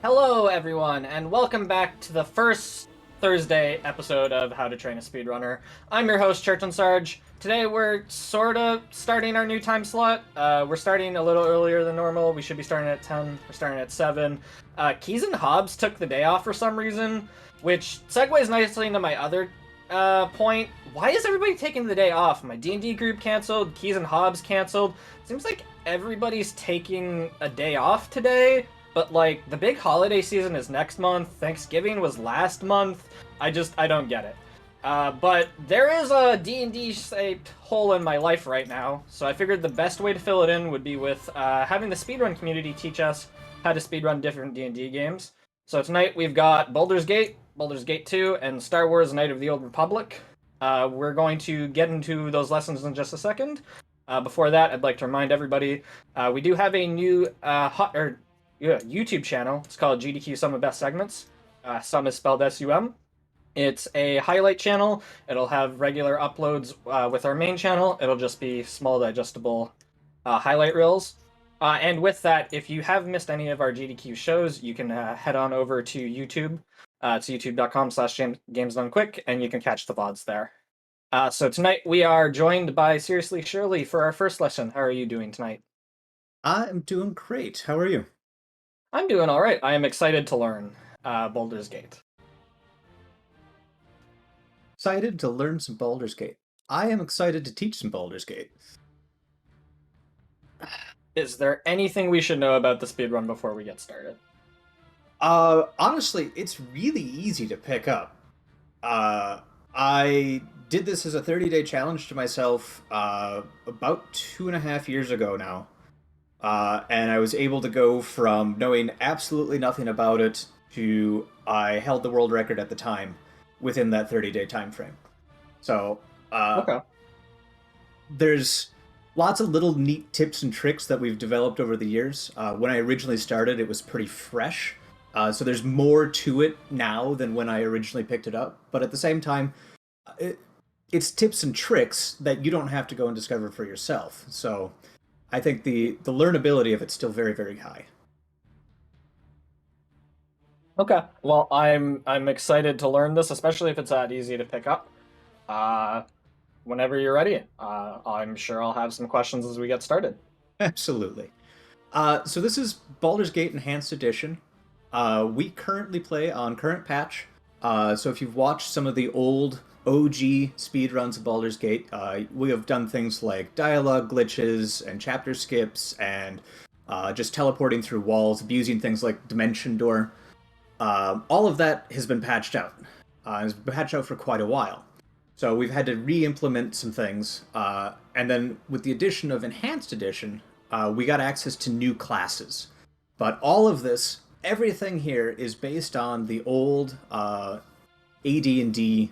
Hello, everyone, and welcome back to the first Thursday episode of How to Train a Speedrunner. I'm your host, Church and Sarge. Today we're sort of starting our new time slot. We're starting a little earlier than normal. We should be starting at 10. We're starting at 7. Keys and Hobbs took the day off for some reason, which segues nicely into my other point. Why is everybody taking the day off? My D&D group canceled. Keys and Hobbs canceled. Seems like everybody's taking a day off today. But, like, the big holiday season is next month. Thanksgiving was last month. I don't get it. But there is a D&D-shaped hole in my life right now, so I figured the best way to fill it in would be with having the speedrun community teach us how to speedrun different D&D games. So tonight we've got Baldur's Gate, Baldur's Gate 2, and Star Wars Knight of the Old Republic. We're going to get into those lessons in just a second. Before that, I'd like to remind everybody, we do have a new YouTube channel. It's called GDQ Sum of Best Segments. Sum is spelled S-U-M. It's a highlight channel. It'll have regular uploads with our main channel. It'll just be small, digestible highlight reels. And with that, if you have missed any of our GDQ shows, you can head on over to YouTube. It's youtube.com/gamesdonequick, and you can catch the VODs there. So tonight we are joined by Seriously Shirley for our first lesson. How are you doing tonight? I'm doing great. How are you? I'm doing all right. I am excited to learn Baldur's Gate. Excited to learn some Baldur's Gate. I am excited to teach some Baldur's Gate. Is there anything we should know about the speedrun before we get started? Honestly, it's really easy to pick up. I did this as a 30-day challenge to myself about 2.5 years ago now. And I was able to go from knowing absolutely nothing about it to I held the world record at the time within that 30-day time frame. So Okay. there's lots of little neat tips and tricks that we've developed over the years. When I originally started, it was pretty fresh. So there's more to it now than when I originally picked it up. But at the same time, it's tips and tricks that you don't have to go and discover for yourself. So I think the learnability of it's still very, very high. Okay. Well, I'm excited to learn this, especially if it's that easy to pick up. Whenever you're ready, I'm sure I'll have some questions as we get started. Absolutely. So this is Baldur's Gate Enhanced Edition. We currently play on current patch. So if you've watched some of the old OG speedruns of Baldur's Gate, we have done things like dialogue glitches and chapter skips and just teleporting through walls, abusing things like Dimension Door. All of that has been patched out. It's been patched out for quite a while. So we've had to re-implement some things. And then with the addition of Enhanced Edition, we got access to new classes. But all of this, everything here is based on the old AD&D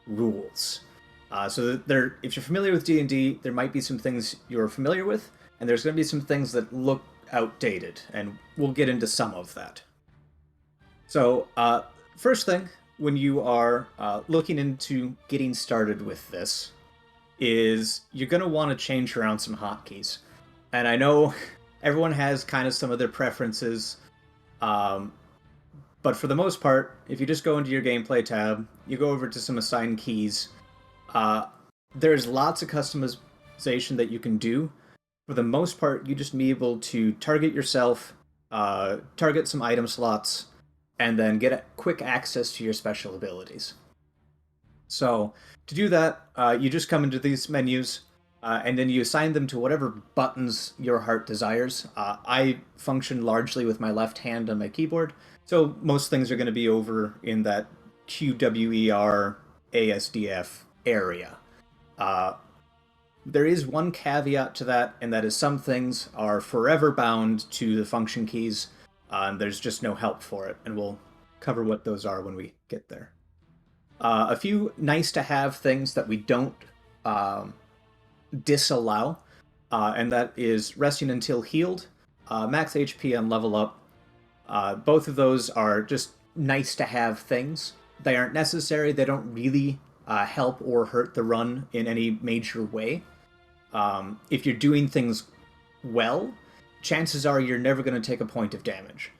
rules. So if you're familiar with D&D, there might be some things you're familiar with, and there's going to be some things that look outdated, and we'll get into some of that. So, first thing, when you are looking into getting started with this, is you're going to want to change around some hotkeys. And I know everyone has kind of some of their preferences, but for the most part, if you just go into your gameplay tab, you go over to some assigned keys, there's lots of customization that you can do. For the most part, you just be able to target yourself, target some item slots, and then get quick access to your special abilities. So to do that, you just come into these menus, and then you assign them to whatever buttons your heart desires. I function largely with my left hand on my keyboard, so most things are going to be over in that QWER ASDF area. There is one caveat to that, and that is some things are forever bound to the function keys, and there's just no help for it, and we'll cover what those are when we get there. A few nice-to-have things that we don't disallow, and that is resting until healed, max HP on level up. Both of those are just nice-to-have things. They aren't necessary, they don't really help or hurt the run in any major way. If you're doing things well, chances are you're never going to take a point of damage.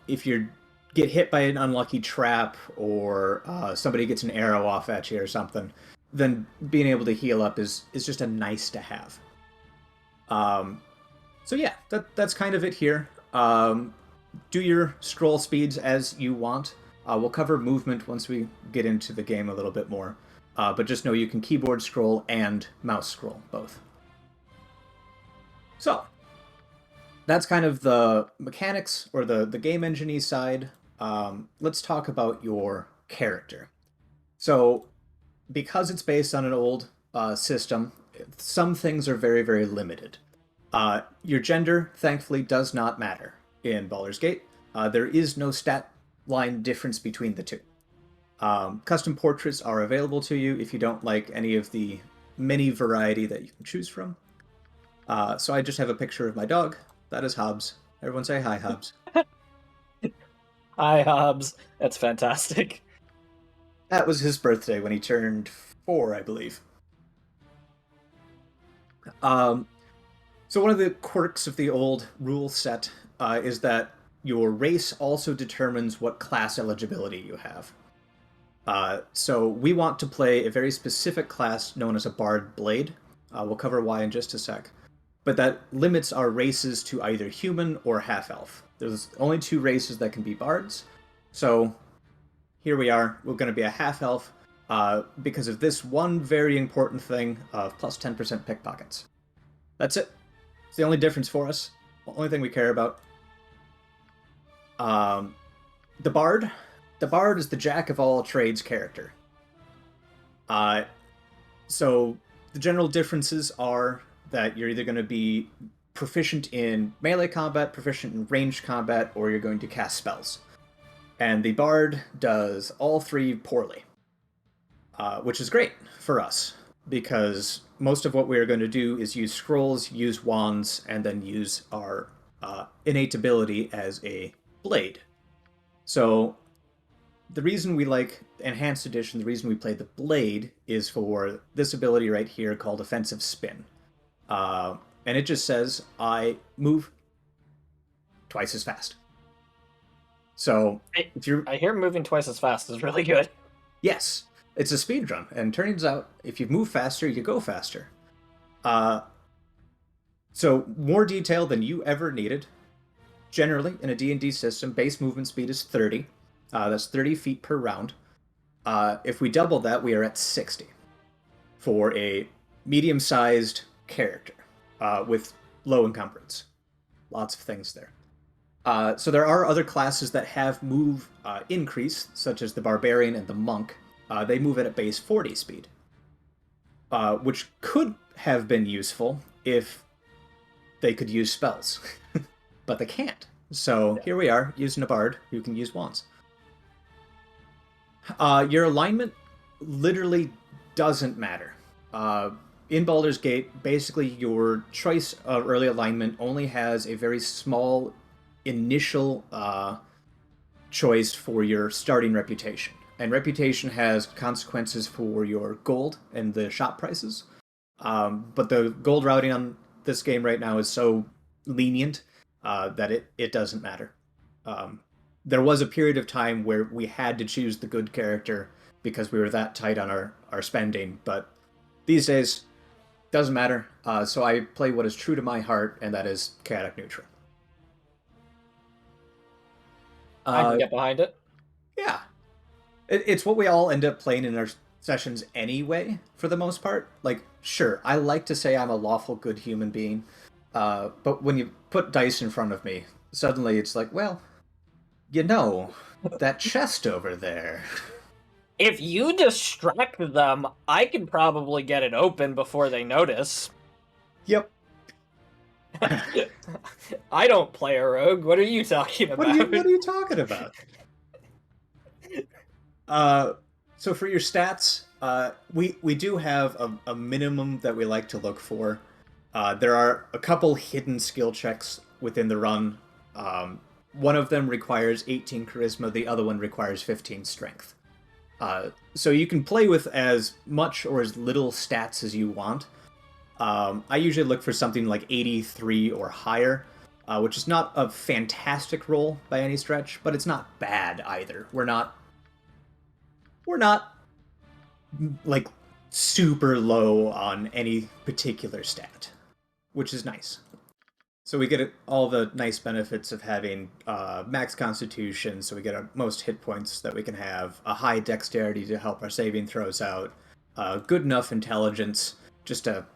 if you get hit by an unlucky trap or somebody gets an arrow off at you or something, then being able to heal up is just a nice to have. So yeah, that's kind of it here. Do your scroll speeds as you want. We'll cover movement once we get into the game a little bit more. But just know you can keyboard scroll and mouse scroll, both. So, that's kind of the mechanics or the game engine side. Let's talk about your character. So, because it's based on an old system, some things are very, very limited. Your gender, thankfully, does not matter in Baldur's Gate. There is no stat line difference between the two. Custom portraits are available to you if you don't like any of the many variety that you can choose from. So I just have a picture of my dog. That is Hobbs. Everyone say hi, Hobbs. Hi, Hobbs. That's fantastic. That was his birthday when he turned 4, I believe. So one of the quirks of the old rule set is that your race also determines what class eligibility you have. So we want to play a very specific class known as a Bard Blade. We'll cover why in just a sec. But that limits our races to either human or half-elf. There's only 2 races that can be bards. So here we are. We're going to be a half-elf because of this one very important thing of plus 10% pickpockets. That's it. It's the only difference for us. The only thing we care about. The Bard. The Bard is the jack of all trades character. So the general differences are that you're either going to be proficient in melee combat, proficient in ranged combat, or you're going to cast spells. And the Bard does all 3 poorly, which is great for us, because most of what we are going to do is use scrolls, use wands, and then use our innate ability as a blade. So the reason we like Enhanced Edition, the reason we play the blade, is for this ability right here called Offensive Spin. And it just says, I move twice as fast. So, if you're... I hear moving twice as fast is really good. Yes, it's a speedrun, and turns out, if you move faster, you go faster. So, more detail than you ever needed. Generally, in a D&D system, base movement speed is 30. That's 30 feet per round. If we double that, we are at 60 for a medium-sized character with low encumbrance. Lots of things there. So there are other classes that have move increase, such as the Barbarian and the Monk. They move at a base 40 speed, which could have been useful if they could use spells, but they can't. So here we are, using a Bard who can use wands. Your alignment literally doesn't matter. In Baldur's Gate, basically your choice of early alignment only has a very small initial choice for your starting reputation. And reputation has consequences for your gold and the shop prices. But the gold routing on this game right now is so lenient that it doesn't matter. There was a period of time where we had to choose the good character because we were that tight on our spending, but these days, doesn't matter. So I play what is true to my heart, and that is chaotic neutral. I can get behind it. Yeah. It's what we all end up playing in our sessions anyway, for the most part. Like, sure, I like to say I'm a lawful good human being, but when you put dice in front of me, suddenly it's like, well, you know, that chest over there. If you distract them, I can probably get it open before they notice. Yep. I don't play a rogue. What are you talking about? What are you talking about? So for your stats, we do have a minimum that we like to look for. There are a couple hidden skill checks within the run. One of them requires 18 charisma, the other one requires 15 strength. So you can play with as much or as little stats as you want. I usually look for something like 83 or higher. which is not a fantastic roll by any stretch, but it's not bad either. We're not like super low on any particular stat, which is nice. So we get all the nice benefits of having max constitution, so we get our most hit points that we can have, a high dexterity to help our saving throws out, good enough intelligence just to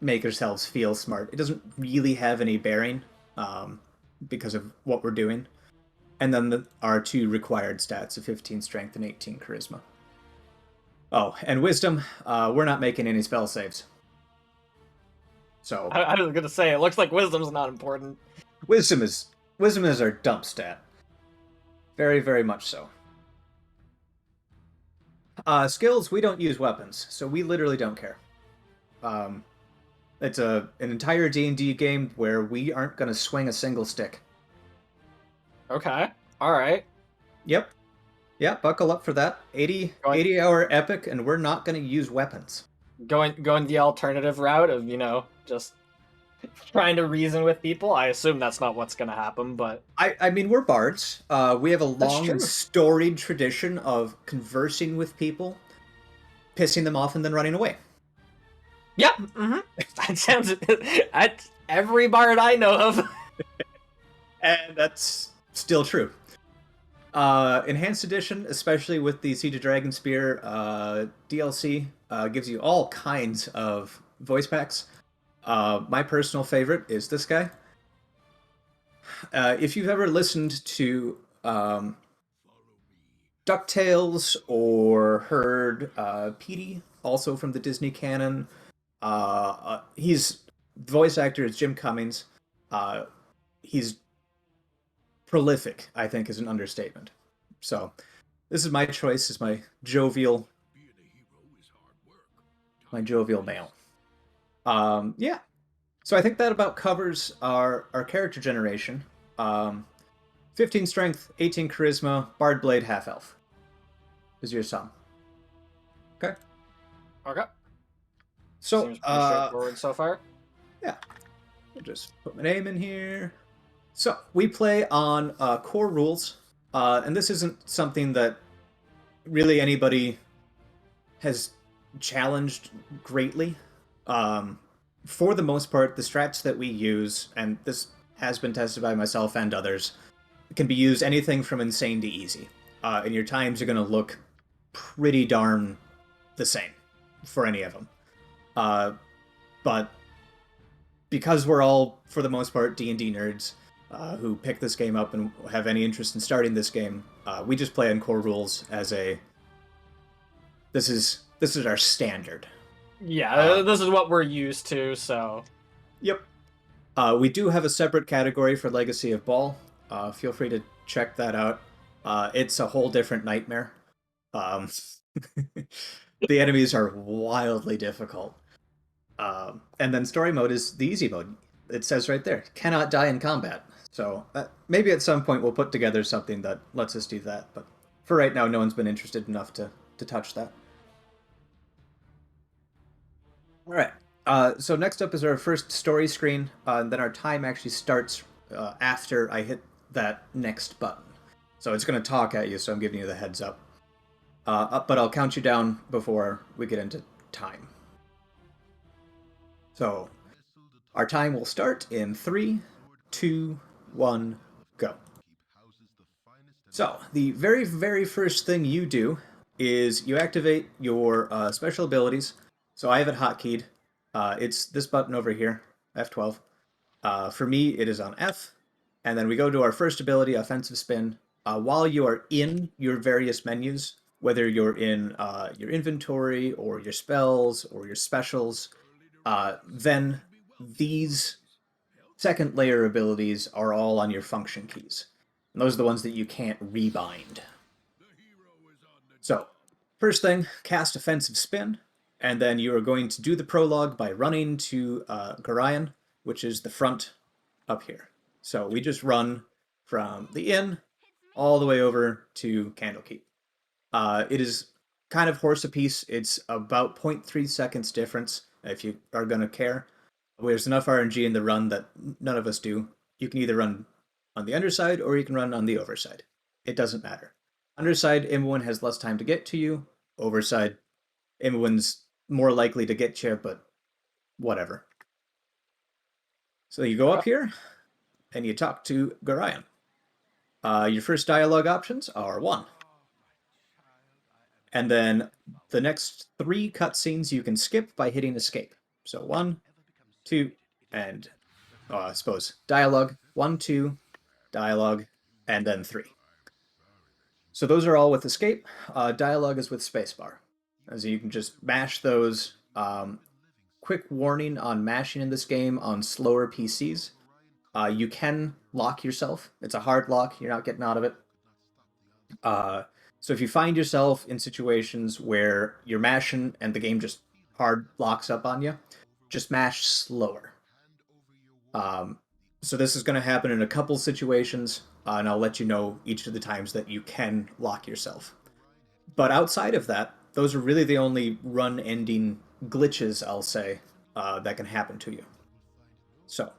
make ourselves feel smart. It doesn't really have any bearing um, because of what we're doing. And then our two required stats of 15 strength and 18 charisma. Oh, and wisdom, we're not making any spell saves. So I was gonna say, it looks like wisdom's not important. wisdom is our dump stat. Very, very much so. Skills, we don't use weapons, so we literally don't care. It's an entire D&D game where we aren't going to swing a single stick. Okay, alright. Yep. Yeah, buckle up for that. 80-hour epic, and we're not going to use weapons. Going the alternative route of, just trying to reason with people. I assume that's not what's gonna happen, but I mean, we're bards. We have a long true. and storied tradition of conversing with people, pissing them off, and then running away. Yep. That sounds. That's every bard I know of. And that's still true. Enhanced edition, especially with the Siege of Dragon Spear DLC, gives you all kinds of voice packs. My personal favorite is this guy. If you've ever listened to DuckTales or heard Petey, also from the Disney canon, he's voice actor is Jim Cummings. He's prolific, I think, is an understatement. So this is my choice, is my jovial male. Yeah. So I think that about covers our character generation. 15 strength, 18 charisma, bard blade, half elf is your sum. Okay. Okay. So Seems pretty straightforward so far. Yeah. I'll just put my name in here. So we play on core rules, and this isn't something that really anybody has challenged greatly. For the most part, the strats that we use, and this has been tested by myself and others, can be used anything from insane to easy. And your times are going to look pretty darn the same for any of them. But because we're all, for the most part, D&D nerds who pick this game up and have any interest in starting this game, we just play on core rules as a... This is our standard. Yeah, this is what we're used to, so... Yep. We do have a separate category for Legacy of Ball. Feel free to check that out. It's a whole different nightmare. The enemies are wildly difficult. And then story mode is the easy mode. It says right there, cannot die in combat. So maybe at some point we'll put together something that lets us do that. But for right now, no one's been interested enough to touch that. All right. So next up is our first story screen, and then our time actually starts after I hit that next button. So it's going to talk at you, so I'm giving you the heads up. But I'll count you down before we get into time. So our time will start in 3, 2, 1, go. So the very, very first thing you do is you activate your special abilities. So I have it hotkeyed. It's this button over here, F12. For me, it is on F. And then we go to our first ability, Offensive Spin. While you are in your various menus, whether you're in your inventory or your spells or your specials, then these second layer abilities are all on your function keys. And those are the ones that you can't rebind. So, first thing, cast Offensive Spin, and then you are going to do the prologue by running to Gorion, which is the front up here. So we just run from the inn all the way over to Candlekeep. It is kind of horse apiece. It's about 0.3 seconds difference if you are going to care. There's enough RNG in the run that none of us do. you can either run on the underside or you can run on the overside. It doesn't matter. Underside, Imwin has less time to get to you. Overside, Imwin's more likely to get you, but whatever. So you go up here and you talk to Garayan. Your first dialogue options are 1. And then the next 3 cutscenes you can skip by hitting escape. So 1, 2, and I suppose dialogue, 1, 2, dialogue, and then 3. So those are all with escape. Dialogue is with spacebar. As you can just mash those. Quick warning on mashing in this game on slower PCs. You can lock yourself. It's a hard lock. You're not getting out of it. So if you find yourself in situations where you're mashing and the game just hard locks up on you, just mash slower. So this is going to happen in a couple situations, and I'll let you know each of the times that you can lock yourself. But outside of that, those are really the only run-ending glitches, I'll say, that can happen to you. So,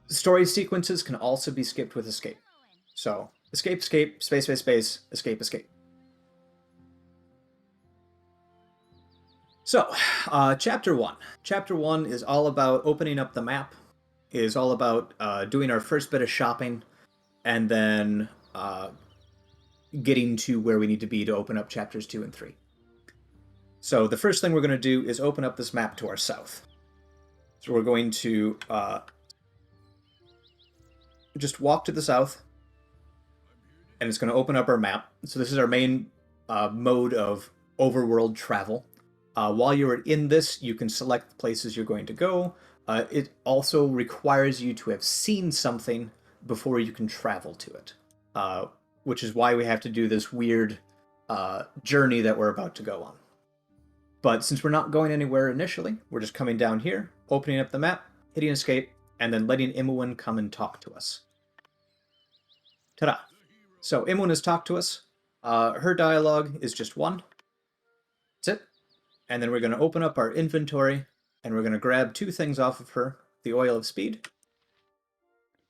story sequences can also be skipped with escape. So, escape, escape, space, space, space, escape, escape. So, Chapter 1. Chapter 1 is all about opening up the map, is all about doing our first bit of shopping, and then getting to where we need to be to open up Chapters 2 and 3. So the first thing we're going to do is open up this map to our south. So we're going to just walk to the south, and it's going to open up our map. So this is our main mode of overworld travel. While you're in this, you can select the places you're going to go. It also requires you to have seen something before you can travel to it, which is why we have to do this weird journey that we're about to go on. But since we're not going anywhere initially, we're just coming down here, opening up the map, hitting escape, and then letting Imoen come and talk to us. Ta-da! So Imoen has talked to us. Her dialogue is just 1. That's it. And then we're going to open up our inventory, and we're going to grab 2 things off of her, the Oil of Speed,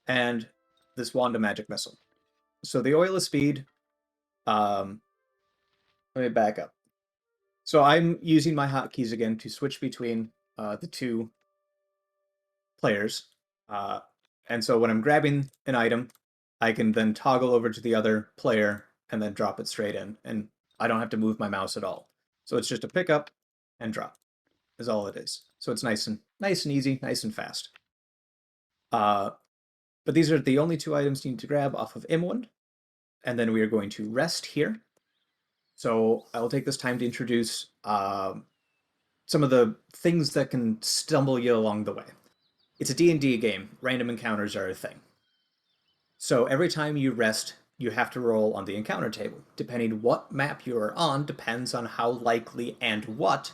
and this Wand of Magic Missile. So the Oil of Speed, let me back up. So I'm using my hotkeys again to switch between the 2 players. And so when I'm grabbing an item, I can then toggle over to the other player and then drop it straight in. And I don't have to move my mouse at all. So it's just a pick up and drop is all it is. So it's nice and easy, nice and fast. But these are the only 2 items you need to grab off of Imwand. And then we are going to rest here. So I will take this time to introduce some of the things that can stumble you along the way. It's a D&D game. Random encounters are a thing. So every time you rest, you have to roll on the encounter table. Depending what map you are on depends on how likely and what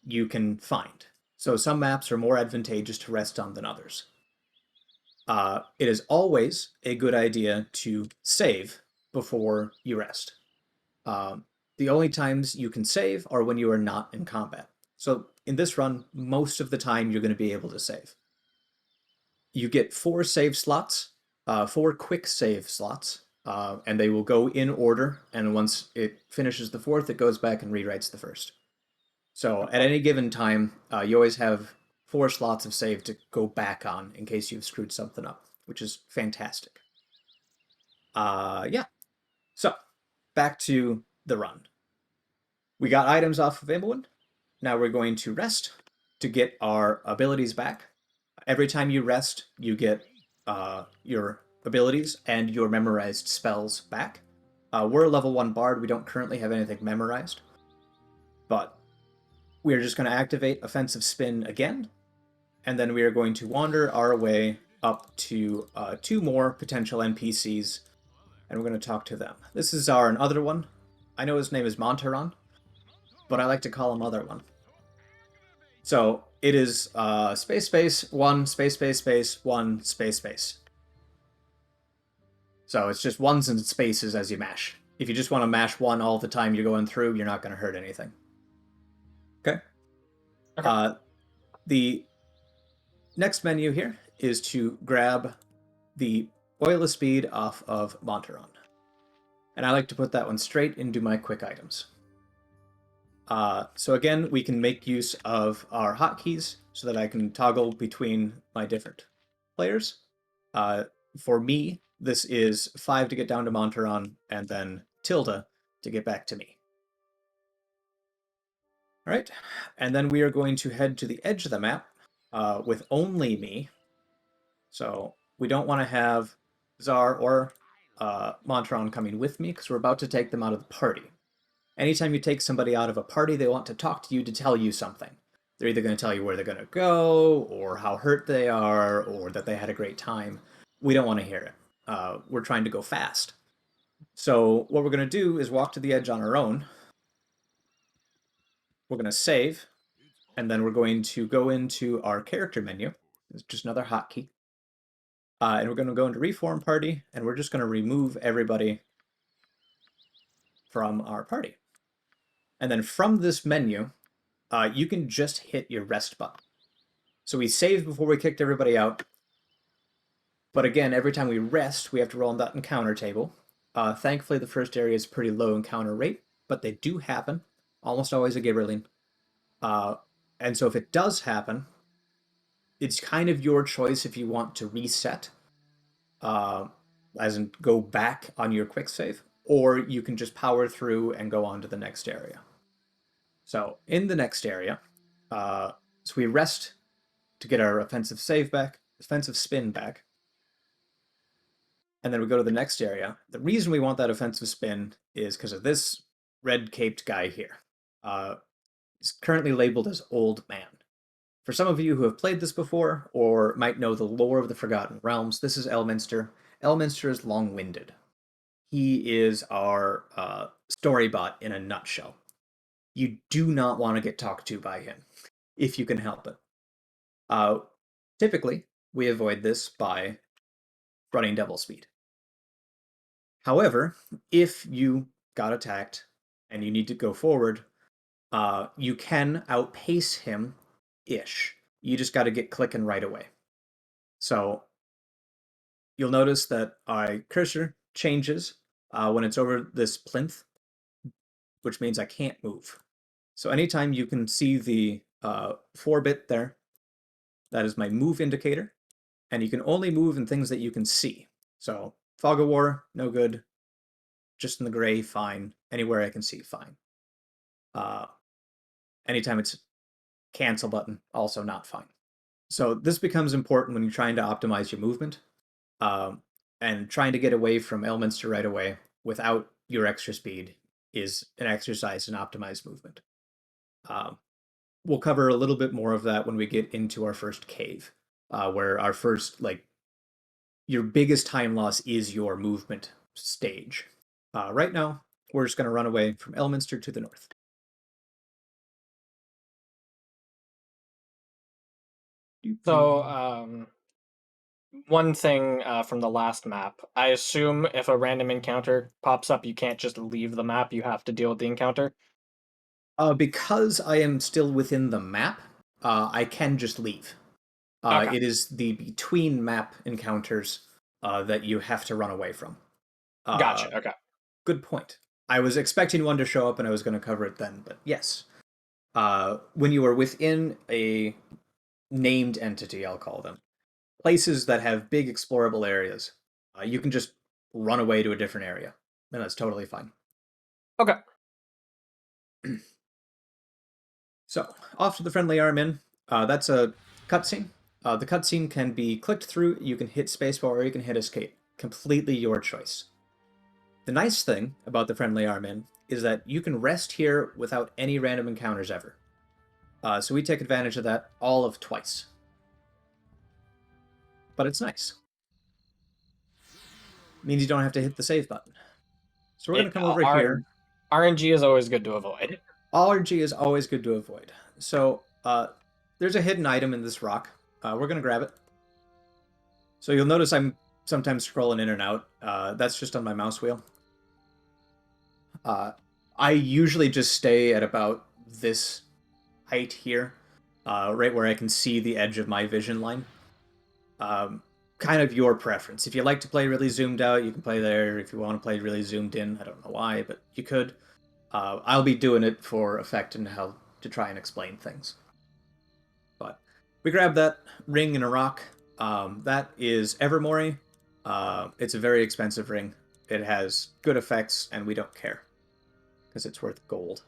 you can find. So some maps are more advantageous to rest on than others. It is always a good idea to save before you rest. The only times you can save are when you are not in combat. So in this run, most of the time you're going to be able to save. You get 4 save slots, 4 quick save slots, and they will go in order, and once it finishes the 4th, it goes back and rewrites the 1st. So at any given time, you always have 4 slots of save to go back on in case you've screwed something up, which is fantastic. Yeah. So, back to the run. We got items off of Imwin. Now we're going to rest to get our abilities back. Every time you rest, you get your abilities and your memorized spells back. We're a level 1 bard. We don't currently have anything memorized. But we are just going to activate Offensive Spin again. And then we are going to wander our way up to 2 more potential NPCs. And we're going to talk to them. This is our other one. I know his name is Montaron, but I like to call him Other One. So it is space space 1 space space space 1 space space. So it's just 1s and spaces as you mash. If you just want to mash 1 all the time you're going through, you're not going to hurt anything. Okay. The next menu here is to grab the Oil of Speed off of Monteron. And I like to put that one straight into my quick items. So again, we can make use of our hotkeys so that I can toggle between my different players. For me, this is 5 to get down to Monteron, and then tilde to get back to me. All right, and then we are going to head to the edge of the map with only me. So we don't want to have Czar or Monteron coming with me because we're about to take them out of the party. Anytime you take somebody out of a party, they want to talk to you to tell you something. They're either going to tell you where they're going to go, or how hurt they are, or that they had a great time. We don't want to hear it. We're trying to go fast. So what we're going to do is walk to the edge on our own. We're going to save, and then we're going to go into our character menu. It's just another hotkey. And we're going to go into Reform Party, and we're just going to remove everybody from our party. And then from this menu, you can just hit your rest button. So we saved before we kicked everybody out. But again, every time we rest, we have to roll on that encounter table. Thankfully, the first area is pretty low encounter rate, but they do happen. Almost always a Gibberling. And so if it does happen, it's kind of your choice if you want to reset, as in go back on your quick save, or you can just power through and go on to the next area. So in the next area, so we rest to get our offensive spin back. And then we go to the next area. The reason we want that offensive spin is because of this red-caped guy here. He's currently labeled as Old Man. For some of you who have played this before, or might know the lore of the Forgotten Realms, this is Elminster. Elminster is long-winded. He is our story bot in a nutshell. You do not want to get talked to by him, if you can help it. Typically, we avoid this by running double speed. However, if you got attacked and you need to go forward, you can outpace him-ish. You just got to get clicking right away. So you'll notice that our cursor changes when it's over this plinth, which means I can't move. So anytime you can see the 4-bit there, that is my move indicator, and you can only move in things that you can see. So Fog of War, no good. Just in the gray, fine. Anywhere I can see, fine. Anytime it's cancel button, also not fine. So this becomes important when you're trying to optimize your movement, and trying to get away from Elminster right away without your extra speed is an exercise in optimized movement. We'll cover a little bit more of that when we get into our first cave, where our first, your biggest time loss is your movement stage. Right now, we're just going to run away from Elminster to the north. So, one thing from the last map, I assume if a random encounter pops up, you can't just leave the map, you have to deal with the encounter? Because I am still within the map, I can just leave. Okay. It is the between map encounters that you have to run away from. Gotcha, okay. Good point. I was expecting one to show up and I was going to cover it then, but yes. When you are within a named entity, I'll call them, places that have big explorable areas, you can just run away to a different area, and that's totally fine. Okay. So, off to the friendly arm in. That's a cutscene. The cutscene can be clicked through, you can hit spacebar, or you can hit escape. Completely your choice. The nice thing about the friendly arm in is that you can rest here without any random encounters ever. So we take advantage of that all of twice. But it's nice. Means you don't have to hit the save button. So we're going to come over here. RNG is always good to avoid. RNG is always good to avoid. So there's a hidden item in this rock. We're going to grab it. So you'll notice I'm sometimes scrolling in and out. That's just on my mouse wheel. I usually just stay at about this height here, right where I can see the edge of my vision line. kind of your preference. If you like to play really zoomed out, you can play there. If you want to play really zoomed in, I don't know why, but you could. I'll be doing it for effect and how to try and explain things. But we grabbed that ring and a rock. That is Evermore. It's a very expensive ring. It has good effects, and we don't care because it's worth gold.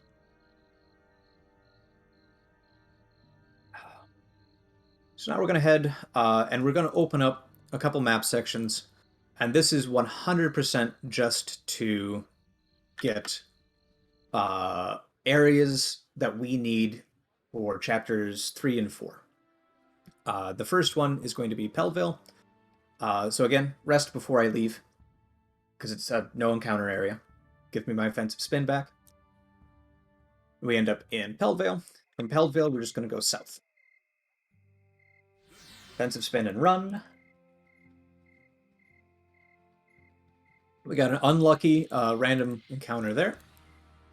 So now we're going to head and we're going to open up a couple map sections. And this is 100% just to get areas that we need for chapters 3 and 4. The first one is going to be Pelville. So again, rest before I leave, because it's a no encounter area. Give me my offensive spin back. We end up in Pelville. From Pelville, we're just going to go south. Offensive spin and run. We got an unlucky random encounter there.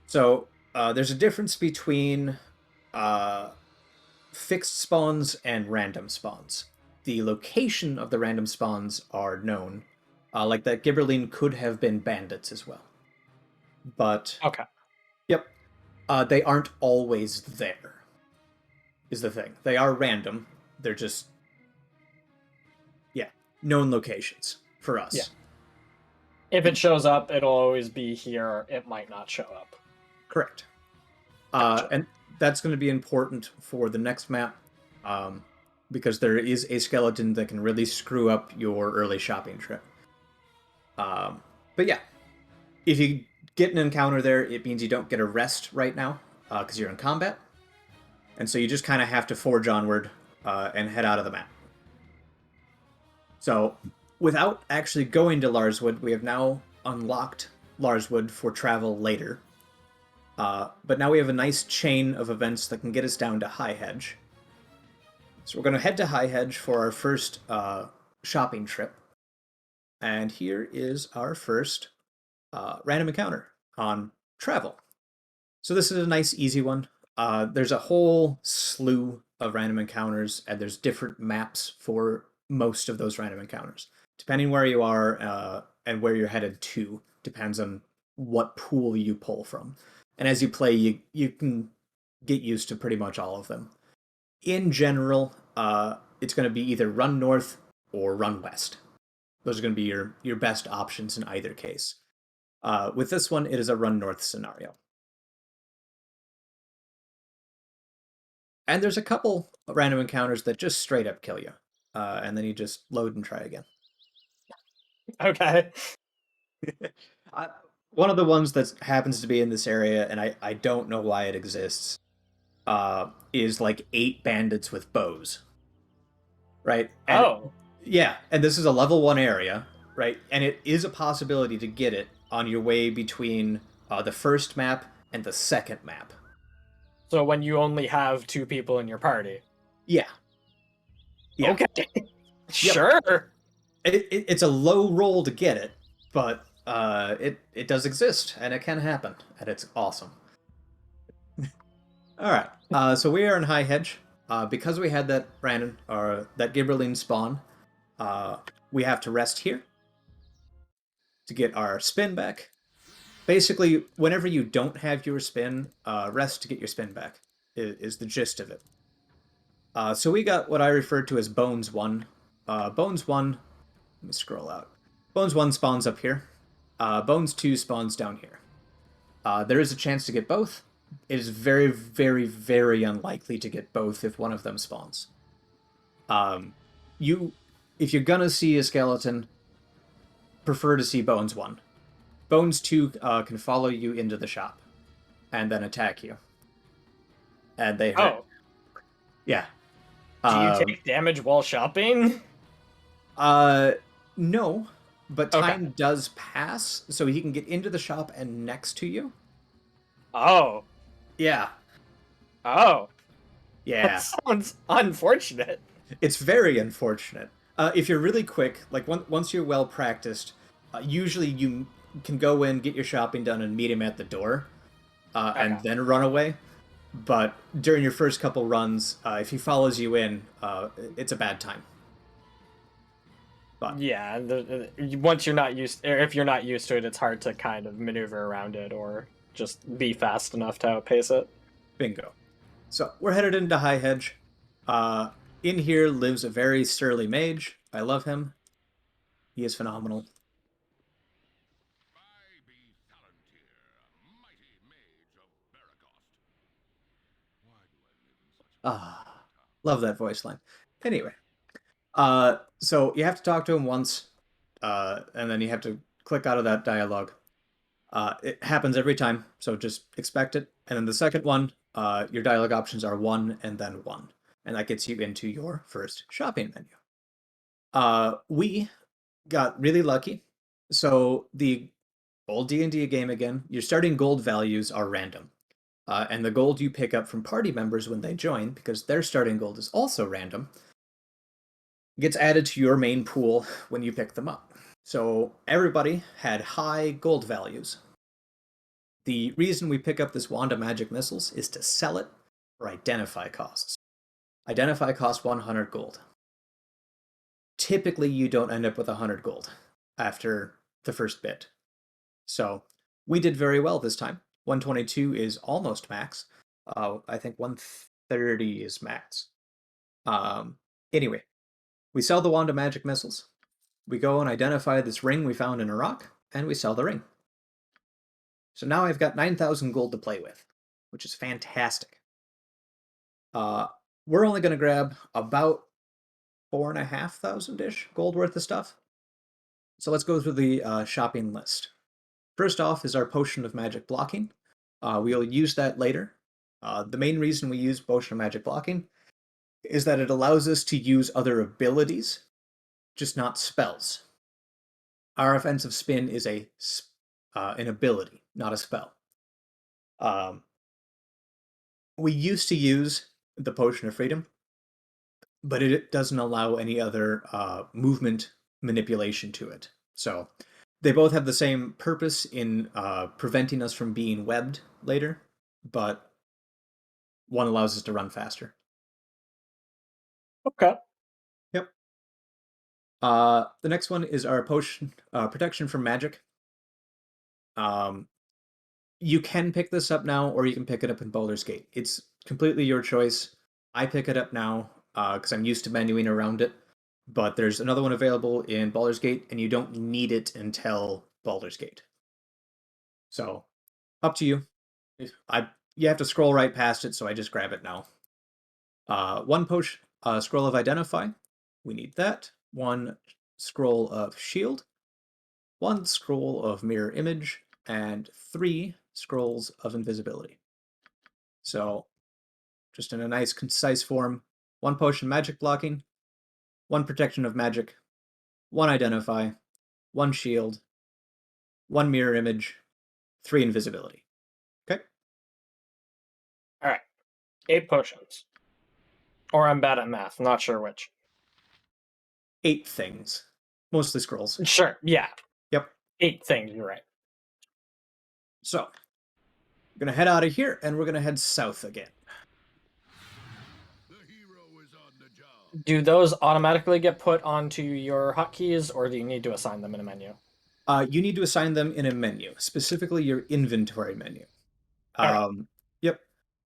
So there's a difference between fixed spawns and random spawns. The location of the random spawns are known. Like that Gibberline could have been bandits as well. But, Okay. yep, they aren't always there, is the thing. They are random. They're just, yeah, known locations for us. Yeah. If it shows up, it'll always be here. It might not show up. Correct. Gotcha. And that's going to be important for the next map, because there is a skeleton that can really screw up your early shopping trip. But yeah, if you get an encounter there, it means you don't get a rest right now, because you're in combat. And so you just kind of have to forge onward and head out of the map. So, without actually going to Larswood, we have now unlocked Larswood for travel later. But now we have a nice chain of events that can get us down to High Hedge. So we're going to head to High Hedge for our first shopping trip. And here is our first random encounter on travel. So this is a nice, easy one. There's a whole slew of random encounters, and there's different maps for most of those random encounters. Depending where you are and where you're headed to, depends on what pool you pull from. And as you play, you can get used to pretty much all of them. In general, it's going to be either run north or run west. Those are going to be your best options in either case. With this one, it is a run north scenario. And there's a couple random encounters that just straight up kill you. And then you just load and try again. Okay. One of the ones that happens to be in this area, and I don't know why it exists, is like 8 bandits with bows. Right? And Oh. yeah, and this is a level 1 area, right? And it is a possibility to get it on your way between the first map and the second map. So when you only have 2 people in your party. Yeah. Yeah. Okay. Sure. It's a low roll to get it, but it does exist, and it can happen, and it's awesome. All right, so we are in High Hedge. Because we had that Brandon or that Gibberline spawn, we have to rest here to get our spin back. Basically, whenever you don't have your spin, rest to get your spin back is the gist of it. So we got what I refer to as Bones 1. Bones 1, let me scroll out. Bones 1 spawns up here. Bones 2 spawns down here. There is a chance to get both. It is very, very, very unlikely to get both if one of them spawns. If you're gonna see a skeleton, prefer to see Bones 1. Bones 2 can follow you into the shop and then attack you. And they hurt. Oh. Yeah. Do you take damage while shopping? No, but time Okay. does pass, so he can get into the shop and next to you. Oh. Yeah. Oh. Yeah. That sounds unfortunate. It's very unfortunate. If you're really quick, like once you're well practiced, usually you can go in, get your shopping done, and meet him at the door, and Okay. then run away. But during your first couple runs, if he follows you in, it's a bad time. But Yeah, once you're not used, or if you're not used to it, it's hard to kind of maneuver around it or just be fast enough to outpace it. bingo. So we're headed into High Hedge. Uh, in here lives a very surly mage. I love him. He is phenomenal. Ah, love that voice line. Anyway, so you have to talk to him once, and then you have to click out of that dialogue. It happens every time, so just expect it. And then the second one, your dialogue options are one and then one, and that gets you into your first shopping menu. We got really lucky. So the old D&D game again, your starting gold values are random. And the gold you pick up from party members when they join, because their starting gold is also random, gets added to your main pool when you pick them up. So everybody had high gold values. The reason we pick up this wand of magic missiles is to sell it for identify costs. Identify costs 100 gold. Typically, you don't end up with 100 gold after the first bit. So we did very well this time. 122 is almost max. I think 130 is max. Anyway, we sell the wand of magic missiles. We go and identify this ring we found in a rock, and we sell the ring. So now I've got 9,000 gold to play with, which is fantastic. We're only going to grab about 4,500-ish gold worth of stuff. So let's go through the shopping list. First off is our potion of magic blocking. We'll use that later. The main reason we use potion of magic blocking is that it allows us to use other abilities, just not spells. Our offensive spin is an ability, not a spell. We used to use the potion of freedom, but it doesn't allow any other movement manipulation to it. So they both have the same purpose in preventing us from being webbed later, but one allows us to run faster. Okay. Yep. The next one is our potion protection from magic. You can pick this up now, or you can pick it up in Baldur's Gate. It's completely your choice. I pick it up now because I'm used to menuing around it. But there's another one available in Baldur's Gate, and you don't need it until Baldur's Gate. So, up to you. You have to scroll right past it, so I just grab it now. One potion, scroll of Identify. We need that. One scroll of Shield. One scroll of Mirror Image, and 3 scrolls of Invisibility. So, just in a nice, concise form, 1 potion magic blocking, 1 protection of magic, 1 identify, 1 shield, 1 mirror image, 3 invisibility. Okay? All right. 8 potions. Or I'm bad at math. Not sure which. 8 things. Mostly scrolls. Sure. Yeah. Yep. 8 things. You're right. So, we're going to head out of here, and we're going to head south again. Do those automatically get put onto your hotkeys, or do you need to assign them in a menu? You need to assign them in a menu, specifically your inventory menu. Okay. Yep.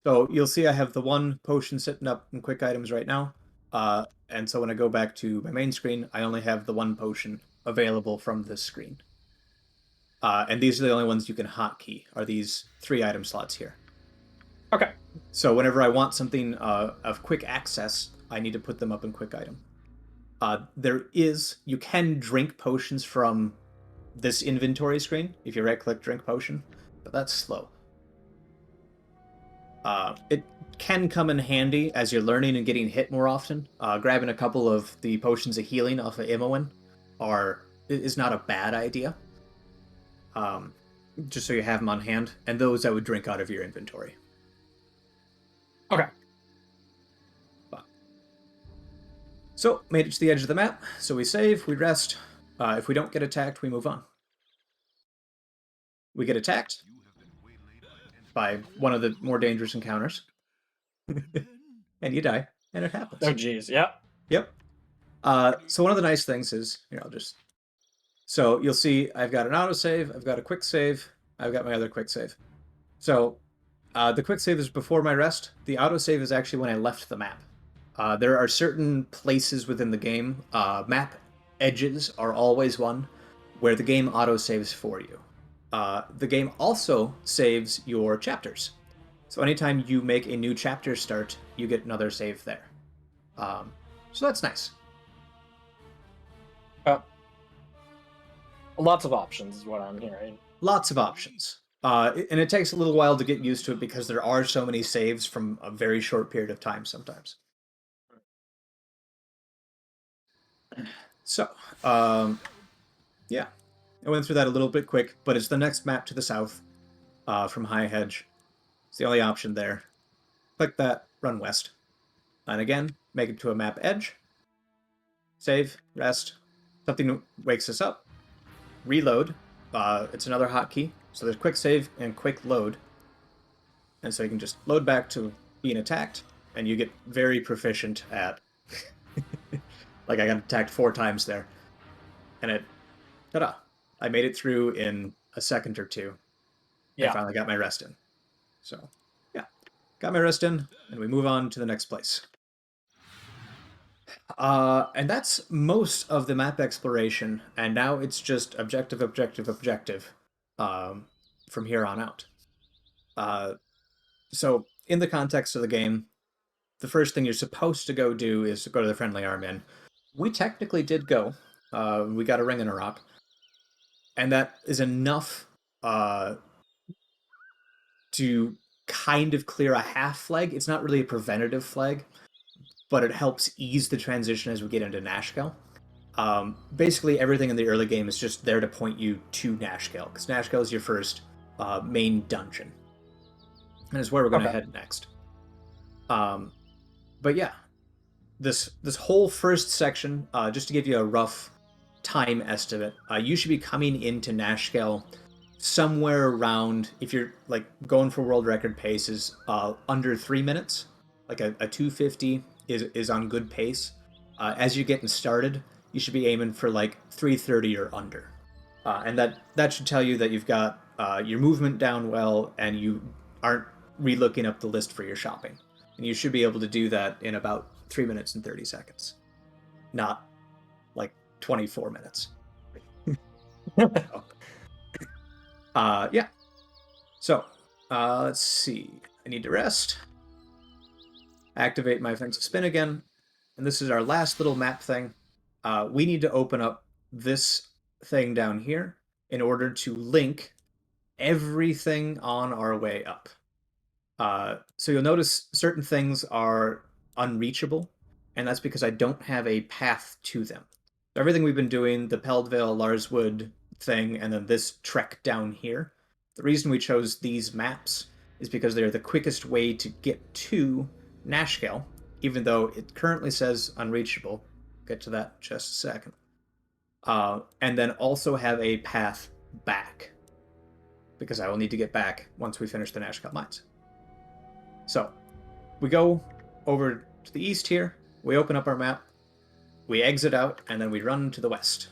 So you'll see I have the 1 potion sitting up in quick items right now. And so when I go back to my main screen, I only have the 1 potion available from this screen. And these are the only ones you can hotkey, are these 3 item slots here. Okay. So whenever I want something of quick access, I need to put them up in quick item. You can drink potions from this inventory screen if you right-click drink potion, but that's slow. It can come in handy as you're learning and getting hit more often. Grabbing a couple of the potions of healing off of Imoen is not a bad idea. Just so you have them on hand, and those I would drink out of your inventory. Okay. So, made it to the edge of the map, so we save, we rest. If we don't get attacked, we move on. We get attacked by one of the more dangerous encounters. And you die, and it happens. Oh, geez. Yep. Yep. So one of the nice things is, here, I'll just, so you'll see I've got an autosave, I've got a quick save, I've got my other quick save. So the quick save is before my rest. The autosave is actually when I left the map. There are certain places within the game, map edges are always one, where the game autosaves for you. The game also saves your chapters. So anytime you make a new chapter start, you get another save there. So that's nice. Lots of options is what I'm hearing. Lots of options. And it takes a little while to get used to it because there are so many saves from a very short period of time sometimes. So, yeah, I went through that a little bit quick, but it's the next map to the south from High Hedge. It's the only option there. Click that, run west. And again, make it to a map edge. Save, rest. Something wakes us up. Reload. It's another hotkey. So there's quick save and quick load. And so you can just load back to being attacked, and you get very proficient at... like, I got attacked 4 times there. And it... ta-da! I made it through in a second or two. And finally got my rest in. So, yeah. Got my rest in, and we move on to the next place. And that's most of the map exploration, and now it's just objective, objective, objective from here on out. So, in the context of the game, the first thing you're supposed to go do is to go to the Friendly Arm Inn. We technically did go. We got a ring and a rock. And that is enough to kind of clear a half flag. It's not really a preventative flag, but it helps ease the transition as we get into Nashkel. Basically, everything in the early game is just there to point you to Nashkel, because Nashkel is your first main dungeon. And it's where we're going to head next. But yeah, this whole first section, just to give you a rough time estimate, you should be coming into Nashkel somewhere around, if you're like going for world record paces, under 3 minutes. Like a 250 is on good pace. As you're getting started, you should be aiming for like 330 or under. And that should tell you that you've got your movement down well and you aren't re-looking up the list for your shopping. And you should be able to do that in about 3 minutes and 30 seconds. Not like 24 minutes. Yeah. So, let's see. I need to rest. Activate my offensive spin again. And this is our last little map thing. We need to open up this thing down here in order to link everything on our way up. So you'll notice certain things are unreachable, and that's because I don't have a path to them. So everything we've been doing, the Peldvale, Larswood thing, and then this trek down here, the reason we chose these maps is because they're the quickest way to get to Nashkel, even though it currently says unreachable. Get to that in just a second. And then also have a path back, because I will need to get back once we finish the Nashkel mines. So, we go over to the east here, we open up our map, we exit out, and then we run to the west.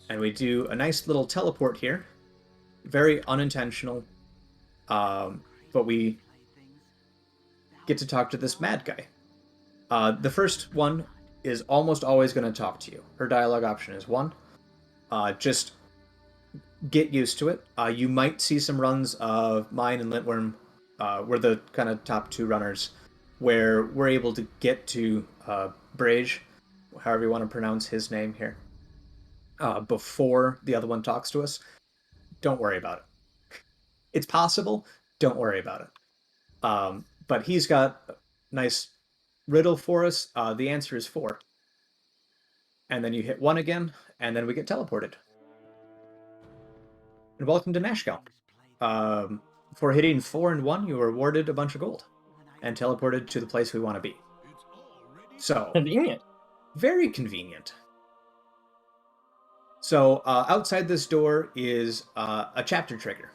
And we do a nice little teleport here. Very unintentional, but we get to talk to this mad guy. The first one is almost always going to talk to you. Her dialogue option is 1. Just get used to it. You might see some runs of mine and Lintworm. We're the kind of top 2 runners where we're able to get to Brage, however you want to pronounce his name here, before the other one talks to us. Don't worry about it. It's possible. Don't worry about it. But he's got a nice riddle for us. The answer is 4. And then you hit 1 again, and then we get teleported. And welcome to Nashkel. For hitting 4 and 1, you are awarded a bunch of gold and teleported to the place we want to be. So, Convenient. Very convenient. So, outside this door is a chapter trigger.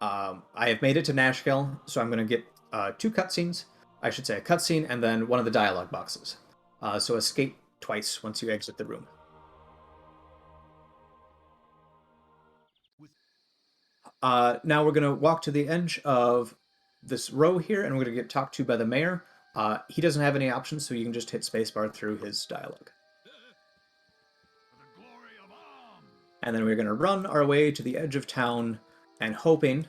I have made it to Nashkel, so I'm going to get 2 cutscenes. I should say a cutscene and then one of the dialogue boxes. So escape twice once you exit the room. Now we're going to walk to the edge of this row here, and we're going to get talked to by the mayor. He doesn't have any options, so you can just hit spacebar through his dialogue. And then we're going to run our way to the edge of town, and hoping,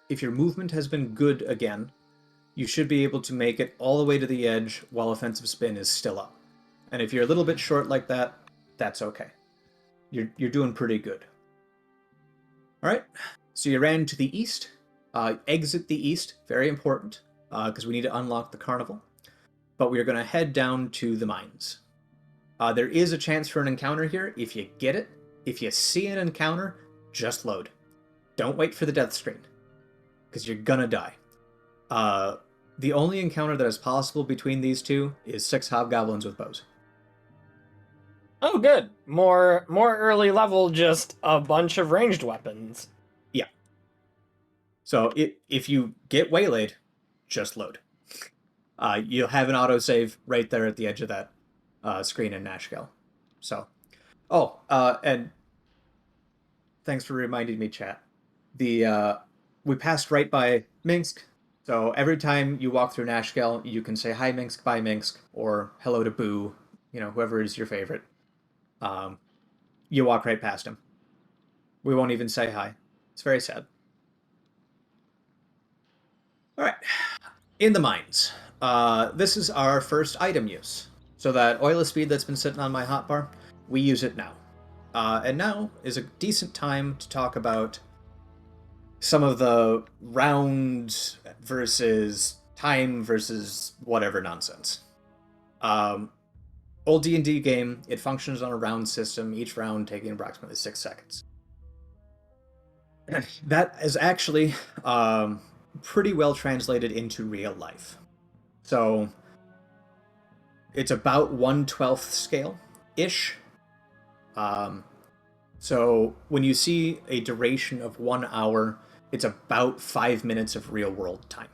if your movement has been good again, you should be able to make it all the way to the edge while offensive spin is still up. And if you're a little bit short like that, that's okay. You're doing pretty good. All right, so you ran to the east. Exit the east, very important, because we need to unlock the carnival. But we are going to head down to the mines. There is a chance for an encounter here if you get it. If you see an encounter, just load. Don't wait for the death screen, because you're gonna die. The only encounter that is possible between these two is 6 hobgoblins with bows. Oh, good. More early level, just a bunch of ranged weapons. Yeah. So if you get waylaid, just load. You'll have an autosave right there at the edge of that screen in Nashkel. So, and thanks for reminding me, chat. We passed right by Minsk, so every time you walk through Nashkel, you can say hi Minsk, bye Minsk, or hello to Boo, whoever is your favorite. You walk right past him. We won't even say hi. It's very sad. All right, in the mines. This is our first item use. So that oil of speed that's been sitting on my hotbar, we use it now. And now is a decent time to talk about some of the round versus time versus whatever nonsense. Old D&D game, it functions on a round system, each round taking approximately 6 seconds. That is actually pretty well translated into real life. So it's about 1/12 scale-ish. So when you see a duration of 1 hour, it's about 5 minutes of real-world time.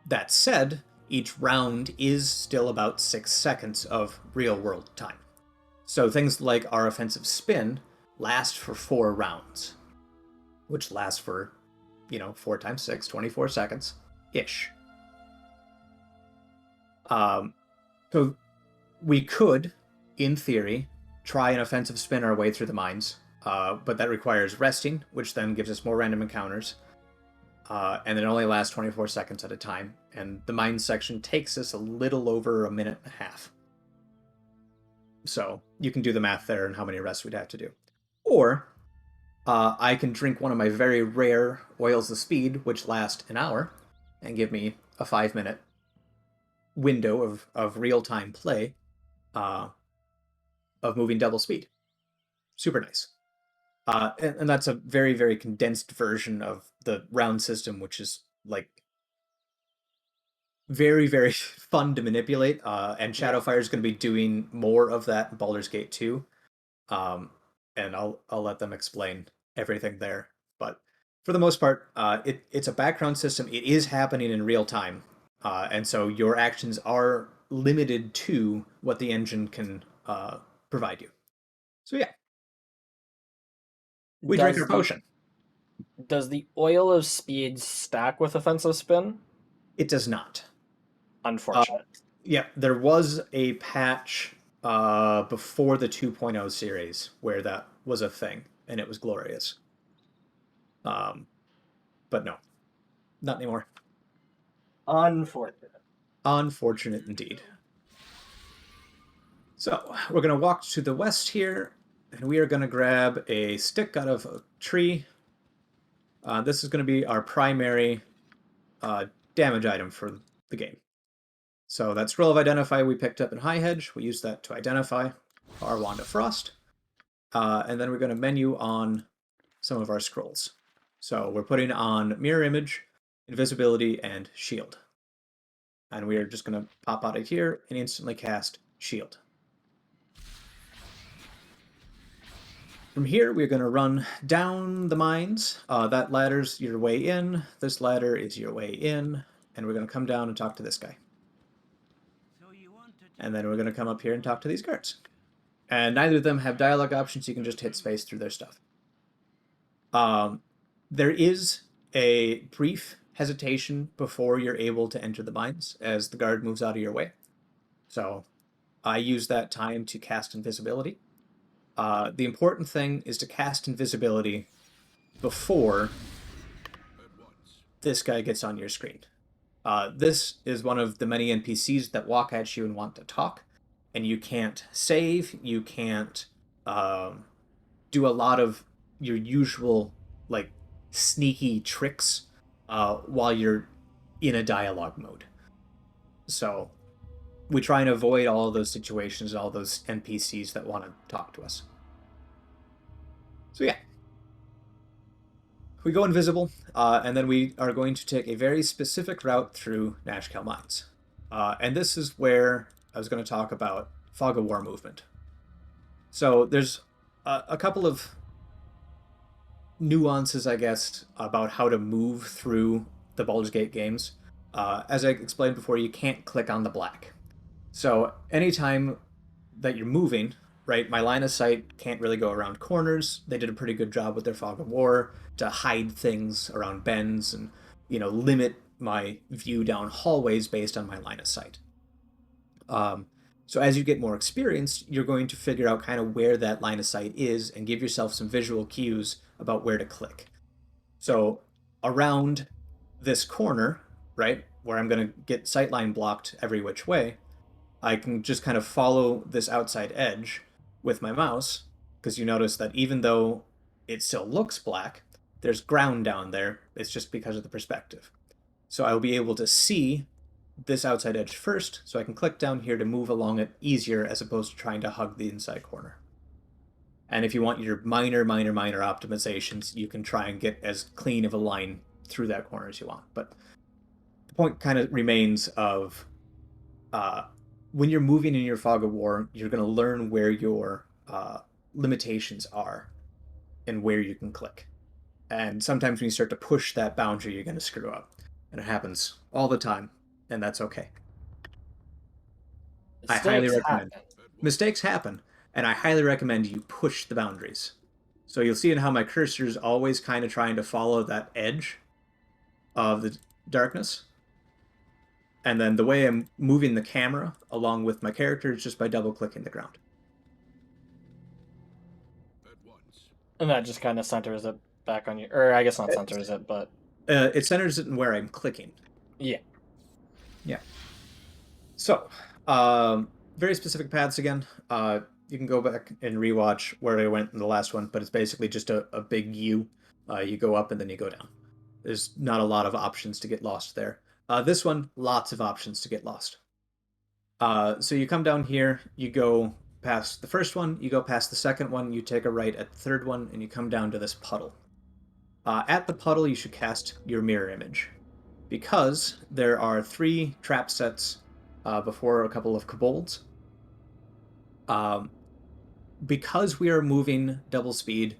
That said, each round is still about 6 seconds of real-world time. So things like our offensive spin last for 4 rounds, which lasts for, 4 times 6, 24 seconds-ish. So we could, in theory, try an offensive spin our way through the mines, but that requires resting, which then gives us more random encounters, and it only lasts 24 seconds at a time, and the mines section takes us a little over a minute and a half. So you can do the math there and how many rests we'd have to do. Or I can drink one of my very rare oils of speed, which last an hour, and give me a 5-minute window of real-time play of moving double speed. Super nice. And that's a very, very condensed version of the round system, which is like very, very fun to manipulate. And Shadowfire is going to be doing more of that in Baldur's Gate 2. And I'll let them explain everything there. But for the most part, it's a background system. It is happening in real time. And so your actions are limited to what the engine can provide you. So yeah. We drink our potion. Does the oil of speed stack with offensive spin? It does not. Unfortunate. Yeah, there was a patch before the 2.0 series where that was a thing, and it was glorious. But no, not anymore. Unfortunate. Unfortunate indeed. So we're going to walk to the west here, and we are going to grab a stick out of a tree. This is going to be our primary damage item for the game. So that Scroll of Identify we picked up in High Hedge. We use that to identify our Wand of Frost. And then we're going to menu on some of our scrolls. So we're putting on Mirror Image, Invisibility, and Shield. And we are just going to pop out of here and instantly cast Shield. From here, we're going to run down the mines. That ladder's your way in. This ladder is your way in. And we're going to come down and talk to this guy. So you want to And then we're going to come up here and talk to these guards. And neither of them have dialogue options. You can just hit space through their stuff. There is a brief hesitation before you're able to enter the mines as the guard moves out of your way. So I use that time to cast invisibility. The important thing is to cast invisibility before this guy gets on your screen. This is one of the many NPCs that walk at you and want to talk, and you can't save, you can't do a lot of your usual like sneaky tricks while you're in a dialogue mode. So we try and avoid all of those situations, all those NPCs that want to talk to us. So yeah, we go invisible, and then we are going to take a very specific route through Nashkel Mines. And this is where I was going to talk about Fog of War movement. So there's a couple of nuances, I guess, about how to move through the Baldur's Gate games. As I explained before, you can't click on the black. So anytime that you're moving, right, my line of sight can't really go around corners. They did a pretty good job with their Fog of War to hide things around bends and, limit my view down hallways based on my line of sight. So as you get more experienced, you're going to figure out kind of where that line of sight is and give yourself some visual cues about where to click. So around this corner, right, where I'm going to get sightline blocked every which way, I can just kind of follow this outside edge with my mouse, because you notice that even though it still looks black, there's ground down there. It's just because of the perspective. So I'll be able to see this outside edge first, so I can click down here to move along it easier as opposed to trying to hug the inside corner. And if you want your minor optimizations, you can try and get as clean of a line through that corner as you want. But the point kind of remains of when you're moving in your Fog of War, you're going to learn where your limitations are and where you can click. And sometimes when you start to push that boundary, you're going to screw up. And it happens all the time, and that's okay. I highly recommend. Mistakes happen, and I highly recommend you push the boundaries. So you'll see in how my cursor is always kind of trying to follow that edge of the darkness. And then the way I'm moving the camera along with my character is just by double-clicking the ground. And that just kind of centers it back on you. Or I guess not centers it, but... it centers it in where I'm clicking. Yeah. Yeah. So, very specific paths again. You can go back and rewatch where I went in the last one, but it's basically just a big U. You go up and then you go down. There's not a lot of options to get lost there. This one, lots of options to get lost. So you come down here, you go past the first one, you go past the second one, you take a right at the third one, and you come down to this puddle. At the puddle, you should cast your mirror image, because there are 3 trap sets before a couple of kobolds. Because we are moving double speed,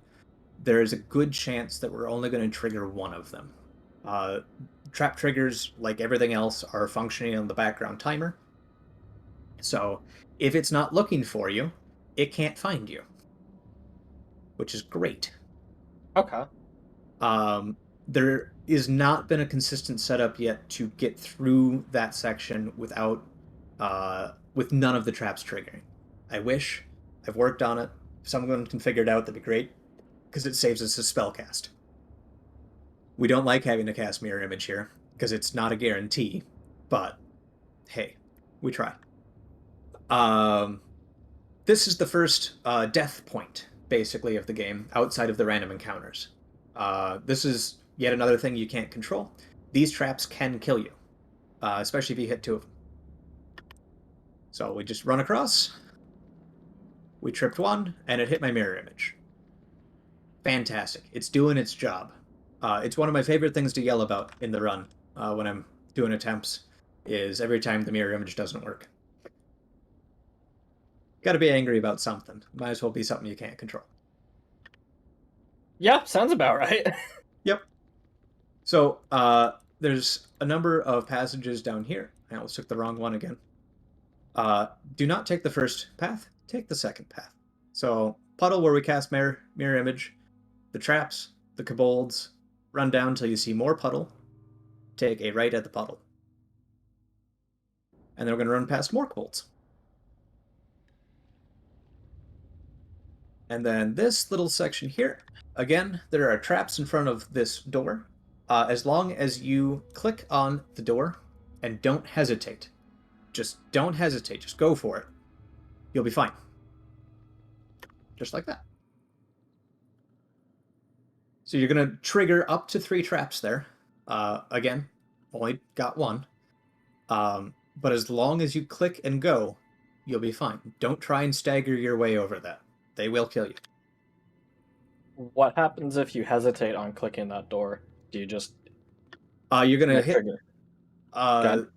there is a good chance that we're only going to trigger one of them. Trap triggers, like everything else, are functioning on the background timer. So if it's not looking for you, it can't find you, which is great. Okay. There is not been a consistent setup yet to get through that section without with none of the traps triggering. I wish. I've worked on it. If someone can figure it out, that'd be great, because it saves us a spell cast. We don't like having to cast mirror image here, because it's not a guarantee, but hey, we try. This is the first death point, basically, of the game, outside of the random encounters. This is yet another thing you can't control. These traps can kill you, especially if you hit 2 of them. So we just run across. We tripped 1, and it hit my mirror image. Fantastic. It's doing its job. It's one of my favorite things to yell about in the run when I'm doing attempts, is every time the mirror image doesn't work. Gotta be angry about something. Might as well be something you can't control. Yeah, sounds about right. Yep. So, there's a number of passages down here. I almost took the wrong one again. Do not take the first path, take the second path. So, puddle where we cast mirror image, the traps, the kobolds, run down till you see more puddle, take a right at the puddle. And then we're going to run past more kobolds. And then this little section here, again, there are traps in front of this door. As long as you click on the door and don't hesitate, just don't hesitate, just go for it, you'll be fine. Just like that. So you're going to trigger up to 3 traps there. Again, only got 1. But as long as you click and go, you'll be fine. Don't try and stagger your way over that. They will kill you. What happens if you hesitate on clicking that door? Do you just You're going to hit... trigger?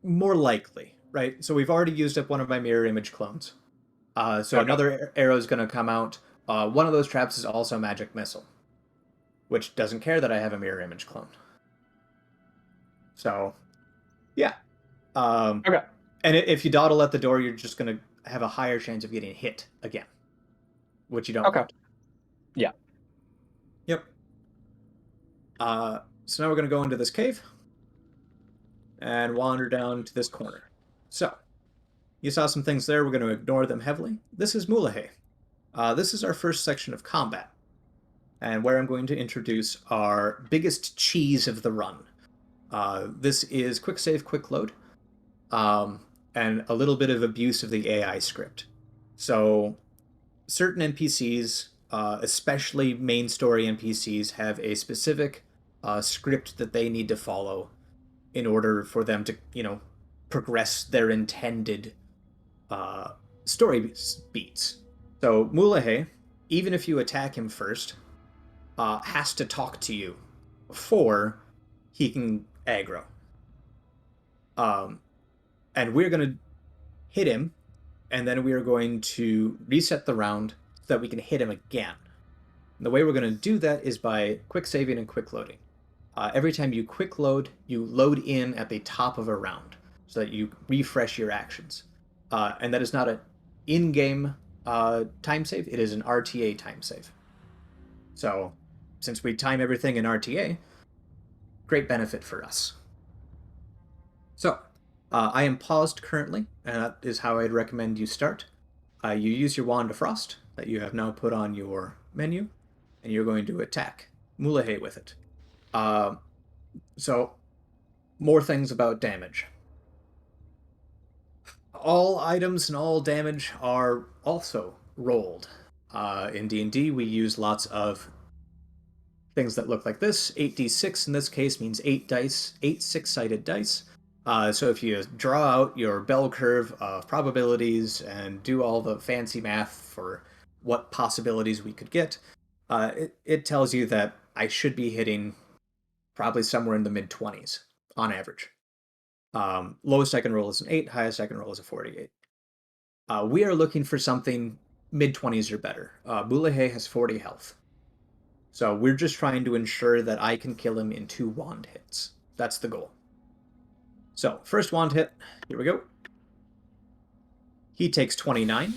More likely, right? So we've already used up one of my mirror image clones. So Okay. another arrow is going to come out. One of those traps is also magic missile, which doesn't care that I have a mirror image clone. So, yeah. Okay. And if you dawdle at the door, you're just going to have a higher chance of getting hit again, which you don't want. Yeah. Yep. So now we're going to go into this cave and wander down to this corner. So, you saw some things there. We're going to ignore them heavily. This is Mulahay. This is our first section of combat, and where I'm going to introduce our biggest cheese of the run. This is quick save, quick load, and a little bit of abuse of the AI script. So certain NPCs, especially main story NPCs, have a specific script that they need to follow in order for them to, progress their intended story beats. So Mulahay, even if you attack him first, has to talk to you before he can aggro. And we're going to hit him, and then we are going to reset the round so that we can hit him again. And the way we're going to do that is by quick saving and quick loading. Every time you quick load, you load in at the top of a round so that you refresh your actions. And that is not an in-game time save, it is an RTA time save. So, since we time everything in RTA, great benefit for us. So, I am paused currently, and that is how I'd recommend you start. You use your Wand of Frost that you have now put on your menu, and you're going to attack Mulahay with it. So, more things about damage. All items and all damage are also rolled. In D&D, we use lots of things that look like this. 8d6 in this case means 8 dice, 8 6-sided dice. So if you draw out your bell curve of probabilities and do all the fancy math for what possibilities we could get, it tells you that I should be hitting probably somewhere in the mid-20s on average. Lowest I can roll is an 8, highest I can roll is a 48. We are looking for something mid-20s or better. Mulahay has 40 health. So we're just trying to ensure that I can kill him in 2 wand hits. That's the goal. So, first wand hit, here we go. He takes 29.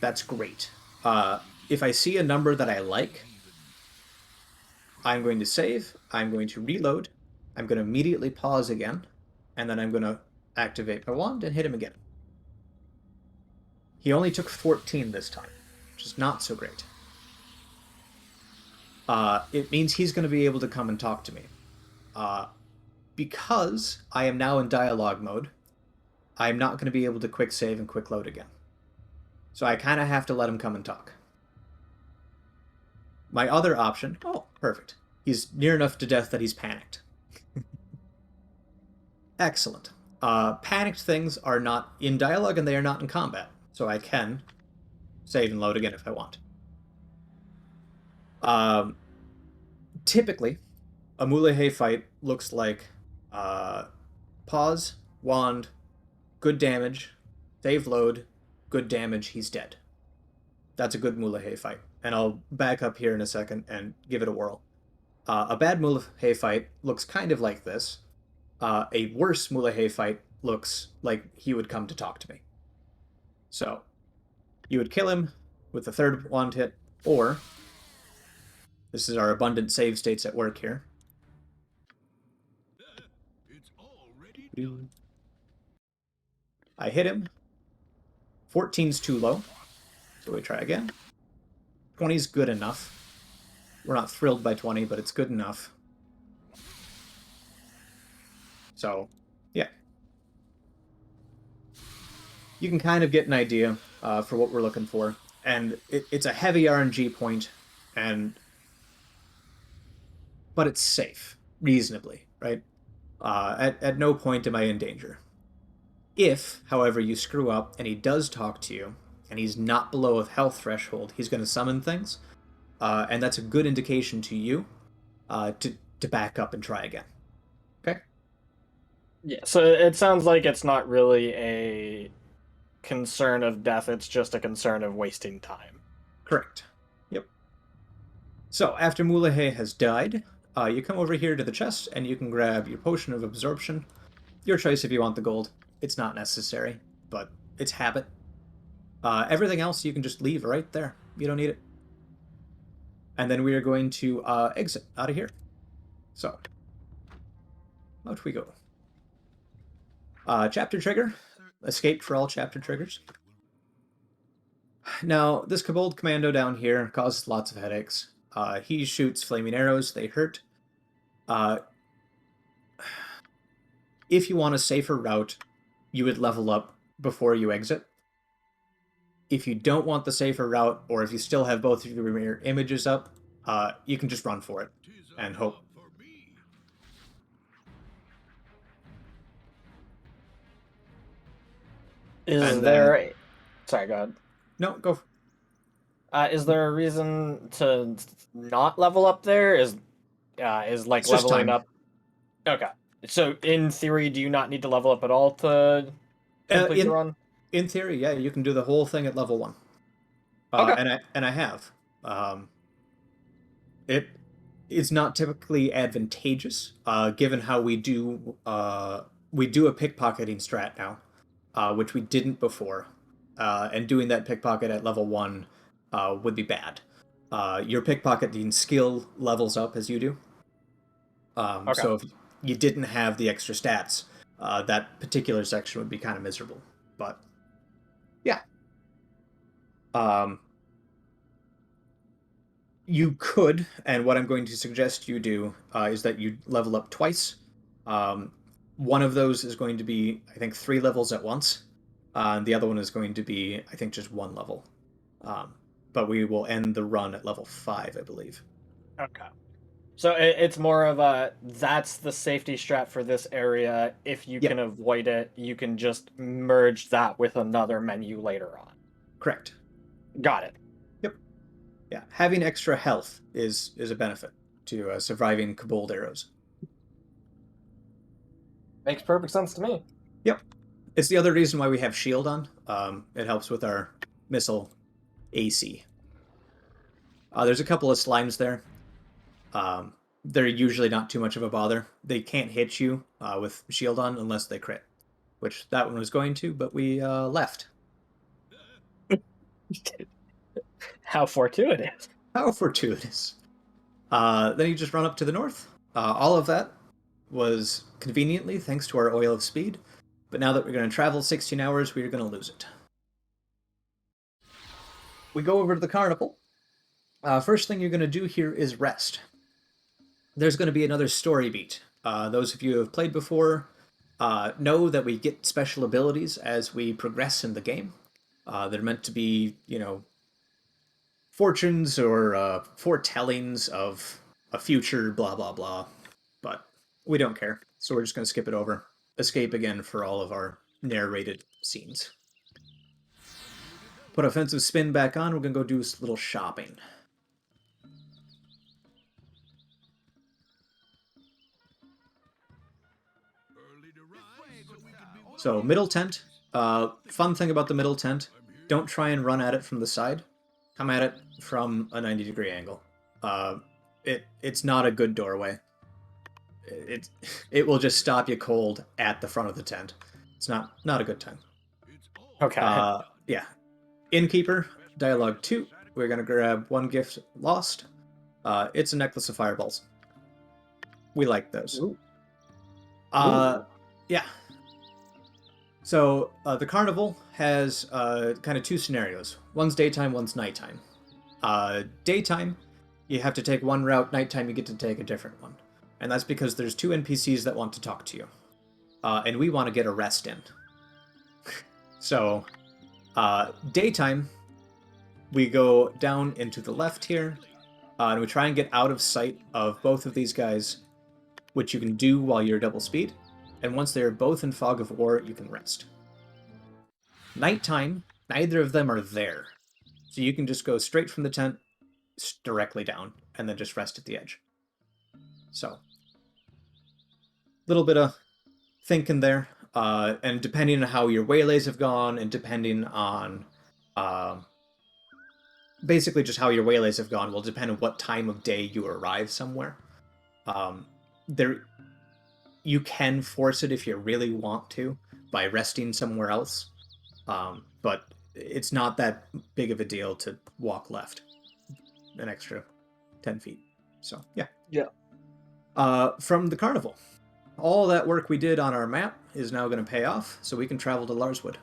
That's great. If I see a number that I like, I'm going to save, I'm going to reload, I'm going to immediately pause again, and then I'm going to activate my wand and hit him again. He only took 14 this time, which is not so great. It means he's going to be able to come and talk to me. Because I am now in dialogue mode, I'm not going to be able to quick save and quick load again. So I kind of have to let him come and talk. My other option... Oh, perfect. He's near enough to death that he's panicked. Excellent. Panicked things are not in dialogue and they are not in combat. So I can save and load again if I want. Typically, a Mulahay fight looks like pause, wand, good damage, save load, good damage, he's dead. That's a good Mulahay fight. And I'll back up here in a second and give it a whirl. A bad Mulahay fight looks kind of like this. A worse Mulahay fight looks like he would come to talk to me. So you would kill him with the third wand hit, or this is our abundant save states at work here. I hit him. 14's too low, so we try again. 20's good enough. We're not thrilled by 20, but it's good enough. So, yeah. You can kind of get an idea for what we're looking for. And it's a heavy RNG point, but it's safe, reasonably, right? At no point am I in danger. If, however, you screw up and he does talk to you, and he's not below a health threshold, he's going to summon things, and that's a good indication to you to back up and try again. Okay? Yeah, so it sounds like it's not really a concern of death, it's just a concern of wasting time. Correct. Yep. So, after Mulahe has died, you come over here to the chest, and you can grab your Potion of Absorption. Your choice if you want the gold. It's not necessary, but it's habit. Everything else you can just leave right there. You don't need it. And then we are going to exit out of here. So, out we go. Chapter trigger. Escape for all chapter triggers. Now, this Kobold Commando down here causes lots of headaches. He shoots flaming arrows. They hurt. If you want a safer route, you would level up before you exit. If you don't want the safer route, or if you still have both of your mirror images up, you can just run for it and hope. Is there... Sorry, go ahead. No, go. Is there a reason to not level up there? Is like It's just leveling time. up? Okay. So in theory, do you not need to level up at all to complete the run? In theory, yeah, you can do the whole thing at level 1. Okay. And I have. It is not typically advantageous, given how we do a pickpocketing strat now, which we didn't before, and doing that pickpocket at level 1 would be bad. Your pickpocketing skill levels up as you do. Okay. So if you didn't have the extra stats, that particular section would be kind of miserable. But yeah. You could, and what I'm going to suggest you do is that you level up twice. One of those is going to be, I think, 3 levels at once. And the other one is going to be, I think, just 1 level. But we will end the run at level 5, I believe. Okay. So it's more of a, that's the safety strat for this area. If you can avoid it, you can just merge that with another menu later on. Correct. Got it. Yep. Yeah, having extra health is a benefit to surviving Kobold arrows. Makes perfect sense to me. Yep. It's the other reason why we have shield on. It helps with our missile AC. There's a couple of slimes there. They're usually not too much of a bother. They can't hit you with shield on unless they crit, which that one was going to, but we left. How fortuitous. How fortuitous. Then you just run up to the north. All of that was conveniently thanks to our oil of speed, but now that we're going to travel 16 hours, we're going to lose it. We go over to the carnival. First thing you're going to do here is rest. There's going to be another story beat. Those of you who have played before know that we get special abilities as we progress in the game. They're meant to be, fortunes or foretellings of a future, blah, blah, blah. But we don't care, so we're just going to skip it over. Escape again for all of our narrated scenes. Put offensive spin back on. We're going to go do a little shopping. So, middle tent. Fun thing about the middle tent, don't try and run at it from the side. Come at it from a 90-degree angle. It's not a good doorway. It will just stop you cold at the front of the tent. It's not a good time. Okay. Yeah. Innkeeper, dialogue 2. We're gonna grab one gift lost. It's a necklace of fireballs. We like those. Ooh. Uh, Ooh. yeah. So the carnival has kind of two scenarios. One's daytime, one's nighttime. Daytime, you have to take one route. Nighttime, you get to take a different one. And that's because there's two NPCs that want to talk to you. And we want to get a rest in. So, daytime, we go down into the left here, and we try and get out of sight of both of these guys, which you can do while you're double speed. And once they're both in fog of war, you can rest. Nighttime, neither of them are there. So you can just go straight from the tent directly down and then just rest at the edge. So, a little bit of thinking there. And depending on how your waylays have gone, and depending on basically just how your waylays have gone, will depend on what time of day you arrive somewhere. There, you can force it if you really want to by resting somewhere else, but it's not that big of a deal to walk left an extra 10 feet. So yeah. Yeah. From the carnival, all that work we did on our map is now going to pay off, so we can travel to Larswood.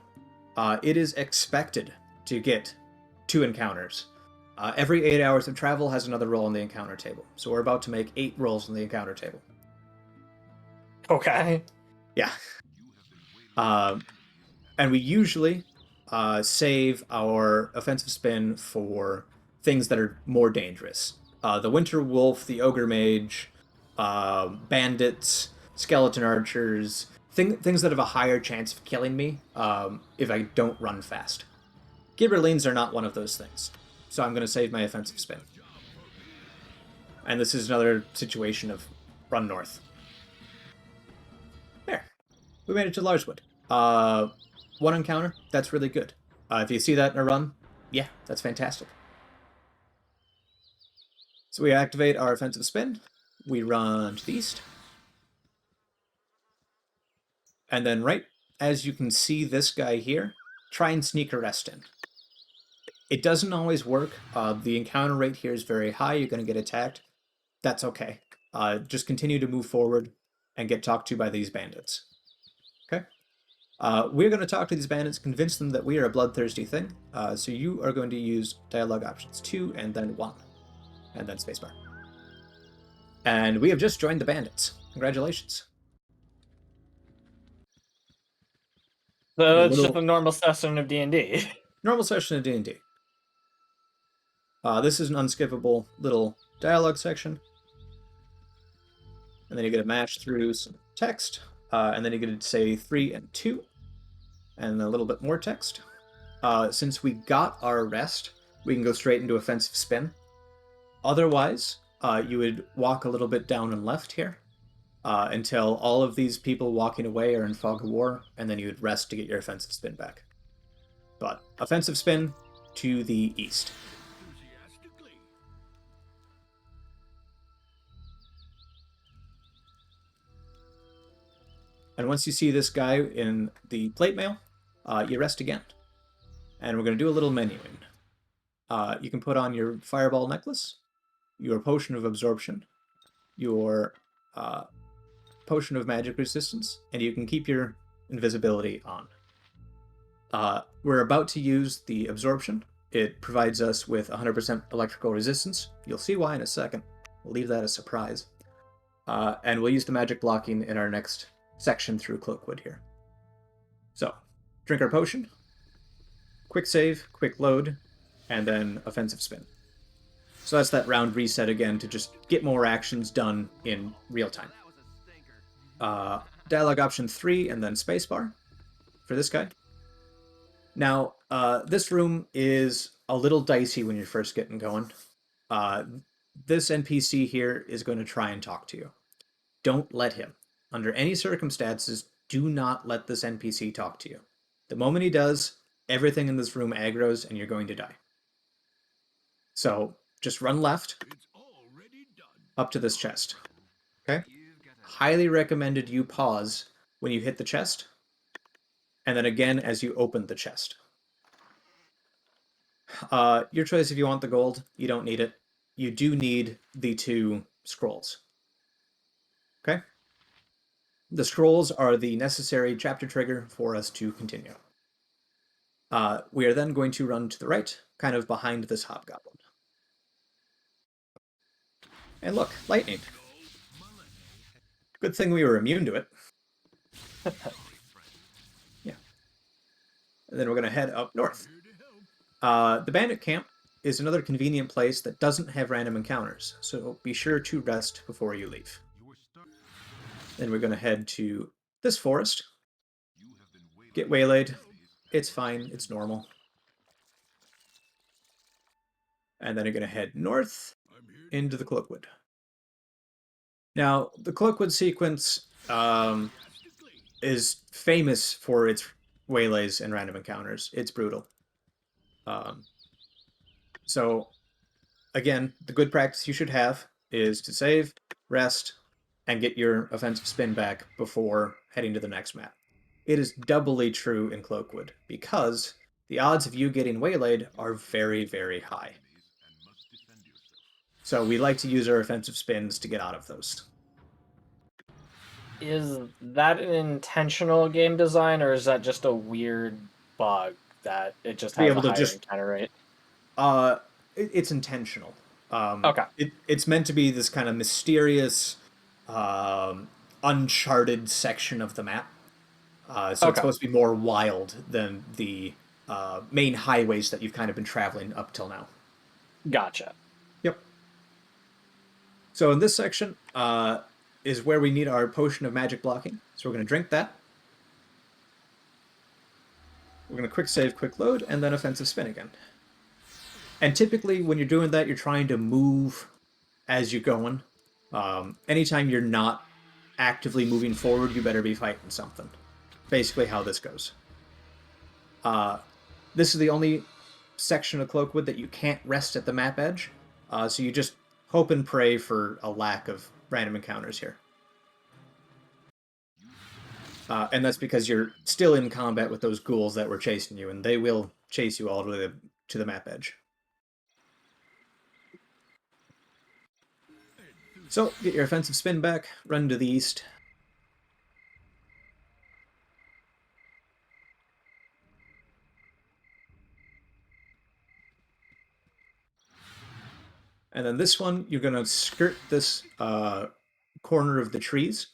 It is expected to get 2 encounters. Every 8 hours of travel has another roll on the encounter table, so we're about to make 8 rolls on the encounter table. Okay. Yeah. And we usually save our offensive spin for things that are more dangerous. The Winter Wolf, the Ogre Mage, bandits, skeleton archers, things that have a higher chance of killing me if I don't run fast. Gibberlines are not one of those things, so I'm going to save my offensive spin. And this is another situation of run north. There. We made it to Larswood. One encounter, that's really good. If you see that in a run, yeah, that's fantastic. So we activate our offensive spin. We run to the east. And then right as you can see this guy here, try and sneak a rest in. It doesn't always work. The encounter rate here is very high. You're going to get attacked. That's okay. Just continue to move forward and get talked to by these bandits. Okay? We're going to talk to these bandits, convince them that we are a bloodthirsty thing. So you are going to use dialogue options 2 and then 1. And then spacebar. And we have just joined the bandits. Congratulations. So A it's just little a normal session of D&D. normal session of D&D. This is an unskippable little dialogue section. And then you get to match through some text. And then you get to say 3 and 2. And a little bit more text. Since we got our rest, we can go straight into offensive spin. Otherwise, you would walk a little bit down and left here until all of these people walking away are in fog of war, and then you would rest to get your offensive spin back. But offensive spin to the east. And once you see this guy in the plate mail, you rest again. And we're going to do a little menuing. You can put on your fireball necklace, your potion of absorption, your potion of magic resistance, and you can keep your invisibility on. We're about to use the absorption. It provides us with 100% electrical resistance. You'll see why in a second. We'll leave that a surprise. And we'll use the magic blocking in our next section through Cloakwood here. So, drink our potion, quick save, quick load, and then offensive spin. So that's that round reset again to just get more actions done in real time. Dialogue option 3 and then spacebar for this guy. Now, this room is a little dicey when you're first getting going. This NPC here is going to try and talk to you. Don't let him. Under any circumstances, do not let this NPC talk to you. The moment he does, everything in this room aggroes and you're going to die. So just run left up to this chest. Okay? Highly recommended you pause when you hit the chest and then again as you open the chest. Your choice if you want the gold. You don't need it. You do need the 2 scrolls. Okay? The scrolls are the necessary chapter trigger for us to continue. We are then going to run to the right, kind of behind this hobgoblin. And look, lightning. Good thing we were immune to it. Yeah. And then we're going to head up north. The bandit camp is another convenient place that doesn't have random encounters, so be sure to rest before you leave. Then we're going to head to this forest. Get waylaid. It's fine. It's normal. And then you're going to head north into the Cloakwood. Now, the Cloakwood sequence is famous for its waylays and random encounters. It's brutal. So, again, the good practice you should have is to save, rest, and get your offensive spin back before heading to the next map. It is doubly true in Cloakwood, because the odds of you getting waylaid are very, very high. So we like to use our offensive spins to get out of those. Is that an intentional game design, or is that just a weird bug that it just Be has a able to higher just encounter rate? it's intentional. Okay. It's meant to be this kind of mysterious, uncharted section of the map. So it's Okay. supposed to be more wild than the main highways that you've kind of been traveling up till now. Gotcha. Yep. So in this section is where we need our potion of magic blocking. So we're going to drink that. We're going to quick save, quick load, and then offensive spin again. And typically when you're doing that, you're trying to move as you're going. Anytime you're not actively moving forward, you better be fighting something. Basically how this goes. This is the only section of Cloakwood that you can't rest at the map edge. So you just hope and pray for a lack of random encounters here. And that's because you're still in combat with those ghouls that were chasing you, and they will chase you all the way to the map edge. So, get your offensive spin back, run to the east. And then this one, you're going to skirt this corner of the trees.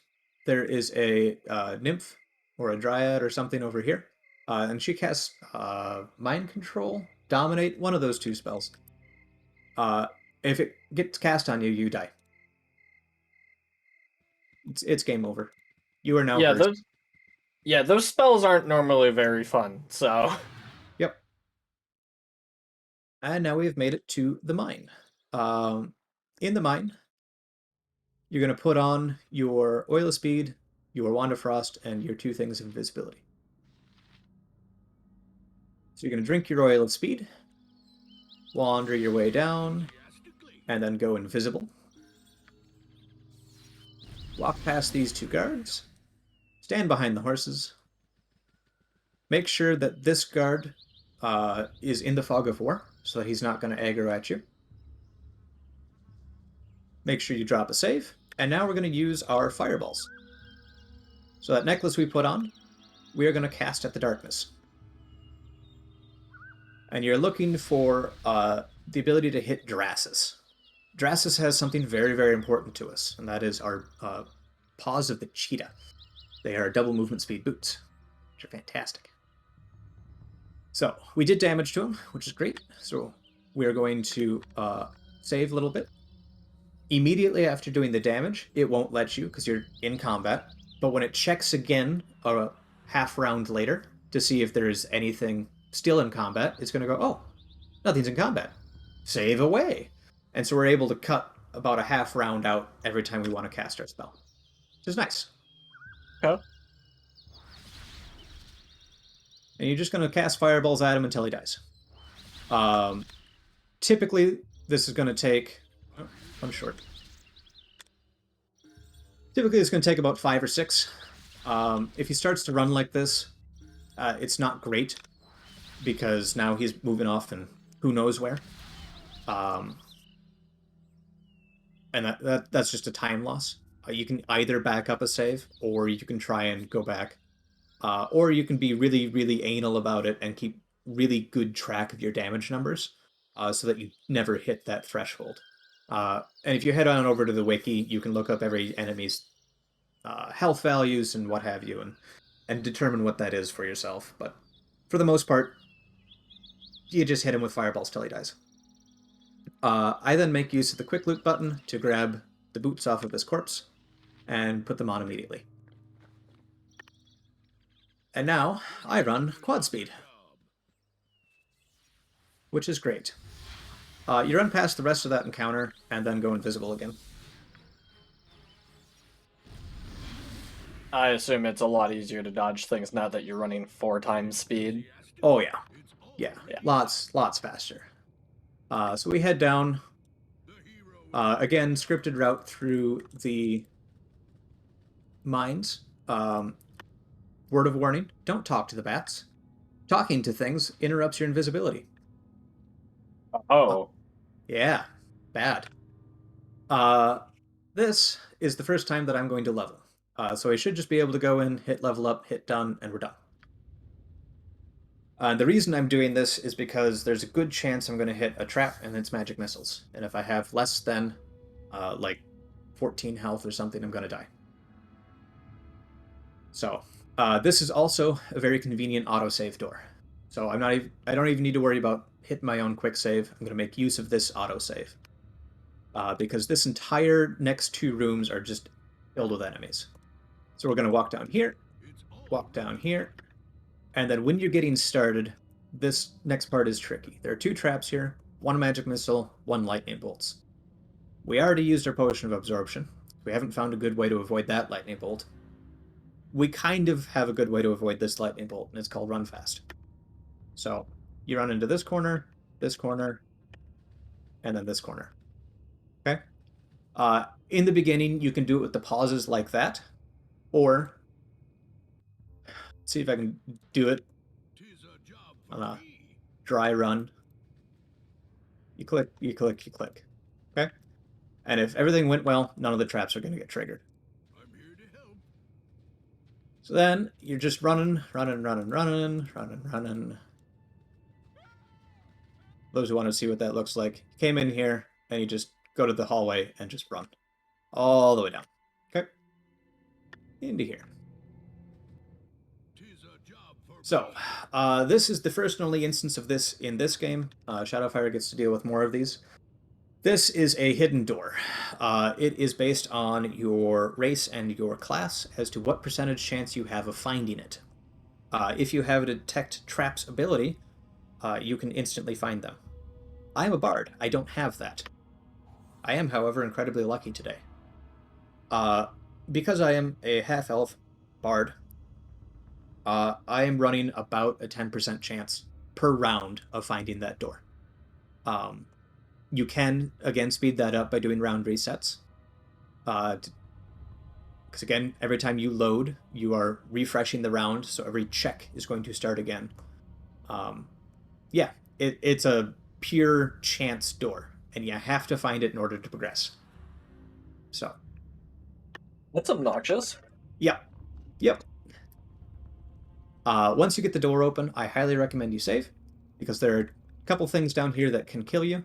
There is a nymph or a dryad or something over here. And she casts Mind Control, Dominate, one of those 2 spells. If it gets cast on you, you die. It's game over. You are now Yeah, hers. those spells aren't normally very fun, so Yep. And now we have made it to the mine. In the mine, you're going to put on your Oil of Speed, your Wand of Frost, and your 2 things of invisibility. So you're going to drink your Oil of Speed, wander your way down, and then go invisible. Walk past these 2 guards, stand behind the horses. Make sure that this guard is in the fog of war, so that he's not going to aggro at you. Make sure you drop a save, and now we're going to use our fireballs. So that necklace we put on, we are going to cast at the darkness. And you're looking for the ability to hit Drasus. Drasus has something very, very important to us, and that is our paws of the cheetah. They are double movement speed boots, which are fantastic. So we did damage to him, which is great. So we're going to save a little bit. Immediately after doing the damage, it won't let you because you're in combat. But when it checks again a half round later to see if there's anything still in combat, it's going to go, oh, nothing's in combat. Save away. And so we're able to cut about a half round out every time we want to cast our spell, which is nice. okay. And you're just going to cast fireballs at him until he dies. Typically, this is going to take... Oh, one short. Typically, it's going to take about 5 or 6. If he starts to run like this, It's not great because now he's moving off and who knows where. Um, and that's just a time loss. You can either back up a save, or you can try and go back, or you can be really, really anal about it and keep really good track of your damage numbers, so that you never hit that threshold. And if you head on over to the wiki, you can look up every enemy's health values and what have you, and determine what that is for yourself. But for the most part, you just hit him with fireballs till he dies. I then make use of the quick loot button to grab the boots off of his corpse and put them on immediately. And now I run quad speed, which is great. You run past the rest of that encounter and then go invisible again. I assume it's a lot easier to dodge things now that you're running 4 times speed. Oh yeah, yeah, Yeah. lots faster. So we head down. Again, scripted route through the mines. Word of warning, don't talk to the bats. Talking to things interrupts your invisibility. Oh. Yeah, bad. This is the first time that I'm going to level. So I should just be able to go in, hit level up, hit done, and we're done. The reason I'm doing this is because there's a good chance I'm going to hit a trap and its magic missiles. And if I have less than, like, 14 health or something, I'm going to die. So, this is also a very convenient autosave door. So I don't even need to worry about hitting my own quick save. I'm going to make use of this autosave. Because this entire next 2 rooms are just filled with enemies. So we're going to walk down here, and then when you're getting started, this next part is tricky. There are 2 traps here, 1 magic missile, 1 lightning bolts. We already used our potion of absorption. We haven't found a good way to avoid that lightning bolt. We kind of have a good way to avoid this lightning bolt, and it's called run fast. So you run into this corner, and then this corner. Okay? In the beginning, you can do it with the pauses like that, or see if I can do it on a dry run. You click, you click, you click. Okay? And if everything went well, none of the traps are going to get triggered. So then you're just running. Those who want to see what that looks like, you came in here and you just go to the hallway and just run all the way down. Okay? Into here. So, this is the first and only instance of this in this game. Shadowfire gets to deal with more of these. This is a hidden door. It is based on your race and your class as to what percentage chance you have of finding it. If you have a detect traps ability, you can instantly find them. I am a bard. I don't have that. I am, however, incredibly lucky today. Because I am a half-elf bard, I am running about a 10% chance per round of finding that door. You can, again, speed that up by doing round resets. Because, again, every time you load, you are refreshing the round, so every check is going to start again. Yeah, it's a pure chance door, and you have to find it in order to progress. So. That's obnoxious. Yep. Once you get the door open, I highly recommend you save, because there are a couple things down here that can kill you.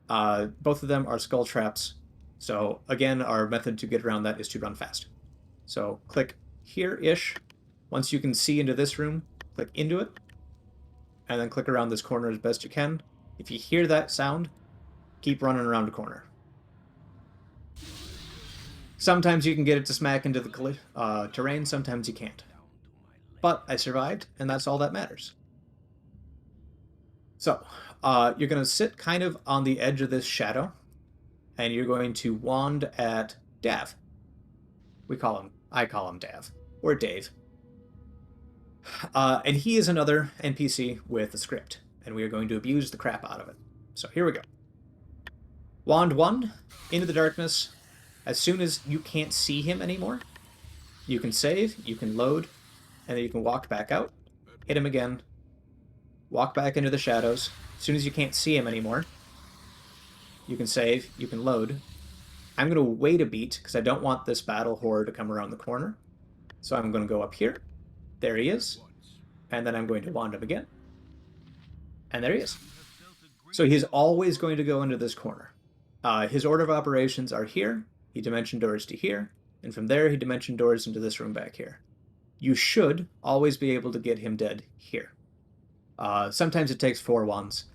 Both of them are skull traps. So again, our method to get around that is to run fast. So click here-ish. Once you can see into this room, click into it, and then click around this corner as best you can. If you hear that sound, keep running around the corner. Sometimes you can get it to smack into the terrain, sometimes you can't. But I survived, and that's all that matters. So, you're going to sit kind of on the edge of this shadow, and you're going to wand at Dav. I call him Dav, or Dave. And he is another NPC with a script, and we are going to abuse the crap out of it. So here we go. Wand 1, into the darkness. As soon as you can't see him anymore, you can save, you can load, and then you can walk back out, hit him again, walk back into the shadows. As soon as you can't see him anymore, you can save, you can load. I'm going to wait a beat because I don't want this battle horde to come around the corner. So I'm going to go up here. There he is. And then I'm going to wand him again. And there he is. So he's always going to go into this corner. His order of operations are here. He dimension doors to here. And from there, he dimension doors into this room back here. You should always be able to get him dead here. Sometimes it takes 4 wands.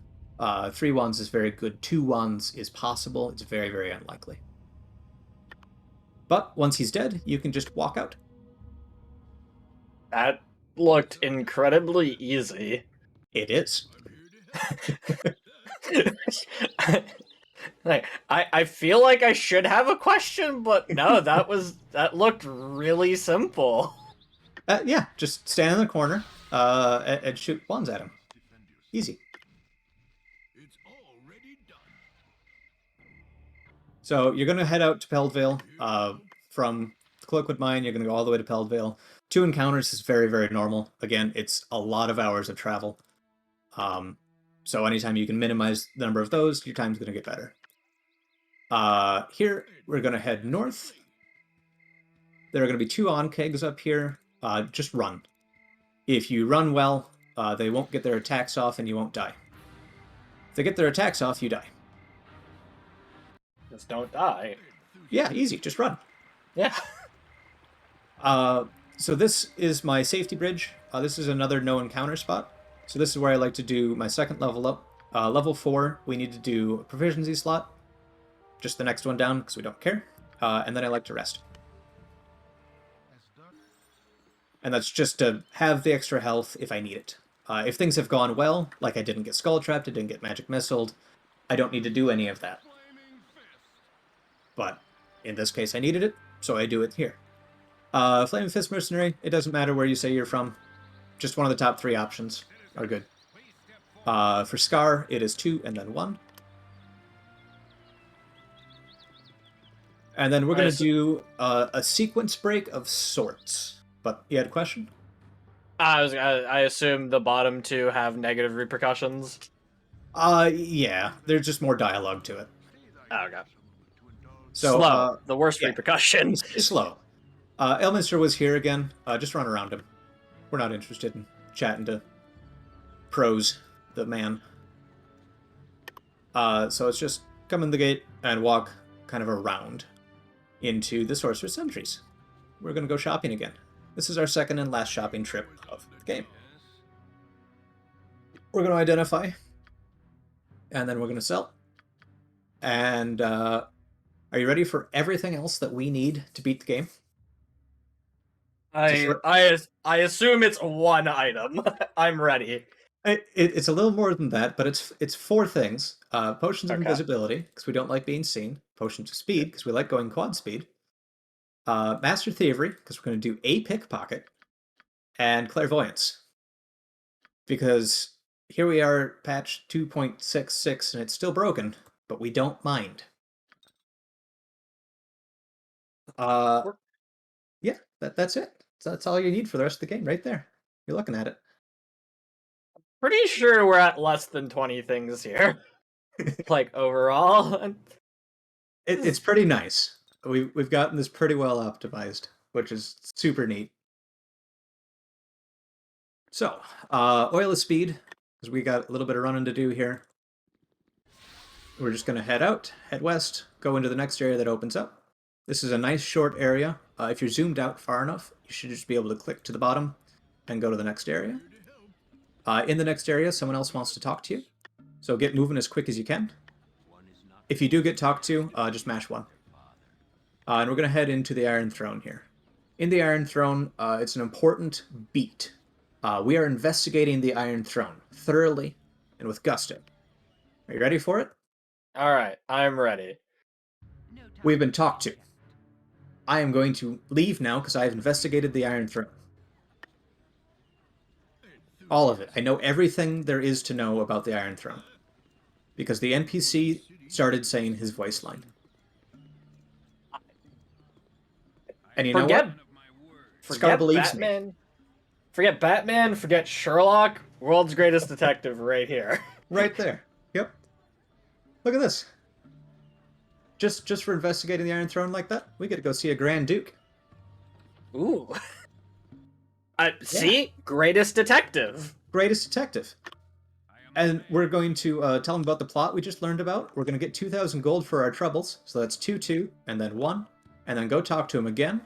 3 wands is very good. 2 wands is possible. It's very, very unlikely. But once he's dead, you can just walk out. That looked incredibly easy. It is. Like, I feel like I should have a question, but no, that looked really simple. Yeah, just stand in the corner and shoot wands at him. Easy. So you're going to head out to Peldvale. From Cloakwood Mine, you're going to go all the way to Peldvale. 2 encounters is very, very normal. Again, it's a lot of hours of travel. So anytime you can minimize the number of those, your time's going to get better. Here, we're going to head north. There are going to be 2 on-kegs up here. Just run. If you run well, they won't get their attacks off and you won't die. If they get their attacks off, you die. Just don't die. Yeah, easy. Just run. Yeah. So this is my safety bridge. This is another no encounter spot. So this is where I like to do my second level up. Level 4, we need to do a proficiency slot. Just the next one down, because we don't care. And then I like to rest. And that's just to have the extra health if I need it. If things have gone well, like I didn't get skull trapped, I didn't get magic missiled, I don't need to do any of that. But in this case, I needed it, so I do it here. Flaming Fist Mercenary, it doesn't matter where you say you're from. Just one of the top 3 options are good. For Scar, it is 2 and then 1. And then we're going to do a sequence break of sorts. But you had a question? I assume the bottom 2 have negative repercussions. Yeah, there's just more dialogue to it. Oh, okay. So, slow. The worst repercussion. It's slow. Elminster was here again. Just run around him. We're not interested in chatting to Pros, the man. So it's just come in the gate and walk kind of around into the Sorcerer's Sentries. We're going to go shopping again. This is our second and last shopping trip of the game. We're going to identify, and then we're going to sell. And are you ready for everything else that we need to beat the game? I assume it's 1 item. I'm ready. It's a little more than that, but it's 4 things. Potions of invisibility, because we don't like being seen. Potions of speed, because we like going quad speed. Master Thievery, because we're going to do a pickpocket. And Clairvoyance. Because here we are, patch 2.66, and it's still broken, but we don't mind. Yeah, that's it. That's all you need for the rest of the game, right there. You're looking at it. Pretty sure we're at less than 20 things here. Like, overall. It's pretty nice. We've gotten this pretty well optimized, which is super neat. So, Oil of Speed, because we got a little bit of running to do here. We're just going to head out, head west, go into the next area that opens up. This is a nice short area. If you're zoomed out far enough, you should just be able to click to the bottom and go to the next area. In the next area, someone else wants to talk to you. So get moving as quick as you can. If you do get talked to, just mash 1. And we're going to head into the Iron Throne here. In the Iron Throne, it's an important beat. We are investigating the Iron Throne thoroughly and with gusto. Are you ready for it? Alright, I'm ready. We've been talked to. I am going to leave now because I have investigated the Iron Throne. All of it. I know everything there is to know about the Iron Throne. Because the NPC started saying his voice line. And you know what? Scar believes Batman. me. Forget Batman, forget Sherlock. World's greatest detective right here. Right there. Yep. Look at this. Just for investigating the Iron Throne like that, we get to go see a Grand Duke. Ooh. Yeah. See? Greatest detective. Greatest detective. And we're going to tell him about the plot we just learned about. We're going to get 2,000 gold for our troubles. So that's 2, 2, and then 1. And then go talk to him again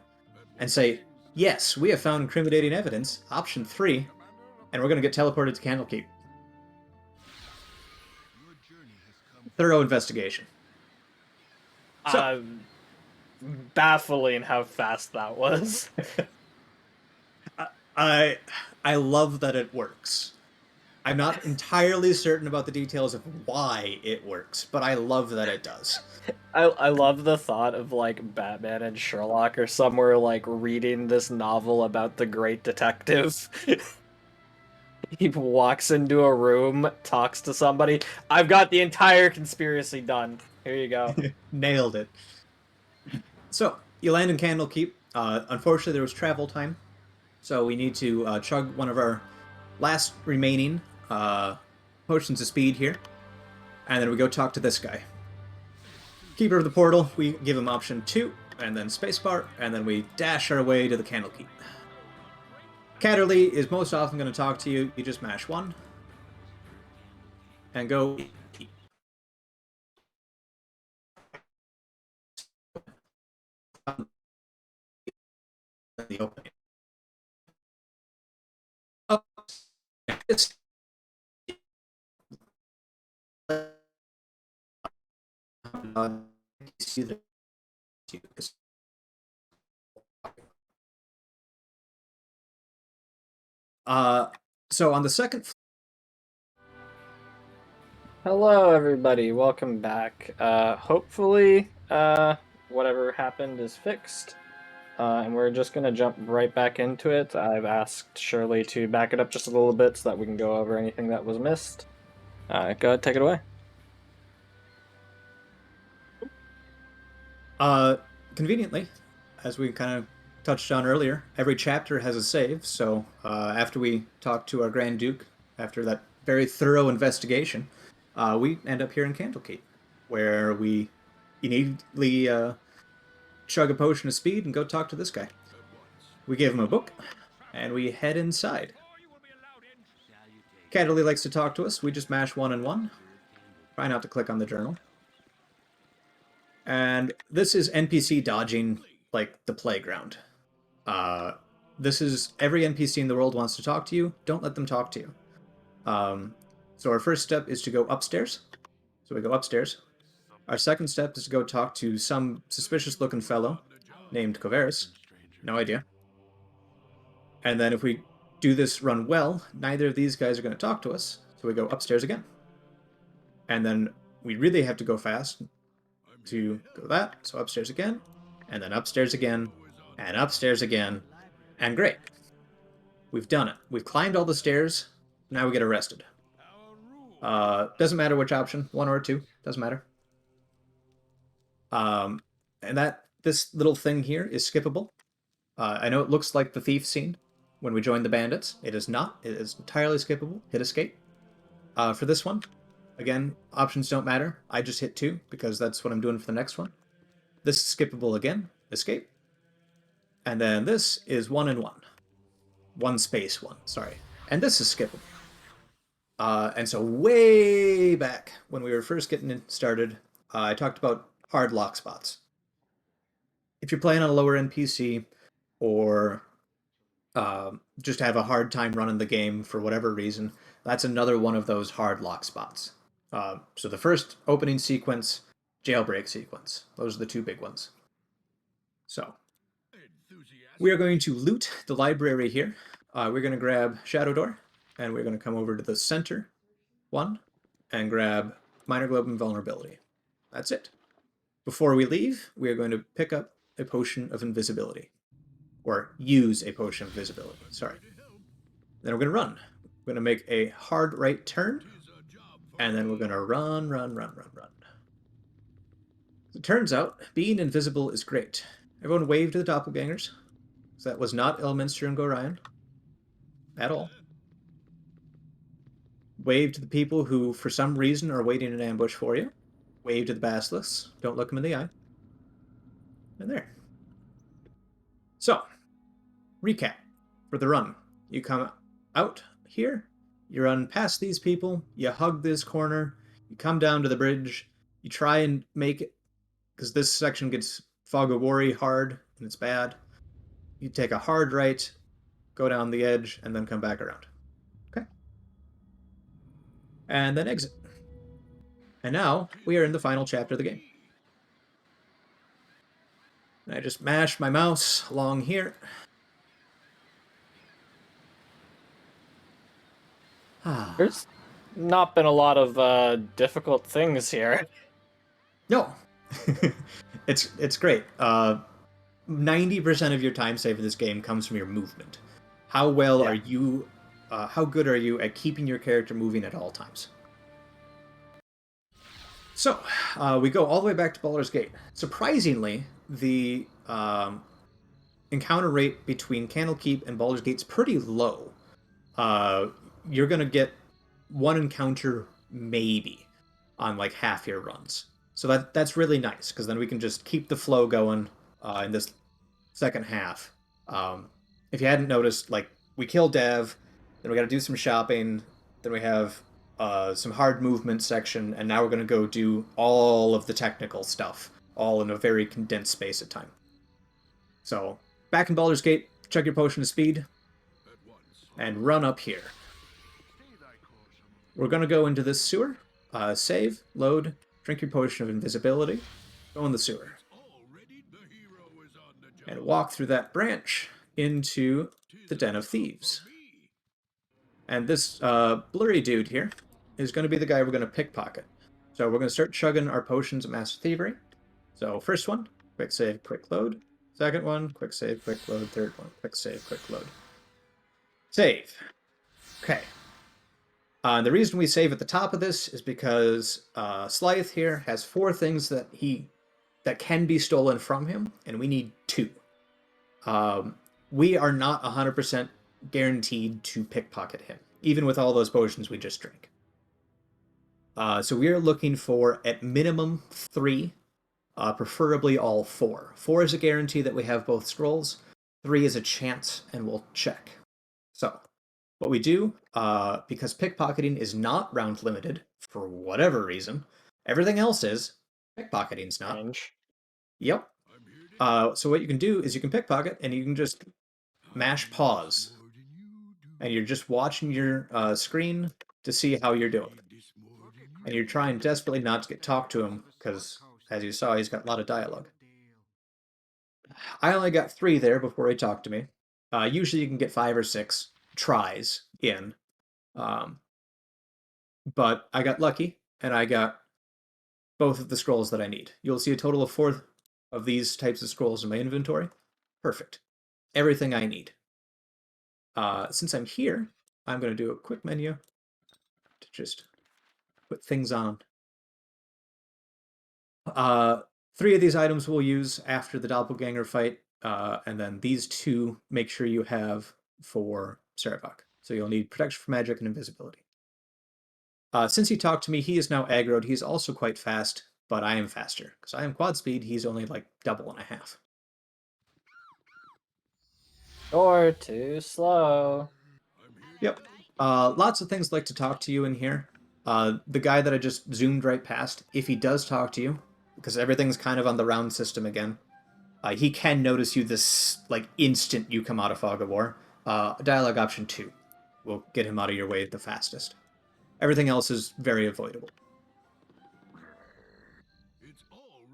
and say, yes, we have found incriminating evidence, option 3, and we're going to get teleported to Candlekeep. Thorough investigation. So, Baffling how fast that was. I I love that it works. I'm not entirely certain about the details of why it works, but I love that it does. I love the thought of like Batman and Sherlock or somewhere like reading this novel about the great detective. He walks into a room, talks to somebody. I've got the entire conspiracy done. Here you go. Nailed it. So, you land in Candlekeep. Unfortunately, there was travel time, so we need to chug one of our last remaining potions of speed here, and then we go talk to this guy. Keeper of the Portal, we give him option 2, and then spacebar, and then we dash our way to the Candlekeep. Catterley is most often going to talk to you. You just mash 1, and go the opening. Oh, it's see the uh, so on the second Hello, everybody. Welcome back. Hopefully, whatever happened is fixed. And we're just gonna jump right back into it. I've asked Shirley to back it up just a little bit so that we can go over anything that was missed. Go ahead, take it away. Conveniently, as we kind of touched on earlier, every chapter has a save. So after we talk to our Grand Duke, after that very thorough investigation, we end up here in Candlekeep, where we immediately chug a potion of speed and go talk to this guy. We give him a book, and we head inside. Candlely likes to talk to us. We just mash 1 and 1. Try not to click on the journal. And this is NPC dodging, like, the playground. This is every NPC in the world wants to talk to you. Don't let them talk to you. So our first step is to go upstairs. So we go upstairs. Our second step is to go talk to some suspicious-looking fellow named Coveris. No idea. And then if we do this run well, neither of these guys are going to talk to us. So we go upstairs again. And then we really have to go fast to go that. So upstairs again, and then upstairs again, and upstairs again. And great. We've done it. We've climbed all the stairs. Now we get arrested. Doesn't matter which option, 1 or 2. Doesn't matter. And this little thing here is skippable. I know it looks like the thief scene when we join the bandits. It is not. It is entirely skippable. Hit escape. For this one, again, options don't matter. I just hit 2 because that's what I'm doing for the next one. This is skippable again. Escape. And then this is 1 and 1. 1 space 1, sorry. And this is skippable. And so way back when we were first getting started, I talked about hard lock spots. If you're playing on a lower end PC or just have a hard time running the game for whatever reason, that's another one of those hard lock spots. So the first opening sequence, jailbreak sequence. Those are the 2 big ones. So we are going to loot the library here. We're going to grab Shadow Door, and we're going to come over to the center one and grab Minor Globe Invulnerability. That's it. Before we leave, we are going to pick up a potion of invisibility. Or use a potion of invisibility, sorry. Then we're going to run. We're going to make a hard right turn, and then we're going to run, run, run, run, run. It turns out, being invisible is great. Everyone wave to the doppelgangers. So that was not Elminster and Gorion. at all. Wave to the people who, for some reason, are waiting in ambush for you. Wave to the basilisks. Don't look them in the eye. And there. So, recap for the run. You come out here, you run past these people, you hug this corner, you come down to the bridge, you try and make it, because this section gets fog of worry hard, and it's bad. You take a hard right, go down the edge, and then come back around. Okay? And then exit. And now, we are in the final chapter of the game. And I just mash my mouse along here. There's not been a lot of difficult things here. No. It's great. 90% of your time saved in this game comes from your movement. How well Yeah. are you, how good are you at keeping your character moving at all times? So, we go all the way back to Baldur's Gate. Surprisingly, the encounter rate between Candlekeep and Baldur's Gate is pretty low. You're going to get one encounter maybe on like half your runs. So that's really nice, because then we can just keep the flow going in this second half. If you hadn't noticed, like, we kill Dev, then we got to do some shopping, then we have some hard movement section, and now we're going to go do all of the technical stuff, all in a very condensed space of time. So, back in Baldur's Gate, chug your potion of speed, and run up here. We're going to go into this sewer, save, load, drink your potion of invisibility, go in the sewer, and walk through that branch into the Den of Thieves. And this blurry dude here is going to be the guy we're going to pickpocket. So we're going to start chugging our potions of Master Thievery. So first one, quick save, quick load. Second one, quick save, quick load. Third one, quick save, quick load. Save. Okay. The reason we save at the top of this is because Slythe here has 4 things that can be stolen from him, and we need 2. We are not 100% guaranteed to pickpocket him, even with all those potions we just drank. So we are looking for, at minimum, 3, preferably all 4. 4 is a guarantee that we have both scrolls. 3 is a chance, and we'll check. So, what we do, because pickpocketing is not round limited, for whatever reason, everything else is, pickpocketing's not. Range. Yep. So what you can do is you can pickpocket, and you can just mash pause. And you're just watching your screen to see how you're doing. And you're trying desperately not to get talked to him, because, as you saw, he's got a lot of dialogue. I only got 3 there before he talked to me. Usually you can get 5 or 6 tries in. But I got lucky, and I got both of the scrolls that I need. You'll see a total of 4 of these types of scrolls in my inventory. Perfect. Everything I need. Since I'm here, I'm going to do a quick menu to just put things on. 3 of these items we'll use after the doppelganger fight, and then these 2 make sure you have for Sarevok. So you'll need protection from magic and invisibility. Since he talked to me, he is now aggroed. He's also quite fast, but I am faster, because I am quad speed. He's only like double and a half. Or too slow. Yep. Lots of things like to talk to you in here. The guy that I just zoomed right past, if he does talk to you, because everything's kind of on the round system again, he can notice you this like instant you come out of Fog of War. Dialogue option 2 will get him out of your way the fastest. Everything else is very avoidable.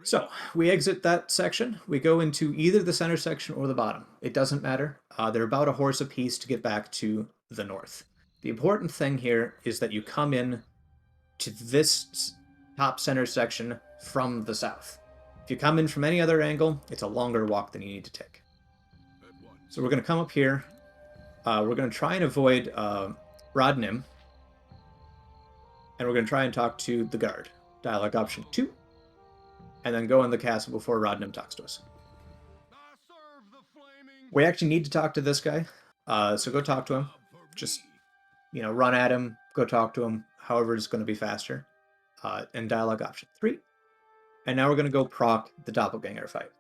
So, we exit that section. We go into either the center section or the bottom. It doesn't matter. They're about a horse apiece to get back to the north. The important thing here is that you come in to this top center section from the south. If you come in from any other angle, it's a longer walk than you need to take. So we're going to come up here. We're going to try and avoid Rodnim. And we're going to try and talk to the guard. Dialogue option 2. And then go in the castle before Rodnim talks to us. We actually need to talk to this guy, so go talk to him. just, run at him, go talk to him, however is going to be faster. And dialogue option 3. And now we're going to go proc the doppelganger fight.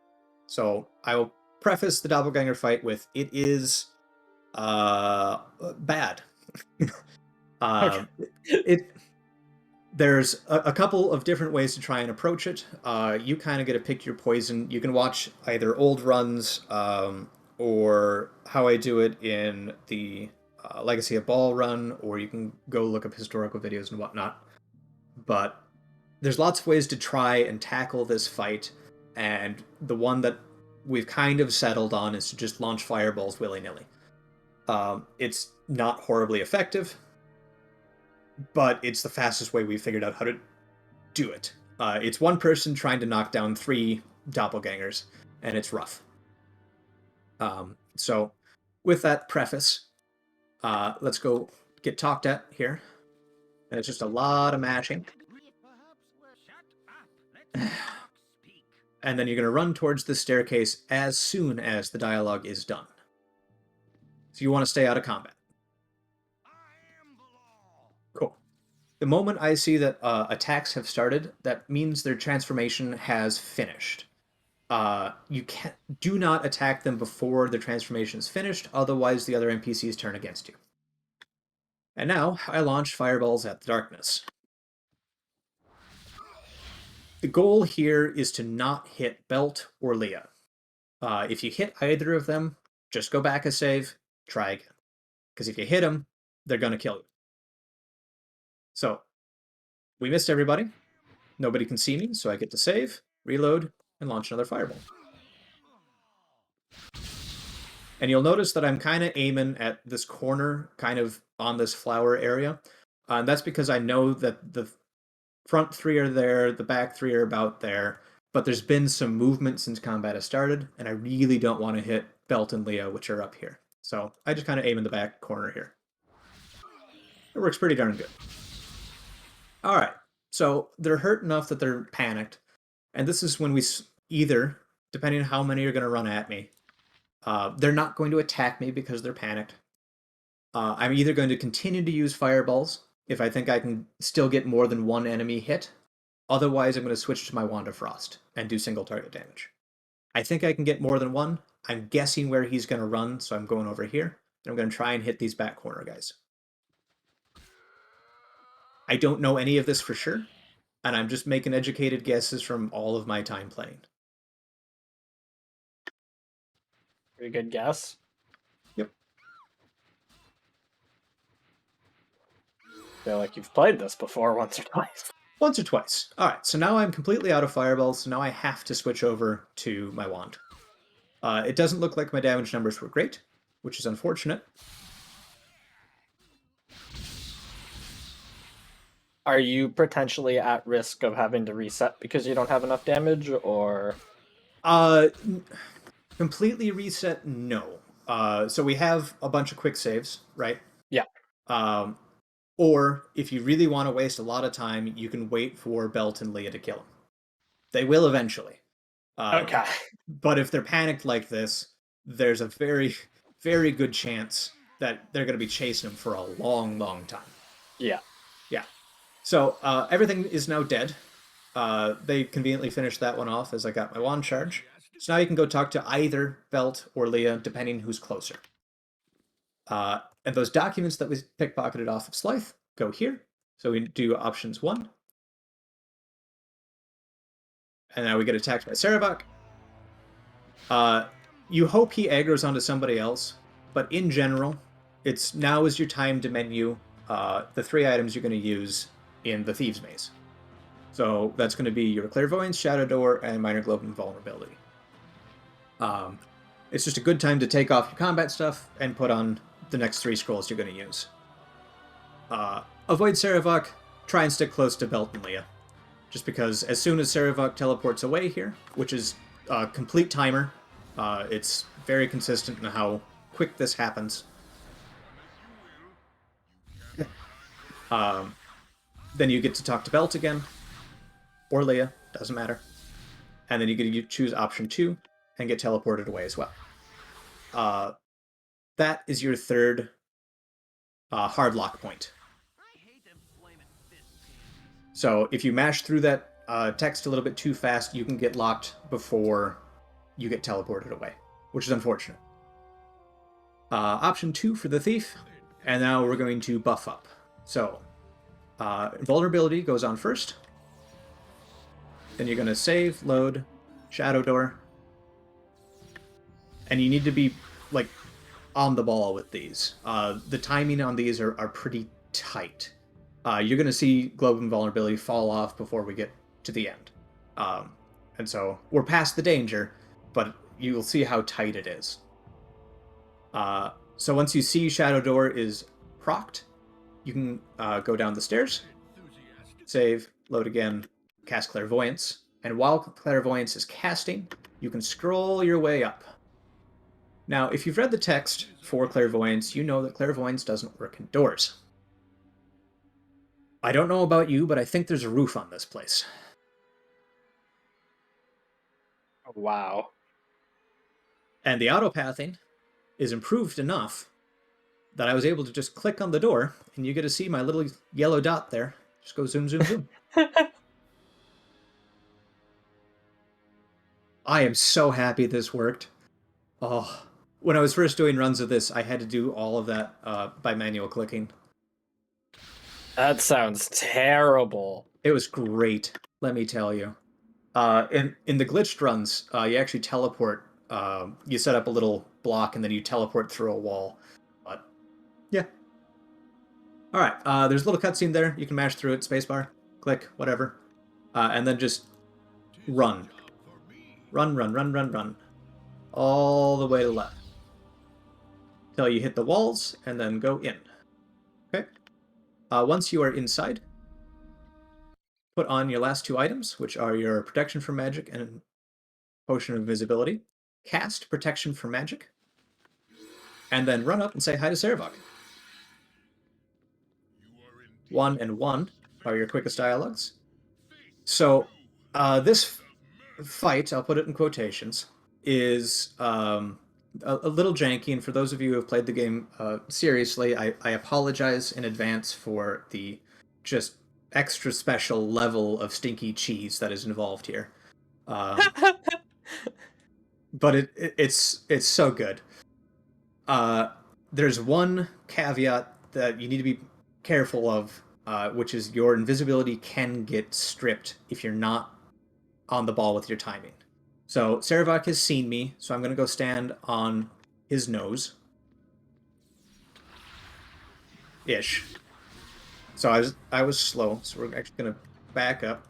So I will preface the doppelganger fight with it is bad. Okay. There's a couple of different ways to try and approach it. You kind of get to pick your poison. You can watch either old runs or how I do it in the Legacy of Ball run, or you can go look up historical videos and whatnot. But there's lots of ways to try and tackle this fight, and the one that we've kind of settled on is to just launch fireballs willy-nilly. It's not horribly effective, but it's the fastest way we figured out how to do it. It's one person trying to knock down 3 doppelgangers, and it's rough. So, with that preface, let's go get talked at here. And it's just a lot of mashing. And then you're going to run towards the staircase as soon as the dialogue is done. So you want to stay out of combat. Cool. The moment I see that attacks have started, that means their transformation has finished. Do not attack them before the transformation is finished, otherwise the other NPCs turn against you. And now I launch fireballs at the darkness. The goal here is to not hit Belt or Leah. If you hit either of them, just go back a save, try again. Because if you hit them, they're going to kill you. So, we missed everybody. Nobody can see me, so I get to save, reload, and launch another fireball. And you'll notice that I'm kind of aiming at this corner, kind of on this flower area. And that's because I know that the front 3 are there, the back 3 are about there, but there's been some movement since combat has started, and I really don't want to hit Belt and Leah, which are up here. So I just kind of aim in the back corner here. It works pretty darn good. All right, so they're hurt enough that they're panicked, and this is when we either, depending on how many are going to run at me, they're not going to attack me because they're panicked. I'm either going to continue to use fireballs if I think I can still get more than one enemy hit. Otherwise, I'm going to switch to my Wand of Frost and do single target damage. I think I can get more than one. I'm guessing where he's going to run, so I'm going over here. And I'm going to try and hit these back corner guys. I don't know any of this for sure, and I'm just making educated guesses from all of my time playing. Pretty good guess. Yep. I feel like you've played this before once or twice. Once or twice. All right, so now I'm completely out of fireballs, so now I have to switch over to my wand. It doesn't look like my damage numbers were great, which is unfortunate. Are you potentially at risk of having to reset because you don't have enough damage, or? Completely reset, no. So we have a bunch of quick saves, right? Yeah. Or if you really want to waste a lot of time, you can wait for Belt and Leah to kill him. They will eventually. Okay. But if they're panicked like this, there's a very, very good chance that they're going to be chasing him for a long, long time. Yeah. Yeah. So everything is now dead. They conveniently finished that one off as I got my wand charge. So now you can go talk to either Belt or Leah, depending who's closer. And those documents that we pickpocketed off of Slythe go here. So we do options 1. And now we get attacked by Sarabak. You hope he aggroes onto somebody else, but in general, it's now is your time to menu the 3 items you're going to use in the Thieves' Maze. So that's going to be your Clairvoyance, Shadow Door, and Minor Globe Invulnerability. It's just a good time to take off your combat stuff and put on the next 3 scrolls you're going to use. Avoid Sarevok, try and stick close to Belt and Leah. Just because as soon as Sarevok teleports away here, which is a complete timer, it's very consistent in how quick this happens. Then you get to talk to Belt again, or Leah, doesn't matter. And then you get to choose option 2 and get teleported away as well. That is your third hard lock point. So if you mash through that text a little bit too fast, you can get locked before you get teleported away, which is unfortunate. Option 2 for the thief, and now we're going to buff up. So vulnerability goes on first. Then you're going to save, load, shadow door. And you need to be, like, on the ball with these. The timing on these are pretty tight. You're going to see globe invulnerability fall off before we get to the end. And so we're past the danger, but you'll see how tight it is. So once you see Shadow Door is procced, you can go down the stairs, save, load again, cast Clairvoyance. And while Clairvoyance is casting, you can scroll your way up. Now, if you've read the text for Clairvoyance, you know that Clairvoyance doesn't work in doors. I don't know about you, but I think there's a roof on this place. Wow. And the autopathing is improved enough that I was able to just click on the door, and you get to see my little yellow dot there. Just go zoom, zoom, zoom. I am so happy this worked. Oh, when I was first doing runs of this, I had to do all of that by manual clicking. That sounds terrible. It was great, let me tell you. In the glitched runs, you actually teleport. You set up a little block, and then you teleport through a wall. But, yeah. Alright, there's a little cutscene there. You can mash through it, spacebar, click, whatever. And then just run. Run, run, run, run, run. All the way to the left. Till you hit the walls, and then go in. Okay? Once you are inside, put on your last 2 items, which are your Protection from Magic and Potion of Invisibility. Cast Protection from Magic. And then run up and say hi to Sarevok. 1 and 1 are your quickest dialogues. So, this fight, I'll put it in quotations, is a little janky, and for those of you who have played the game seriously, I apologize in advance for the just extra special level of stinky cheese that is involved here. But it's so good. There's one caveat that you need to be careful of, which is your invisibility can get stripped if you're not on the ball with your timing. So Sarevok has seen me, so I'm going to go stand on his nose. Ish. So I was slow, so we're actually going to back up.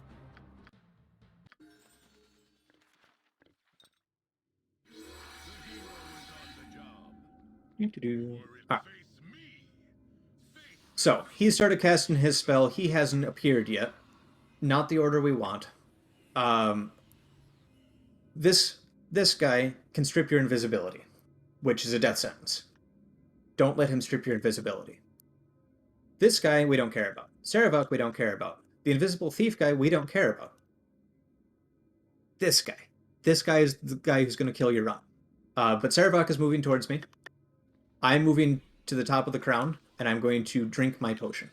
Ah. So, he started casting his spell. He hasn't appeared yet. Not the order we want. This guy can strip your invisibility, which is a death sentence. Don't let him strip your invisibility. This guy, we don't care about. Sarevok, we don't care about. The invisible thief guy, we don't care about. This guy. This guy is the guy who's going to kill your run. But Sarevok is moving towards me. I'm moving to the top of the crown, and I'm going to drink my potion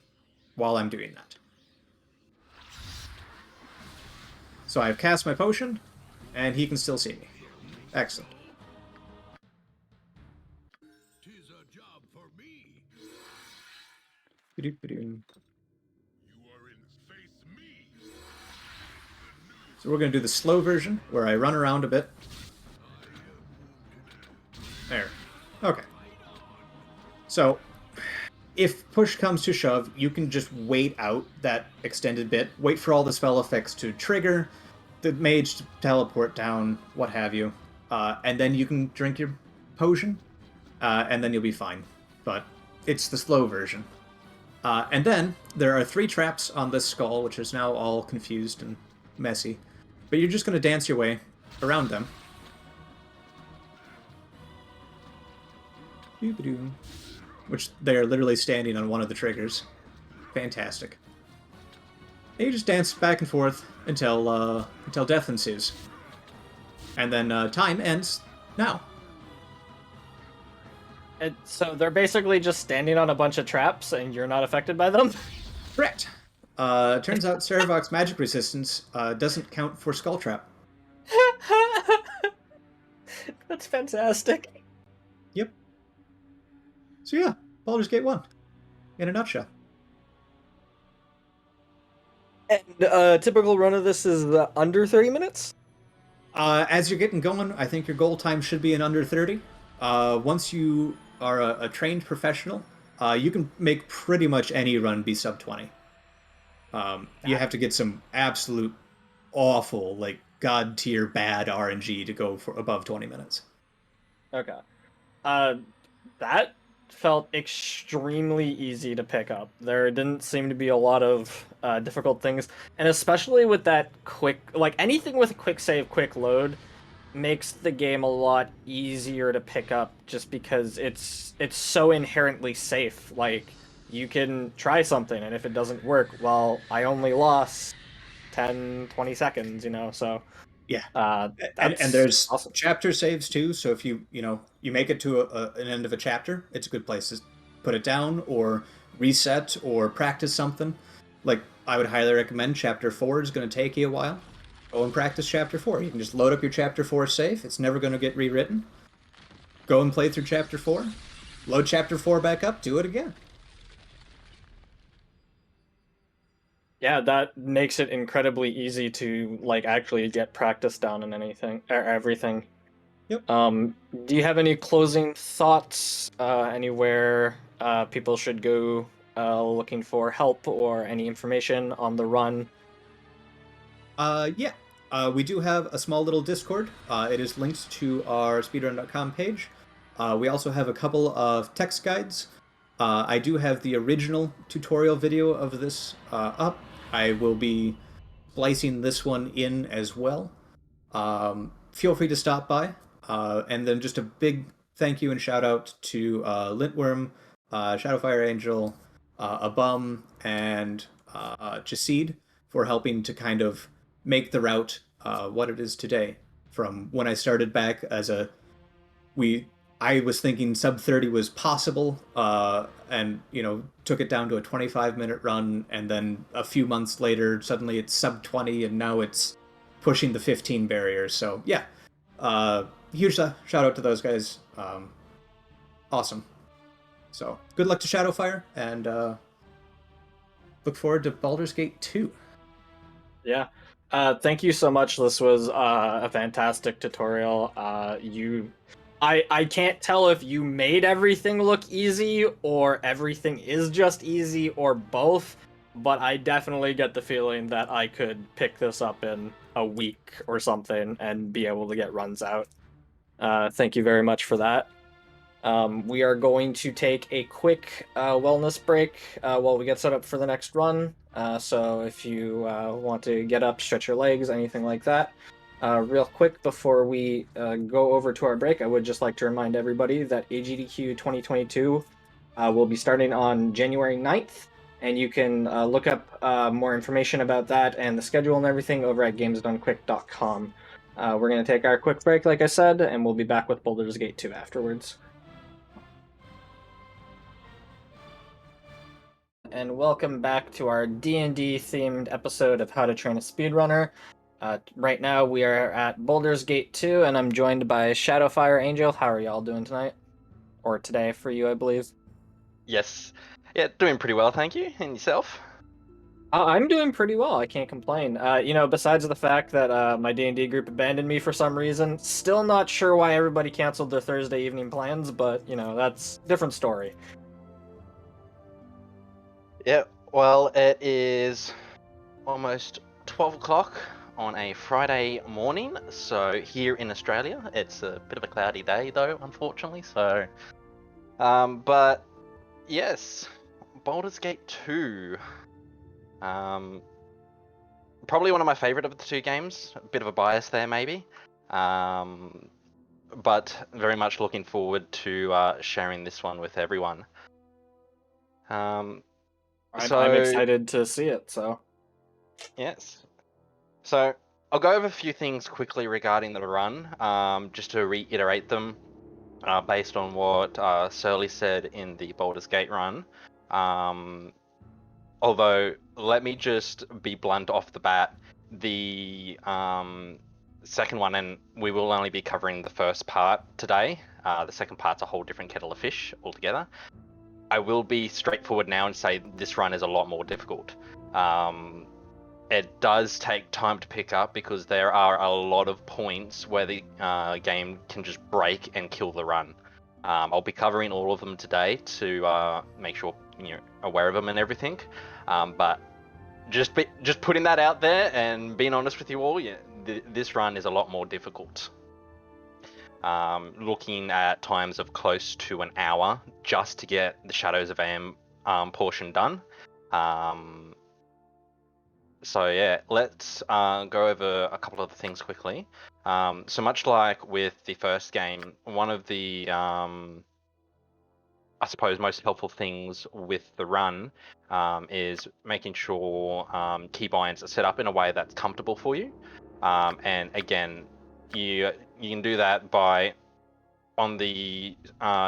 while I'm doing that. So I've cast my potion, and he can still see me. Excellent. So we're going to do the slow version, where I run around a bit. There. Okay. So, if push comes to shove, you can just wait out that extended bit, wait for all the spell effects to trigger, the mage to teleport down, what have you, and then you can drink your potion, and then you'll be fine. But it's the slow version. And then there are 3 traps on this skull, which is now all confused and messy. But you're just going to dance your way around them. Which they are literally standing on one of the triggers. Fantastic. And you just dance back and forth until death ensues. And then time ends now. So they're basically just standing on a bunch of traps, and you're not affected by them. Correct. Turns out Ceravoc's magic resistance doesn't count for Skull Trap. That's fantastic. Yep. So yeah, Baldur's Gate 1, in a nutshell. And typical run of this is under 30 minutes. As you're getting going, I think your goal time should be in under 30. Once you are a trained professional, you can make pretty much any run be sub 20. You have to get some absolute awful, like god tier bad RNG to go for above 20 minutes. Okay. Uh, that felt extremely easy to pick up. There didn't seem to be a lot of difficult things, and especially with that quick, like anything with quick save, quick load, makes the game a lot easier to pick up just because it's so inherently safe. Like you can try something and if it doesn't work, well, I only lost 10, 20 seconds, so Yeah, and that's there's awesome. chapter saves too. So if you make it to an end of a chapter, it's a good place to put it down or reset or practice something. Like I would highly recommend chapter 4 is going to take you a while. Go and practice chapter 4. You can just load up your chapter 4 save. It's never going to get rewritten. Go and play through chapter 4. Load chapter 4 back up. Do it again. Yeah, that makes it incredibly easy to like actually get practice down in anything or everything. Yep. Do you have any closing thoughts? Anywhere people should go looking for help or any information on the run? Yeah. We do have a small little Discord. It is linked to our speedrun.com page. We also have a couple of text guides. I do have the original tutorial video of this up. I will be splicing this one in as well. Feel free to stop by. And then just a big thank you and shout out to Lintworm, Shadowfire Angel, Abum, and Jaseed for helping to kind of make the route what it is today. From when I started back as we I was thinking sub 30 was possible, and took it down to a 25-minute run, and then a few months later, suddenly it's sub 20, and now it's pushing the 15 barrier. So yeah, huge shout out to those guys. Awesome. So good luck to Shadowfire, and look forward to Baldur's Gate 2. Yeah. Thank you so much. This was a fantastic tutorial. I can't tell if you made everything look easy or everything is just easy or both, but I definitely get the feeling that I could pick this up in a week or something and be able to get runs out. Thank you very much for that. We are going to take a quick wellness break while we get set up for the next run. So if you want to get up, stretch your legs, anything like that. Real quick before we go over to our break, I would just like to remind everybody that AGDQ 2022 will be starting on January 9th, and you can look up more information about that and the schedule and everything over at gamesdonequick.com. We're going to take our quick break, like I said, and we'll be back with Baldur's Gate 2 afterwards. And welcome back to our D&D themed episode of How to Train a Speedrunner. Right now we are at Baldur's Gate 2, and I'm joined by Shadowfire Angel. How are y'all doing tonight? Or today for you, I believe. Yes. Yeah, doing pretty well, thank you. And yourself? I'm doing pretty well, I can't complain. Besides the fact that my D&D group abandoned me for some reason, still not sure why everybody canceled their Thursday evening plans, but, that's a different story. Yeah, well, it is almost 12 o'clock on a Friday morning. So here in Australia, it's a bit of a cloudy day, though, unfortunately. So, but yes, Baldur's Gate 2. Probably one of my favorite of the two games. A bit of a bias there, maybe. But very much looking forward to sharing this one with everyone. I'm excited to see it, so. Yes. So I'll go over a few things quickly regarding the run, just to reiterate them. based on what Surly said in the Baldur's Gate run. Although, let me just be blunt off the bat, the second one, and we will only be covering the first part today. The second part's a whole different kettle of fish altogether. I will be straightforward now and say this run is a lot more difficult. It does take time to pick up because there are a lot of points where the game can just break and kill the run. I'll be covering all of them today to make sure you're aware of them and everything. But just putting that out there and being honest with you all, yeah, this run is a lot more difficult. Looking at times of close to an hour just to get the Shadows of Am portion done. So yeah, let's go over a couple of the things quickly. So much like with the first game, one of the I suppose most helpful things with the run is making sure keybinds are set up in a way that's comfortable for you. And again, you can do that by on the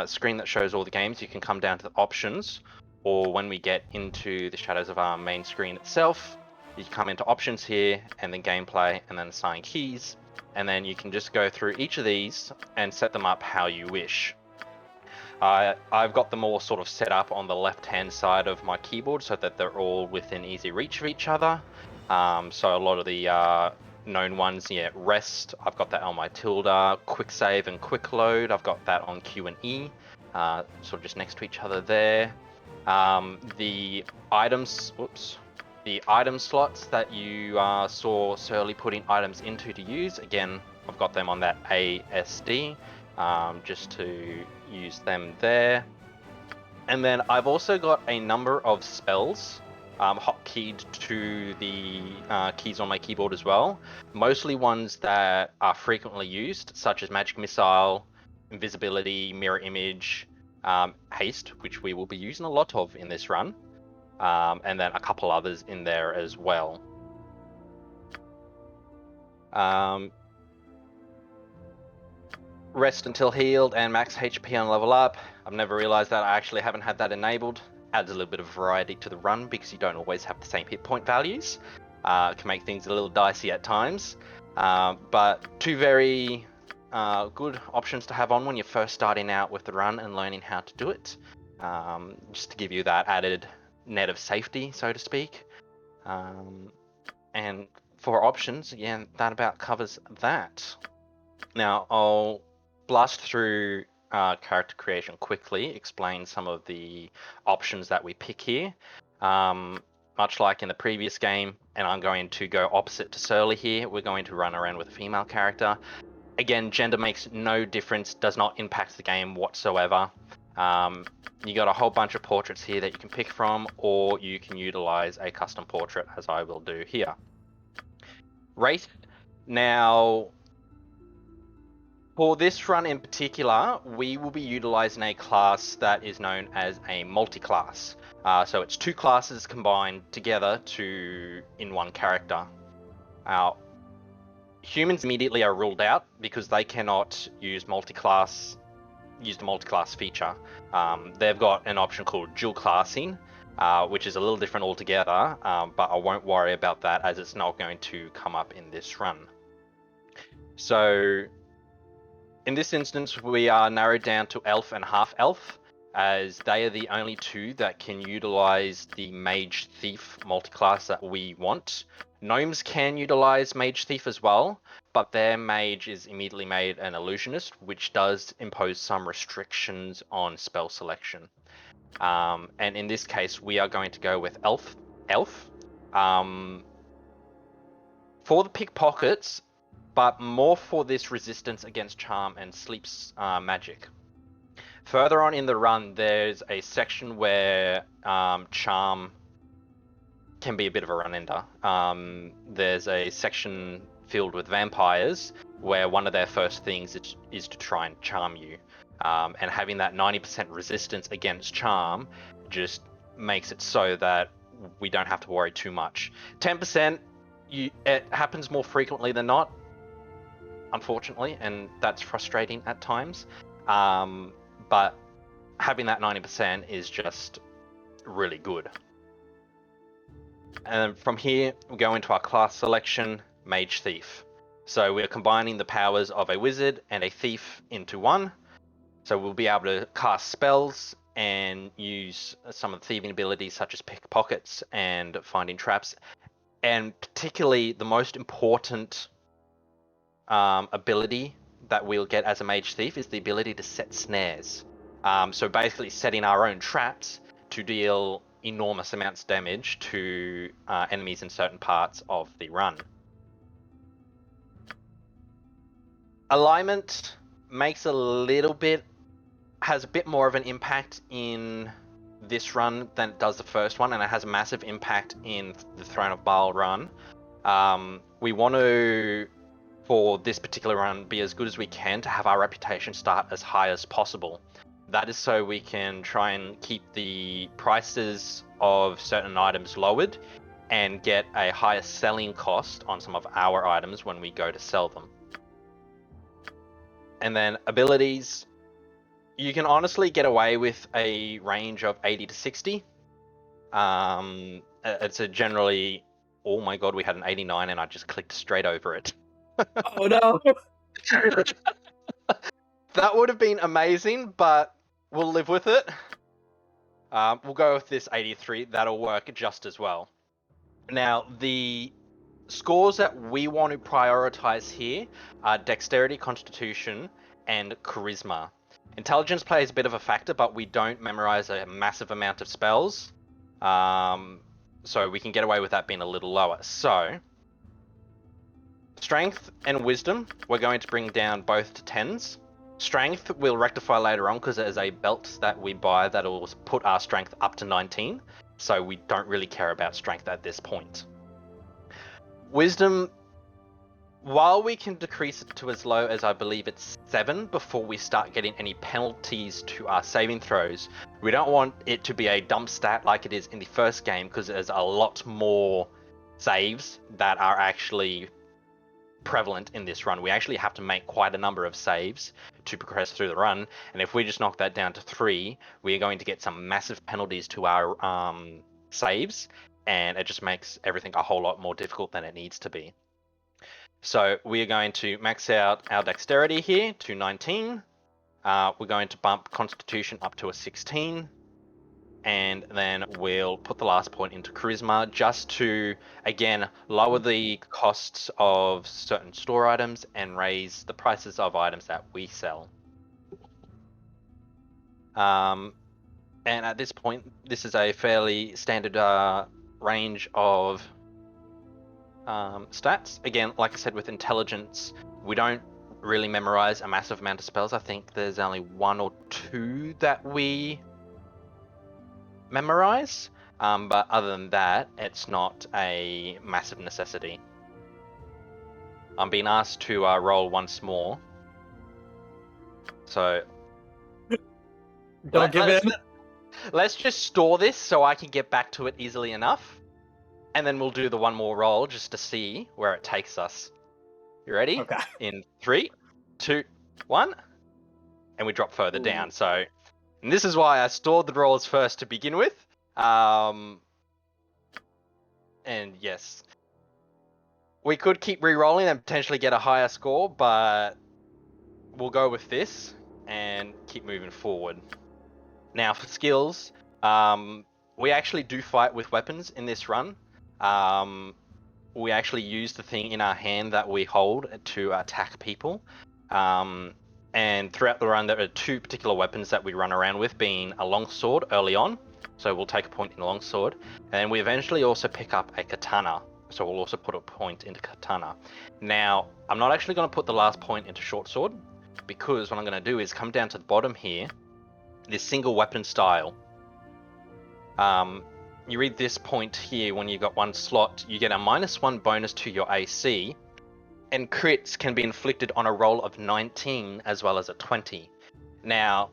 screen that shows all the games. You can come down to the options, or when we get into the Shadows of our main screen itself, you come into options here and then gameplay and then assign keys, and then you can just go through each of these and set them up how you wish. I've got them all sort of set up on the left hand side of my keyboard so that they're all within easy reach of each other. So a lot of the known ones, yeah, rest, I've got that on my tilde, quick save and quick load, I've got that on Q and E, sort of just next to each other there. The items, the item slots that you saw Surly putting items into to use, again, I've got them on that ASD, just to use them there. And then I've also got a number of spells hotkeyed to the keys on my keyboard as well. Mostly ones that are frequently used, such as Magic Missile, Invisibility, Mirror Image, Haste, which we will be using a lot of in this run. And then a couple others in there as well. Rest until healed and max HP on level up. I've never realized that I actually haven't had that enabled. Adds a little bit of variety to the run because you don't always have the same hit point values. It can make things a little dicey at times. But two very good options to have on when you're first starting out with the run and learning how to do it. Just to give you that added net of safety, so to speak. And for options, yeah, that about covers that. Now I'll blast through character creation quickly, explain some of the options that we pick here. Much like in the previous game, and I'm going to go opposite to Surly here, we're going to run around with a female character. Again, gender makes no difference, does not impact the game whatsoever. You got a whole bunch of portraits here that you can pick from, or you can utilize a custom portrait, as I will do here. Race. Now, for this run in particular, we will be utilizing a class that is known as a multi-class. So it's two classes combined together in one character. Humans immediately are ruled out because they cannot use the multi-class feature. They've got an option called dual classing, which is a little different altogether, but I won't worry about that as it's not going to come up in this run. So in this instance, we are narrowed down to Elf and Half Elf, as they are the only two that can utilize the Mage Thief multiclass that we want. Gnomes can utilize Mage Thief as well, but their mage is immediately made an illusionist, which does impose some restrictions on spell selection. And in this case, we are going to go with Elf. For the pickpockets, but more for this resistance against charm and sleep's magic. Further on in the run, there's a section where charm can be a bit of a run-ender. There's a section filled with vampires where one of their first things is to try and charm you. And having that 90% resistance against charm just makes it so that we don't have to worry too much. 10%, it happens more frequently than not, unfortunately, and that's frustrating at times. But having that 90% is just really good. And from here, we go into our class selection, Mage Thief. So we're combining the powers of a wizard and a thief into one. So we'll be able to cast spells and use some of the thieving abilities such as pickpockets and finding traps. And particularly the most important ability that we'll get as a Mage Thief is the ability to set snares. So basically setting our own traps to deal enormous amounts of damage to enemies in certain parts of the run. Alignment has a bit more of an impact in this run than it does the first one, and it has a massive impact in the Throne of Baal run. We want to, for this particular run, be as good as we can to have our reputation start as high as possible. That is so we can try and keep the prices of certain items lowered and get a higher selling cost on some of our items when we go to sell them. And then abilities, you can honestly get away with a range of 80 to 60. It's a generally, oh my god, we had an 89 and I just clicked straight over it. Oh no! That would have been amazing, but we'll live with it. We'll go with this 83. That'll work just as well. Now, the scores that we want to prioritize here are Dexterity, Constitution, and Charisma. Intelligence plays a bit of a factor, but we don't memorize a massive amount of spells. So we can get away with that being a little lower. So, Strength and Wisdom, we're going to bring down both to 10s. Strength we'll rectify later on because it is a belt that we buy that will put our strength up to 19. So we don't really care about strength at this point. Wisdom, while we can decrease it to as low as I believe it's 7 before we start getting any penalties to our saving throws, we don't want it to be a dump stat like it is in the first game because there's a lot more saves that are actually prevalent in this run. We actually have to make quite a number of saves to progress through the run, and if we just knock that down to 3, we are going to get some massive penalties to our saves, and it just makes everything a whole lot more difficult than it needs to be. So we are going to max out our dexterity here to 19. We're going to bump Constitution up to a 16. And then we'll put the last point into Charisma just to, again, lower the costs of certain store items and raise the prices of items that we sell. And at this point, this is a fairly standard range of stats. Again, like I said, with Intelligence, we don't really memorize a massive amount of spells. I think there's only 1 or 2 that we memorize, but other than that, it's not a massive necessity. I'm being asked to roll once more, so Don't give in. Let's just store this so I can get back to it easily enough, and then we'll do the one more roll just to see where it takes us. You ready? Okay. In 3, 2, 1, and we drop further down. So, and this is why I stored the rolls first to begin with. And yes, we could keep re-rolling and potentially get a higher score, but we'll go with this and keep moving forward. Now for skills, we actually do fight with weapons in this run. We actually use the thing in our hand that we hold to attack people. And throughout the run, there are 2 particular weapons that we run around with, being a longsword early on. So we'll take a point in the longsword. And we eventually also pick up a katana. So we'll also put a point into katana. Now, I'm not actually going to put the last point into short sword, because what I'm going to do is come down to the bottom here, this single weapon style. You read this point here when you got 1 slot, you get a -1 bonus to your AC, and crits can be inflicted on a roll of 19 as well as a 20. Now,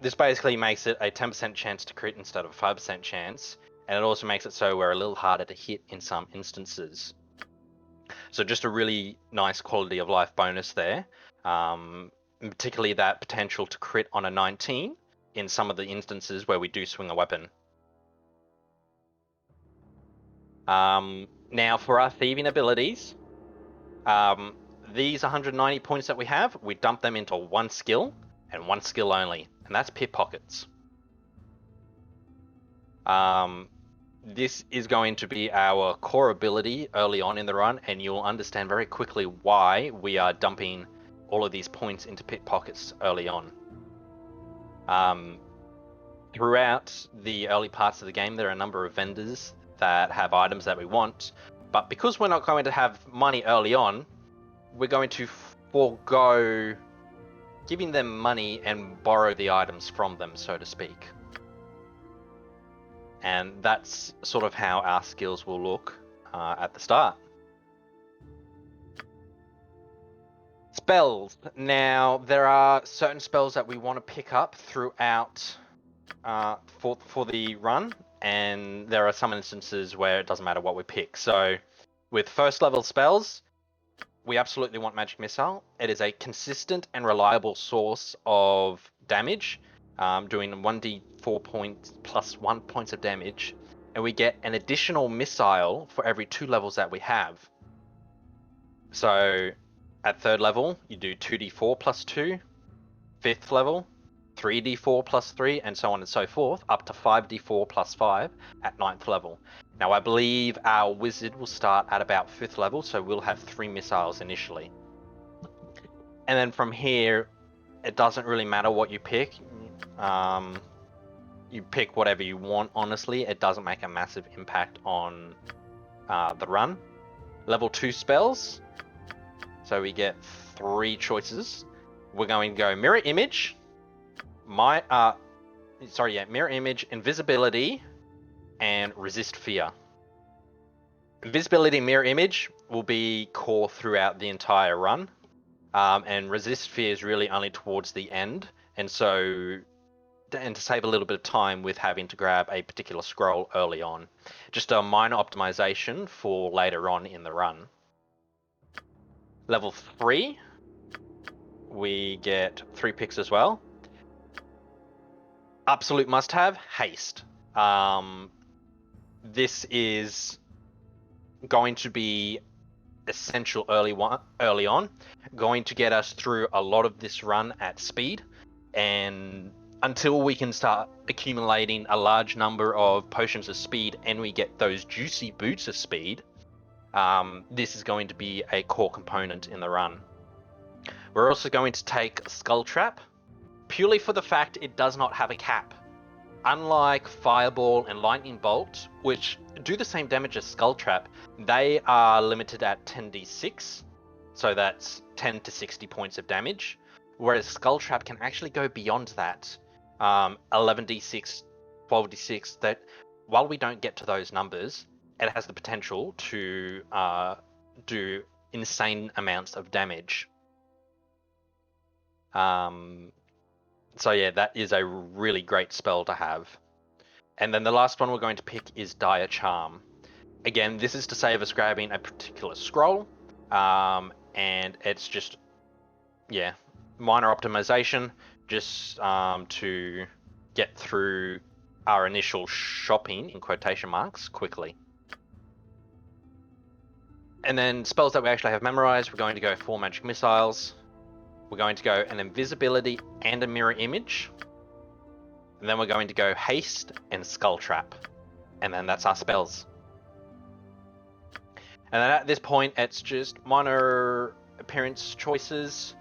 this basically makes it a 10% chance to crit instead of a 5% chance, and it also makes it so we're a little harder to hit in some instances. So just a really nice quality of life bonus there. and particularly that potential to crit on a 19 in some of the instances where we do swing a weapon. Now for our thieving abilities, these 190 points that we have, we dump them into one skill and one skill only, and that's pickpockets. This is going to be our core ability early on in the run, and you'll understand very quickly why we are dumping all of these points into pickpockets early on. Throughout the early parts of the game, there are a number of vendors that have items that we want, but because we're not going to have money early on, we're going to forego giving them money and borrow the items from them, so to speak. And that's sort of how our skills will look at the start. Spells. Now, there are certain spells that we want to pick up throughout for the run, and there are some instances where it doesn't matter what we pick. So, with first level spells, we absolutely want Magic Missile. It is a consistent and reliable source of damage, doing 1d4 points plus 1 points of damage, and we get an additional missile for every 2 levels that we have. So at 3rd level, you do 2d4 plus 2, 5th level, 3d4 plus 3, and so on and so forth, up to 5d4 plus 5 at 9th level. Now I believe our wizard will start at about 5th level, so we'll have 3 missiles initially. And then from here, it doesn't really matter what you pick. You pick whatever you want, honestly. It doesn't make a massive impact on the run. Level 2 spells. So we get 3 choices. We're going to go Mirror Image, Mirror Image, Invisibility, and Resist Fear. Invisibility and Mirror Image will be core throughout the entire run. And Resist Fear is really only towards the end. And so, and to save a little bit of time with having to grab a particular scroll early on. Just a minor optimization for later on in the run. Level 3, we get 3 picks as well. Absolute must-have, Haste. This is going to be essential early on, going to get us through a lot of this run at speed, and until we can start accumulating a large number of potions of speed and we get those juicy boots of speed, this is going to be a core component in the run. We're also going to take Skull Trap, purely for the fact it does not have a cap. Unlike Fireball and Lightning Bolt, which do the same damage as Skull Trap, they are limited at 10d6, so that's 10 to 60 points of damage, whereas Skull Trap can actually go beyond that, 11d6, 12d6, that while we don't get to those numbers, it has the potential to do insane amounts of damage. So yeah, that is a really great spell to have. And then the last one we're going to pick is Dire Charm. Again, this is to save us grabbing a particular scroll, and it's just, yeah, minor optimization, just to get through our initial shopping, in quotation marks, quickly. And then spells that we actually have memorized, we're going to go 4 Magic Missiles. We're going to go an Invisibility and a Mirror Image. And then we're going to go Haste and Skull Trap. And then that's our spells. And then at this point, it's just minor appearance choices.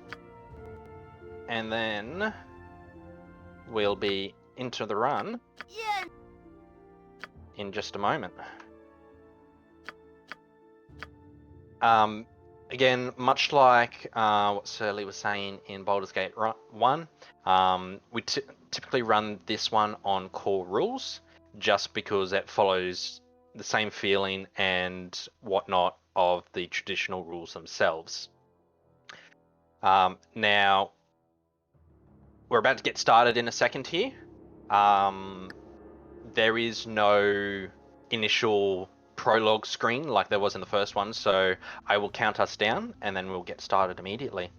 And then we'll be into the run in just a moment. Again, much like what Surly was saying in Baldur's Gate 1, we typically run this one on core rules, just because it follows the same feeling and whatnot of the traditional rules themselves. Now, we're about to get started in a second here. There is no initial prologue screen like there was in the first one, so I will count us down and then we'll get started immediately.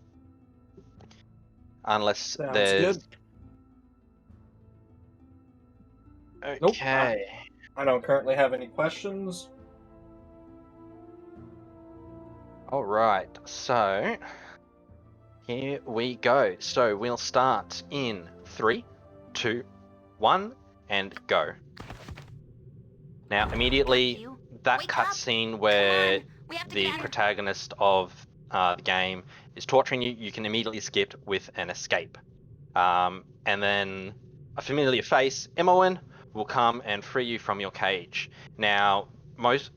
Unless Sounds there's... good. Nope. Okay. I don't currently have any questions. Alright, so... Here we go. So we'll start in 3, 2, 1, and go. Now, immediately, that cutscene where the protagonist of the game is torturing you, you can immediately skip with an escape. And then a familiar face, Imoen, will come and free you from your cage. Now,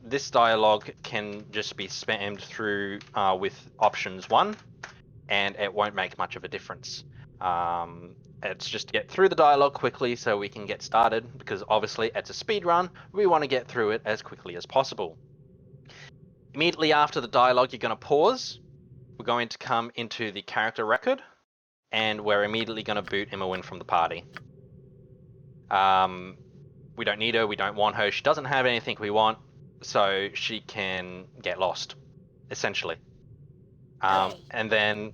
this dialogue can just be spammed through with options 1, and it won't make much of a difference. It's just get through the dialogue quickly so we can get started, because obviously it's a speed run, we want to get through it as quickly as possible. Immediately after the dialogue, you're going to pause. We're going to come into the character record, and we're immediately going to boot Imoen from the party. We don't need her, we don't want her, she doesn't have anything we want, so she can get lost, essentially. And then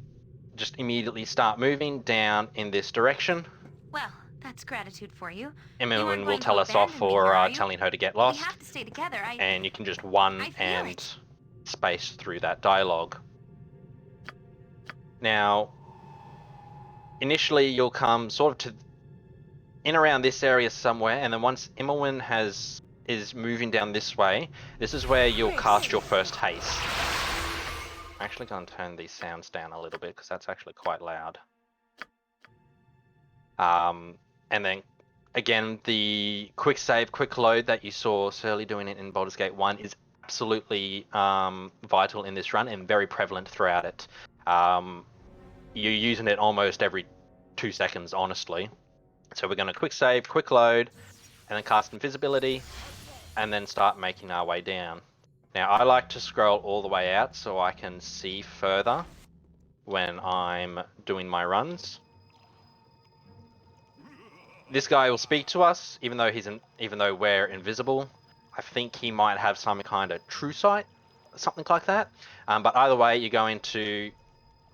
just immediately start moving down in this direction. Well, that's gratitude for you. Imoen will tell us off for telling her to get lost. We have to stay together. And you can just 1 and space through that dialogue. Now, initially you'll come sort of to in around this area somewhere, and then once Imoen is moving down this way, this is where you'll cast your first haste. I'm actually going to turn these sounds down a little bit because that's actually quite loud. And then again, the quick save, quick load that you saw Surly doing it in Baldur's Gate 1 is absolutely vital in this run and very prevalent throughout it. You're using it almost every 2 seconds, honestly. So we're going to quick save, quick load, and then cast invisibility, and then start making our way down. Now, I like to scroll all the way out so I can see further when I'm doing my runs. This guy will speak to us, even though we're invisible. I think he might have some kind of true sight, something like that. But either way, you go into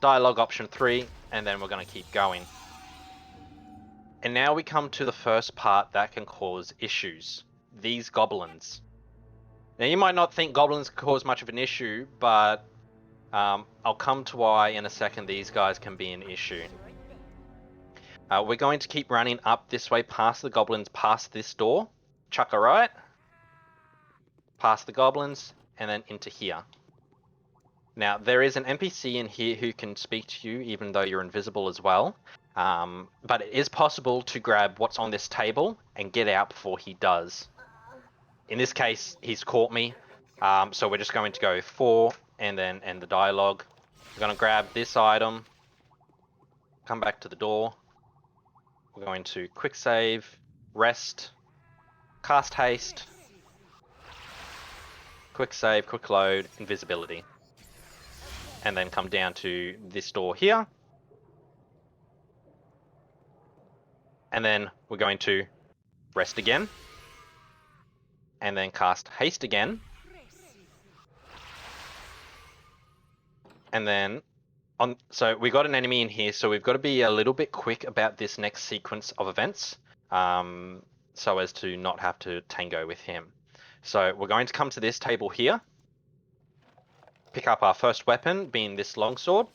dialogue option 3, and then we're going to keep going. And now we come to the first part that can cause issues. These goblins. Now, you might not think goblins cause much of an issue, but I'll come to why in a second these guys can be an issue. We're going to keep running up this way past the goblins, past this door. Chuck a right. Past the goblins, and then into here. Now, there is an NPC in here who can speak to you even though you're invisible as well. But it is possible to grab what's on this table and get out before he does. In this case, he's caught me. So we're just going to go 4 and then end the dialogue. We're going to grab this item. Come back to the door. We're going to quick save, rest, cast haste, quick save, quick load, invisibility. And then come down to this door here. And then we're going to rest again. And then cast haste again. And then so we got an enemy in here, so we've got to be a little bit quick about this next sequence of events, so as to not have to tango with him. So we're going to come to this table here, pick up our first weapon, being this longsword.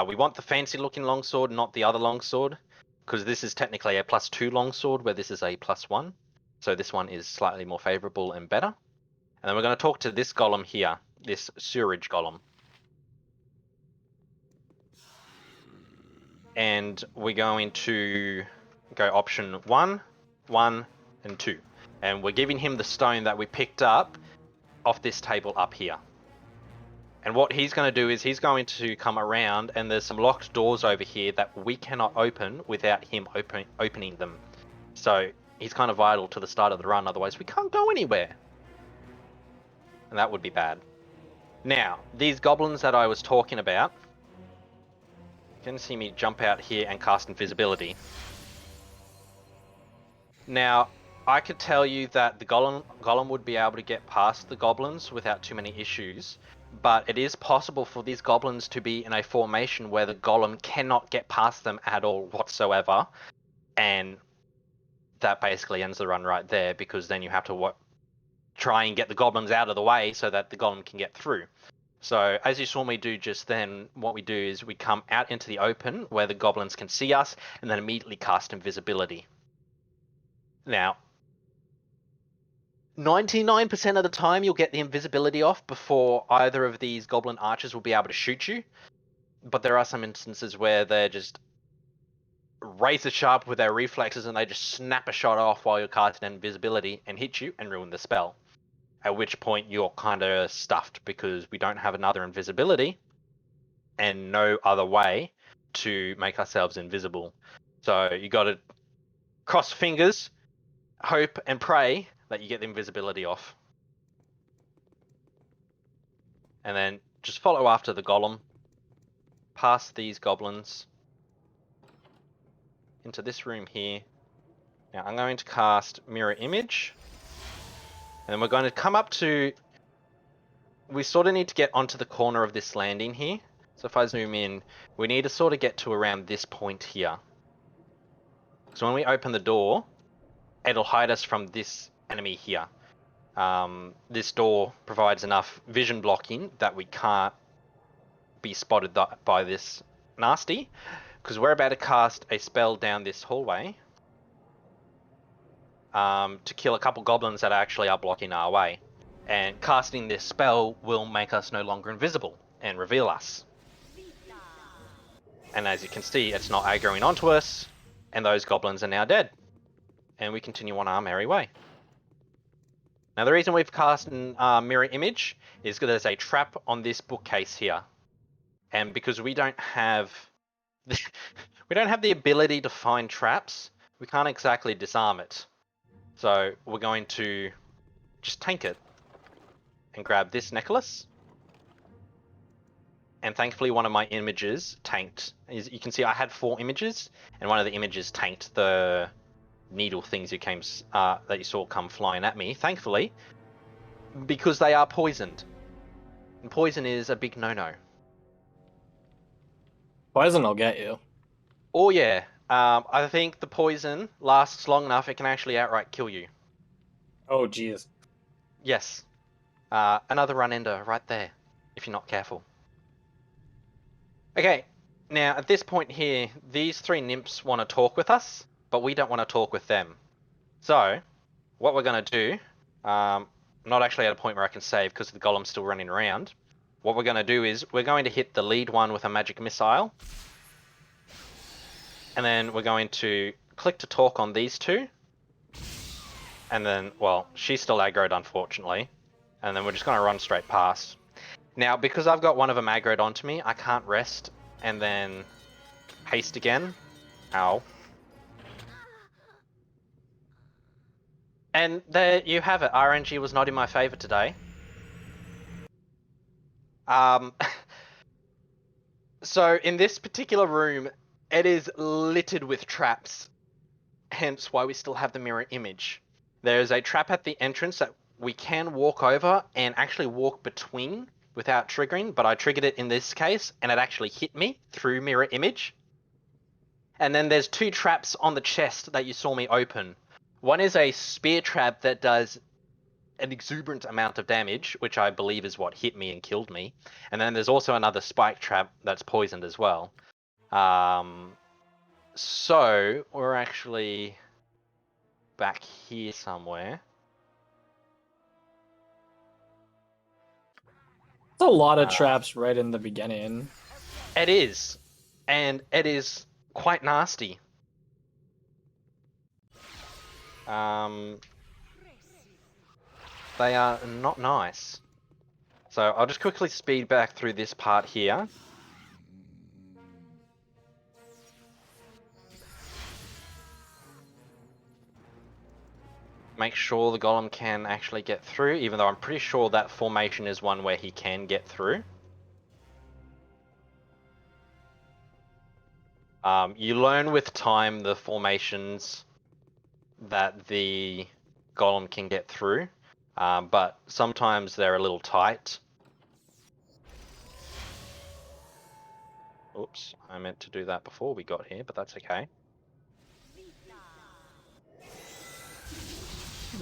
We want the fancy looking longsword, not the other longsword, because this is technically a +2 longsword, where this is a +1. So this one is slightly more favorable and better. And then we're going to talk to this golem here, this sewerage golem. And we're going to go option 1, 1, and 2. And we're giving him the stone that we picked up off this table up here. And what he's going to do is he's going to come around, and there's some locked doors over here that we cannot open without him opening them. So he's kind of vital to the start of the run, otherwise we can't go anywhere. And that would be bad. Now, these goblins that I was talking about, you can see me jump out here and cast invisibility. Now, I could tell you that the golem would be able to get past the goblins without too many issues, but it is possible for these goblins to be in a formation where the golem cannot get past them at all whatsoever, and that basically ends the run right there, because then you have to try and get the goblins out of the way so that the golem can get through. So as you saw me do just then, what we do is we come out into the open where the goblins can see us, and then immediately cast invisibility. Now, 99% of the time you'll get the invisibility off before either of these goblin archers will be able to shoot you, but there are some instances where they're just razor sharp with their reflexes and they just snap a shot off while you're casting invisibility and hit you and ruin the spell. At which point you're kind of stuffed, because we don't have another invisibility and no other way to make ourselves invisible. So you got to cross fingers, hope and pray that you get the invisibility off. And then just follow after the golem, past these goblins, into this room here. Now I'm going to cast Mirror Image, and then we're going to come up to... We sort of need to get onto the corner of this landing here. So if I zoom in, we need to sort of get to around this point here. So when we open the door, it'll hide us from this enemy here. This door provides enough vision blocking that we can't be spotted by this nasty, because we're about to cast a spell down this hallway to kill a couple goblins that actually are blocking our way. And casting this spell will make us no longer invisible and reveal us. And as you can see, it's not aggroing onto us, and those goblins are now dead. And we continue on our merry way. Now the reason we've cast Mirror Image is because there's a trap on this bookcase here. And because we don't have the ability to find traps, we can't exactly disarm it. So we're going to just tank it and grab this necklace. And thankfully one of my images tanked. As you can see, I had 4 images, and one of the images tanked the needle things that you saw come flying at me, thankfully, because they are poisoned. And poison is a big no-no. Poison will get you. Oh yeah, I think the poison lasts long enough, it can actually outright kill you. Oh, jeez. Yes. Another run ender right there, if you're not careful. Okay, now at this point here, these 3 nymphs want to talk with us, but we don't want to talk with them. So, what we're going to do, I'm not actually at a point where I can save because the golem's still running around. What we're going to do is, we're going to hit the lead one with a magic missile. And then we're going to click to talk on these 2. And then, well, she's still aggroed, unfortunately. And then we're just going to run straight past. Now, because I've got one of them aggroed onto me, I can't rest and then haste again. Ow. And there you have it. RNG was not in my favor today. So in this particular room, it is littered with traps. Hence why we still have the mirror image. There's a trap at the entrance that we can walk over and actually walk between without triggering, but I triggered it in this case and it actually hit me through mirror image. And then there's 2 traps on the chest that you saw me open. One is a spear trap that does an exuberant amount of damage, which I believe is what hit me and killed me. And then there's also another spike trap that's poisoned as well. So we're actually back here somewhere. It's a lot of traps right in the beginning. It is. And it is quite nasty. They are not nice. So I'll just quickly speed back through this part here. Make sure the golem can actually get through, even though I'm pretty sure that formation is one where he can get through. You learn with time the formations that the golem can get through, but sometimes they're a little tight. Oops, I meant to do that before we got here, but that's okay.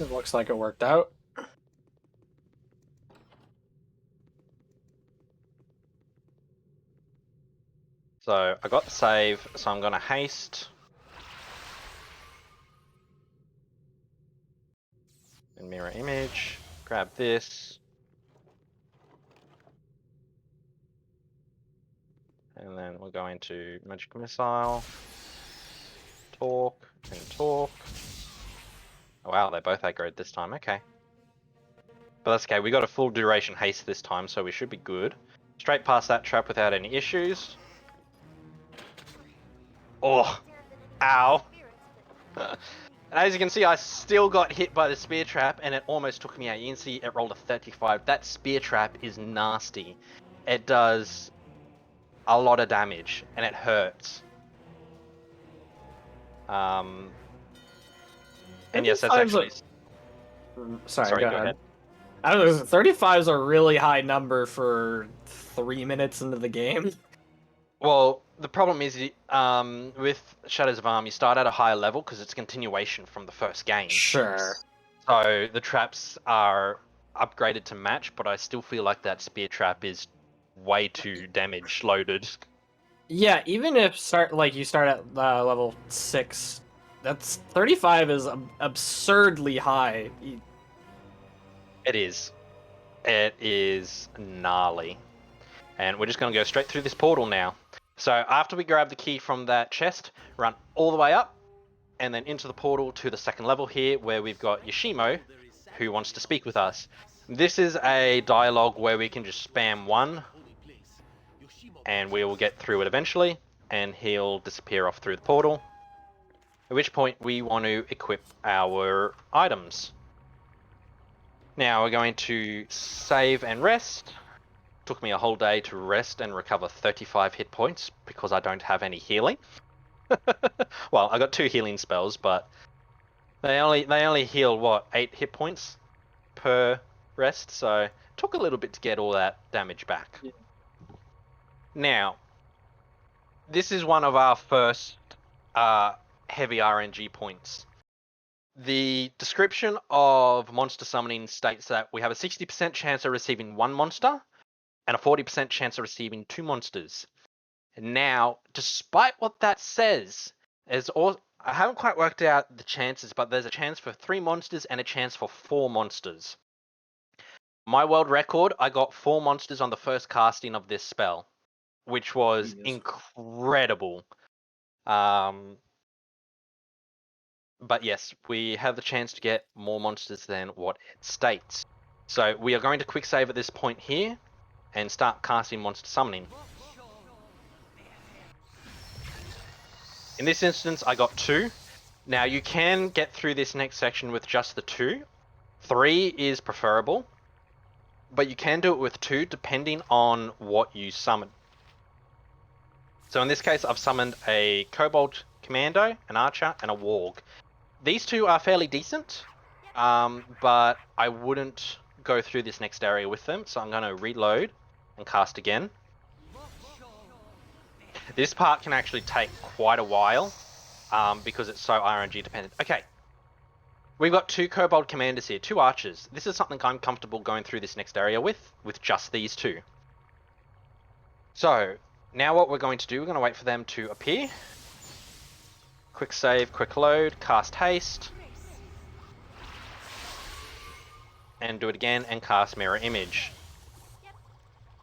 It looks like it worked out. So I got the save, so I'm gonna haste. And mirror image, grab this. And then we're going to magic missile, talk, and talk. Oh, wow, they both aggroed this time, okay. But that's okay, we got a full duration haste this time, so we should be good. Straight past that trap without any issues. Oh, ow. And as you can see, I still got hit by the spear trap, and it almost took me out. You can see it rolled a 35. That spear trap is nasty. It does a lot of damage, and it hurts. And yes, that's 35's actually... Sorry, go go ahead. ahead. I don't know, 35 is a really high number for 3 minutes into the game. Well, the problem is with Shadows of Arm, you start at a higher level because it's a continuation from the first game. Sure. So the traps are upgraded to match, but I still feel like that spear trap is way too damage loaded. Yeah, even if you start at level 6, that's 35 is absurdly high. It is. It is gnarly. And we're just going to go straight through this portal now. So after we grab the key from that chest, run all the way up, and then into the portal to the second level here, where we've got Yoshimo, who wants to speak with us. This is a dialogue where we can just spam 1, and we will get through it eventually, and he'll disappear off through the portal. At which point we want to equip our items. Now we're going to save and rest. Took me a whole day to rest and recover 35 hit points because I don't have any healing. Well, I got 2 healing spells, but they only heal what, 8 hit points per rest, so it took a little bit to get all that damage back. Yeah. Now, this is one of our first heavy RNG points. The description of monster summoning states that we have a 60% chance of receiving 1 monster and a 40% chance of receiving 2 monsters. Now, despite what that says, I haven't quite worked out the chances, but there's a chance for 3 monsters and a chance for 4 monsters. My world record, I got 4 monsters on the first casting of this spell, which was incredible. But yes, we have the chance to get more monsters than what it states. So we are going to quick save at this point here and start casting monster summoning. In this instance, I got 2. Now you can get through this next section with just the 2. 3 is preferable, but you can do it with 2 depending on what you summon. So in this case, I've summoned a Kobold Commando, an Archer, and a Warg. These 2 are fairly decent, but I wouldn't go through this next area with them, so I'm going to reload and cast again. This part can actually take quite a while, because it's so RNG dependent. Okay, we've got 2 Kobold Commanders here, 2 Archers. This is something I'm comfortable going through this next area with just these 2. So, now what we're going to do, we're going to wait for them to appear. Quick save, quick load, cast haste. And do it again and cast mirror image.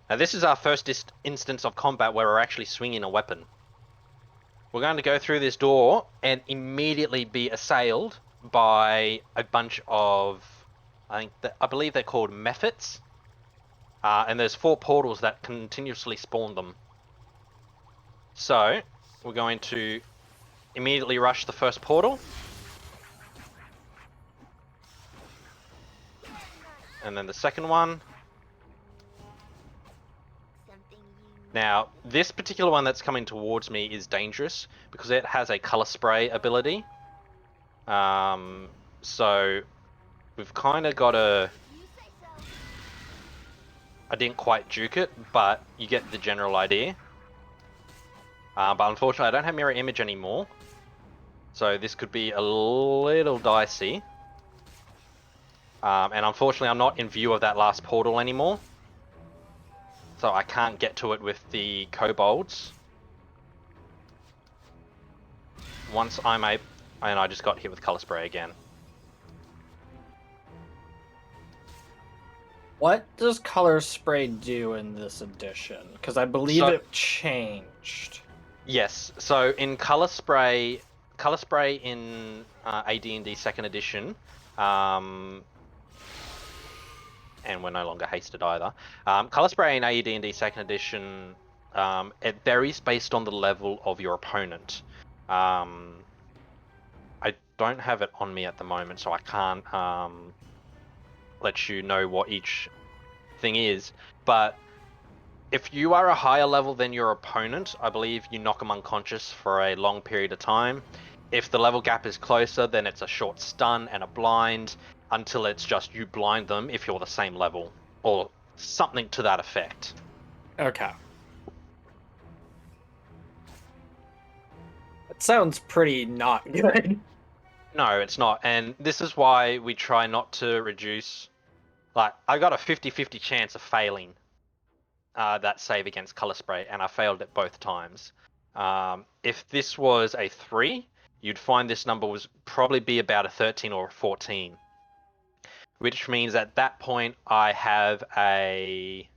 Now this is our first instance of combat where we're actually swinging a weapon. We're going to go through this door and immediately be assailed by a bunch of, I believe they're called mephits. And there's 4 portals that continuously spawn them. So, we're going to immediately rush the first portal. And then the second one. Now, this particular one that's coming towards me is dangerous because it has a color spray ability. So we've kind of got to... I didn't quite juke it, but you get the general idea. But unfortunately, I don't have mirror image anymore. So this could be a little dicey. And unfortunately, I'm not in view of that last portal anymore. So I can't get to it with the kobolds. Once I'm and I just got hit with color spray again. What does color spray do in this edition? Because I believe it changed. Yes. So in color spray in AD&D Second Edition, and we're no longer hasted either. Color spray in AD&D Second Edition, it varies based on the level of your opponent. I don't have it on me at the moment, so I can't let you know what each thing is. But if you are a higher level than your opponent, I believe you knock them unconscious for a long period of time. If the level gap is closer, then it's a short stun and a blind until it's just you blind them if you're the same level, or something to that effect. Okay. It sounds pretty not good. No, it's not. And this is why we try not to reduce. Like, I got a 50-50 chance of failing that save against color spray, and I failed it both times. If this was a 3, you'd find this number was probably be about a 13 or a 14. Which means at that point I have a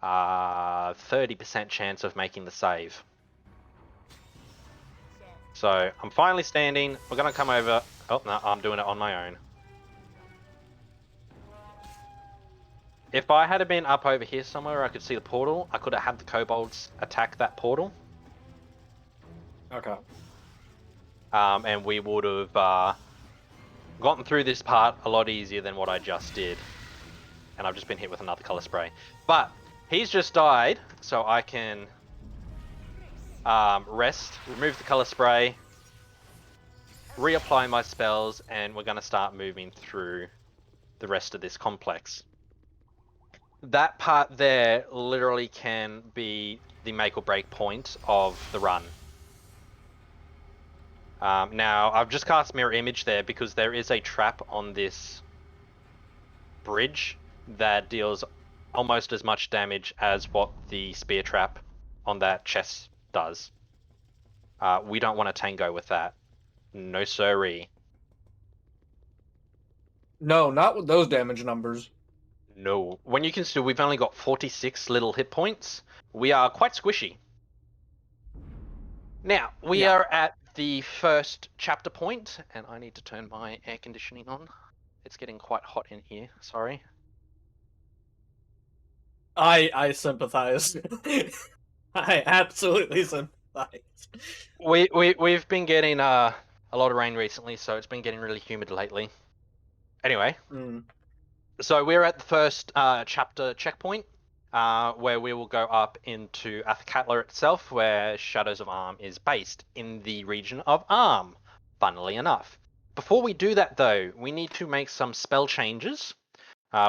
30% chance of making the save. So I'm finally standing. We're going to come over. Oh, no, I'm doing it on my own. If I had been up over here somewhere, I could see the portal. I could have had the kobolds attack that portal. Okay. And we would have gotten through this part a lot easier than what I just did. And I've just been hit with another color spray. But he's just died, so I can rest, remove the color spray, reapply my spells, and we're going to start moving through the rest of this complex. That part there literally can be the make or break point of the run. Now, I've just cast Mirror Image there because there is a trap on this bridge that deals almost as much damage as what the spear trap on that chest does. We don't want to tango with that. No siree. No, not with those damage numbers. No. When you consider we've only got 46 little hit points, we are quite squishy. Now, we are at the first chapter point, and I need to turn my air conditioning on. It's getting quite hot in here, sorry. I sympathize. I absolutely sympathize. We've been getting a lot of rain recently, so it's been getting really humid lately. Anyway, so we're at the first chapter checkpoint, where we will go up into Athkatla itself, where Shadows of Arm is based, in the region of Arm, funnily enough. Before we do that, though, we need to make some spell changes.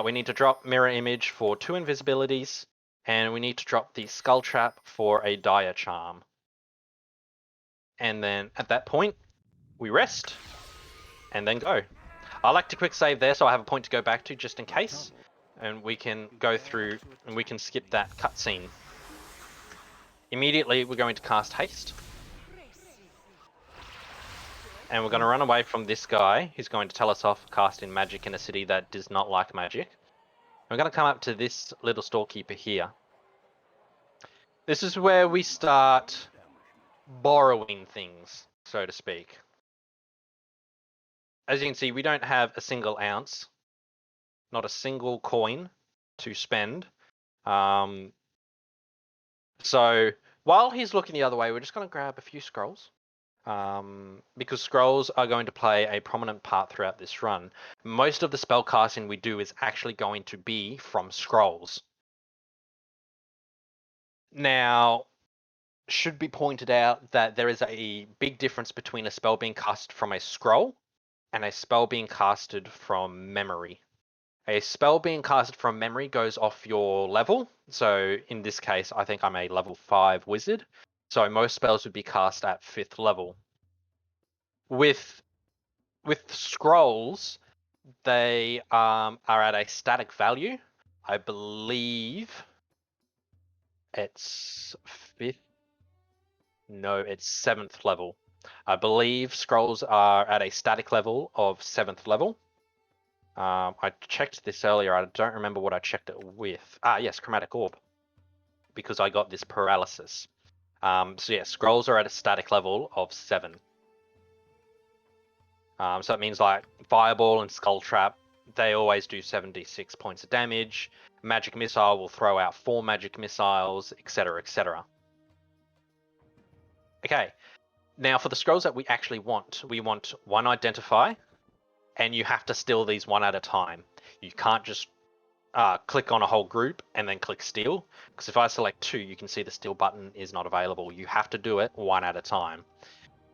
We need to drop Mirror Image for 2 invisibilities, and we need to drop the Skull Trap for a Dire Charm. And then at that point, we rest, and then go. I like to quick save there so I have a point to go back to just in case, and we can go through and we can skip that cutscene. Immediately, we're going to cast Haste. And we're going to run away from this guy who's going to tell us off casting magic in a city that does not like magic. We're going to come up to this little storekeeper here. This is where we start borrowing things, so to speak. As you can see, we don't have a single ounce, not a single coin to spend. So while he's looking the other way, we're just going to grab a few scrolls. Because scrolls are going to play a prominent part throughout this run. Most of the spell casting we do is actually going to be from scrolls. Now, should be pointed out that there is a big difference between a spell being cast from a scroll and a spell being casted from memory. A spell being casted from memory goes off your level. So in this case, I think I'm a level 5 wizard. So most spells would be cast at 5th level. With scrolls, they are at a static value. I believe it's 5th. No, it's 7th level. I believe scrolls are at a static level of 7th level. I checked this earlier. I don't remember what I checked it with. Yes, chromatic orb. Because I got this paralysis. So yeah, scrolls are at a static level of 7. So it means like Fireball and Skull Trap, they always do 76 points of damage. Magic Missile will throw out 4 magic missiles, etc, etc. Okay, now for the scrolls that we actually want, we want 1 Identify, and you have to steal these 1 at a time. You can't just click on a whole group and then click steal, because if I select 2, you can see the steal button is not available. You have to do it 1 at a time,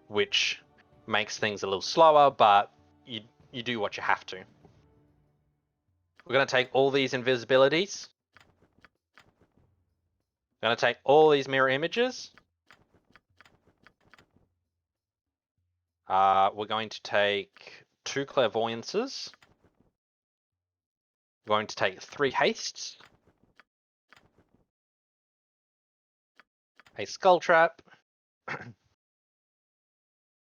which makes things a little slower, but you do what you have to. We're going to take all these invisibilities. We're going to take all these mirror images. We're going to take 2 clairvoyances. We're going to take 3 hastes. A skull trap.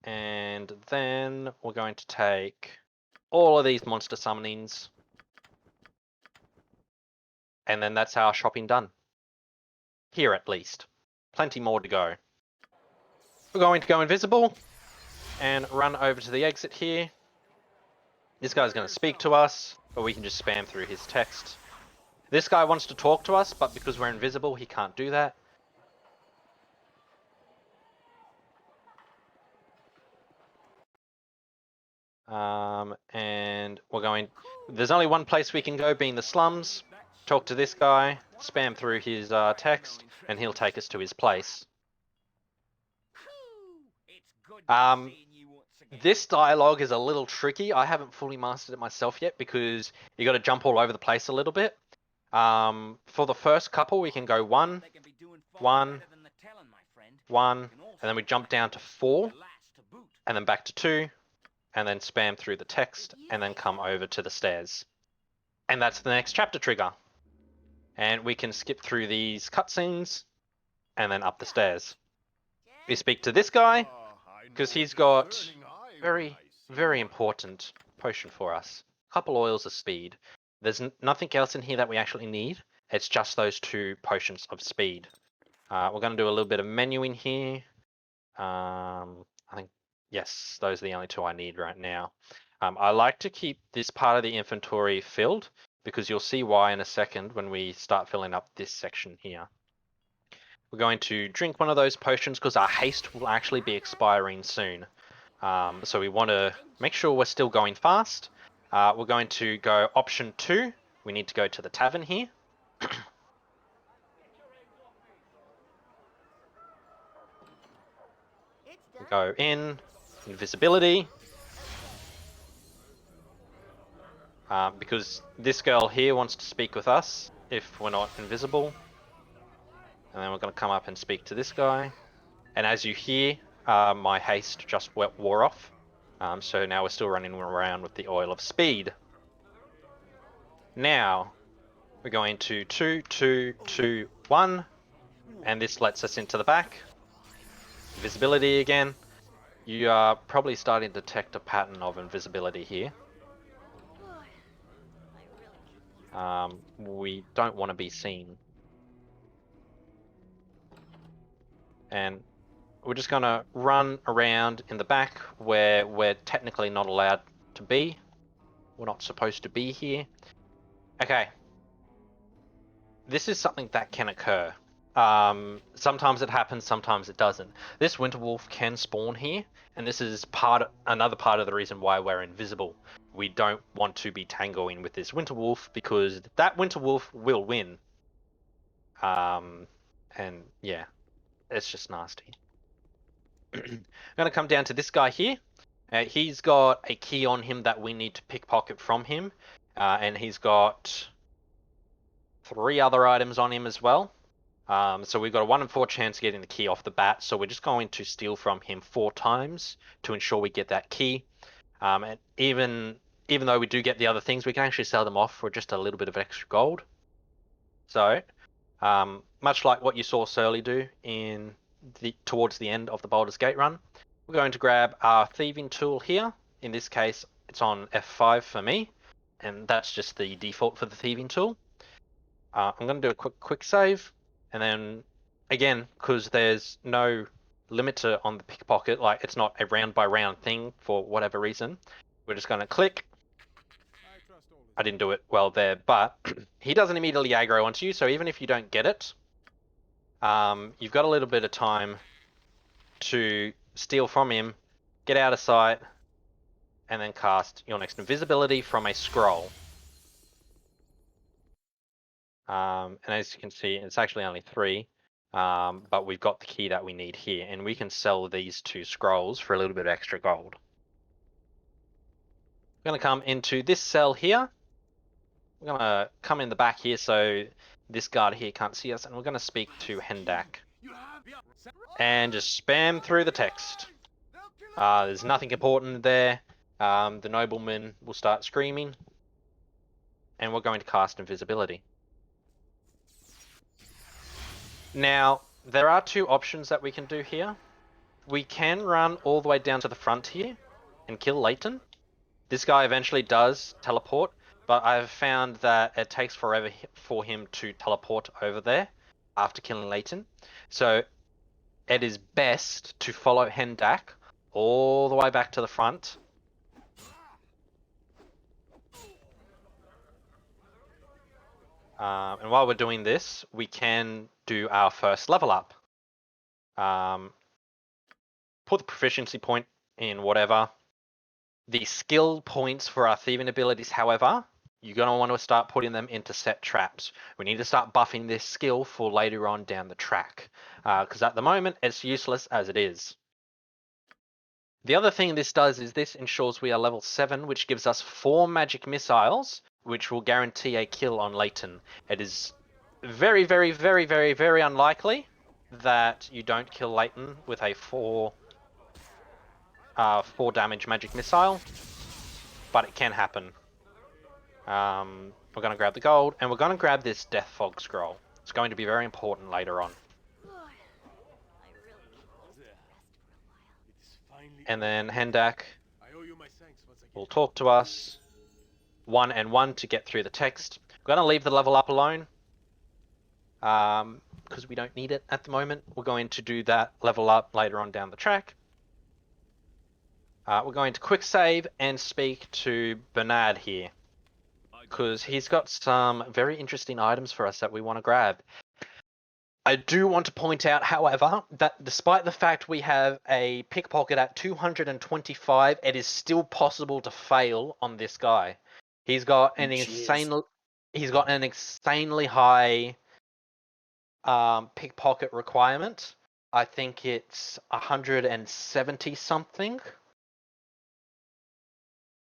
And then we're going to take all of these monster summonings. And then that's our shopping done. Here at least. Plenty more to go. We're going to go invisible and run over to the exit here. This guy's going to speak to us, or we can just spam through his text. This guy wants to talk to us, but because we're invisible, he can't do that. And we're going... There's only one place we can go, being the slums. Talk to this guy, spam through his text, and he'll take us to his place. This dialogue is a little tricky. I haven't fully mastered it myself yet because you got to jump all over the place a little bit. For the first couple, we can go 1, 1, 1, and then we jump down to 4, and then back to 2, and then spam through the text, and then come over to the stairs. And that's the next chapter trigger. And we can skip through these cutscenes, and then up the stairs. We speak to this guy, because he's got very, very important potion for us. Couple oils of speed. There's nothing else in here that we actually need. It's just those 2 potions of speed. We're going to do a little bit of menuing here. I think, yes, those are the only 2 I need right now. I like to keep this part of the inventory filled, because you'll see why in a second when we start filling up this section here. We're going to drink one of those potions because our haste will actually be expiring soon. So we want to make sure we're still going fast. We're going to go option 2. We need to go to the tavern here. We go in, invisibility. Because this girl here wants to speak with us if we're not invisible. And then we're going to come up and speak to this guy. And as you hear, my haste just wore off. So now we're still running around with the oil of speed. Now, we're going to 2, 2, 2, 1. And this lets us into the back. Invisibility again. You are probably starting to detect a pattern of invisibility here. We don't want to be seen. And we're just going to run around in the back where we're technically not allowed to be. We're not supposed to be here. Okay. This is something that can occur. Sometimes it happens, sometimes it doesn't. This winter wolf can spawn here, and this is another part of the reason why we're invisible. We don't want to be tangling with this winter wolf because that winter wolf will win. And yeah, it's just nasty. I'm going to come down to this guy here. He's got a key on him that we need to pickpocket from him. And he's got 3 other items on him as well. So we've got a 1 in 4 chance of getting the key off the bat, so we're just going to steal from him 4 times to ensure we get that key. And even though we do get the other things, we can actually sell them off for just a little bit of extra gold. So, much like what you saw Surly do towards the end of the Baldur's Gate run, we're going to grab our thieving tool here. In this case, it's on F5 for me, and that's just the default for the thieving tool. I'm going to do a quick save, and then again, because there's no limiter on the pickpocket, like it's not a round by round thing for whatever reason, we're just going to click. I didn't do it well there, but he doesn't immediately aggro onto you, so even if you don't get it, you've got a little bit of time to steal from him, get out of sight, and then cast your next invisibility from a scroll. And as you can see, it's actually only 3, but we've got the key that we need here, and we can sell these 2 scrolls for a little bit of extra gold. We're going to come into this cell here. We're going to come in the back here so this guard here can't see us, and we're going to speak to Hendak. And just spam through the text. There's nothing important there. The nobleman will start screaming, and we're going to cast invisibility. Now, there are 2 options that we can do here. We can run all the way down to the front here and kill Leighton. This guy eventually does teleport, but I've found that it takes forever for him to teleport over there after killing Leighton. So it is best to follow Hendak all the way back to the front. And while we're doing this, we can do our first level up. Put the proficiency point in whatever. The skill points for our thieving abilities, however, you're going to want to start putting them into set traps. We need to start buffing this skill for later on down the track, because at the moment it's useless as it is. The other thing this does is this ensures we are level 7, which gives us 4 magic missiles, which will guarantee a kill on Leighton. It is very, very, very, very, very unlikely that you don't kill Leighton with a 4 damage magic missile, but it can happen. We're going to grab the gold, and we're going to grab this Death Fog scroll. It's going to be very important later on. And then Hendak will talk to us 1 and 1 to get through the text. We're going to leave the level up alone because we don't need it at the moment. We're going to do that level up later on down the track. We're going to quick save and speak to Bernard here, because he's got some very interesting items for us that we want to grab. I do want to point out, however, that despite the fact we have a pickpocket at 225, it is still possible to fail on this guy. He's got an insanely high pickpocket requirement. I think it's 170 something.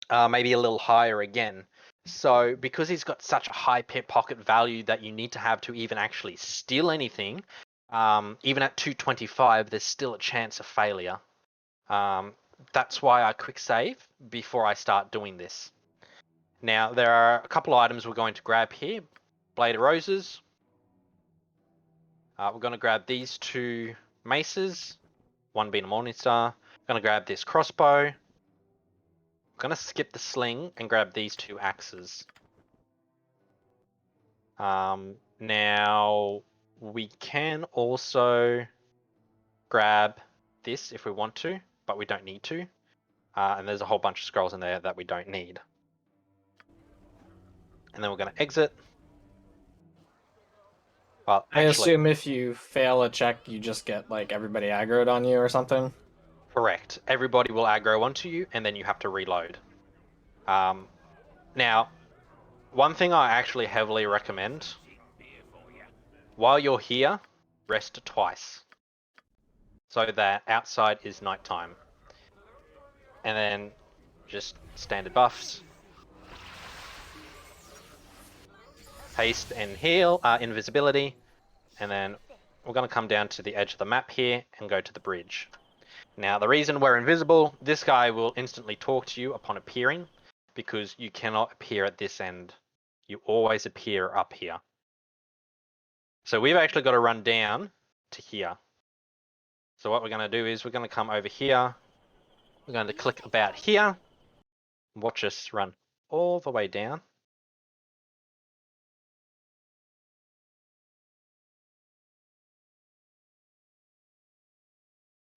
Maybe a little higher again. So because he's got such a high pickpocket value that you need to have to even actually steal anything, even at 225, there's still a chance of failure. That's why I quick save before I start doing this. Now, there are a couple of items we're going to grab here. Blade of Roses. We're going to grab these 2 maces, 1 being a Morningstar. We're going to grab this crossbow. I'm going to skip the sling and grab these 2 axes. Now, we can also grab this if we want to, but we don't need to. And there's a whole bunch of scrolls in there that we don't need. And then we're going to exit. Well, I assume if you fail a check, you just get like everybody aggroed on you or something? Correct. Everybody will aggro onto you, and then you have to reload. Now, one thing I actually heavily recommend, while you're here, rest twice, so that outside is nighttime. And then just standard buffs. Haste and heal, invisibility, and then we're going to come down to the edge of the map here and go to the bridge. Now, the reason we're invisible, this guy will instantly talk to you upon appearing, because you cannot appear at this end. You always appear up here. So we've actually got to run down to here. So what we're going to do is we're going to come over here. We're going to click about here. Watch us run all the way down.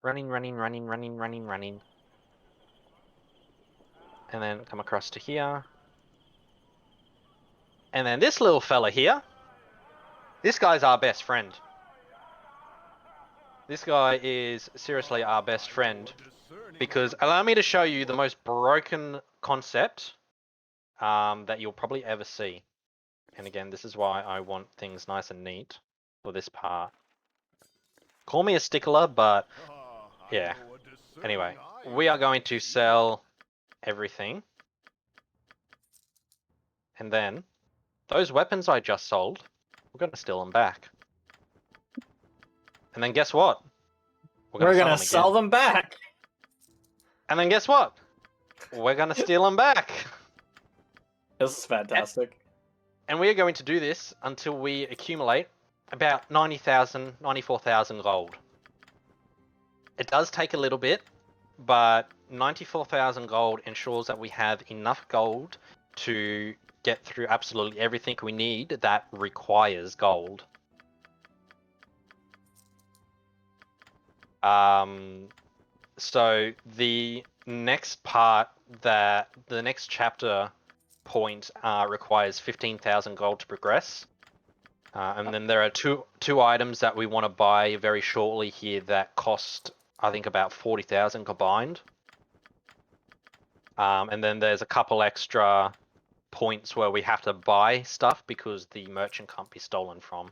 Running. And then come across to here. And then this little fella here, this guy's our best friend. This guy is seriously our best friend, because allow me to show you the most broken concept that you'll probably ever see. And again, this is why I want things nice and neat for this part. Call me a stickler, but yeah. Anyway, we are going to sell everything. And then those weapons I just sold, we're going to steal them back. And then guess what? We're gonna sell them back. And then guess what? We're going to steal them back. This is fantastic. And we are going to do this until we accumulate about 90,000, 94,000 gold. It does take a little bit, but 94,000 gold ensures that we have enough gold to get through absolutely everything we need that requires gold. So the next part, the next chapter point requires 15,000 gold to progress. And then there are two items that we want to buy very shortly here that cost, I think, about 40,000 combined. And then there's a couple extra points where we have to buy stuff because the merchant can't be stolen from.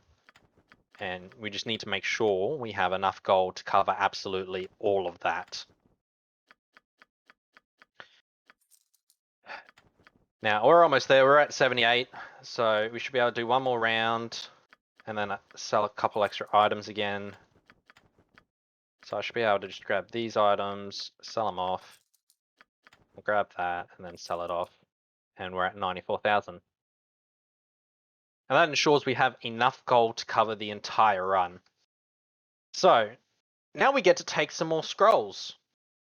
And we just need to make sure we have enough gold to cover absolutely all of that. Now, we're almost there. We're at 78, so we should be able to do one more round and then sell a couple extra items again. So I should be able to just grab these items, sell them off, grab that, and then sell it off. And we're at 94,000. And that ensures we have enough gold to cover the entire run. So, now we get to take some more scrolls.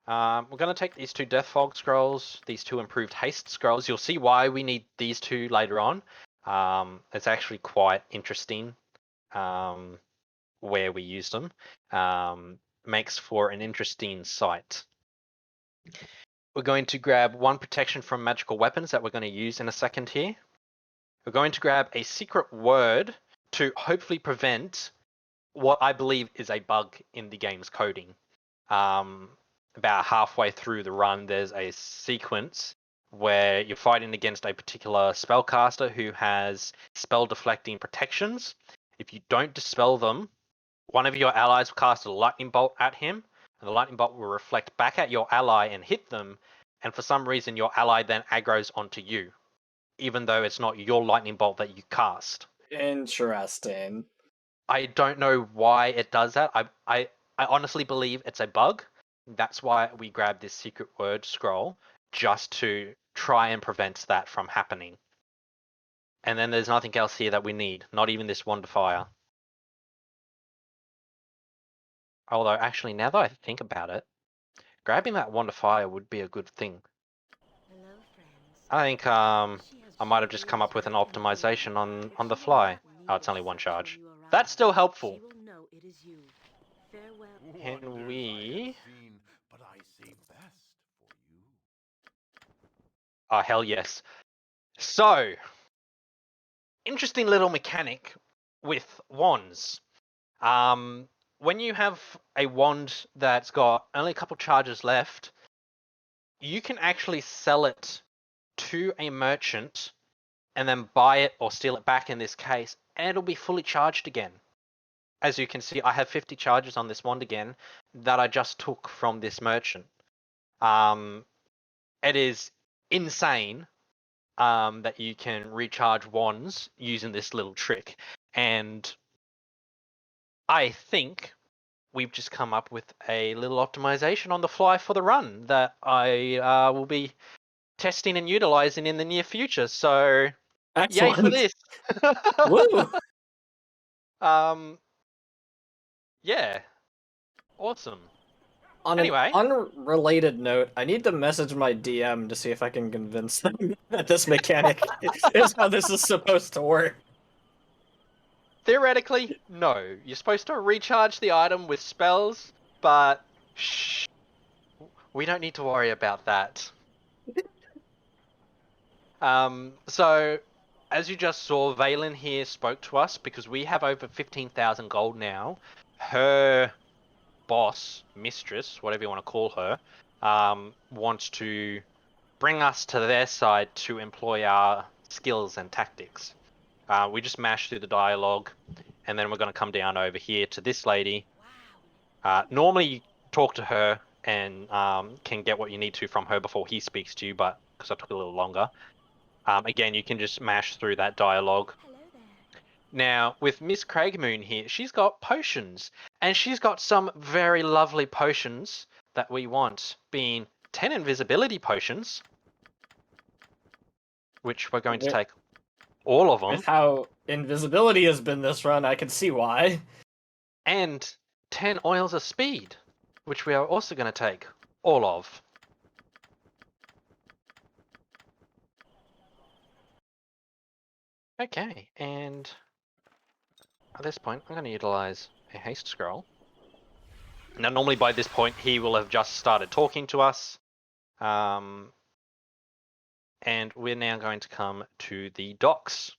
We're going to take these 2 Death Fog scrolls, these 2 improved haste scrolls. You'll see why we need these 2 later on. It's actually quite interesting where we use them. Makes for an interesting sight. We're going to grab 1 protection from magical weapons that we're going to use in a second here. We're going to grab a secret word to hopefully prevent what I believe is a bug in the game's coding. About halfway through the run, there's a sequence where you're fighting against a particular spellcaster who has spell deflecting protections. If you don't dispel them, one of your allies will cast a lightning bolt at him, and the lightning bolt will reflect back at your ally and hit them, and for some reason your ally then aggroes onto you, even though it's not your lightning bolt that you cast. Interesting. I don't know why it does that. I honestly believe it's a bug. That's why we grabbed this secret word scroll, just to try and prevent that from happening. And then there's nothing else here that we need, not even this wand of fire. Although, actually, now that I think about it, grabbing that wand of fire would be a good thing. Hello, friends. I think I might have just come up with an optimization on the fly. Oh, it's only 1 charge. That's still helpful. Can we... Oh, hell yes. So, interesting little mechanic with wands. When you have a wand that's got only a couple charges left, you can actually sell it to a merchant and then buy it or steal it back in this case, and it'll be fully charged again. As you can see, I have 50 charges on this wand again that I just took from this merchant. It is insane that you can recharge wands using this little trick. And I think we've just come up with a little optimization on the fly for the run that I will be testing and utilizing in the near future. So, yay for Excellent. this! Woo! Yeah, awesome. On Anyway. an unrelated note, I need to message my DM to see if I can convince them that this mechanic is how this is supposed to work. Theoretically, no. You're supposed to recharge the item with spells, but shh, we don't need to worry about that. So, as you just saw, Valen here spoke to us because we have over 15,000 gold now. Her boss, mistress, whatever you want to call her, wants to bring us to their side to employ our skills and tactics. We just mash through the dialogue, and then we're going to come down over here to this lady. Normally, you talk to her and can get what you need to from her before he speaks to you, but because I took a little longer. Again, you can just mash through that dialogue. Hello there. Now, with Miss Craigmoon here, she's got potions, and she's got some very lovely potions that we want, being 10 invisibility potions, which we're going to take all of them, With how invisibility has been this run, I can see why. and 10 oils of speed, which we are also going to take all of. Okay, and at this point, I'm going to utilize a haste scroll. Now, normally by this point, he will have just started talking to us. And we're now going to come to the docks.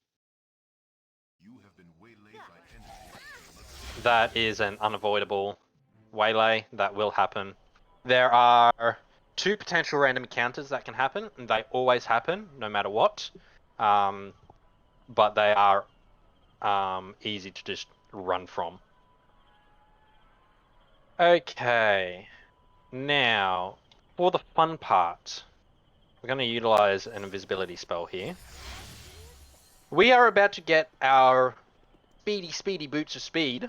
That is an unavoidable waylay that will happen. There are 2 potential random encounters that can happen, and they always happen, no matter what. But they are easy to just run from. Okay, now for the fun part, we're going to utilize an invisibility spell here. We are about to get our speedy boots of speed.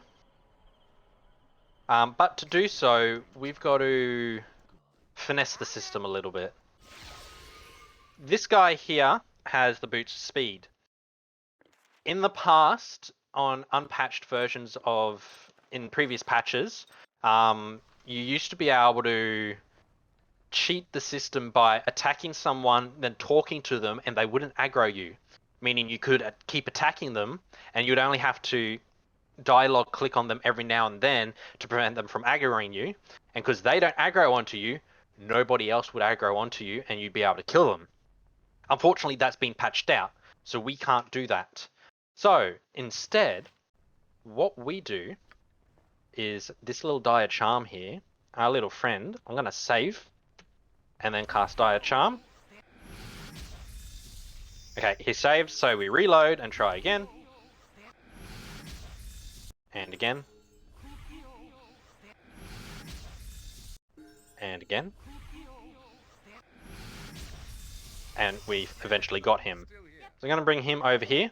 But to do so, we've got to finesse the system a little bit. This guy here has the boots of speed. In the past, on unpatched versions in previous patches, you used to be able to cheat the system by attacking someone, then talking to them, and they wouldn't aggro you. Meaning you could keep attacking them, and you'd only have to dialogue click on them every now and then to prevent them from aggroing you. And because they don't aggro onto you, nobody else would aggro onto you, and you'd be able to kill them. Unfortunately, that's been patched out, so we can't do that. So instead, what we do is this little Dire Charm here, our little friend. I'm going to save and then cast Dire Charm. Okay, he saved, so we reload and try again. And again. And again. And we eventually got him. So I'm going to bring him over here.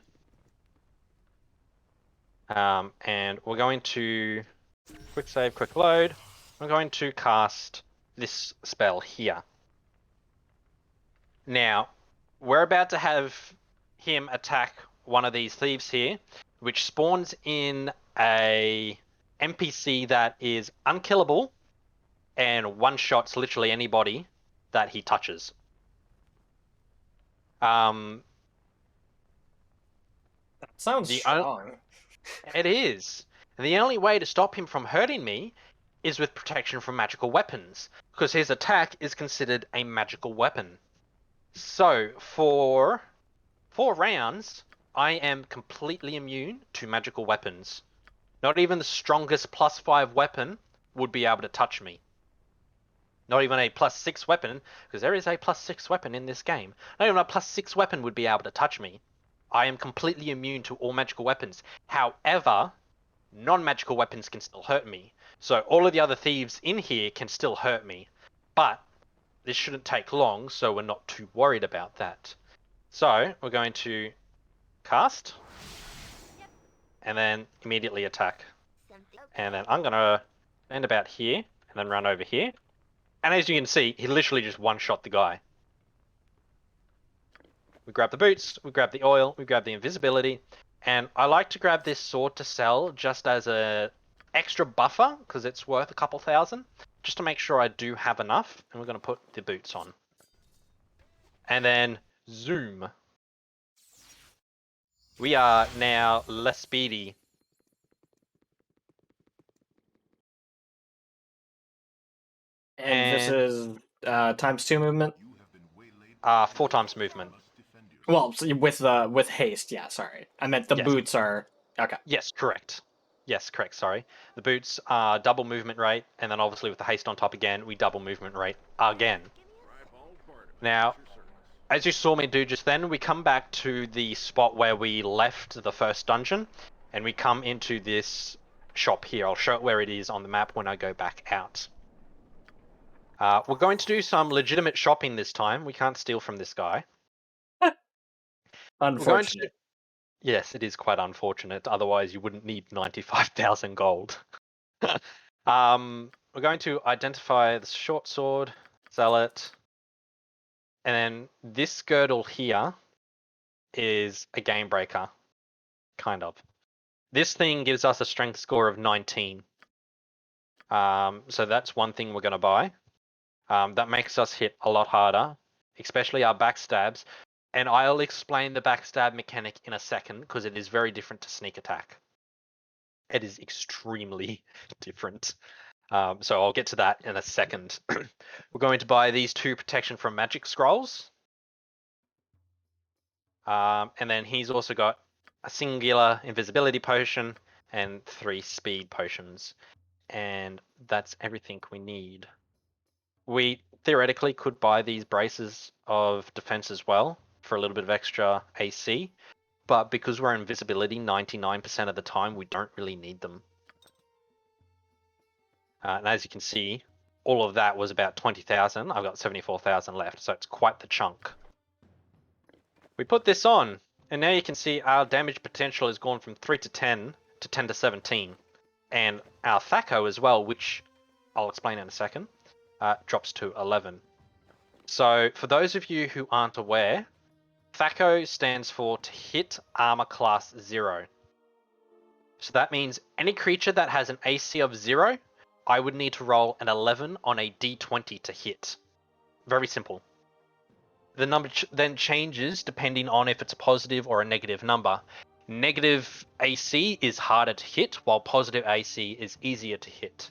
And we're going to quick save, quick load. I'm going to cast this spell here. Now, we're about to have him attack one of these thieves here, which spawns in a NPC that is unkillable and one-shots literally anybody that he touches. That sounds The strong. It is. And the only way to stop him from hurting me is with protection from magical weapons, because his attack is considered a magical weapon. So, for 4 rounds, I am completely immune to magical weapons. Not even the strongest +5 weapon would be able to touch me. Not even a +6 weapon, because there is a +6 weapon in this game. Not even a +6 weapon would be able to touch me. I am completely immune to all magical weapons. However, non-magical weapons can still hurt me. So all of the other thieves in here can still hurt me. But this shouldn't take long, so we're not too worried about that. So we're going to cast, and then immediately attack. And then I'm gonna stand about here and then run over here. And as you can see, he literally just one-shot the guy. We grab the boots, we grab the oil, we grab the invisibility, and I like to grab this sword to sell just as a extra buffer, because it's worth a couple thousand, just to make sure I do have enough, and we're going to put the boots on. And then, zoom. We are now less speedy. And this is ×2 movement. 4 times movement. Well, so with haste, yeah. Sorry, I meant the Yes. boots are okay. Yes, correct. Yes, correct, sorry. The boots are double movement rate, and then obviously with the haste on top again, we double movement rate again. Now, as you saw me do just then, we come back to the spot where we left the first dungeon, and we come into this shop here. I'll show it where it is on the map when I go back out. We're going to do some legitimate shopping this time. We can't steal from this guy. Unfortunate. Yes, it is quite unfortunate. Otherwise, you wouldn't need 95,000 gold. We're going to identify the short sword, sell it, and then this girdle here is a game breaker, kind of. This thing gives us a strength score of 19. So that's one thing we're going to buy. That makes us hit a lot harder, especially our backstabs. And I'll explain the backstab mechanic in a second because it is very different to sneak attack. It is extremely different. So I'll get to that in a second. We're going to buy these 2 protection from magic scrolls. And then he's also got a singular invisibility potion and 3 speed potions. And that's everything we need. We theoretically could buy these braces of defense as well for a little bit of extra AC, but because we're invisibility 99% of the time, we don't really need them. And as you can see, all of that was about 20,000. I've got 74,000 left, so it's quite the chunk. We put this on, and now you can see our damage potential has gone from 3 to 10 to 10 to 17. And our THAC0 as well, which I'll explain in a second, drops to 11. So for those of you who aren't aware, THAC0 stands for to hit armor class 0. So that means any creature that has an AC of 0, I would need to roll an 11 on a d20 to hit. Very simple. The number then changes depending on if it's a positive or a negative number. Negative AC is harder to hit, while positive AC is easier to hit.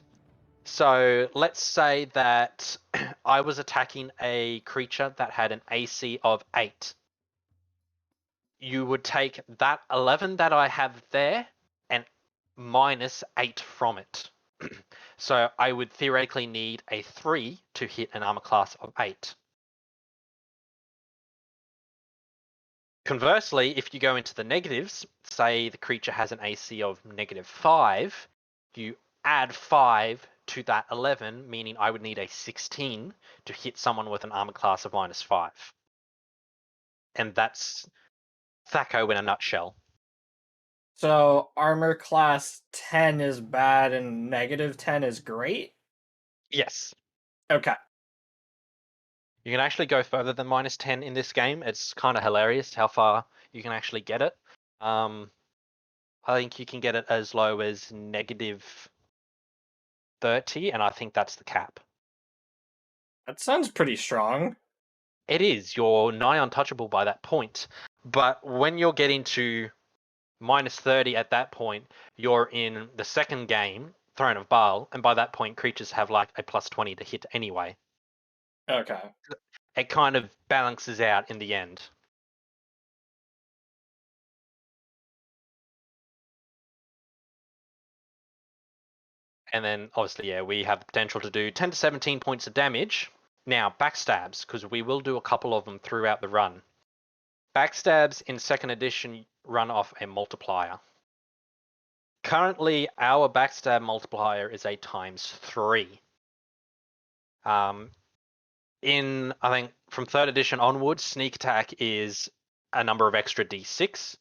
So let's say that I was attacking a creature that had an AC of 8. You would take that 11 that I have there and minus 8 from it. So I would theoretically need a 3 to hit an armor class of 8. Conversely, if you go into the negatives, say the creature has an AC of -5, you add 5 to that 11, meaning I would need a 16 to hit someone with an armor class of -5. And that's THAC0 in a nutshell. So armor class 10 is bad and -10 is great? Yes. Okay. You can actually go further than -10 in this game. It's kind of hilarious how far you can actually get it. I think you can get it as low as -30, and I think that's the cap. That sounds pretty strong. It is. You're nigh untouchable by that point. But when you're getting to -30 at that point, you're in the second game, Throne of Baal, and by that point, creatures have like a +20 to hit anyway. Okay. It kind of balances out in the end. And then obviously, yeah, we have the potential to do 10 to 17 points of damage. Now, backstabs, because we will do a couple of them throughout the run. Backstabs in second edition run off a multiplier. Currently, our backstab multiplier is a ×3. In, I think, from third edition onwards, sneak attack is a number of extra d6.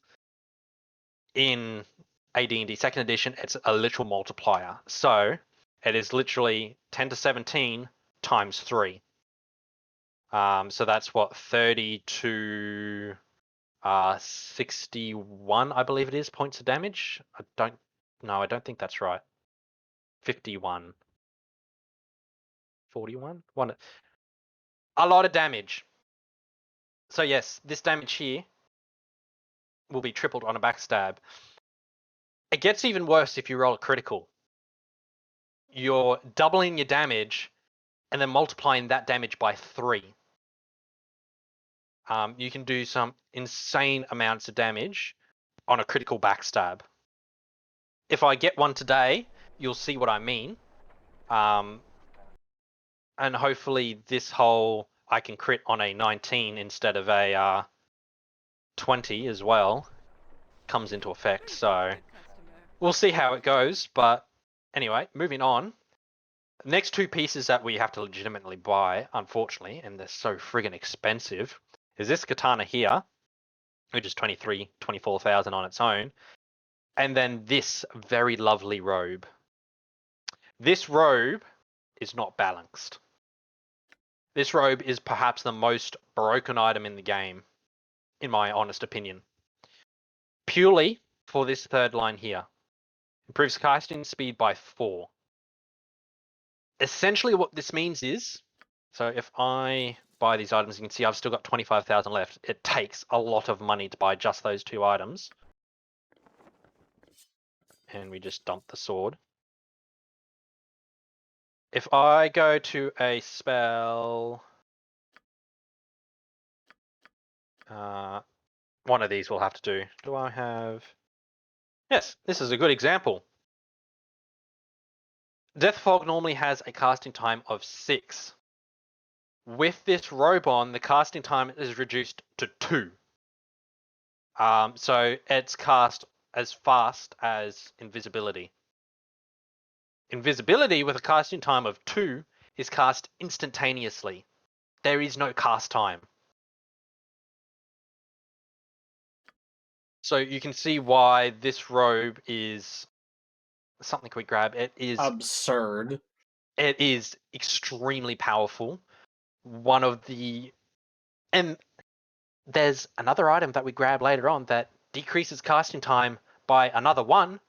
In AD&D Second Edition, it's a literal multiplier. So it is literally 10 to 17 times 3. So that's what, 30 to 61, I believe it is, points of damage. I don't think that's right. 51. 41? A lot of damage. So yes, this damage here will be tripled on a backstab. It gets even worse if you roll a critical. You're doubling your damage and then multiplying that damage by 3. You can do some insane amounts of damage on a critical backstab. If I get one today, you'll see what I mean. And hopefully this whole I can crit on a 19 instead of a 20 as well comes into effect. So we'll see how it goes. But anyway, moving on. Next two pieces that we have to legitimately buy, unfortunately, and they're so friggin' expensive, is this katana here, which is 24,000 on its own, and then this very lovely robe. This robe is not balanced. This robe is perhaps the most broken item in the game, in my honest opinion. Purely for this third line here. Improves casting speed by 4. Essentially what this means is, so if I buy these items, you can see I've still got 25,000 left. It takes a lot of money to buy just those 2 items. And we just dump the sword. If I go to a spell, one of these will have to do. Do I have? Yes, this is a good example. Death Fog normally has a casting time of 6. With this robe on, the casting time is reduced to 2. So it's cast as fast as invisibility. Invisibility with a casting time of 2 is cast instantaneously. There is no cast time. So you can see why this robe is something we grab. It is Absurd. It is extremely powerful. And there's another item that we grab later on that decreases casting time by another 1.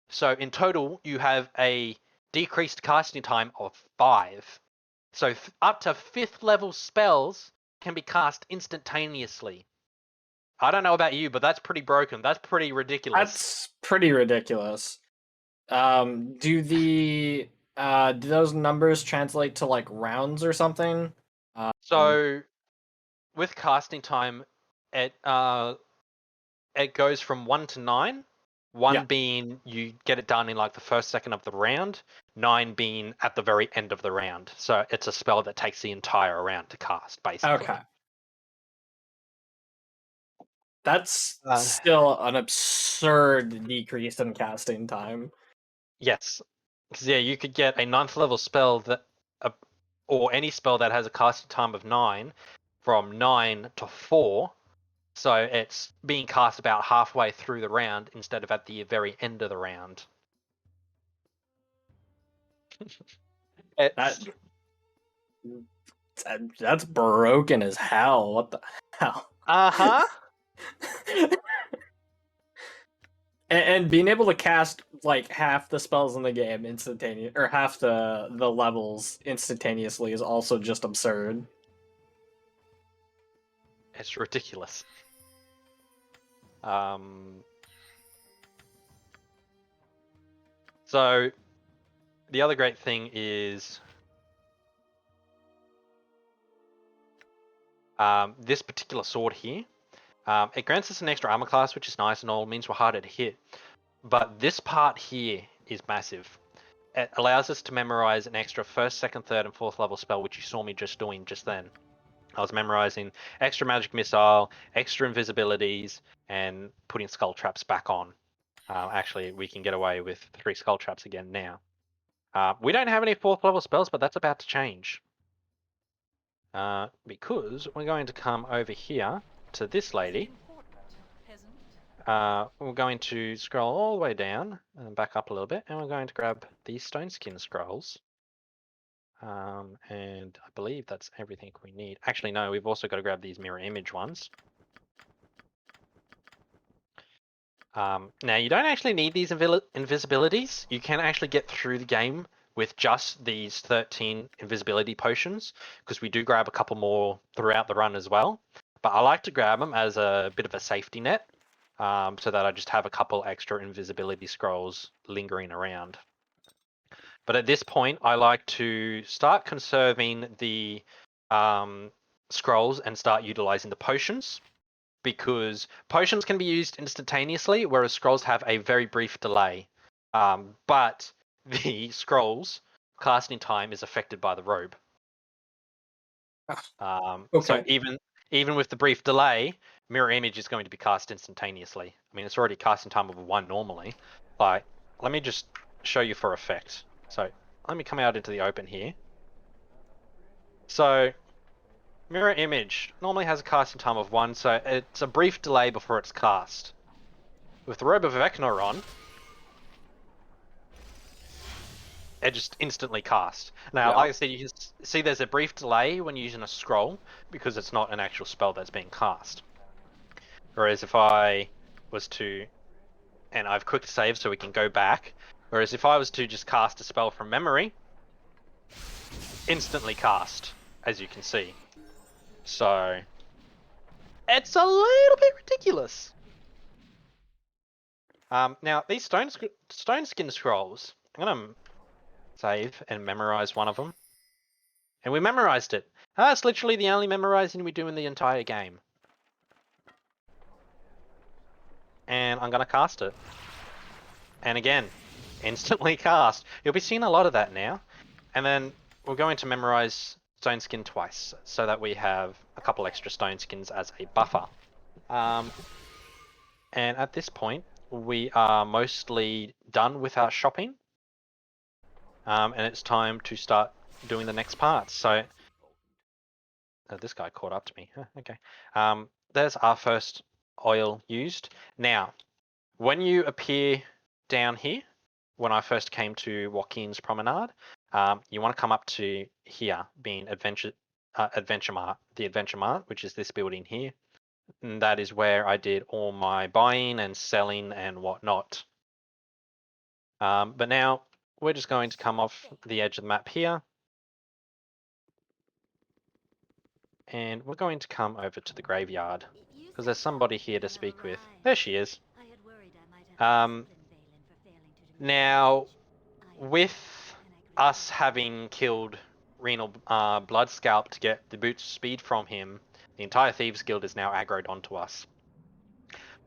So in total, you have a decreased casting time of 5. So up to 5th level spells can be cast instantaneously. I don't know about you, but that's pretty broken. That's pretty ridiculous. That's pretty ridiculous. Do those numbers translate to like rounds or something? So with casting time, it goes from 1 to 9. 1 Yeah. being you get it done in like the first second of the round, 9 being at the very end of the round. So it's a spell that takes the entire round to cast, basically. Okay. That's Uh, still an absurd decrease in casting time. Yes. Because yeah, you could get a 9th level spell that, or any spell that has a casting time of 9, from 9 to 4. So it's being cast about halfway through the round instead of at the very end of the round. That's broken as hell. What the hell? Uh-huh. And being able to cast like half the spells in the game instantaneous, or half the levels instantaneously, is also just absurd. It's ridiculous. So the other great thing is this particular sword here. It grants us an extra armor class, which is nice and all, means we're harder to hit. But this part here is massive. It allows us to memorize an extra 1st, 2nd, 3rd, and 4th level spell, which you saw me just doing just then. I was memorizing extra magic missile, extra invisibilities, and putting skull traps back on. Actually, we can get away with 3 skull traps again now. We don't have any 4th level spells, but that's about to change. Because we're going to come over here to this lady. we're going to scroll all the way down and back up a little bit, and we're going to grab these stone skin scrolls. And I believe that's everything we need. Actually, no, we've also got to grab these mirror image ones. Now, you don't actually need these invisibilities. You can actually get through the game with just these 13 invisibility potions, because we do grab a couple more throughout the run as well. But I like to grab them as a bit of a safety net, so that I just have a couple extra invisibility scrolls lingering around. But at this point, I like to start conserving the scrolls and start utilizing the potions, because potions can be used instantaneously, whereas scrolls have a very brief delay. But the scrolls casting time is affected by the robe. So Okay. even with the brief delay, mirror image is going to be cast instantaneously. I mean, it's already casting time of 1 normally. Like, let me just show you for effect. So let me come out into the open here. So mirror image normally has a casting time of 1, so it's a brief delay before it's cast. With the Robe of Vecna on, it just instantly cast. Now, Yeah. like I said, you can see there's a brief delay when using a scroll, because it's not an actual spell that's being cast. Whereas if I was to, and I've quick save so we can go back, whereas if I was to just cast a spell from memory, instantly cast, as you can see. So, it's a little bit ridiculous. Now, these stone skin scrolls, I'm going to save and memorize one of them. And we memorized it. That's literally the only memorizing we do in the entire game. And I'm going to cast it. And again, instantly cast. You'll be seeing a lot of that now. And then we're going to memorize stone skin twice, so that we have a couple extra stone skins as a buffer. And at this point, we are mostly done with our shopping. And it's time to start doing the next part. So this guy caught up to me. Okay. There's our first oil used. Now, when you appear down here, when I first came to Joaquin's Promenade, you want to come up to here, being Adventure Mart, the Adventure Mart, which is this building here. And that is where I did all my buying and selling and whatnot. But now we're just going to come off the edge of the map here. And we're going to come over to the graveyard, because there's somebody here to speak with. There she is. Now, with us having killed Renal Bloodscalp to get the boots of speed from him, the entire Thieves Guild is now aggroed onto us.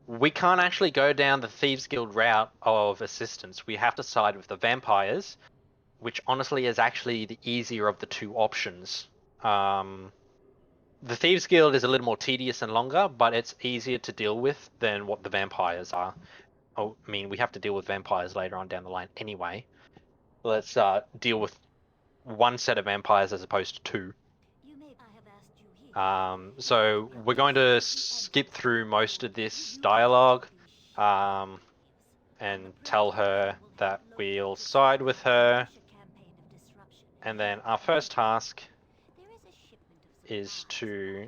We can't actually go down the Thieves Guild route of assistance. We have to side with the vampires, which honestly is actually the easier of the two options. The Thieves Guild is a little more tedious and longer, but it's easier to deal with than what the vampires are. Oh, I mean, we have to deal with vampires later on down the line anyway. Let's deal with one set of vampires as opposed to two. So we're going to skip through most of this dialogue and tell her that we'll side with her. And then our first task is to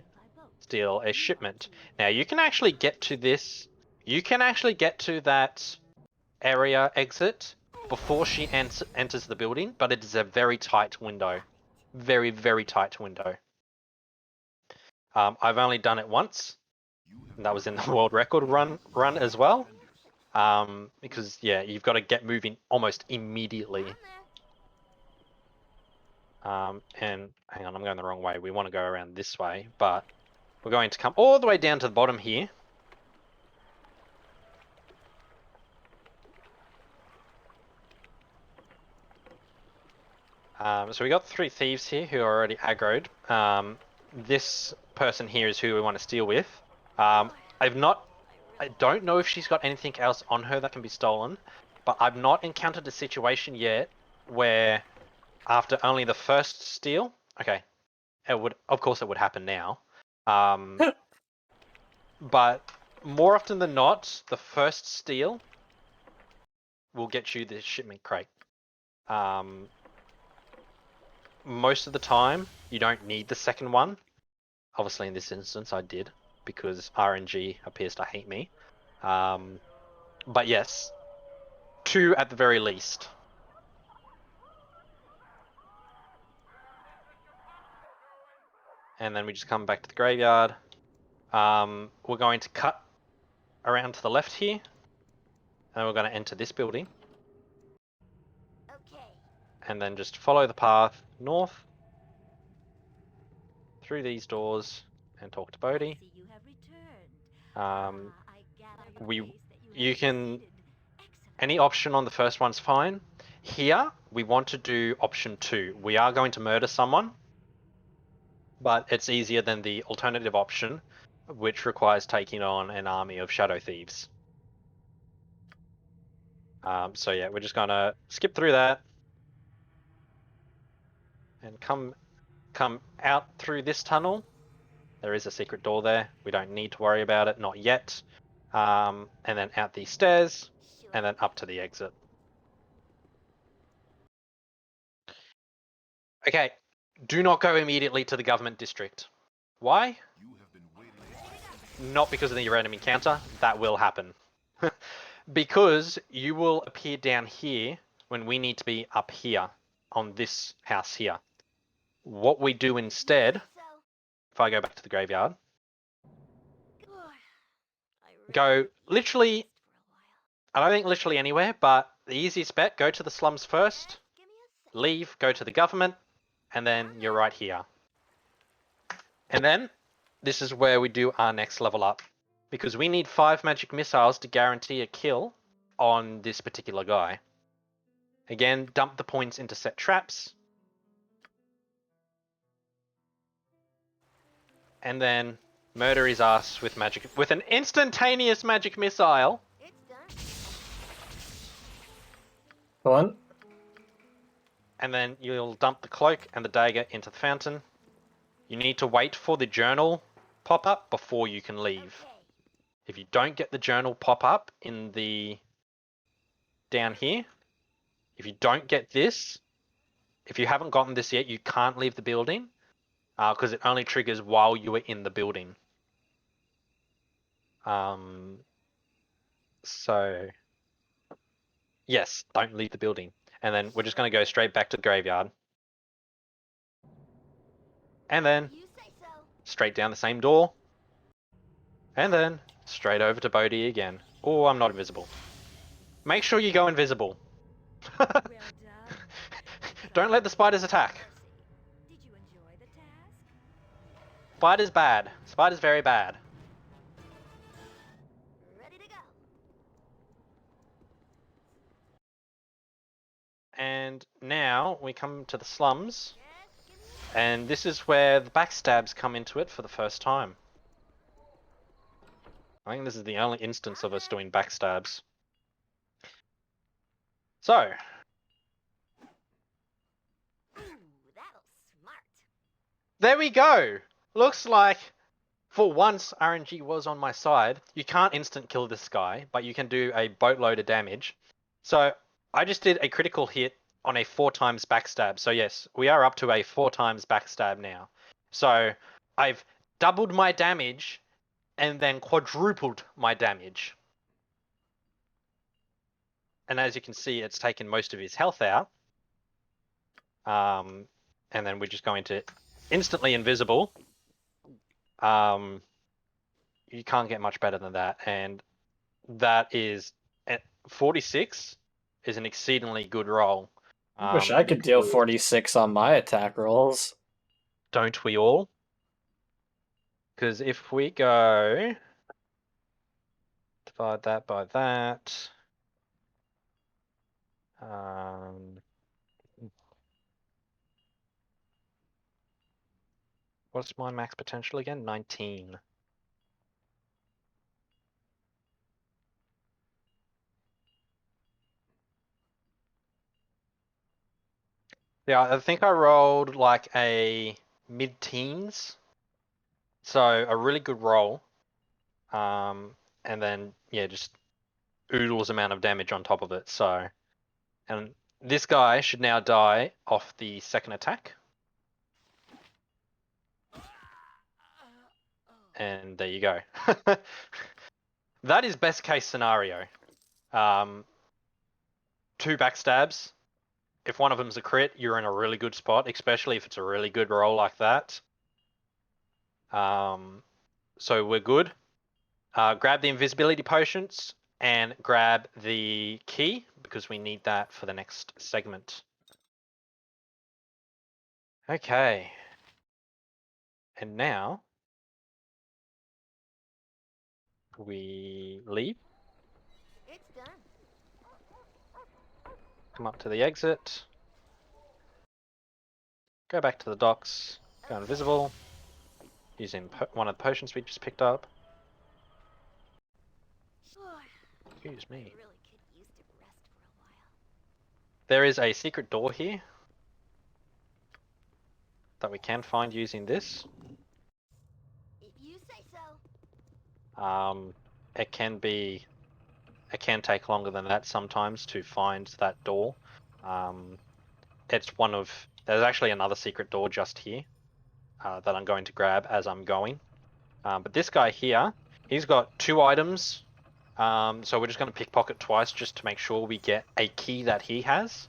steal a shipment. Now you can actually get to this. You can actually get to that area exit before she enters the building, but it is a very tight window. Very, very tight window. I've only done it once, and that was in the world record run as well. Because yeah, you've got to get moving almost immediately. And hang on, I'm going the wrong way. We want to go around this way, but we're going to come all the way down to the bottom here. So we got 3 thieves here who are already aggroed. This person here is who we want to steal with. I don't know if she's got anything else on her that can be stolen, but I've not encountered a situation yet where after only the first steal, okay, of course it would happen now. But more often than not, the first steal will get you the shipment crate. Most of the time, you don't need the second one. Obviously, in this instance, I did, because RNG appears to hate me. But yes, 2 at the very least. And then we just come back to the graveyard. We're going to cut around to the left here, and we're going to enter this building. Okay. And then just follow the path north through these doors and talk to Bodhi. See, you have returned. I gather we- place that you have can- succeeded. Excellent. Any option on the first one's fine. Here, we want to do option 2. We are going to murder someone, but it's easier than the alternative option, which requires taking on an army of shadow thieves. So yeah, we're just gonna skip through that and come out through this tunnel. There is a secret door there. We don't need to worry about it, not yet. And then out these stairs, Sure. and then up to the exit. Okay, do not go immediately to the government district. Why? Not because of the random encounter. That will happen. Because you will appear down here when we need to be up here on this house here. What we do instead, So, if I go back to the graveyard, good. I go really literally, rest for a while. I don't think literally anywhere, but the easiest bet, go to the slums first, Give me a sec. leave, go to the government, and then you're right here. And then this is where we do our next level up, because we need 5 magic missiles to guarantee a kill on this particular guy. Again, dump the points into set traps. And then murder his ass with an instantaneous magic missile. It's done. Go on. And then you'll dump the cloak and the dagger into the fountain. You need to wait for the journal pop up before you can leave. Okay. If you don't get the journal pop up in the down here, if you don't get this, if you haven't gotten this yet, you can't leave the building because it only triggers while you are in the building. So yes, don't leave the building. And then we're just going to go straight back to the graveyard. And then You say so. straight down the same door. And then straight over to Bodhi again. Oh, I'm not invisible. Make sure you go invisible. Well done. Don't let the spiders attack. Did you enjoy the task? Spider's bad. Spider's very bad. Ready to go. And now we come to the slums. Yes, give me a And this is where the backstabs come into it for the first time. I think this is the only instance of us doing backstabs. So, Ooh, that was smart. there we go! Looks like, for once, RNG was on my side. You can't instant kill this guy, but you can do a boatload of damage. So, I just did a critical hit on a 4 times backstab. So yes, we are up to a 4 times backstab now. So, I've doubled my damage and then quadrupled my damage. And as you can see, it's taken most of his health out. And then we're just going to instantly invisible. You can't get much better than that. And that is at 46 is an exceedingly good roll. Wish I could deal 46 on my attack rolls. Don't we all? Because if we go divide that by that, what's my max potential again? 19. Yeah, I think I rolled like a mid-teens. So a really good roll. and then yeah, just oodles amount of damage on top of it. So, and this guy should now die off the second attack. And there you go. That is best case scenario. 2 backstabs. If one of them's a crit, you're in a really good spot, especially if it's a really good roll like that. So we're good. Grab the invisibility potions and grab the key because we need that for the next segment. Okay. And now we leave. It's done. Come up to the exit. Go back to the docks. Go invisible. Using one of the potions we just picked up. Excuse me. Really could use to rest for a while. There is a secret door here that we can find using this. If you say so. It can take longer than that sometimes to find that door. It's there's actually another secret door just here that I'm going to grab as I'm going. But this guy here, he's got 2 items. So we're just going to pickpocket twice just to make sure we get a key that he has.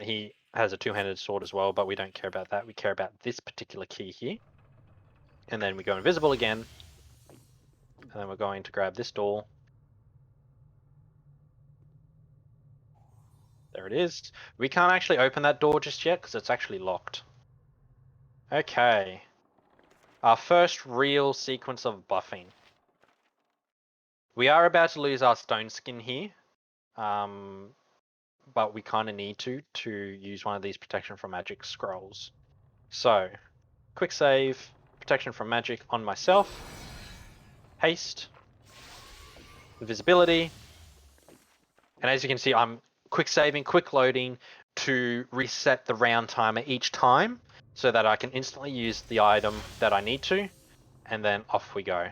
He has a 2-handed sword as well, but we don't care about that. We care about this particular key here. And then we go invisible again. And then we're going to grab this door. There it is. We can't actually open that door just yet because it's actually locked. Okay. Our first real sequence of buffing. We are about to lose our stone skin here. But we kind of need to use one of these protection from magic scrolls. So, quick save, protection from magic on myself, haste, invisibility, and as you can see, I'm quick saving, quick loading to reset the round timer each time so that I can instantly use the item that I need to, and then off we go.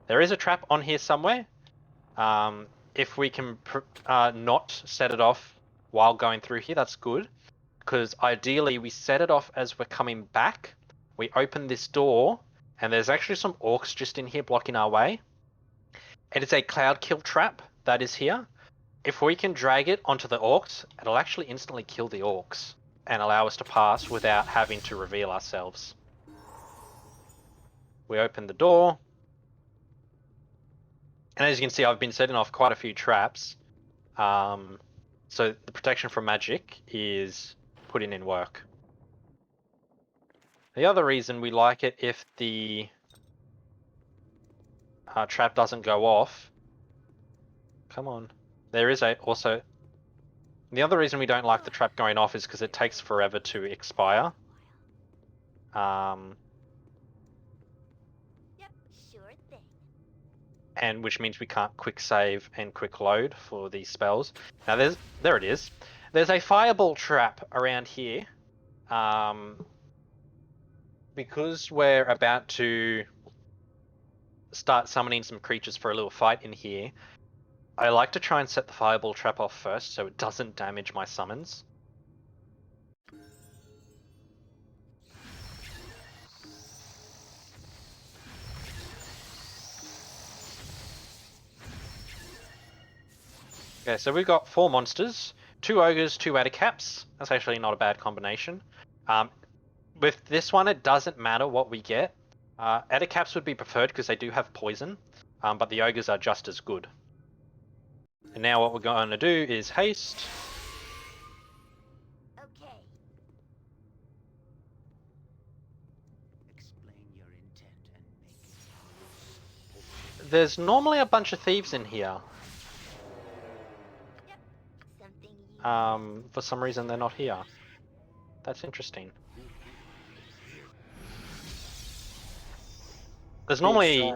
There is a trap on here somewhere. If we can not set it off while going through here, that's good. Because ideally we set it off as we're coming back. We open this door, and there's actually some orcs just in here blocking our way. It is a cloud kill trap that is here. If we can drag it onto the orcs, it'll actually instantly kill the orcs and allow us to pass without having to reveal ourselves. We open the door. And as you can see, I've been setting off quite a few traps. So the protection from magic is putting in work. The other reason we like it if the trap doesn't go off. Come on. There is also... The other reason we don't like the trap going off is because it takes forever to expire. Yep, sure thing. And which means we can't quick save and quick load for these spells. Now there it is. There's a fireball trap around here. Because we're about to start summoning some creatures for a little fight in here, I like to try and set the fireball trap off first so it doesn't damage my summons. Okay, so we've got 4 monsters, 2 ogres, 2 Adicaps. That's actually not a bad combination. With this one, it doesn't matter what we get. Adicaps would be preferred because they do have poison, but the ogres are just as good. And now what we're going to do is haste. Okay. Explain your intent and make it. There's normally a bunch of thieves in here. Yep. Something you For some reason they're not here. That's interesting. There's normally...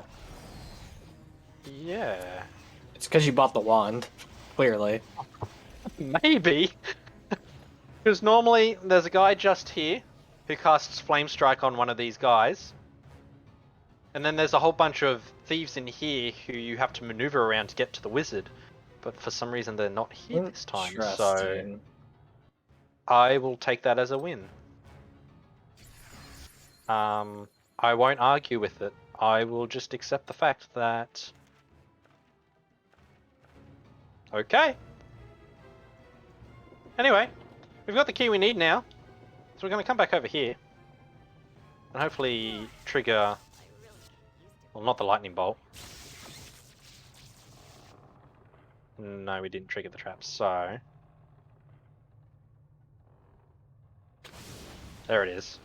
Yeah. It's because you bought the wand, clearly. Maybe. Because normally there's a guy just here who casts Flame Strike on one of these guys. And which means we can't quick save and quick load for these spells. And which means we can't quick save and quick load for these spells. There's normally a bunch of thieves in here. There's normally... Yeah. It's because you bought the wand, clearly. Because normally there's a guy just here who casts Flame Strike on one of these guys. And then there's a whole bunch of thieves in here who you have to maneuver around to get to the wizard. But for some reason they're not here this time, so Interesting. I will take that as a win. I won't argue with it. I will just accept the fact that... Okay. Anyway, we've got the key we need now. So we're going to come back over here. And hopefully trigger... Well, not the lightning bolt. No, we didn't trigger the trap, so... There it is.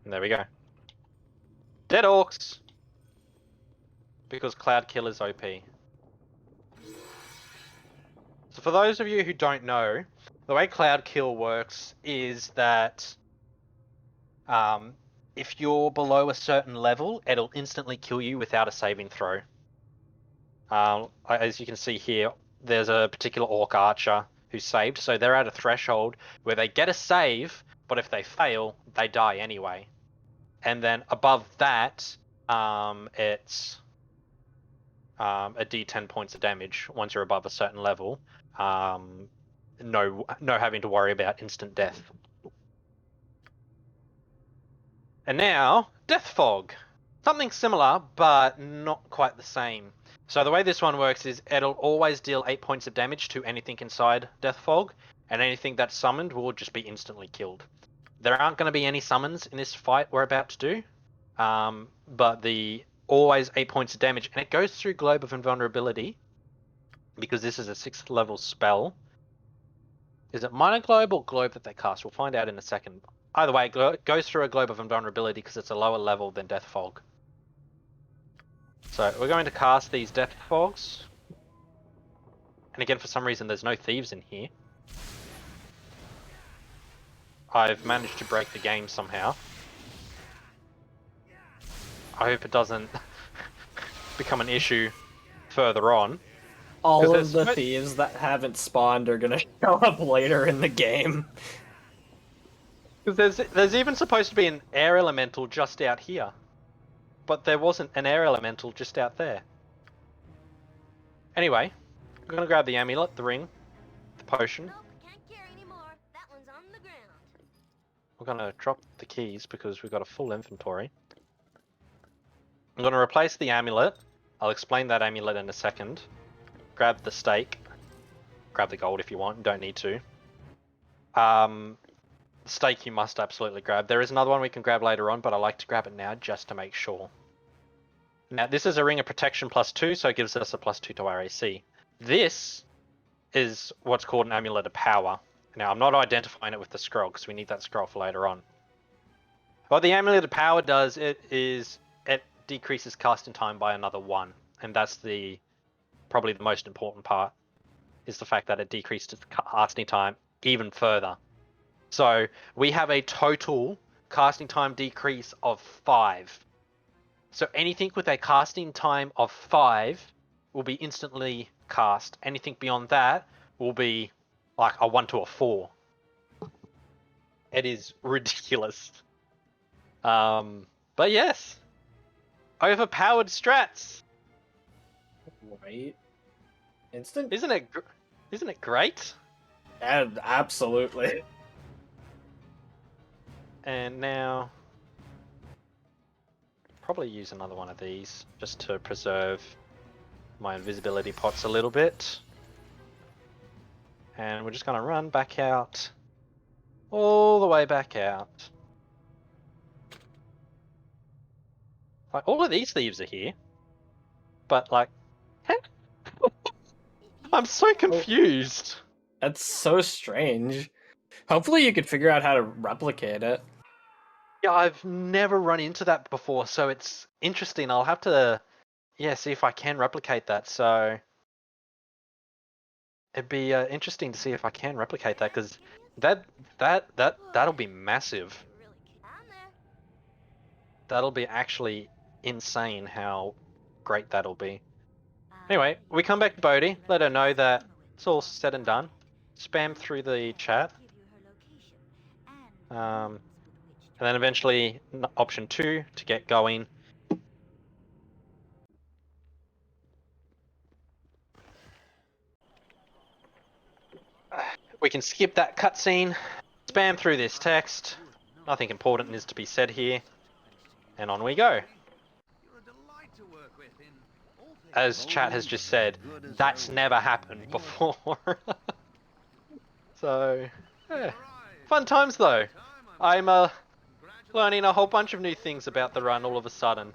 And there we go. Dead orcs! Because Cloud Kill is OP. So for those of you who don't know, the way Cloud Kill works is that if you're below a certain level, it'll instantly kill you without a saving throw. As you can see here, there's a particular orc archer who's saved, so they're at a threshold where they get a save, but if they fail, they die anyway. And then above that, it's a d10 points of damage once you're above a certain level. No having to worry about instant death. And now, Death Fog. Something similar, but not quite the same. So the way this one works is it'll always deal 8 points of damage to anything inside Death Fog, and anything that's summoned will just be instantly killed. There aren't going to be any summons in this fight we're about to do, but the always 8 points of damage, and it goes through Globe of Invulnerability, because this is a 6th level spell. Is it Minor Globe or Globe that they cast? We'll find out in a second. Either way, it goes through a Globe of Invulnerability because it's a lower level than Death Fog. So we're going to cast these Death Fogs. And again, for some reason, there's no thieves in here. I've managed to break the game somehow. I hope it doesn't become an issue further on. All of the thieves that haven't spawned are gonna show up later in the game. Because there's even supposed to be an air elemental just out here. But there wasn't an air elemental just out there. Anyway, we're going to grab the amulet, the ring, the potion. Nope, can't carry anymore. That one's on the ground. We're going to drop the keys because we've got a full inventory. I'm going to replace the amulet. I'll explain that amulet in a second. Grab the stake. Grab the gold if you want, you don't need to. The stake you must absolutely grab. There is another one we can grab later on, but I like to grab it now just to make sure. Now, this is a ring of protection +2, so it gives us a +2 to RAC. This is what's called an amulet of power. Now, I'm not identifying it with the scroll because we need that scroll for later on. What the amulet of power does, it decreases casting time by another 1, and that's probably the most important part, is the fact that it decreases casting time even further. So we have a total casting time decrease of 5. So anything with a casting time of 5 will be instantly cast. Anything beyond that will be like a 1 to a 4. It is ridiculous. But yes, overpowered strats. Right? Instant? Isn't it great? Yeah, absolutely. And now, probably use another one of these just to preserve my invisibility pots a little bit. And we're just going to run back out, all the way back out. Like, all of these thieves are here, but like, I'm so confused. That's so strange. Hopefully you could figure out how to replicate it. Yeah, I've never run into that before, so it's interesting. I'll have to, see if I can replicate that. So it'd be interesting to see if I can replicate that, because that'll be massive. I'm there. That'll be actually insane how great that'll be. Anyway, we come back to Bodhi, let her know that it's all said and done. Spam through the chat. Give you her location. And then eventually option 2 to get going. We can skip that cutscene, spam through this text. Nothing important is to be said here. And on we go. As chat has just said, that's never happened before. So, yeah. Fun times though. I'm learning a whole bunch of new things about the run all of a sudden.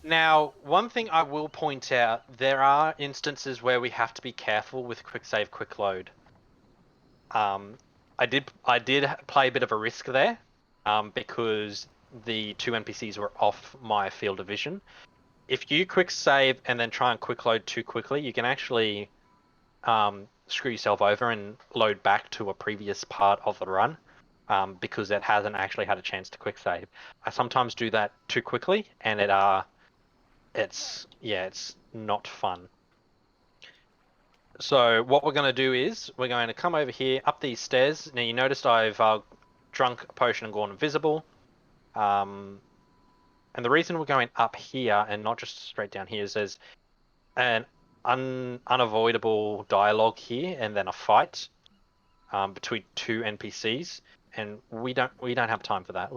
Now, one thing I will point out, there are instances where we have to be careful with quick save, quick load. I did play a bit of a risk there, because the 2 NPCs were off my field of vision. If you quick save and then try and quick load too quickly, you can actually screw yourself over and load back to a previous part of the run, because it hasn't actually had a chance to quick save. I sometimes do that too quickly, and it's not fun. So what we're going to do is we're going to come over here up these stairs. Now you noticed I've drunk a potion and gone invisible. And the reason we're going up here and not just straight down here is there's an unavoidable dialogue here and then a fight between 2 NPCs, and we don't have time for that.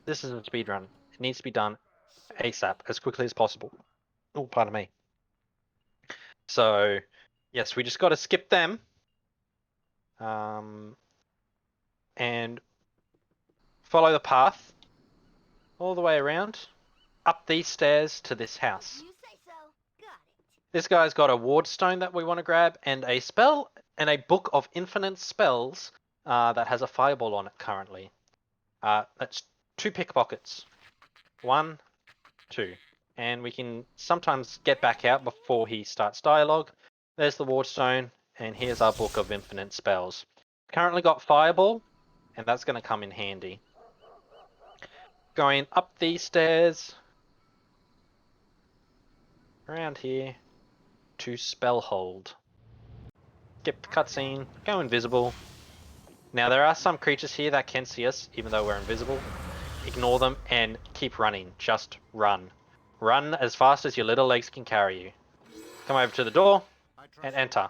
This is a speedrun. It needs to be done ASAP, as quickly as possible. Oh, pardon me. So, yes, we just got to skip them. And follow the path all the way around, up these stairs to this house. You say so. Got it. This guy's got a ward stone that we want to grab, and a spell, and a book of infinite spells that has a fireball on it currently. That's 2 pickpockets. 1, 2. And we can sometimes get back out before he starts dialogue. There's the ward stone, and here's our book of infinite spells. Currently got fireball, and that's going to come in handy. Going up these stairs, around here, to spell hold. Skip the cutscene, go invisible. Now there are some creatures here that can see us even though we're invisible. Ignore them and keep running. Just run. Run as fast as your little legs can carry you. Come over to the door and enter.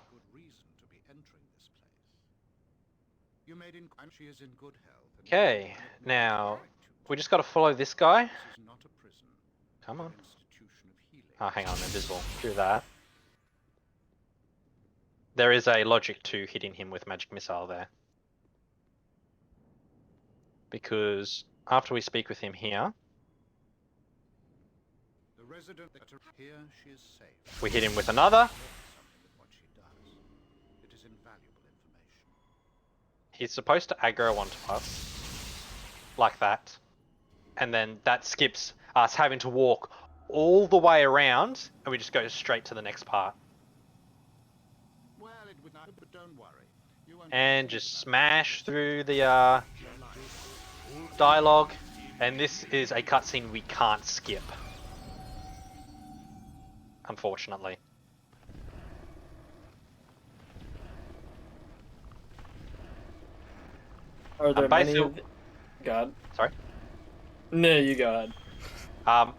Okay, now we just got to follow this guy. Come on. Oh, hang on, invisible. Do that. There is a logic to hitting him with magic missile there. Because after we speak with him here, we hit him with another. He's supposed to aggro onto us, like that. And then that skips us having to walk all the way around, and we just go straight to the next part. And just smash through the dialogue, and this is a cutscene we can't skip, unfortunately. Are there many? Basically, God. sorry. No, you go ahead. I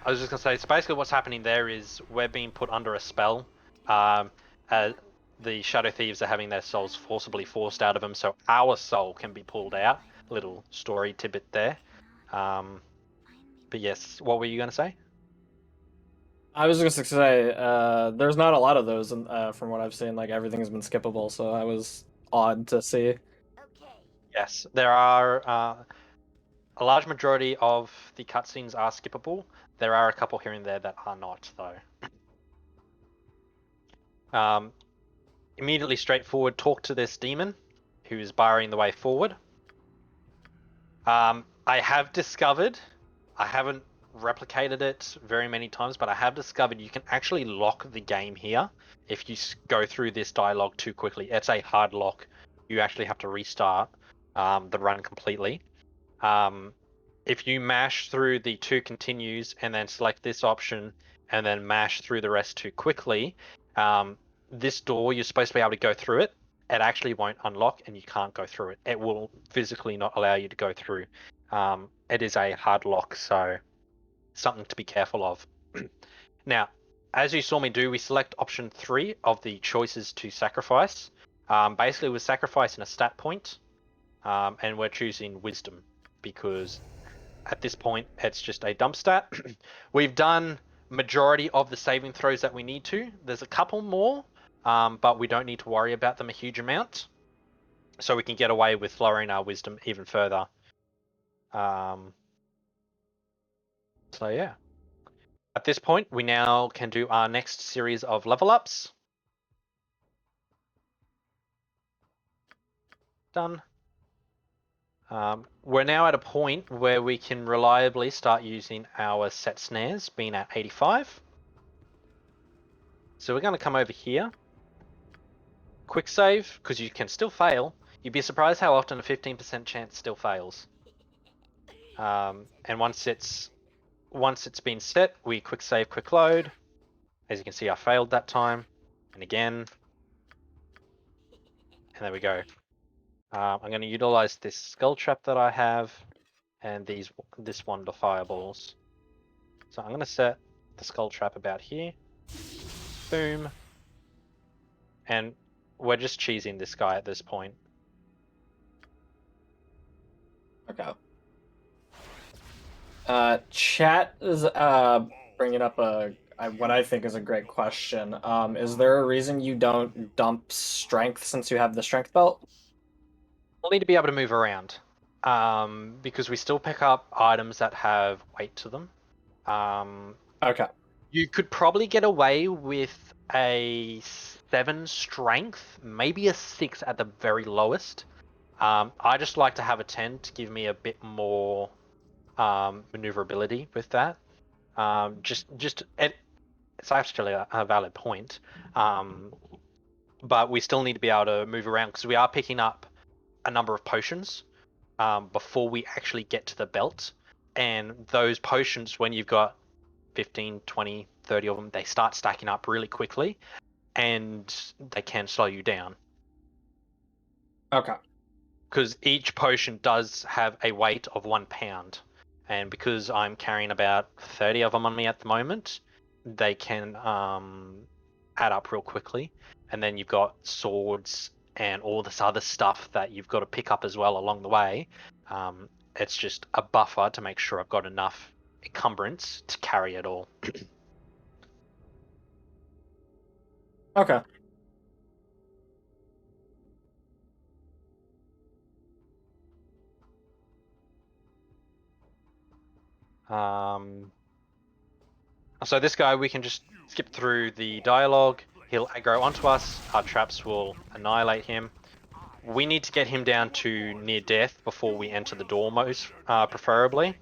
was just gonna say, so basically what's happening there is we're being put under a spell. The Shadow Thieves are having their souls forcibly forced out of them, so our soul can be pulled out. Little story tidbit there. But yes, what were you gonna say? I was just gonna say, there's not a lot of those, from what I've seen. Like everything's been skippable, so I was odd to see. Okay. Yes, there are a large majority of the cutscenes are skippable. There are a couple here and there that are not, though. Immediately straightforward, talk to this demon who is barring the way forward. I have discovered, I haven't replicated it very many times, but I have discovered you can actually lock the game here if you go through this dialogue too quickly. It's a hard lock. You actually have to restart the run completely. If you mash through the 2 continues and then select this option and then mash through the rest too quickly, this door, you're supposed to be able to go through it. It actually won't unlock and you can't go through it. It will physically not allow you to go through. It is a hard lock, so something to be careful of. Now, as you saw me do, we select option 3 of the choices to sacrifice. Basically, we're sacrificing a stat point, and we're choosing wisdom because at this point it's just a dump stat. We've done majority of the saving throws that we need to. There's a couple more, but we don't need to worry about them a huge amount, so we can get away with lowering our wisdom even further. So yeah. At this point, we now can do our next series of level ups. Done. We're now at a point where we can reliably start using our set snares, being at 85. So we're going to come over here. Quick save, because you can still fail. You'd be surprised how often a 15% chance still fails. And once it's been set, we quick save, quick load. As you can see, I failed that time, and again, and there we go. I'm going to utilize this skull trap that I have, and this wand of fireballs. So I'm going to set the skull trap about here. Boom. And we're just cheesing this guy at this point. Okay. Chat is bringing up what I think is a great question. Is there a reason you don't dump strength since you have the strength belt? We'll need to be able to move around, because we still pick up items that have weight to them. Okay. You could probably get away with a 7 strength, maybe a 6 at the very lowest. I just like to have a 10 to give me a bit more maneuverability with that. It's actually a valid point. But we still need to be able to move around because we are picking up a number of potions before we actually get to the belt. And those potions, when you've got 15, 20, 30 of them, they start stacking up really quickly and they can slow you down. Okay. Because each potion does have a weight of 1 pound. And because I'm carrying about 30 of them on me at the moment, they can add up real quickly. And then you've got swords and all this other stuff that you've got to pick up as well along the way. It's just a buffer to make sure I've got enough encumbrance to carry it all. Okay. So this guy, we can just skip through the dialogue. He'll aggro onto us. Our traps will annihilate him. We need to get him down to near death before we enter the door, most preferably.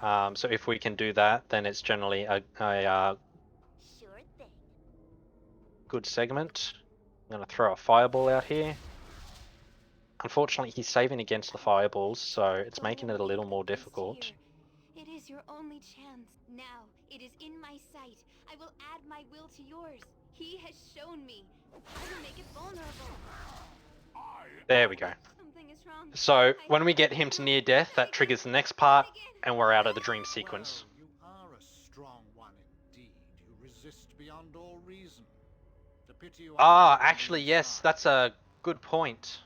So if we can do that, then it's generally a Sure thing. good segment. I'm going to throw a fireball out here. Unfortunately, he's saving against the fireballs, so it's making it a little more difficult. It is your only chance. Now, it is in my sight. I will add my will to yours. He has shown me. I will make it vulnerable. There we go. Something is wrong. So when we get him to near death, that triggers the next part, and we're out of the dream sequence. Well, you are a strong one indeed. You resist beyond all reason. The pity you are Actually, yes, that's a good point.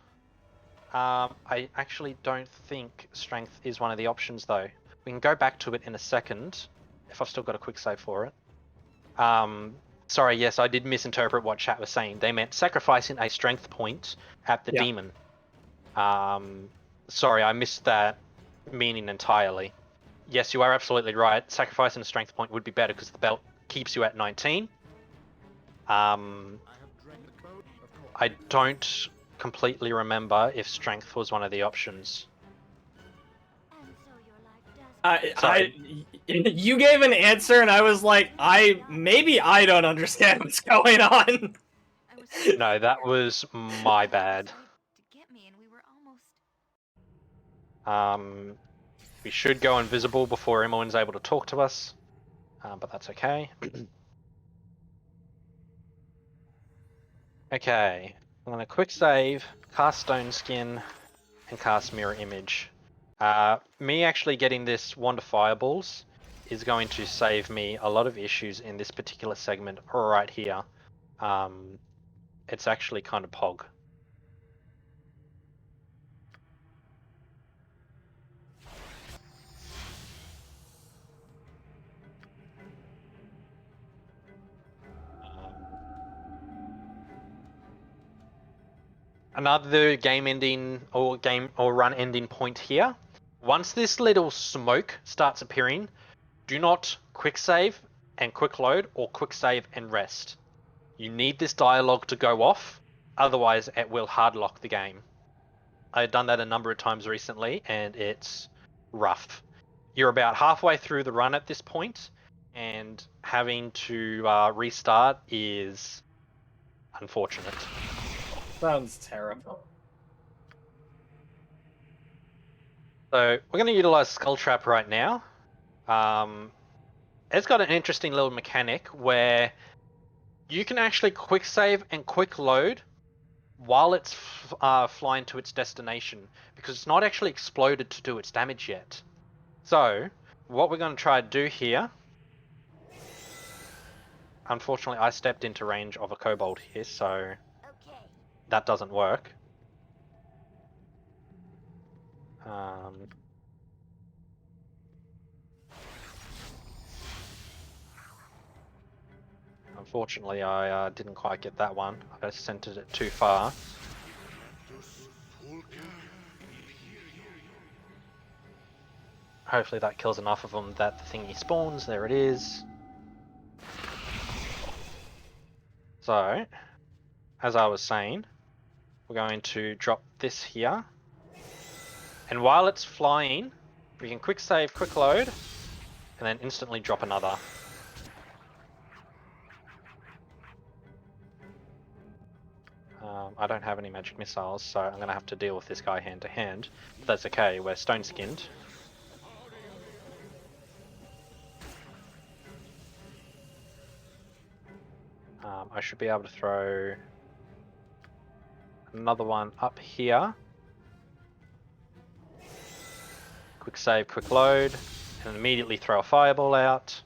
I actually don't think strength is one of the options, though. We can go back to it in a second, if I've still got a quick save for it. Sorry, yes, I did misinterpret what chat was saying. They meant sacrificing a strength point at the demon. Sorry, I missed that meaning entirely. Yes, you are absolutely right. Sacrificing a strength point would be better because the belt keeps you at 19. I don't completely remember if strength was one of the options. And so your life does. You gave an answer, and I was like, maybe I don't understand what's going on. I was so No, that was my bad. to get me, and we were almost. We should go invisible before everyone's able to talk to us, but that's okay. Okay, I'm gonna quick save, cast Stone Skin, and cast Mirror Image. Me actually getting this Wand of Fireballs is going to save me a lot of issues in this particular segment right here. It's actually kind of pog. Another game ending or run ending point here. Once this little smoke starts appearing, do not quick save and quick load or quick save and rest. You need this dialogue to go off, otherwise it will hard lock the game. I've done that a number of times recently and it's rough. You're about halfway through the run at this point, and having to restart is unfortunate. Sounds terrible. So we're going to utilize Skull Trap right now. It's got an interesting little mechanic where you can actually quick save and quick load while it's flying to its destination, because it's not actually exploded to do its damage yet. So what we're going to try to do here, unfortunately I stepped into range of a kobold here, so that doesn't work. Unfortunately, I didn't quite get that one. I centered it too far. Hopefully that kills enough of them that the thingy spawns. There it is. So, as I was saying, we're going to drop this here. And while it's flying, we can quick save, quick load, and then instantly drop another. I don't have any magic missiles, so I'm going to have to deal with this guy hand to hand. But that's okay, we're stone skinned. I should be able to throw another one up here. Quick save, quick load, and immediately throw a fireball out.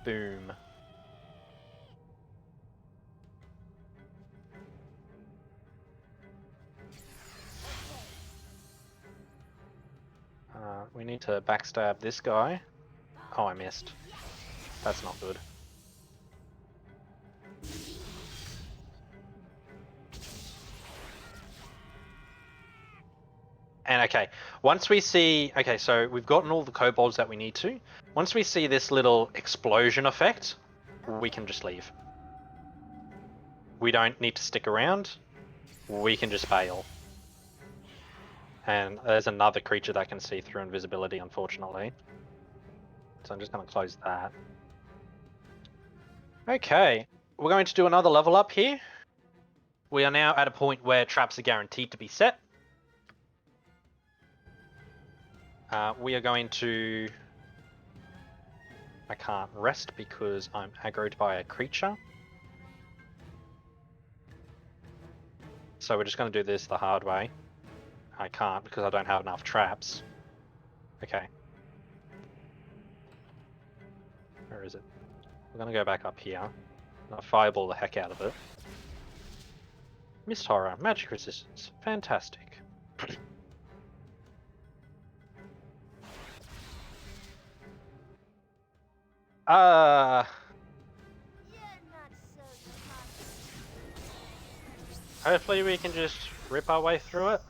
Boom. We need to backstab this guy. Oh, I missed. That's not good. And okay, once we see... Okay, so we've gotten all the kobolds that we need to. Once we see this little explosion effect, we can just leave. We don't need to stick around. We can just bail. And there's another creature that can see through invisibility, unfortunately. So I'm just going to close that. Okay, we're going to do another level up here. We are now at a point where traps are guaranteed to be set. We are going to... I can't rest because I'm aggroed by a creature. So we're just going to do this the hard way. I can't because I don't have enough traps. Okay. Where is it? We're going to go back up here. I'll fireball the heck out of it. Mist Horror, magic resistance. Fantastic. Hopefully we can just rip our way through it.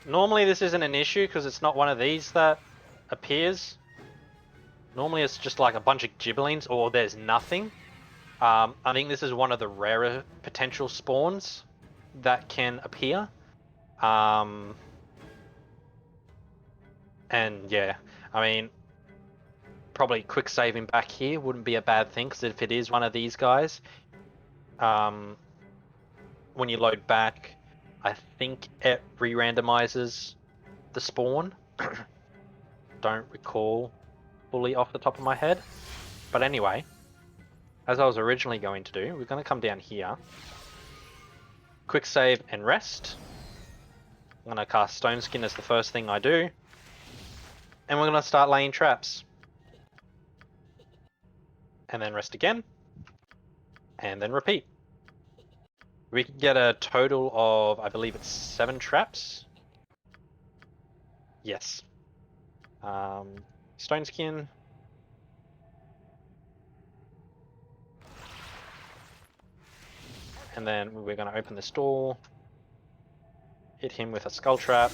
Normally this isn't an issue because it's not one of these that appears. Normally it's just like a bunch of gibberlings or there's nothing. I think this is one of the rarer potential spawns that can appear. And yeah, I mean, probably quick saving back here wouldn't be a bad thing, because if it is one of these guys, when you load back, I think it re-randomizes the spawn. Don't recall fully off the top of my head. But anyway, as I was originally going to do, we're going to come down here. Quick save and rest. I'm going to cast Stone Skin as the first thing I do. And we're going to start laying traps. And then rest again. And then repeat. We can get a total of, I believe it's 7 traps. Yes. Stone Skin. And then we're going to open this door. Hit him with a Skull Trap.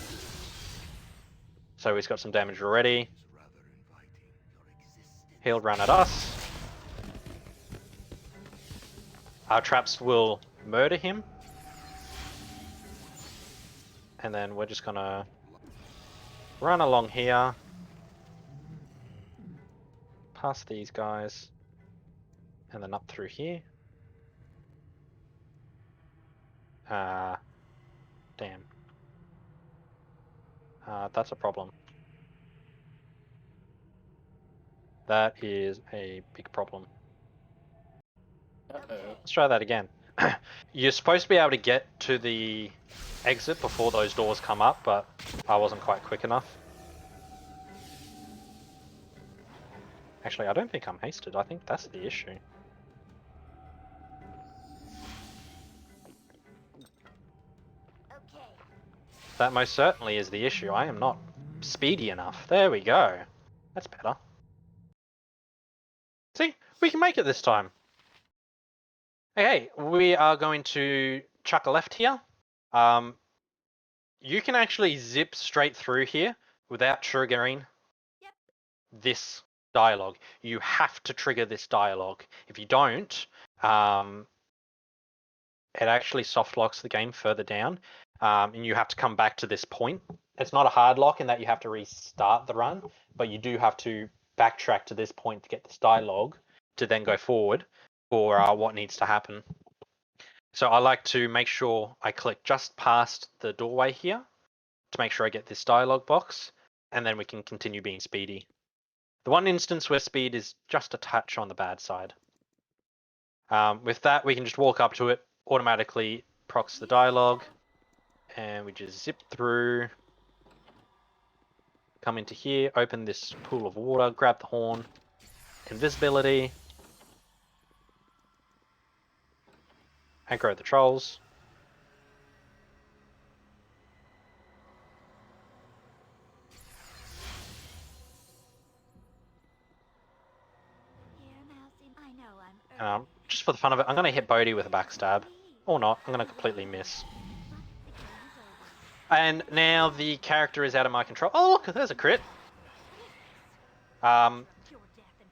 So he's got some damage already. He'll run at us. Our traps will murder him. And then we're just gonna run along here. Past these guys. And then up through here. Damn. That's a problem. That is a big problem. Uh-oh. Let's try that again. You're supposed to be able to get to the exit before those doors come up, but I wasn't quite quick enough. Actually, I don't think I'm hasted. I think that's the issue. Okay. That most certainly is the issue. I am not speedy enough. There we go. That's better. See, we can make it this time. Hey, we are going to chuck a left here. You can actually zip straight through here without triggering this dialogue. You have to trigger this dialogue. If you don't, it actually soft locks the game further down, and you have to come back to this point. It's not a hard lock in that you have to restart the run, but you do have to backtrack to this point to get this dialogue to then go forward for what needs to happen. So I like to make sure I click just past the doorway here to make sure I get this dialogue box, and then we can continue being speedy. The one instance where speed is just a touch on the bad side. With that, we can just walk up to it, automatically procs the dialogue, and we just zip through, come into here, open this pool of water, grab the horn, invisibility, aggro the trolls. Just for the fun of it, I'm going to hit Bodhi with a backstab. Or not, I'm going to completely miss. And now the character is out of my control. Oh look, there's a crit!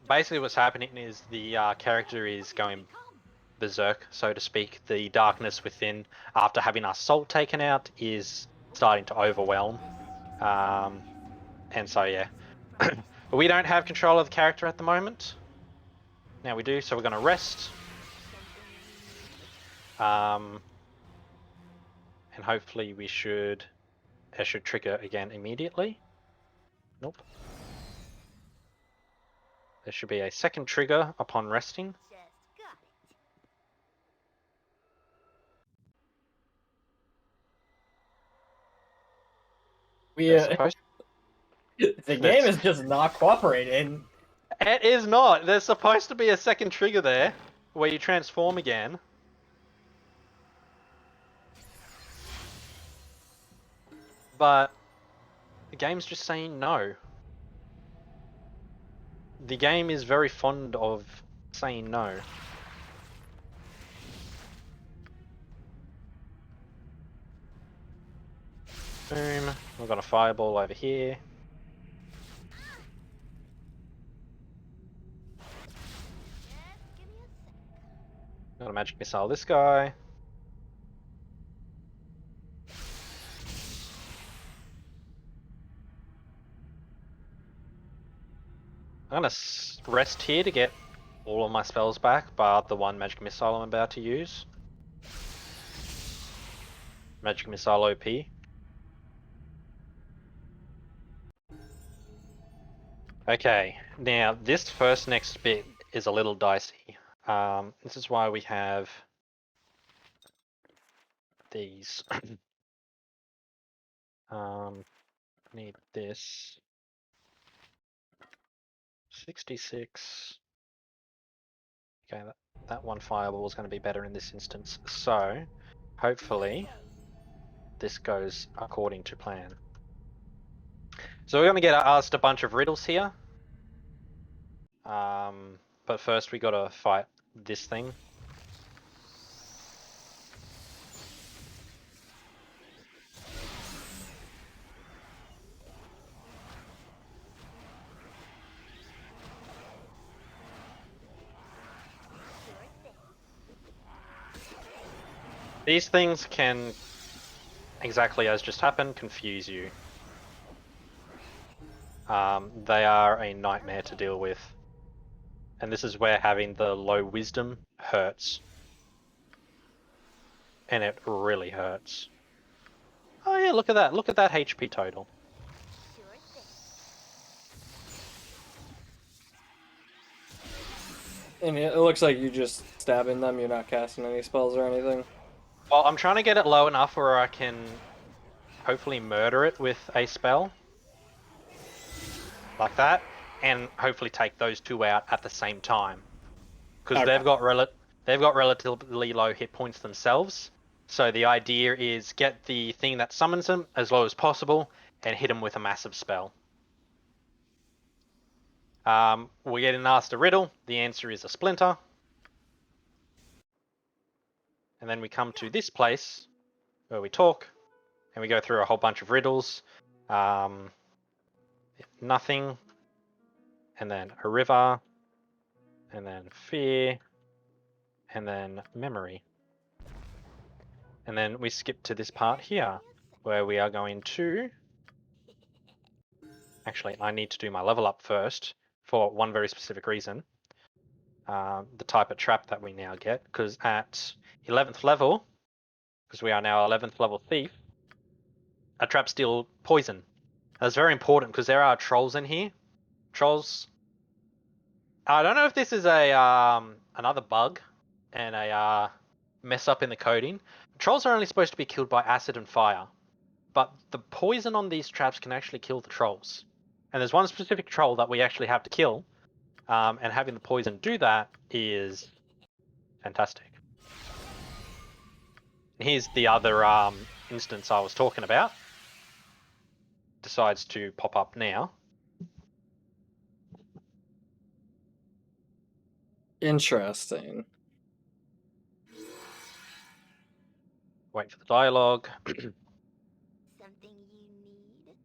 Basically what's happening is the character is going berserk, so to speak. The darkness within, after having our salt taken out, is starting to overwhelm. And so yeah. But we don't have control of the character at the moment. Now we do, so we're going to rest. And hopefully it should trigger again immediately. Nope. There should be a second trigger upon resting. The game is just not cooperating. It is not. There's supposed to be a second trigger there where you transform again. But the game's just saying no. The game is very fond of saying no. Boom. We've got a fireball over here. Got a magic missile this guy. I'm gonna rest here to get all of my spells back, bar the one magic missile I'm about to use. Magic missile OP. Okay, now this next bit is a little dicey. This is why we have these. Need this. 66. Okay, that one fireball is going to be better in this instance. So, hopefully, this goes according to plan. So we're going to get asked a bunch of riddles here. But first we got to fight this thing. These things can, exactly as just happened, confuse you. They are a nightmare to deal with. And this is where having the low wisdom hurts. And it really hurts. Oh yeah, look at that. Look at that HP total. And it looks like you're just stabbing them, you're not casting any spells or anything. Well, I'm trying to get it low enough where I can hopefully murder it with a spell. Like that. And hopefully take those two out at the same time. Because Okay. they've got relatively low hit points themselves. So the idea is get the thing that summons them as low as possible and hit them with a massive spell. We're getting asked a riddle. The answer is a splinter. And then we come to this place where we talk and we go through a whole bunch of riddles. Nothing. And then a river. And then fear. And then memory. And then we skip to this part here where we are going to... Actually, I need to do my level up first for one very specific reason. The type of trap that we now get, because at 11th level, because we are now 11th level thief, a trap's still poison. That's very important because there are trolls in here. Trolls. I don't know if this is a another bug and a mess up in the coding. Trolls are only supposed to be killed by acid and fire, but the poison on these traps can actually kill the trolls. And there's one specific troll that we actually have to kill, and having the poison do that is fantastic. Here's the other instance I was talking about. Decides to pop up now. Interesting. Wait for the dialogue. Something you need?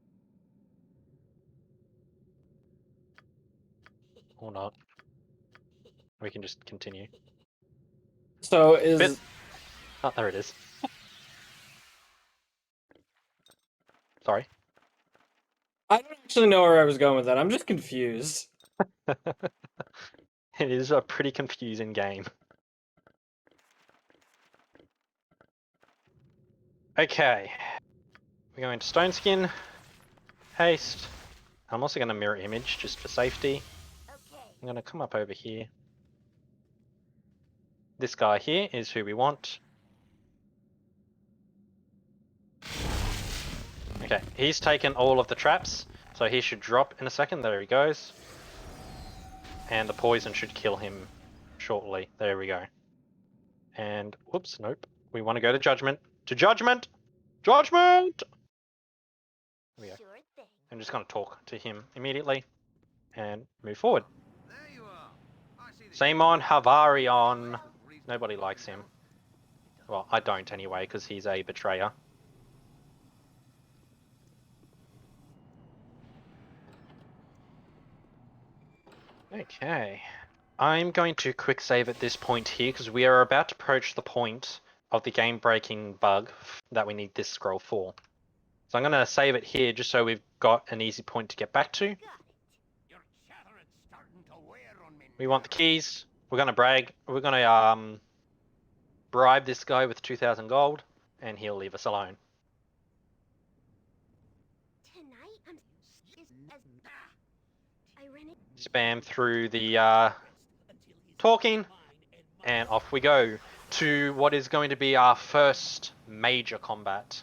Or not. We can just continue. So is... Oh, there it is. Sorry. I don't actually know where I was going with that. I'm just confused. It is a pretty confusing game. Okay. We're going to Stone Skin. Haste. I'm also going to mirror image just for safety. Okay. I'm going to come up over here. This guy here is who we want. Okay, he's taken all of the traps, so he should drop in a second. There he goes. And the poison should kill him shortly. There we go. And, whoops, nope. We want to go to Judgment. To Judgment! Judgment! There we go. Sure thing. I'm just going to talk to him immediately and move forward. There you are. I see that Simon Havarion. Nobody likes him. Well, I don't anyway, because he's a betrayer. Okay. I'm going to quick save at this point here, because we are about to approach the point of the game-breaking bug that we need this scroll for. So I'm going to save it here, just so we've got an easy point to get back to. Got it. your chatter is starting to wear on me. We want the keys. We're going to brag. We're going to bribe this guy with 2,000 gold, and he'll leave us alone. Tonight I'm as I ran it. Spam through the talking. and off we go to what is going to be our first major combat.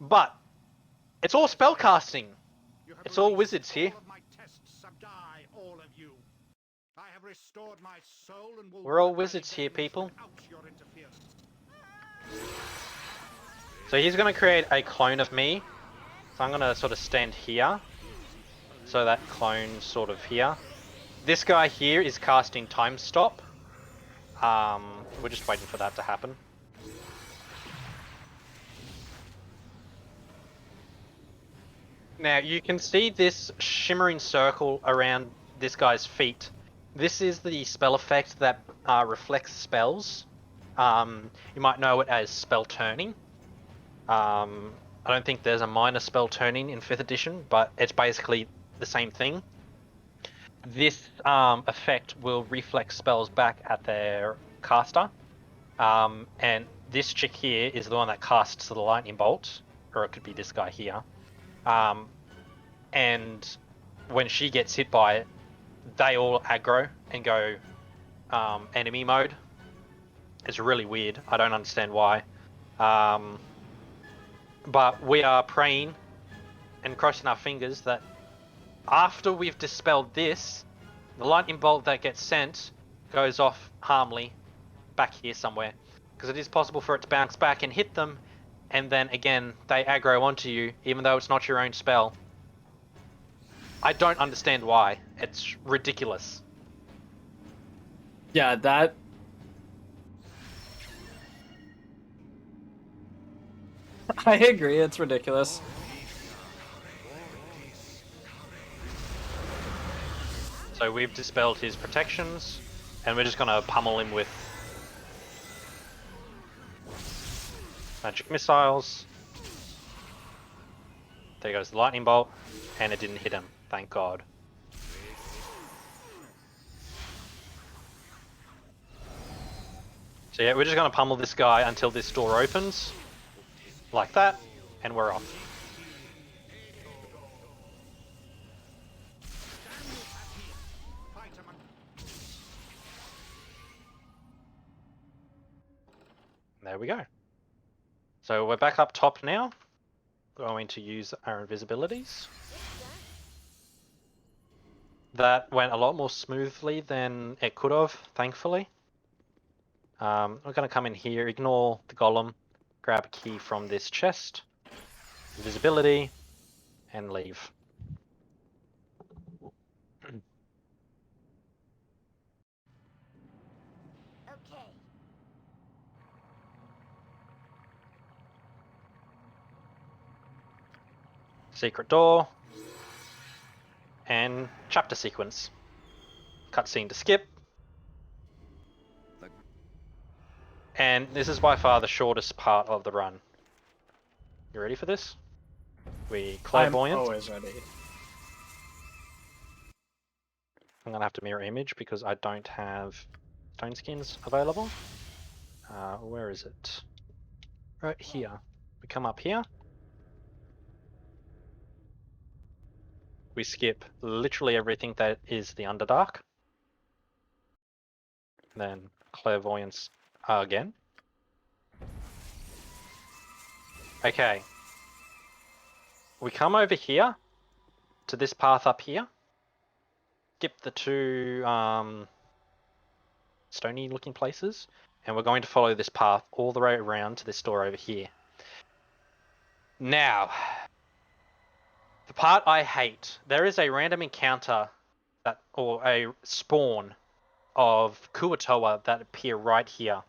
But it's all spellcasting. You have It's all erased wizards here. all of my tests, so die, all of you. I have restored my soul and will We're all work my wizards here, revenge people. without your interference. So he's going to create a clone of me. So I'm going to sort of stand here. So that clone's sort of here. This guy here is casting Time Stop. We're just waiting for that to happen. Now you can see this shimmering circle around this guy's feet. This is the spell effect that reflects spells. You might know it as spell turning. I don't think there's a minor spell turning in 5th edition, but it's basically the same thing. This effect will reflect spells back at their caster. And this chick here is the one that casts the lightning bolt, or it could be this guy here. And when she gets hit by it, they all aggro and go enemy mode. It's really weird. I don't understand why. But we are praying and crossing our fingers that after we've dispelled this, the lightning bolt that gets sent goes off harmly back here somewhere. Because it is possible for it to bounce back and hit them, and then again, they aggro onto you, even though it's not your own spell. I don't understand why. It's ridiculous. Yeah, that... I agree, it's ridiculous. So we've dispelled his protections, and we're just gonna pummel him with magic missiles. There goes the lightning bolt, and it didn't hit him, thank God. So yeah, we're just gonna pummel this guy until this door opens, like that, and we're off. There we go. So we're back up top now. Going to use our invisibilities. That went a lot more smoothly than it could have, thankfully. We're going to come in here, ignore the golem, grab a key from this chest, invisibility, and leave. Okay. Secret door, and chapter sequence. Cutscene to skip. And this is by far the shortest part of the run. You ready for this? We clairvoyant. I'm always ready. I'm gonna have to mirror image because I don't have stone skins available. Where is it? Right here. We come up here. We skip literally everything that is the Underdark. Then clairvoyance again. Okay. We come over here to this path up here. Skip the two stony looking places. And we're going to follow this path all the way around to this door over here. Now, the part I hate, there is a random encounter that, or a spawn of Kuatoa that appear right here.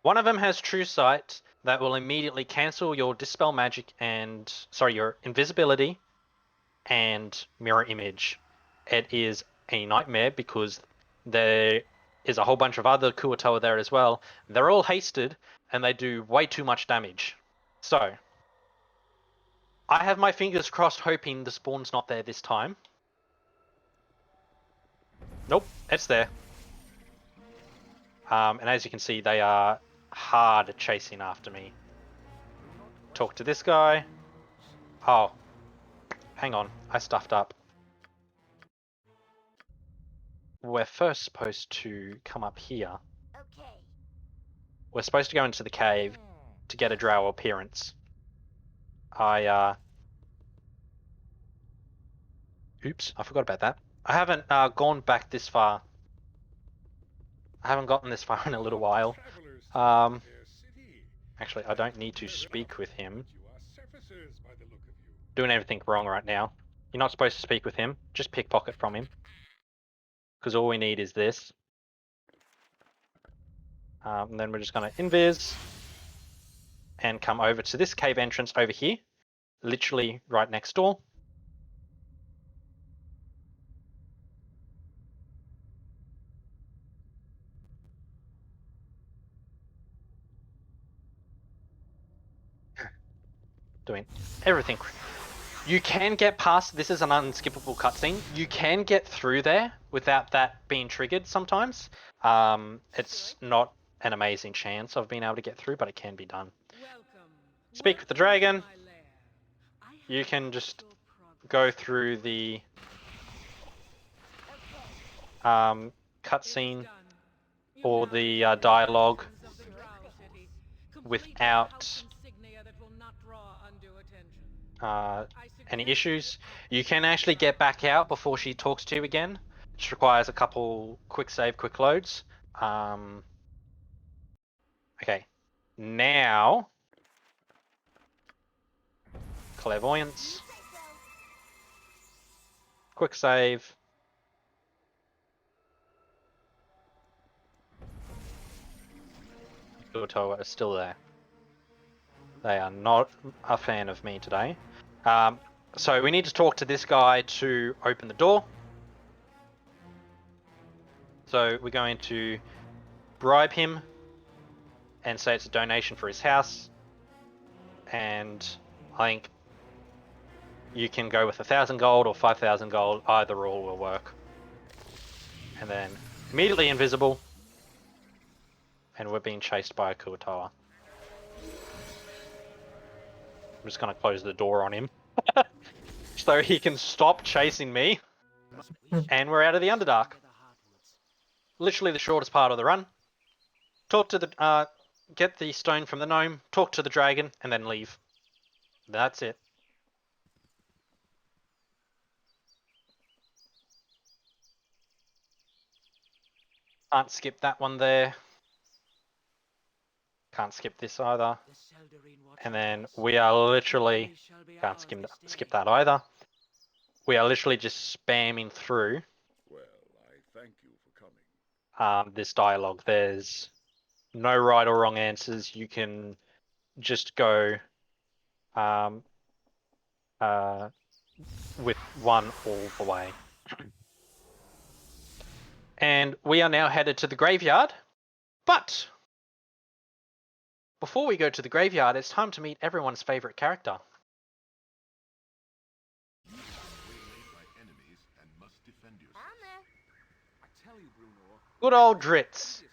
One of them has True Sight that will immediately cancel your Dispel Magic and, sorry, your Invisibility and Mirror Image. It is a nightmare because there is a whole bunch of other Kuatoa there as well. They're all hasted and they do way too much damage. So, I have my fingers crossed hoping the spawn's not there this time. Nope, it's there. And as you can see, they are hard chasing after me. Talk to this guy. Oh, hang on, I stuffed up. we're first supposed to come up here. Okay. We're supposed to go into the cave to get a drow appearance. Oops, I forgot about that. I haven't gone back this far. I haven't gotten this far in a little while. Actually, I don't need to speak with him. Doing everything wrong right now. You're not supposed to speak with him. Just pickpocket from him. Because all we need is this. And then we're just going to invis and come over to this cave entrance over here. Literally right next door. Doing everything. You can get past, this is an unskippable cutscene, you can get through there without that being triggered sometimes. It's not an amazing chance of being able to get through, but it can be done. Speak with the dragon. You can just go through the cutscene or the dialogue without any issues. You can actually get back out before she talks to you again, which requires a couple quick save, quick loads. Okay, now clairvoyance, quick save. Kuotoa is still there. They are not a fan of me today. So we need to talk to this guy to open the door. So we're going to bribe him and say it's a donation for his house. And I think you can go with 1,000 gold or 5,000 gold. Either or will work. And then immediately invisible. And we're being chased by a Kuotoa. I'm just going to close the door on him. So he can stop chasing me. And we're out of the Underdark. Literally the shortest part of the run. Talk to the get the stone from the gnome, talk to the dragon, and then leave. That's it. Can't skip that one there. Can't skip this either. And then we are literally can't skip that either. We are literally just spamming through. Well, I thank you for coming. This dialogue. There's no right or wrong answers. You can just go with one all the way. And we are now headed to the graveyard. But before we go to the graveyard, it's time to meet everyone's favorite character. Good old Dritz.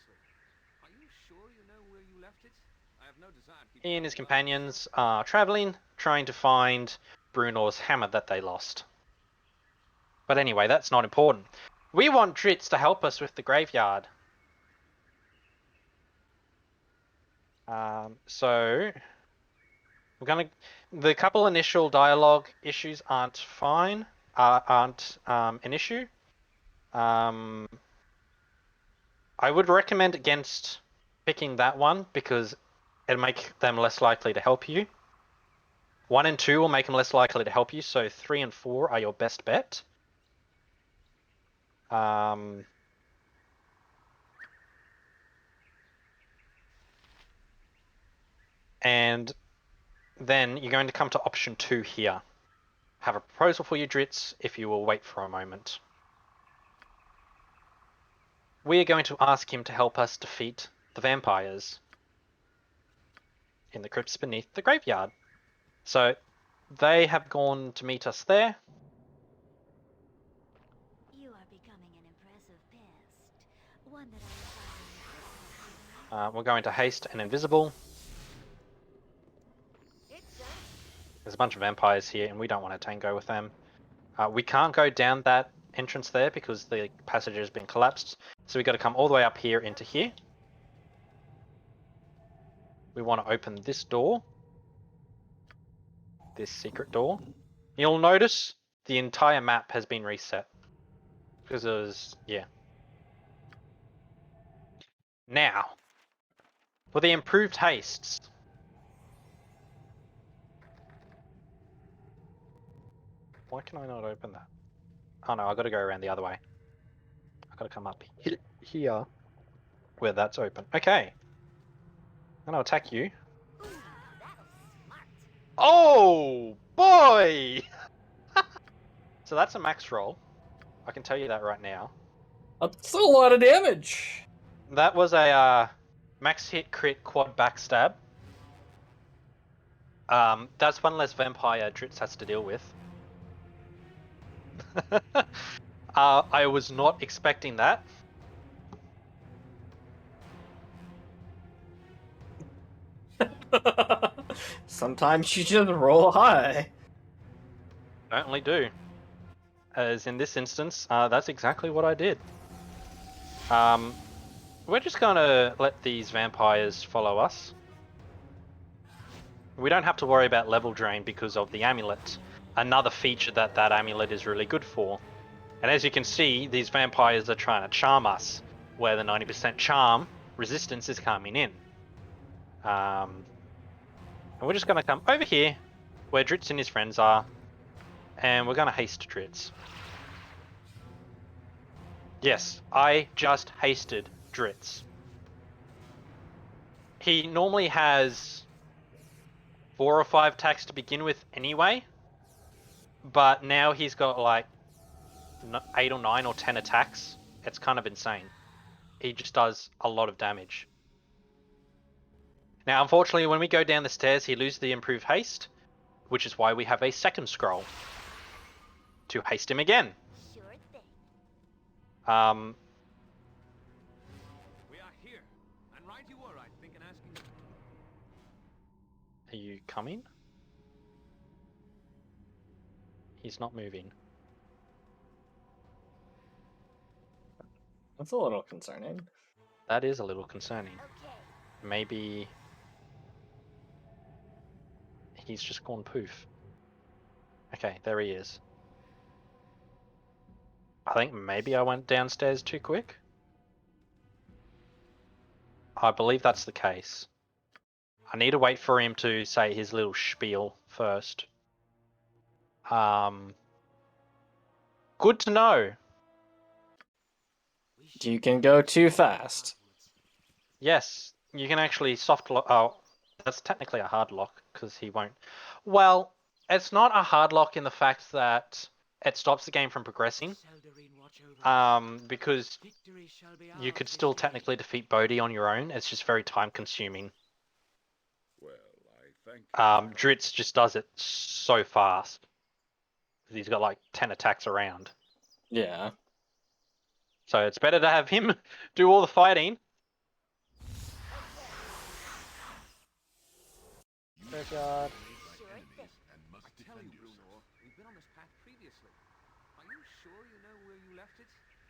He and his companions are traveling, trying to find Brunor's hammer that they lost. But anyway, that's not important. We want Dritz to help us with the graveyard. So we're gonna. The couple initial dialogue issues aren't fine. Aren't an issue. I would recommend against picking that one because it'll make them less likely to help you. 1 and 2 will make them less likely to help you, so 3 and 4 are your best bet. And then you're going to come to option 2 here. Have a proposal for you, Dritz, if you will wait for a moment. We are going to ask him to help us defeat the vampires in the crypts beneath the graveyard. So they have gone to meet us there. You are becoming an impressive pest. One that I will We're going to haste and invisible. There's a bunch of vampires here and we don't want to tango with them. We can't go down that entrance there because the passage has been collapsed. So we got to come all the way up here into here. We want to open this door. This secret door. You'll notice the entire map has been reset. Because it was, yeah. Now, for the improved hastes. Why can I not open that? Oh no, I gotta go around the other way. I gotta come up here, where that's open. Okay. I'm gonna attack you. Oh boy! So that's a max roll. I can tell you that right now. That's a lot of damage. That was a max hit crit quad backstab. That's one less vampire Dritz has to deal with. I was not expecting that. Sometimes you just roll high. Certainly do. As in this instance, that's exactly what I did. We're just gonna let these vampires follow us. We don't have to worry about level drain because of the amulet. Another feature that amulet is really good for. And as you can see, these vampires are trying to charm us, where the 90% charm resistance is coming in. And we're just gonna come over here, where Dritz and his friends are, and we're gonna haste Dritz. Yes, I just hasted Dritz. He normally has 4 or 5 attacks to begin with anyway, but now he's got like 8 or 9 or 10 attacks. It's kind of insane. He just does a lot of damage. Now, unfortunately, when we go down the stairs, he loses the improved haste, which is why we have a second scroll to haste him again. Sure thing. We are here, and right you were, I think, in asking. Are you coming? He's not moving. That's a little concerning. That is a little concerning. Okay. Maybe he's just gone poof. Okay, there he is. I think maybe I went downstairs too quick. I believe that's the case. I need to wait for him to say his little spiel first. Good to know. You can go too fast. Yes, you can actually soft lock. Oh, that's technically a hard lock because he won't. Well, it's not a hard lock in the fact that it stops the game from progressing. Because you could still technically defeat Bodhi on your own. It's just very time consuming. Well, I thank you. Dritz just does it so fast. He's got like 10 attacks around. Yeah. So it's better to have him do all the fighting. Sure thing. I tell you, Bruno, we've been on this path previously. Are you sure you know where you left it?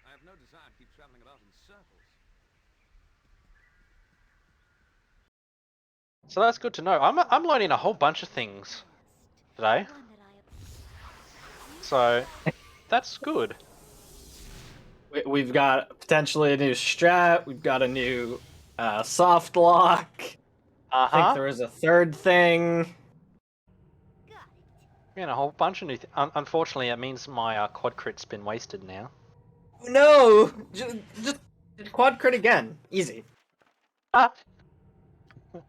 I have no desire to keep traveling about in circles. So that's good to know. I'm learning a whole bunch of things today. One that I So that's good. We've got potentially a new strat. We've got a new soft lock. I think there is a third thing. got it. Yeah, a whole bunch of new. Unfortunately, it means my quad crit's been wasted now. No! Just quad crit again. Easy. Ah. You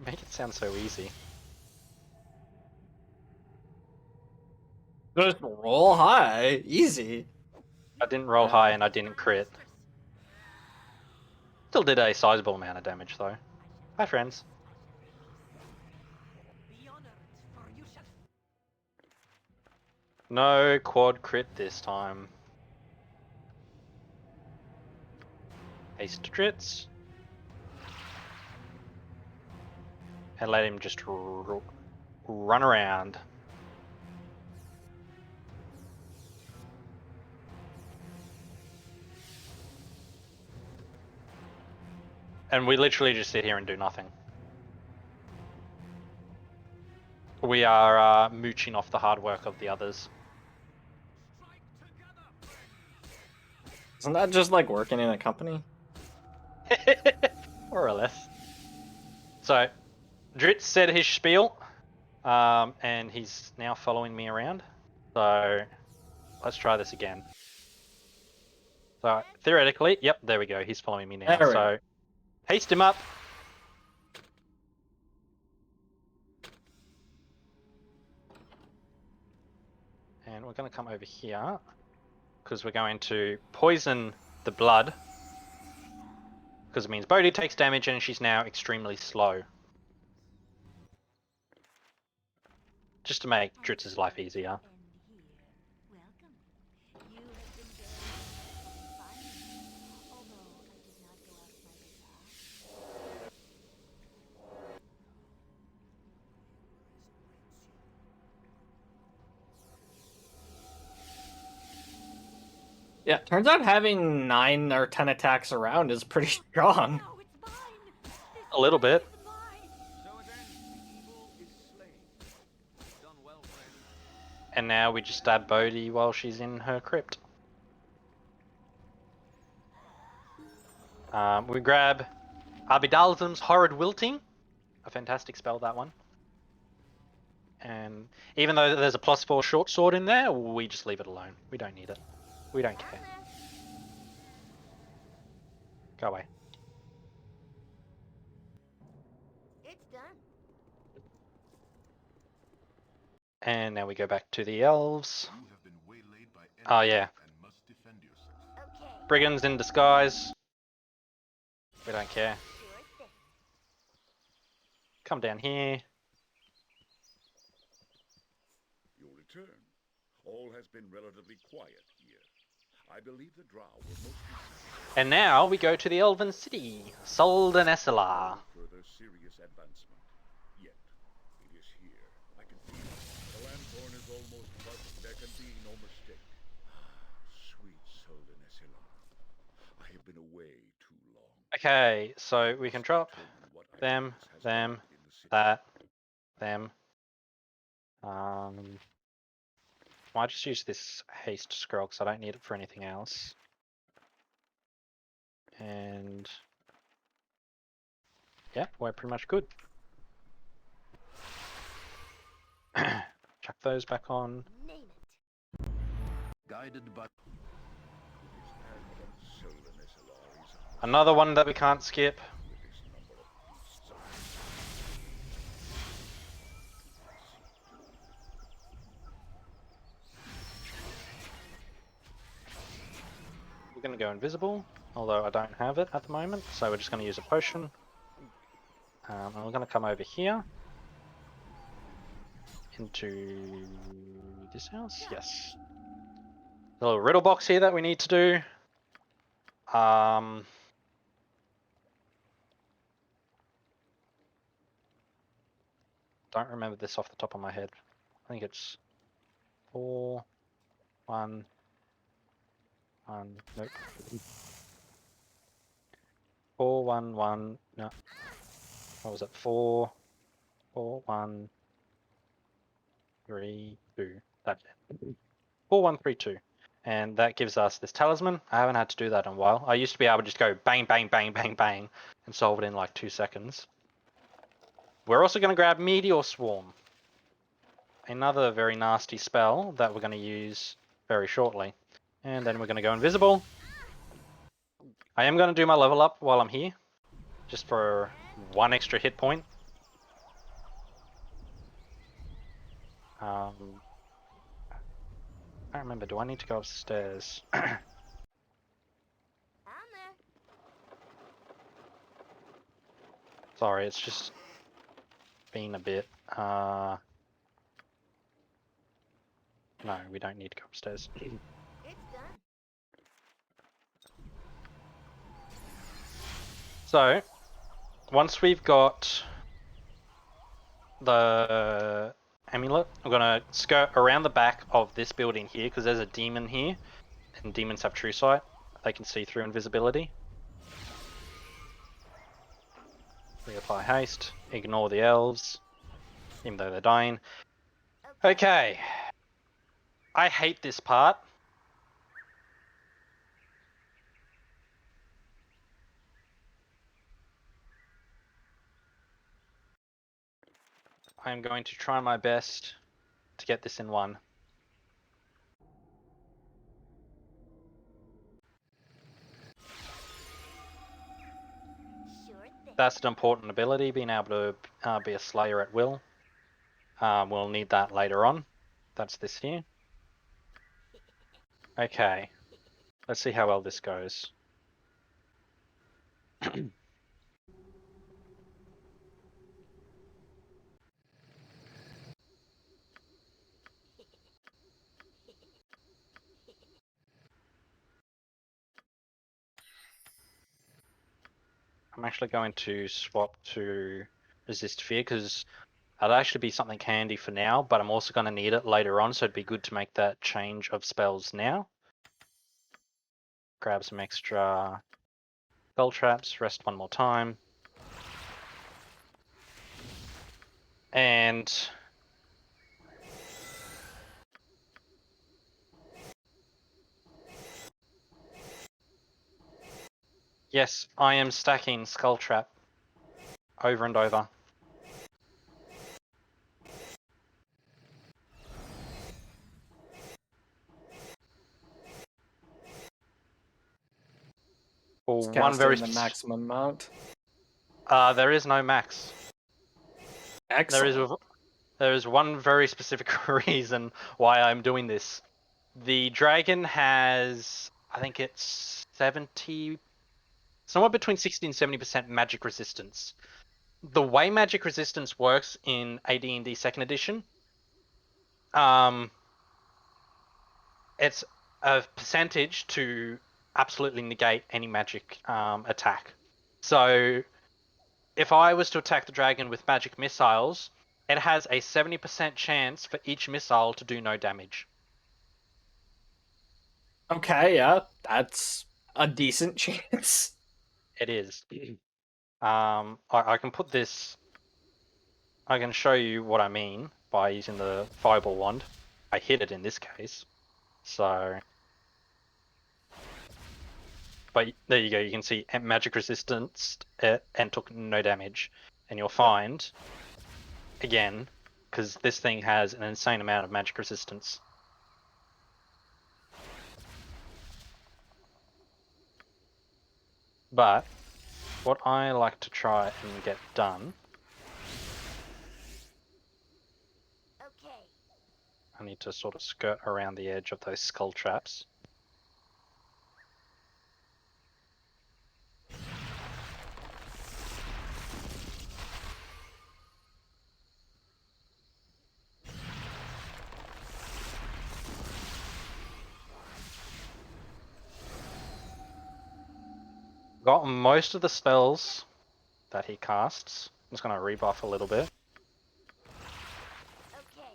make it sound so easy. Just roll high. Easy. I didn't roll high and I didn't crit. Still did a sizable amount of damage though. Hi friends. Be honored, for you shall. No quad crit this time. Haste Dritz. And let him just run around. And we literally just sit here and do nothing. We are mooching off the hard work of the others. Isn't that just like working in a company? More or less. So, Dritz said his spiel, and he's now following me around. So, let's try this again. So, theoretically, yep, there we go. He's following me now. There we So, haste him up. And we're going to come over here, because we're going to poison the blood. Because it means Bodhi takes damage and she's now extremely slow. Just to make Dritz's life easier. Yeah, turns out having 9 or 10 attacks around is pretty strong. A little bit. So it ends. The evil is slain. Done well, friend. And now we just stab Bodhi while she's in her crypt. We grab Abidalzam's Horrid Wilting. A fantastic spell, that one. And even though there's a +4 short sword in there, we just leave it alone. We don't need it. We don't care. Go away. It's done. And now we go back to the elves. You have been waylaid by Oh enemies yeah. and must defend yourself. Okay. Brigands in disguise. We don't care. Sure thing. Come down here. Your return. All has been relatively quiet here. I believe the drow were mostly And now we go to the Elven City, Soldanesela. further serious advancement. Yet, it is here. I can feel it. The lanthorn is almost bust. There can be no mistake. Sweet Soldanesela. I have been away too long. Okay, so we can drop Told you what I them, has them, happened in the city. that, them. Might just use this haste scroll because I don't need it for anything else. And yeah, we're pretty much good. Chuck those back on. Name it. Guided by Soldanesela is Another one that we can't skip. with this number of beasts of We're going to go invisible, although I don't have it at the moment, so we're just going to use a potion. And we're going to come over here into this house. Yes. A little riddle box here that we need to do. Don't remember this off the top of my head. I think it's 4, 1, 1. Nope. 4, 1, 1. No. What was it? 4, 4, 1, 3, 2. That's it. 4, 1, 3, 2. And that gives us this talisman. I haven't had to do that in a while. I used to be able to just go bang, bang, bang, bang, bang, and solve it in like 2 seconds. We're also going to grab Meteor Swarm. Another very nasty spell that we're going to use very shortly. And then we're going to go invisible. I am going to do my level up while I'm here. Just for 1 extra hit point. I can't remember. Do I need to go upstairs? I'm there. Sorry, it's just been a bit. No, we don't need to go upstairs. It's done. So, once we've got the amulet, I'm gonna skirt around the back of this building here because there's a demon here, and demons have true sight. They can see through invisibility. Reapply haste. Ignore the elves, even though they're dying. Okay. I hate this part. I'm going to try my best to get this in one. Sure thing. That's an important ability, being able to be a slayer at will. We'll need that later on. That's this here. Okay. Let's see how well this goes. I'm actually going to swap to resist fear because that'll actually be something handy for now, but I'm also going to need it later on, so it'd be good to make that change of spells now. Grab some extra spell traps, rest one more time. And yes, I am stacking Skull Trap over and over. For It's one very casting the maximum amount. there is no max. Excellent. There is one very specific reason why I'm doing this. The dragon has, I think it's 70, somewhere between 60 and 70% magic resistance. The way magic resistance works in AD&D Second Edition, it's a percentage to absolutely negate any magic attack. So if I was to attack the dragon with magic missiles, it has a 70% chance for each missile to do no damage. Okay, yeah, that's a decent chance. It is. I can put this. I can show you what I mean by using the fireball wand. I hit it in this case, so. But there you go. You can see magic resistance and took no damage, and you'll find again because this thing has an insane amount of magic resistance. But what I like to try and get done, Okay. I need to sort of skirt around the edge of those skull traps. Got most of the spells that he casts. I'm just going to rebuff a little bit. Okay.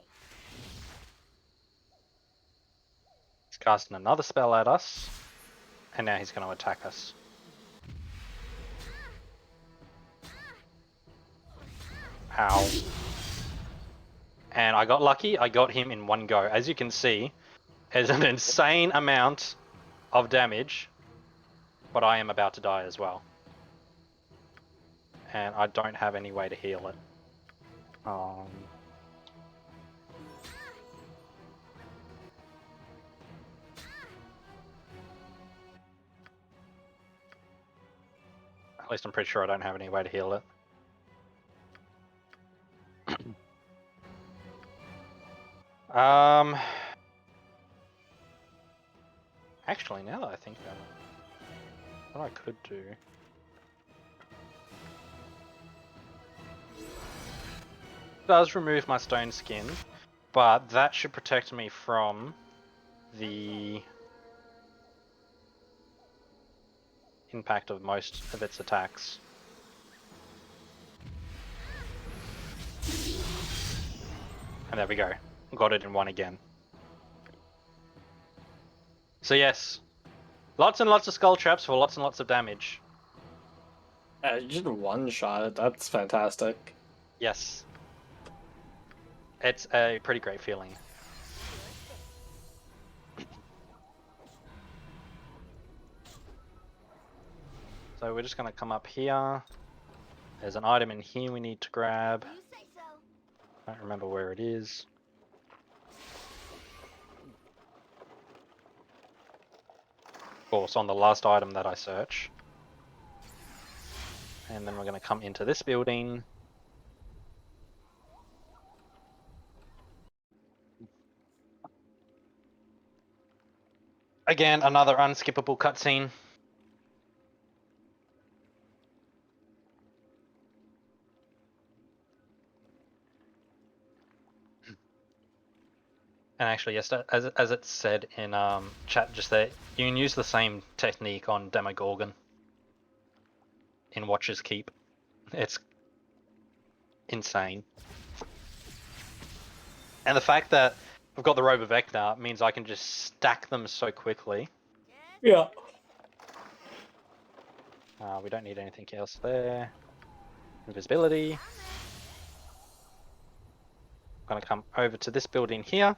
He's casting another spell at us, and now he's going to attack us. Ow. And I got lucky, I got him in one go. As you can see, there's an insane amount of damage, but I am about to die as well. And I don't have any way to heal it. At least I'm pretty sure I don't have any way to heal it. Actually, now that I think about it, what I could do... does remove my stone skin, but that should protect me from the impact of most of its attacks. And there we go. Got it in one again. So yes, lots and lots of skull traps for lots and lots of damage. You did one shot. That's fantastic. Yes. It's a pretty great feeling. So we're just going to come up here. There's an item in here we need to grab. You say so. I don't remember where it is. Of course, on the last item that I search. And then we're going to come into this building. Again, another unskippable cutscene. And actually, yes, as it said in chat just there, you can use the same technique on Demogorgon in Watcher's Keep. It's insane. And the fact that I've got the Robovector means I can just stack them so quickly. Yeah. We don't need anything else there. Invisibility. I'm going to come over to this building here.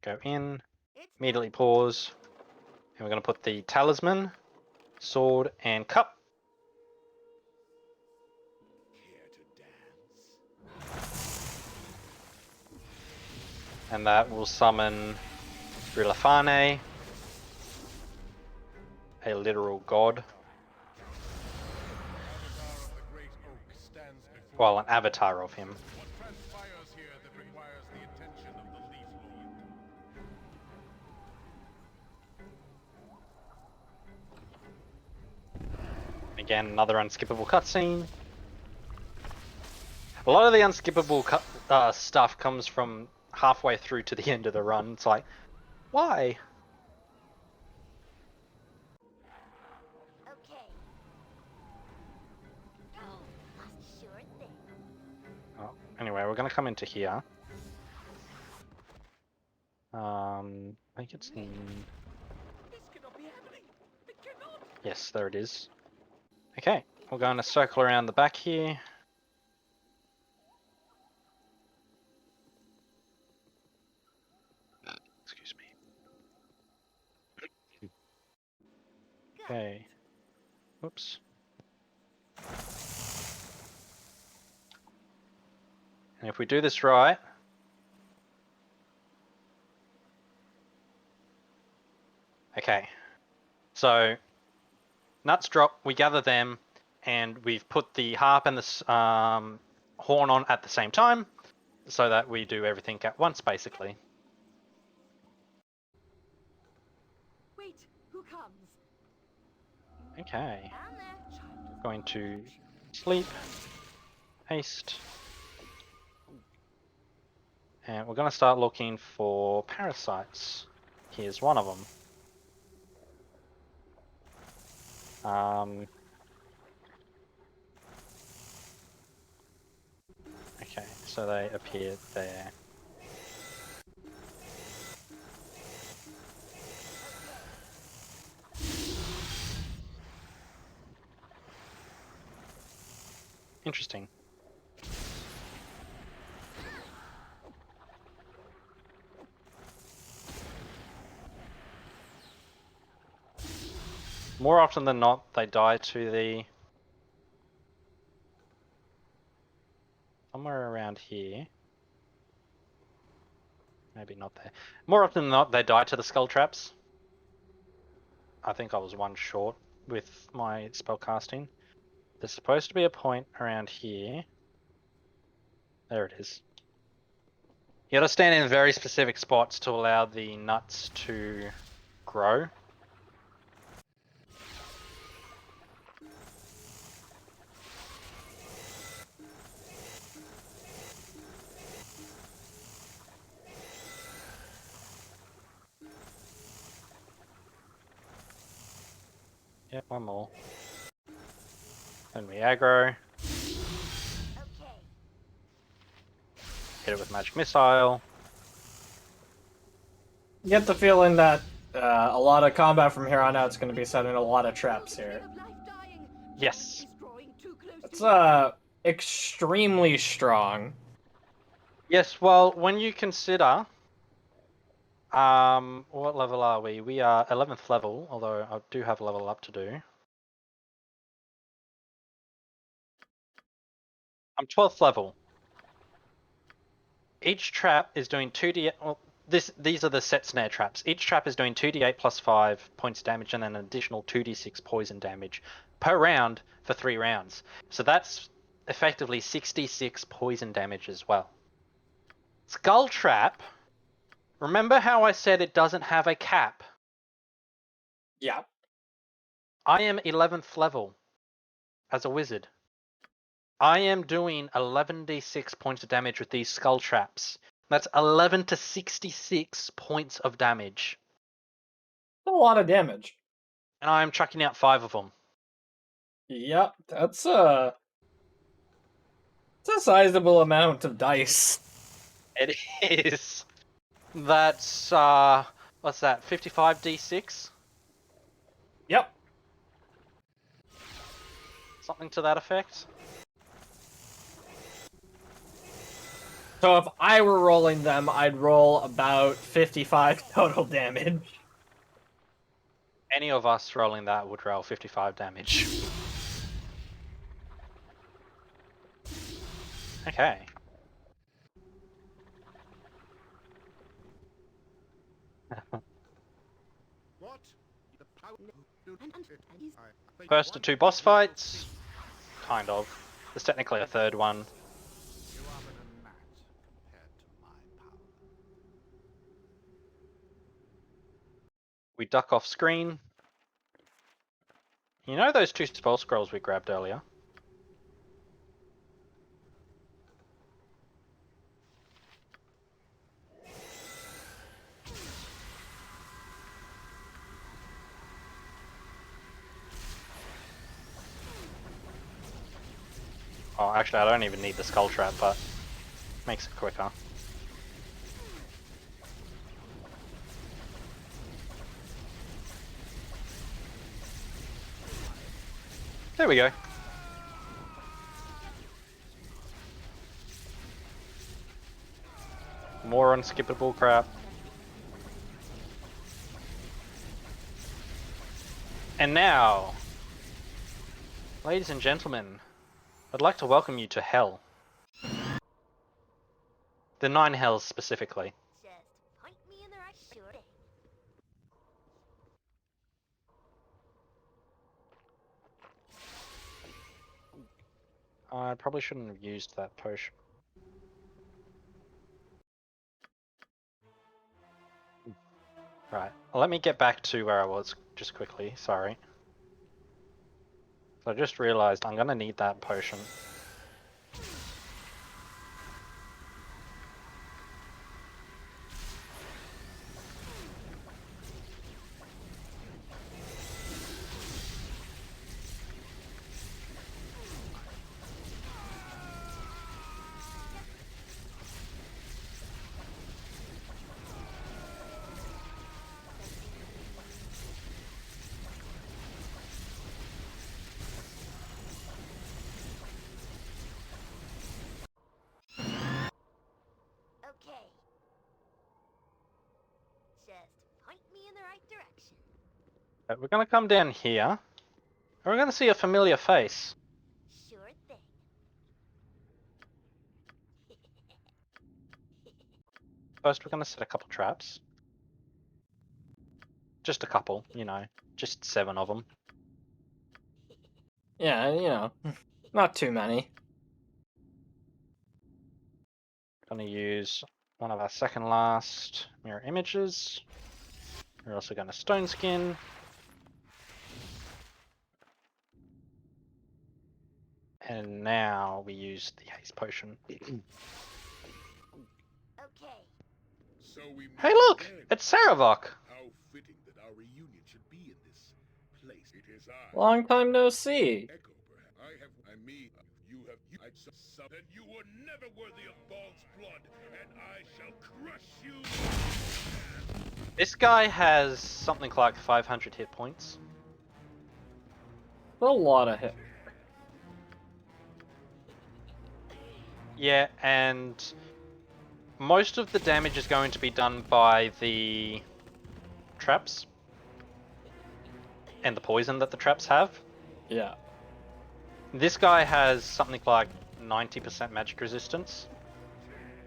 Go in, immediately pause, and we're going to put the talisman, sword, and cup. And that will summon Rilafane, a literal god. Well, an avatar of him. What transpires here that requires the attention of the Leaf Lord? Again, another unskippable cutscene. A lot of the unskippable stuff comes from halfway through to the end of the run. It's like, why? Okay. Oh, that's a sure thing. Oh, anyway, we're going to come into here. I think it's in... This cannot be happening. It cannot. Yes, there it is. Okay, we're going to circle around the back here. Excuse me. Okay. Whoops. And if we do this right, okay. So nuts drop, we gather them, and we've put the harp and the horn on at the same time, so that we do everything at once, basically. Wait, who comes? Okay. Down there. Going to sleep, haste, and we're going to start looking for parasites. Here's one of them. Okay, so they appear there. Interesting. More often than not, they die to the... somewhere around here. Maybe not there. More often than not, they die to the skull traps. I think I was one short with my spell casting. There's supposed to be a point around here. There it is. You gotta stand in very specific spots to allow the nuts to grow. Yep, one more. Then we aggro. Okay. Hit it with magic missile. You get the feeling that A lot of combat from here on out is going to be setting a lot of traps here. Yes. It's extremely strong. Yes, well, when you consider, what level are we? We are 11th level, although I do have a level up to do. I'm 12th level. Each trap is doing 2d. Well, these are the set snare traps. Each trap is doing 2d8 plus 5 points of damage and then an additional 2d6 poison damage per round for 3 rounds. So that's effectively 66 poison damage as well. Skull trap. Remember how I said it doesn't have a cap? Yeah. I am 11th level as a wizard. I am doing 11d6 points of damage with these skull traps. That's 11 to 66 points of damage. That's a lot of damage. And I am chucking out 5 of them. Yep, that's a sizable amount of dice. It is. That's, what's that, 55d6? Yep. Something to that effect? So if I were rolling them, I'd roll about 55 total damage. Any of us rolling that would roll 55 damage. Okay. What? The power... First of 2 boss fights. Kind of. There's technically a third one. You are but a gnat compared to my power. We duck off screen. You know those 2 spell scrolls we grabbed earlier? Oh, actually, I don't even need the skull trap, but makes it quicker. There we go. More unskippable crap. And now, ladies and gentlemen, I'd like to welcome you to Hell. The 9 Hells specifically. Just point me in the right sure thing. I probably shouldn't have used that potion. Right, let me get back to where I was just quickly, sorry. So I just realized I'm gonna need that potion. Okay. Just point me in the right direction. We're gonna come down here, and we're gonna see a familiar face. Sure thing. First, we're gonna set a couple traps. Just a couple, you know, just 7 of them. Yeah, you know, not too many. Gonna use one of our second last mirror images. We're also gonna stone skin. And now we use the haste potion. Okay. So we meet Hey look! again. It's Saravok! How fitting that our reunion should be in this place. It is I. Long time no see. Echo, perhaps. You have, I saw that you were never worthy of Bald's blood, and I shall crush you. This guy has something like 500 hit points. A lot of hit. Yeah, and most of the damage is going to be done by the traps and the poison that the traps have. Yeah. This guy has something like 90% magic resistance.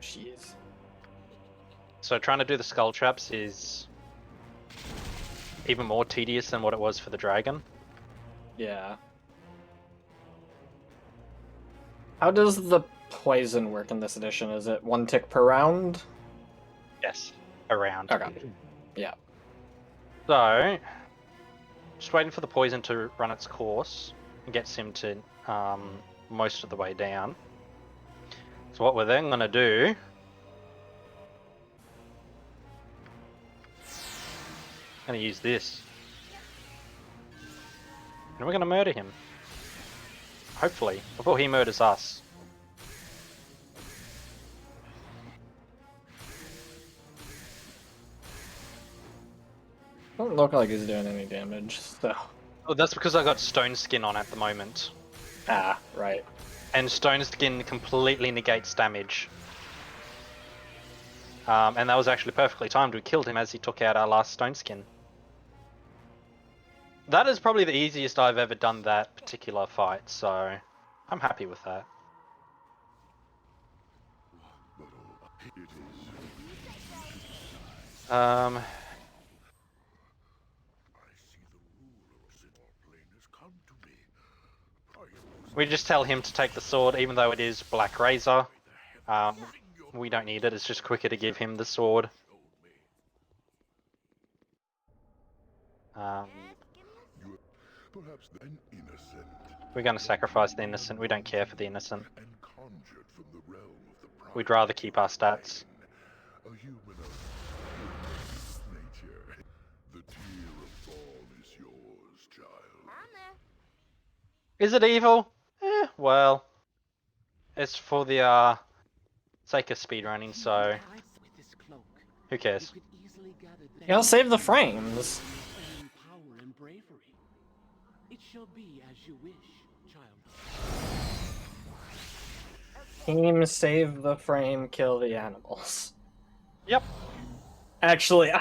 Jeez. So trying to do the skull traps is even more tedious than what it was for the dragon. Yeah. How does the poison work in this edition? Is it 1 tick per round? Yes, around. Okay. Yeah. So, just waiting for the poison to run its course and gets him to most of the way down. So what we're then going to do going to use this. And we're going to murder him. Hopefully, before he murders us. Doesn't look like he's doing any damage, so... Oh, that's because I got stone skin on at the moment. Ah, right. And stone skin completely negates damage. And that was actually perfectly timed. We killed him as he took out our last stone skin. That is probably the easiest I've ever done that particular fight, so I'm happy with that. We just tell him to take the sword, even though it is Black Razor. We don't need it, it's just quicker to give him the sword. We're going to sacrifice the innocent, we don't care for the innocent. We'd rather keep our stats. Is it evil? Well, it's for the sake of speedrunning, so who cares? You gotta save the frames. It shall be as you wish, child. Team save the frame, kill the animals. Yep. Actually,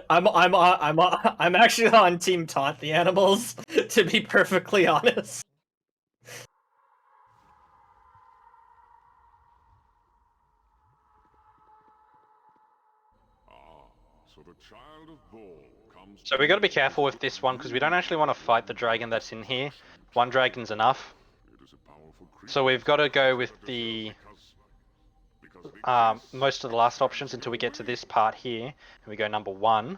I'm actually on team taunt the animals, to be perfectly honest. So we got to be careful with this one because we don't actually want to fight the dragon that's in here. One dragon's enough. So we've got to go with the most of the last options until we get to this part here, and we go number 1.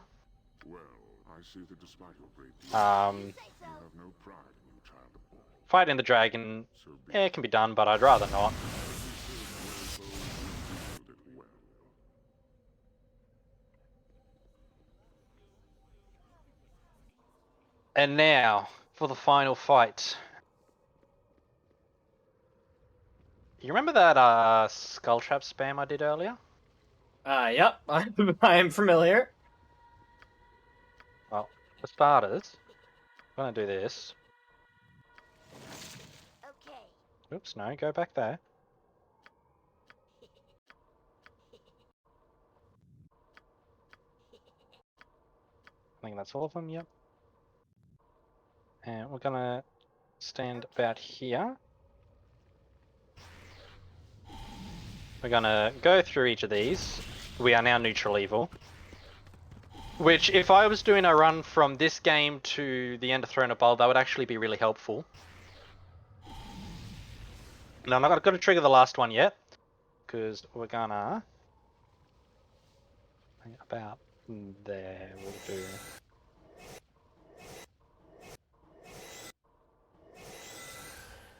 Fighting the dragon, yeah, it can be done, but I'd rather not. And now, for the final fight. You remember that skull trap spam I did earlier? Yep, I am familiar. Well, for starters, I'm gonna do this. Okay. Oops, no, go back there. I think that's all of them, yep. And we're gonna stand about here. We're gonna go through each of these. We are now neutral evil. Which, if I was doing a run from this game to the end of Throne of Baldur, that would actually be really helpful. Now, I'm not going to trigger the last one yet, because we're gonna... about there, we'll do... I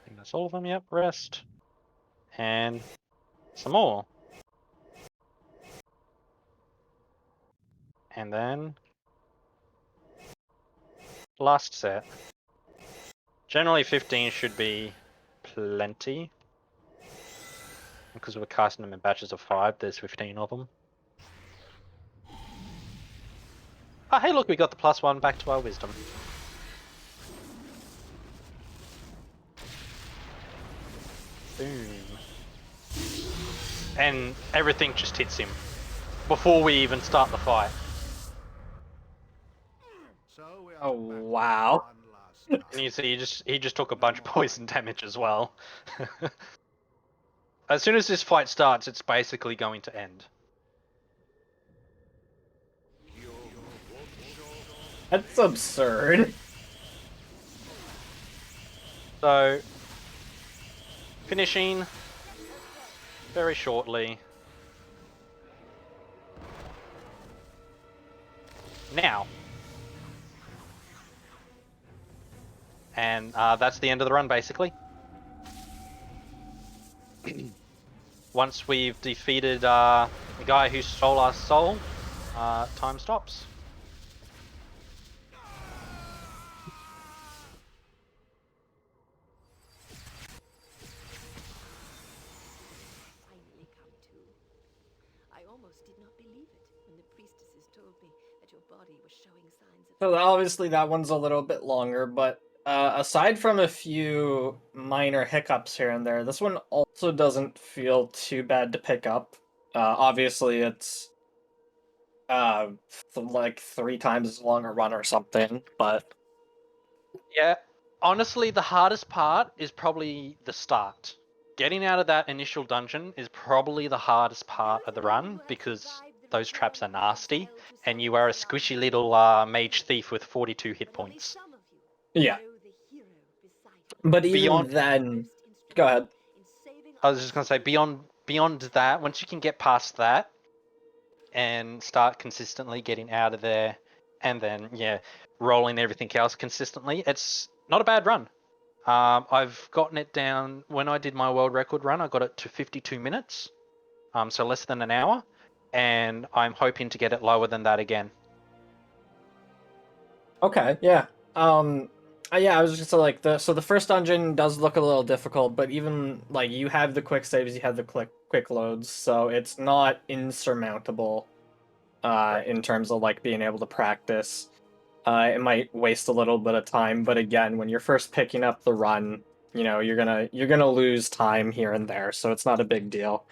think that's all of them, yep, rest. And some more. And then... last set. Generally 15 should be plenty. Because we're casting them in batches of 5, there's 15 of them. Oh, hey, look, we got the +1 back to our wisdom. Boom. And everything just hits him before we even start the fight. So we are Oh, back wow. one last time. And you see, he just took a bunch of poison damage as well. As soon as this fight starts, it's basically going to end. That's absurd. So, finishing very shortly. Now. And that's the end of the run, basically. Once we've defeated the guy who stole our soul, time stops. Finally come to. I almost did not believe it when the priestesses told me that your body was showing signs of. So obviously that one's a little bit longer, but aside from a few minor hiccups here and there, this one also doesn't feel too bad to pick up. Obviously it's like 3 times as long a run or something, but Yeah, honestly, the hardest part is probably the start. Getting out of that initial dungeon is probably the hardest part of the run because those traps are nasty, and you are a squishy little mage thief with 42 hit points. yeah. But even Beyond- then, go ahead. I was just gonna say, beyond that, once you can get past that and start consistently getting out of there, and then rolling everything else consistently, it's not a bad run. I've gotten it down when I did my world record run. I got it to 52 minutes, so less than an hour, and I'm hoping to get it lower than that again. Okay, yeah. Yeah, I was just like the first dungeon does look a little difficult, but even like you have the quick saves, you have the quick loads, so it's not insurmountable. In terms of like being able to practice, it might waste a little bit of time, but again, when you're first picking up the run, you know you're gonna lose time here and there, so it's not a big deal.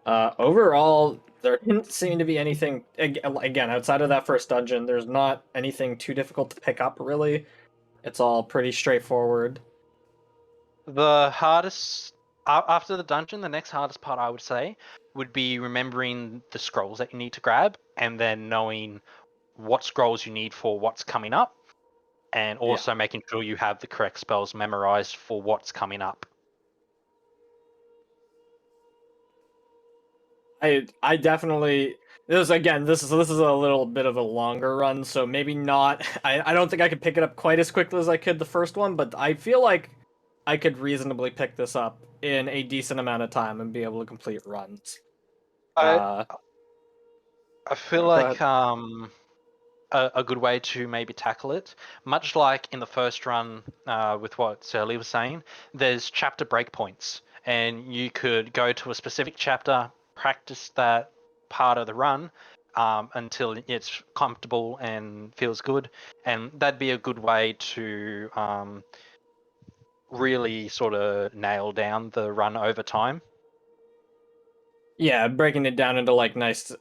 Overall, there didn't seem to be anything, again, outside of that first dungeon, there's not anything too difficult to pick up, really. It's all pretty straightforward. The hardest after the dungeon, the next hardest part I would say would be remembering the scrolls that you need to grab, and then knowing what scrolls you need for what's coming up, and also making sure you have the correct spells memorized for what's coming up. I definitely this is a little bit of a longer run, so maybe not. I don't think I could pick it up quite as quickly as I could the first one, but I feel like I could reasonably pick this up in a decent amount of time and be able to complete runs. I feel Go like ahead. a good way to maybe tackle it, much like in the first run with what Surly was saying, there's chapter breakpoints, and you could go to a specific chapter, practice that part of the run until it's comfortable and feels good, and that'd be a good way to really sort of nail down the run over time. Yeah, breaking it down into like nice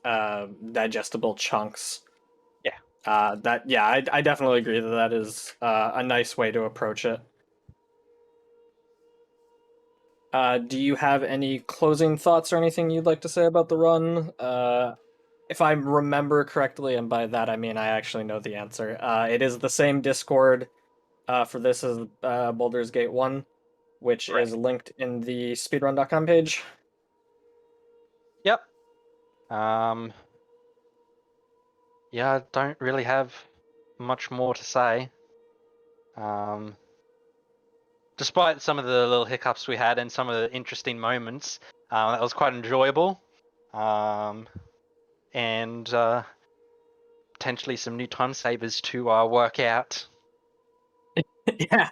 digestible chunks. I definitely agree that that is a nice way to approach it. Do you have any closing thoughts or anything you'd like to say about the run? If I remember correctly, and by that I mean I actually know the answer, it is the same Discord for this as Baldur's Gate 1, which Right. is linked in the speedrun.com page. Yep. Yeah, I don't really have much more to say. Despite some of the little hiccups we had and some of the interesting moments, that was quite enjoyable. And potentially some new time savers to work out. Yeah.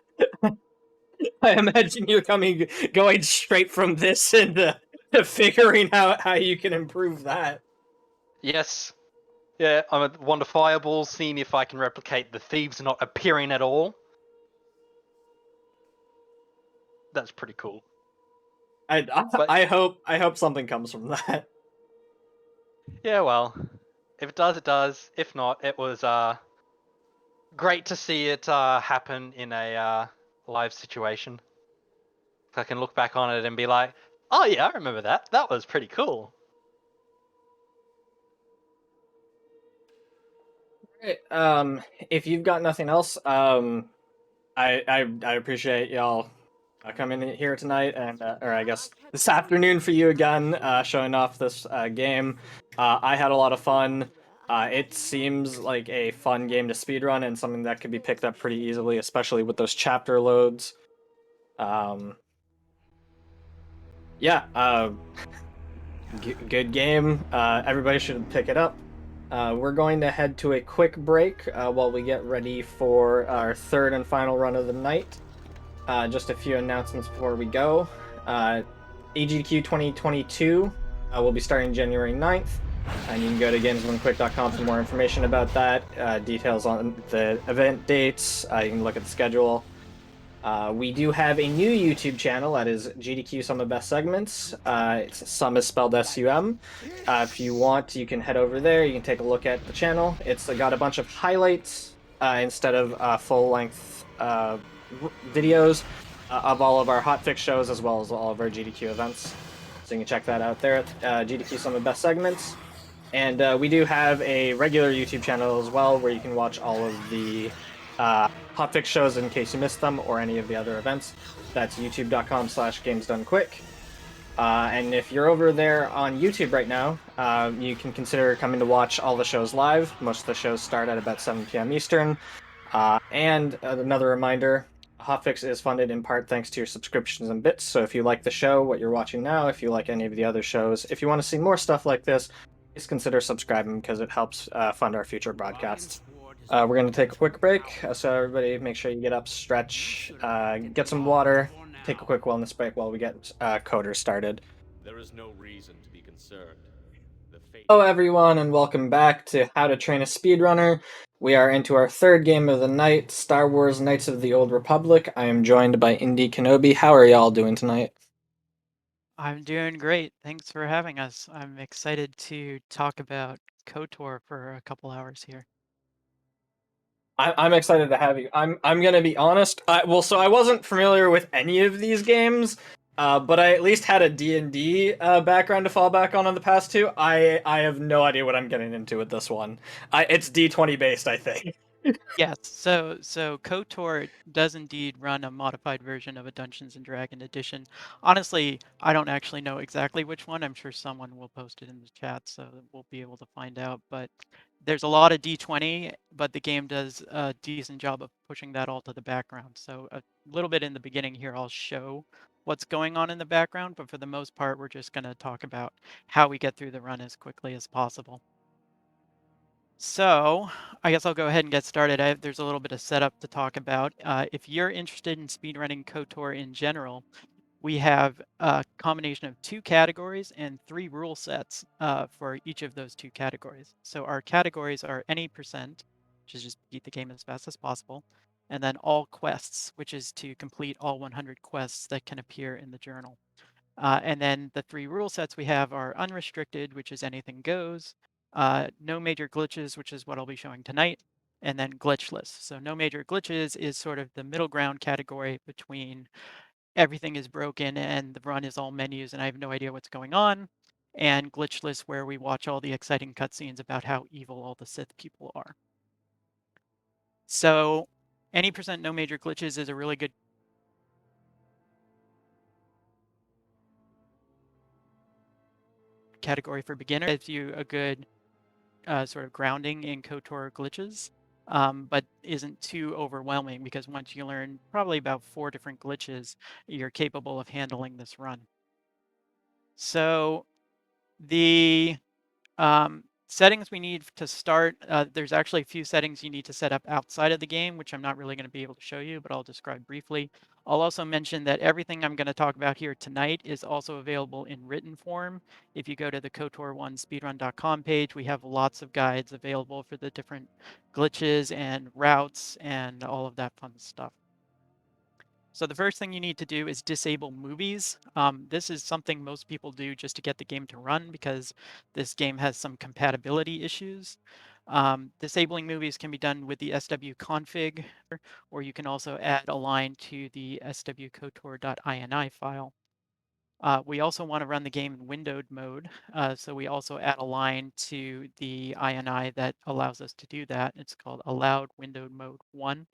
I imagine you're going straight from this into to figuring out how you can improve that. Yes. Yeah, I'm at Wander Fireball, seeing if I can replicate the thieves not appearing at all. That's pretty cool. I hope something comes from that. Yeah, well, if it does, it does. If not, it was great to see it happen in a live situation. I can look back on it and be like, oh yeah, I remember that. That was pretty cool. Right, if you've got nothing else, I appreciate y'all coming in here tonight, and or I guess this afternoon for you again, showing off this game. I had a lot of fun. It seems like a fun game to speedrun and something that could be picked up pretty easily, especially with those chapter loads. Yeah, good game. Everybody should pick it up. We're going to head to a quick break while we get ready for our third and final run of the night. Just a few announcements before we go. AGDQ 2022 will be starting January 9th, and you can go to gamesdonequick.com for more information about that. Details on the event dates. You can look at the schedule. We do have a new YouTube channel that is GDQ Some of the Best Segments. Some is spelled S-U-M. If you want, you can head over there. You can take a look at the channel. It's got a bunch of highlights instead of full-length videos of all of our hotfix shows as well as all of our GDQ events. So you can check that out there at GDQ Some of the Best Segments. And we do have a regular YouTube channel as well where you can watch all of the hotfix shows in case you missed them or any of the other events. That's youtube.com/gamesdonequick. And if you're over there on YouTube right now, you can consider coming to watch all the shows live. Most of the shows start at about 7 p.m. Eastern. And another reminder, Hotfix is funded in part thanks to your subscriptions and bits. So if you like the show, what you're watching now, if you like any of the other shows, if you want to see more stuff like this, please consider subscribing because it helps fund our future broadcasts. We're going to take a quick break, so everybody make sure you get up, stretch, get some water, take a quick wellness break while we get Coder started. There is no reason to be concerned. Hello everyone, and welcome back to How to Train a Speedrunner. We are into our third game of the night, Star Wars Knights of the Old Republic. I am joined by Indy Kenobi. How are y'all doing tonight? I'm doing great. Thanks for having us. I'm excited to talk about KOTOR for a couple hours here. I'm excited to have you. I'm gonna be honest. So I wasn't familiar with any of these games, but I at least had a D&D background to fall back on the past two. I have no idea what I'm getting into with this one. It's D20 based, I think. Yes, so KOTOR does indeed run a modified version of a Dungeons and Dragon edition. Honestly, I don't actually know exactly which one. I'm sure someone will post it in the chat, so that we'll be able to find out. But there's a lot of D20, but the game does a decent job of pushing that all to the background. So a little bit in the beginning here, I'll show what's going on in the background, but for the most part, we're just going to talk about how we get through the run as quickly as possible. So I guess I'll go ahead and get started. There's a little bit of setup to talk about. If you're interested in speedrunning KOTOR in general, we have a combination of 2 categories and 3 rule sets for each of those 2 categories. So our categories are any percent, which is just beat the game as fast as possible, and then all quests, which is to complete all 100 quests that can appear in the journal. And then the 3 rule sets we have are unrestricted, which is anything goes, no major glitches, which is what I'll be showing tonight, and then glitchless. So no major glitches is sort of the middle ground category between everything is broken and the run is all menus and I have no idea what's going on, and glitchless where we watch all the exciting cutscenes about how evil all the Sith people are. So any percent no major glitches is a really good category for beginners. It gives you a good sort of grounding in KOTOR glitches, but isn't too overwhelming because once you learn probably about 4 different glitches, you're capable of handling this run. So the settings we need to start, there's actually a few settings you need to set up outside of the game, which I'm not really going to be able to show you, but I'll describe briefly. I'll also mention that everything I'm going to talk about here tonight is also available in written form. If you go to the KOTOR1speedrun.com page, we have lots of guides available for the different glitches and routes and all of that fun stuff. So the first thing you need to do is disable movies. This is something most people do just to get the game to run because this game has some compatibility issues. Disabling movies can be done with the swconfig, or you can also add a line to the swkotor.ini file. We also want to run the game in windowed mode, so we also add a line to the ini that allows us to do that. It's called allowed windowed mode 1.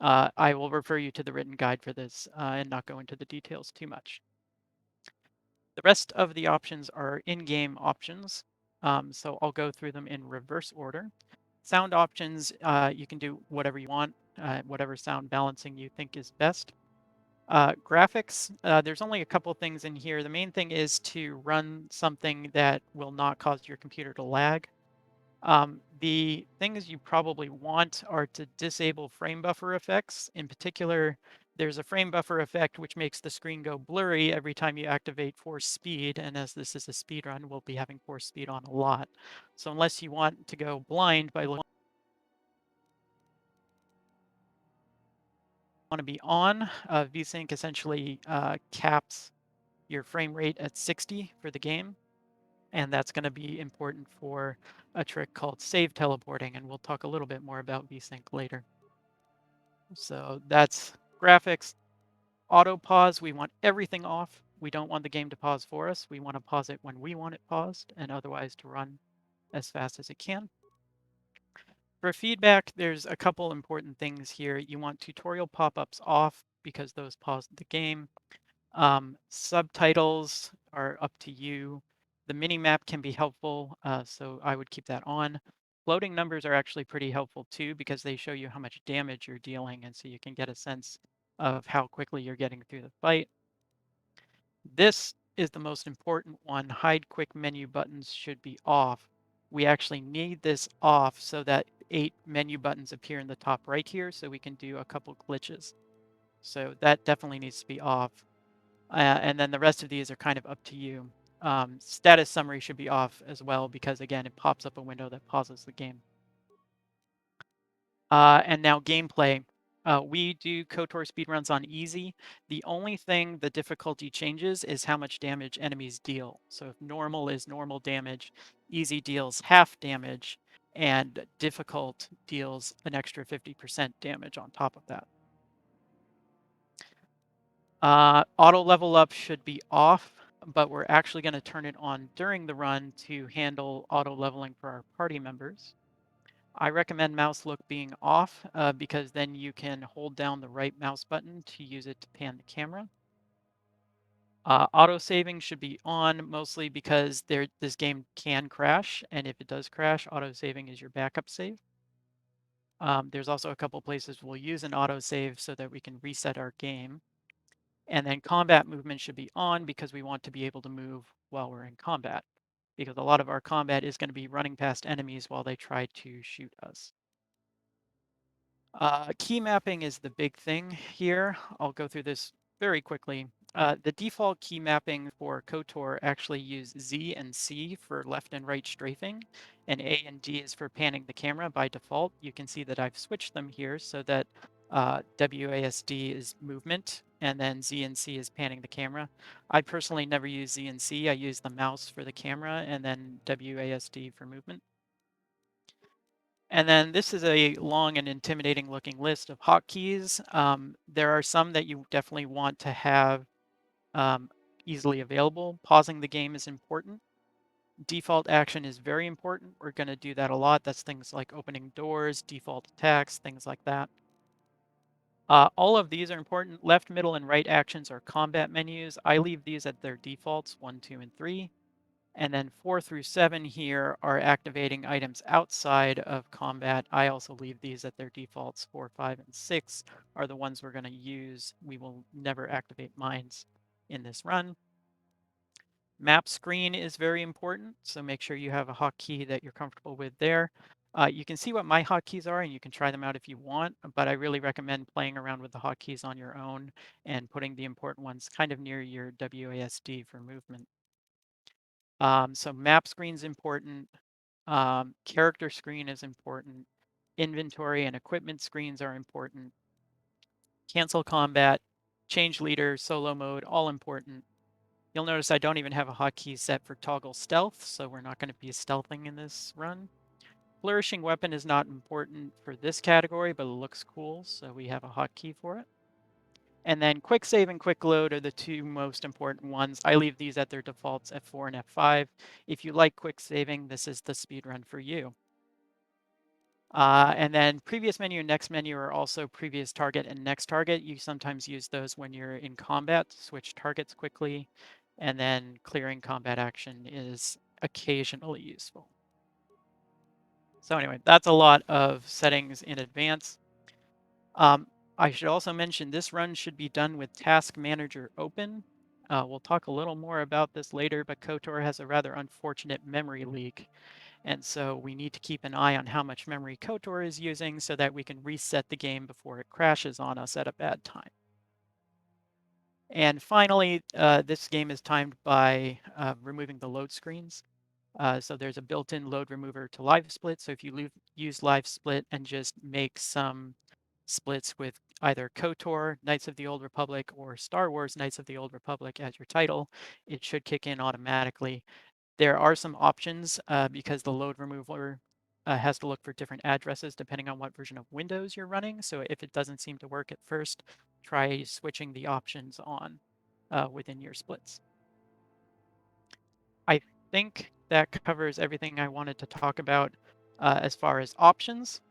I will refer you to the written guide for this and not go into the details too much. The rest of the options are in-game options, so I'll go through them in reverse order. Sound options, you can do whatever you want, whatever sound balancing you think is best. Graphics, there's only a couple things in here. The main thing is to run something that will not cause your computer to lag. The things you probably want are to disable frame buffer effects. In particular, there's a frame buffer effect which makes the screen go blurry every time you activate force speed, and as this is a speed run, we'll be having force speed on a lot. So unless you want to go blind by looking want to be on, VSync essentially caps your frame rate at 60 for the game. And that's going to be important for a trick called save teleporting, and we'll talk a little bit more about VSync later. So that's graphics. Auto pause, we want everything off. We don't want the game to pause for us. We want to pause it when we want it paused, and otherwise to run as fast as it can. For feedback, there's a couple important things here. You want tutorial pop-ups off because those pause the game. Subtitles are up to you. The mini-map can be helpful, so I would keep that on. Floating numbers are actually pretty helpful too because they show you how much damage you're dealing, and so you can get a sense of how quickly you're getting through the fight. This is the most important one. Hide quick menu buttons should be off. We actually need this off so that 8 menu buttons appear in the top right here so we can do a couple glitches. So that definitely needs to be off. And then the rest of these are kind of up to you. Status summary should be off as well because, again, it pops up a window that pauses the game. And now gameplay. We do KOTOR speedruns on easy. The only thing the difficulty changes is how much damage enemies deal. So if normal is normal damage, easy deals half damage, and difficult deals an extra 50% damage on top of that. Auto level up should be off, but we're actually going to turn it on during the run to handle auto leveling for our party members. I recommend mouse look being off because then you can hold down the right mouse button to use it to pan the camera. Auto saving should be on mostly because this game can crash, and if it does crash, auto saving is your backup save. There's also a couple places we'll use an auto save so that we can reset our game. And then combat movement should be on because we want to be able to move while we're in combat, because a lot of our combat is going to be running past enemies while they try to shoot us. Key mapping is the big thing here. I'll go through this very quickly. The default key mapping for KOTOR actually use Z and C for left and right strafing, and A and D is for panning the camera by default. You can see that I've switched them here so that WASD is movement, and then Z and C is panning the camera. I personally never use Z and C. I use the mouse for the camera and then WASD for movement. And then this is a long and intimidating looking list of hotkeys. There are some that you definitely want to have easily available. Pausing the game is important. Default action is very important. We're going to do that a lot. That's things like opening doors, default attacks, things like that. All of these are important. Left, middle, and right actions are combat menus. I leave these at their defaults, 1, 2, and 3. And then 4 through 7 here are activating items outside of combat. I also leave these at their defaults. 4, 5, and 6 are the ones we're going to use. We will never activate mines in this run. Map screen is very important, so make sure you have a hotkey that you're comfortable with there. You can see what my hotkeys are, and you can try them out if you want, but I really recommend playing around with the hotkeys on your own and putting the important ones kind of near your WASD for movement. So map screen is important. Character screen is important. Inventory and equipment screens are important. Cancel combat, change leader, solo mode, all important. You'll notice I don't even have a hotkey set for toggle stealth, so we're not going to be stealthing in this run. Flourishing weapon is not important for this category, but it looks cool, so we have a hotkey for it. And then quick save and quick load are the two most important ones. I leave these at their defaults F4 and F5. If you like quick saving, this is the speedrun for you. And then previous menu and next menu are also previous target and next target. You sometimes use those when you're in combat to switch targets quickly. And then clearing combat action is occasionally useful. So anyway, that's a lot of settings in advance. I should also mention this run should be done with Task Manager open. We'll talk a little more about this later, but KOTOR has a rather unfortunate memory leak. And so we need to keep an eye on how much memory KOTOR is using so that we can reset the game before it crashes on us at a bad time. And finally, this game is timed by removing the load screens. So there's a built-in load remover to live split. So if you use live split and just make some splits with either KOTOR, Knights of the Old Republic, or Star Wars, Knights of the Old Republic as your title, it should kick in automatically. There are some options because the load remover has to look for different addresses depending on what version of Windows you're running. So if it doesn't seem to work at first, try switching the options on within your splits. I think that covers everything I wanted to talk about as far as options.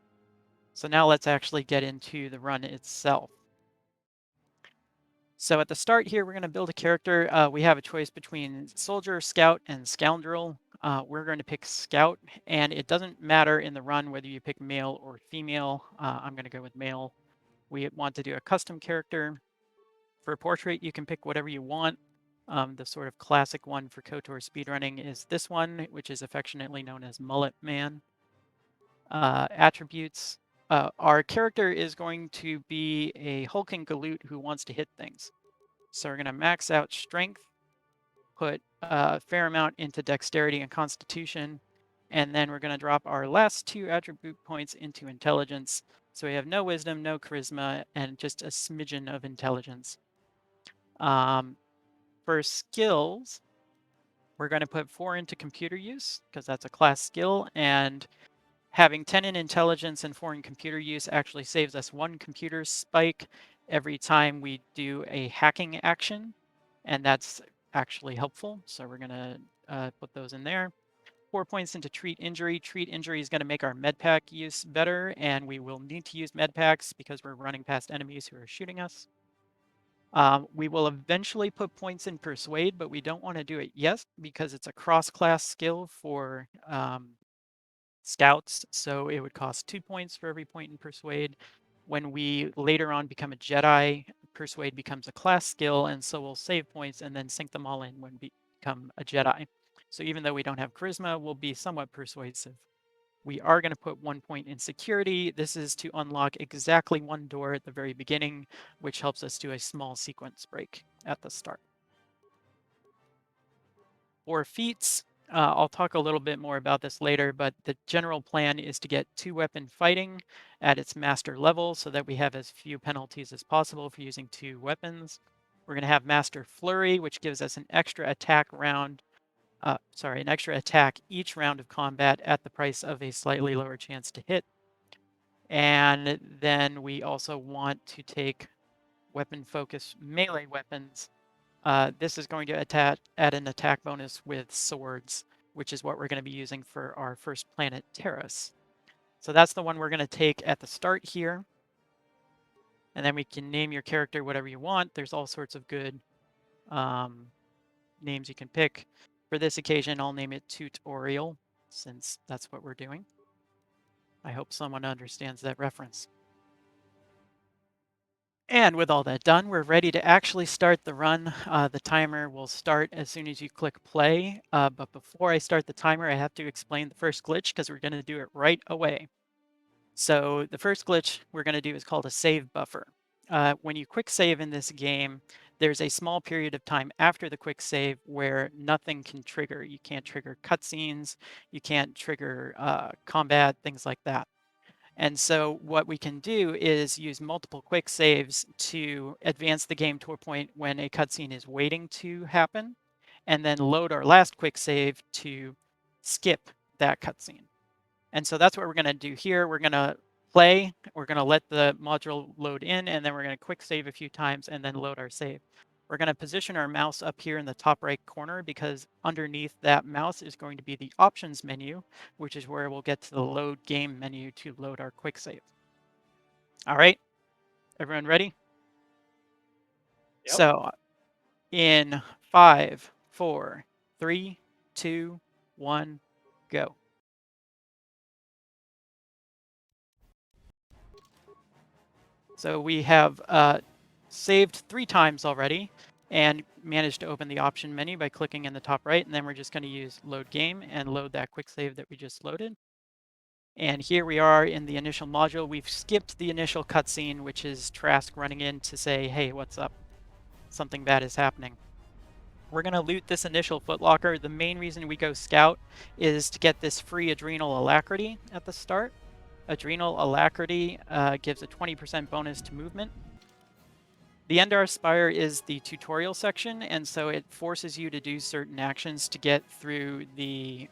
So now let's actually get into the run itself. So at the start here, we're going to build a character. We have a choice between soldier, scout, and scoundrel. We're going to pick scout, and it doesn't matter in the run whether you pick male or female. I'm going to go with male. We want to do a custom character. For a portrait, you can pick whatever you want. The sort of classic one for KOTOR speedrunning is this one, which is affectionately known as Mullet Man. Attributes. Our character is going to be a hulking galoot who wants to hit things. So we're going to max out strength, put a fair amount into dexterity and constitution, and then we're going to drop our last 2 attribute points into intelligence. So we have no wisdom, no charisma, and just a smidgen of intelligence. For skills, we're going to put 4 into computer use because that's a class skill, and having 10 in intelligence and 4 in computer use actually saves us 1 computer spike every time we do a hacking action, and that's actually helpful. So we're going to put those in there. 4 points into treat injury. Treat injury is going to make our medpack use better, and we will need to use medpacks because we're running past enemies who are shooting us. We will eventually put points in persuade, but we don't want to do it yet because it's a cross-class skill for scouts, so it would cost 2 points for every point in persuade. When we later on become a Jedi, persuade becomes a class skill, and so we'll save points and then sink them all in when we become a Jedi. So even though we don't have charisma, we'll be somewhat persuasive. We are going to put 1 point in security. This is to unlock exactly 1 door at the very beginning, which helps us do a small sequence break at the start. For feats, I'll talk a little bit more about this later, but the general plan is to get 2-weapon fighting at its master level so that we have as few penalties as possible for using 2 weapons. We're going to have master flurry, which gives us an extra attack each round of combat at the price of a slightly lower chance to hit. And then we also want to take weapon focus melee weapons. This is going to add an attack bonus with swords, which is what we're going to be using for our first planet, Terrace. So that's the one we're going to take at the start here. And then we can name your character whatever you want. There's all sorts of good names you can pick. For this occasion, I'll name it Tutorial, since that's what we're doing. I hope someone understands that reference. And with all that done, we're ready to actually start the run. The timer will start as soon as you click play. But before I start the timer, I have to explain the first glitch because we're going to do it right away. So the first glitch we're going to do is called a save buffer. When you quick save in this game, there's a small period of time after the quick save where nothing can trigger. You can't trigger cutscenes, you can't trigger combat, things like that. And so what we can do is use multiple quick saves to advance the game to a point when a cutscene is waiting to happen, and then load our last quick save to skip that cutscene. And so that's what we're going to do here. We're going to play, we're going to let the module load in, and then we're going to quick save a few times and then load our save. We're going to position our mouse up here in the top right corner because underneath that mouse is going to be the options menu, which is where we'll get to the load game menu to load our quick save. All right, everyone ready? Yep. So in 5, 4, 3, 2, 1, go. So we have saved 3 times already and managed to open the option menu by clicking in the top right, and then we're just going to use load game and load that quick save that we just loaded. And here we are in the initial module. We've skipped the initial cutscene, which is Trask running in to say, hey, what's up? Something bad is happening. We're going to loot this initial footlocker. The main reason we go scout is to get this free adrenal alacrity at the start. Adrenal alacrity gives a 20% bonus to movement. The Endar Spire is the tutorial section, and so it forces you to do certain actions to get through the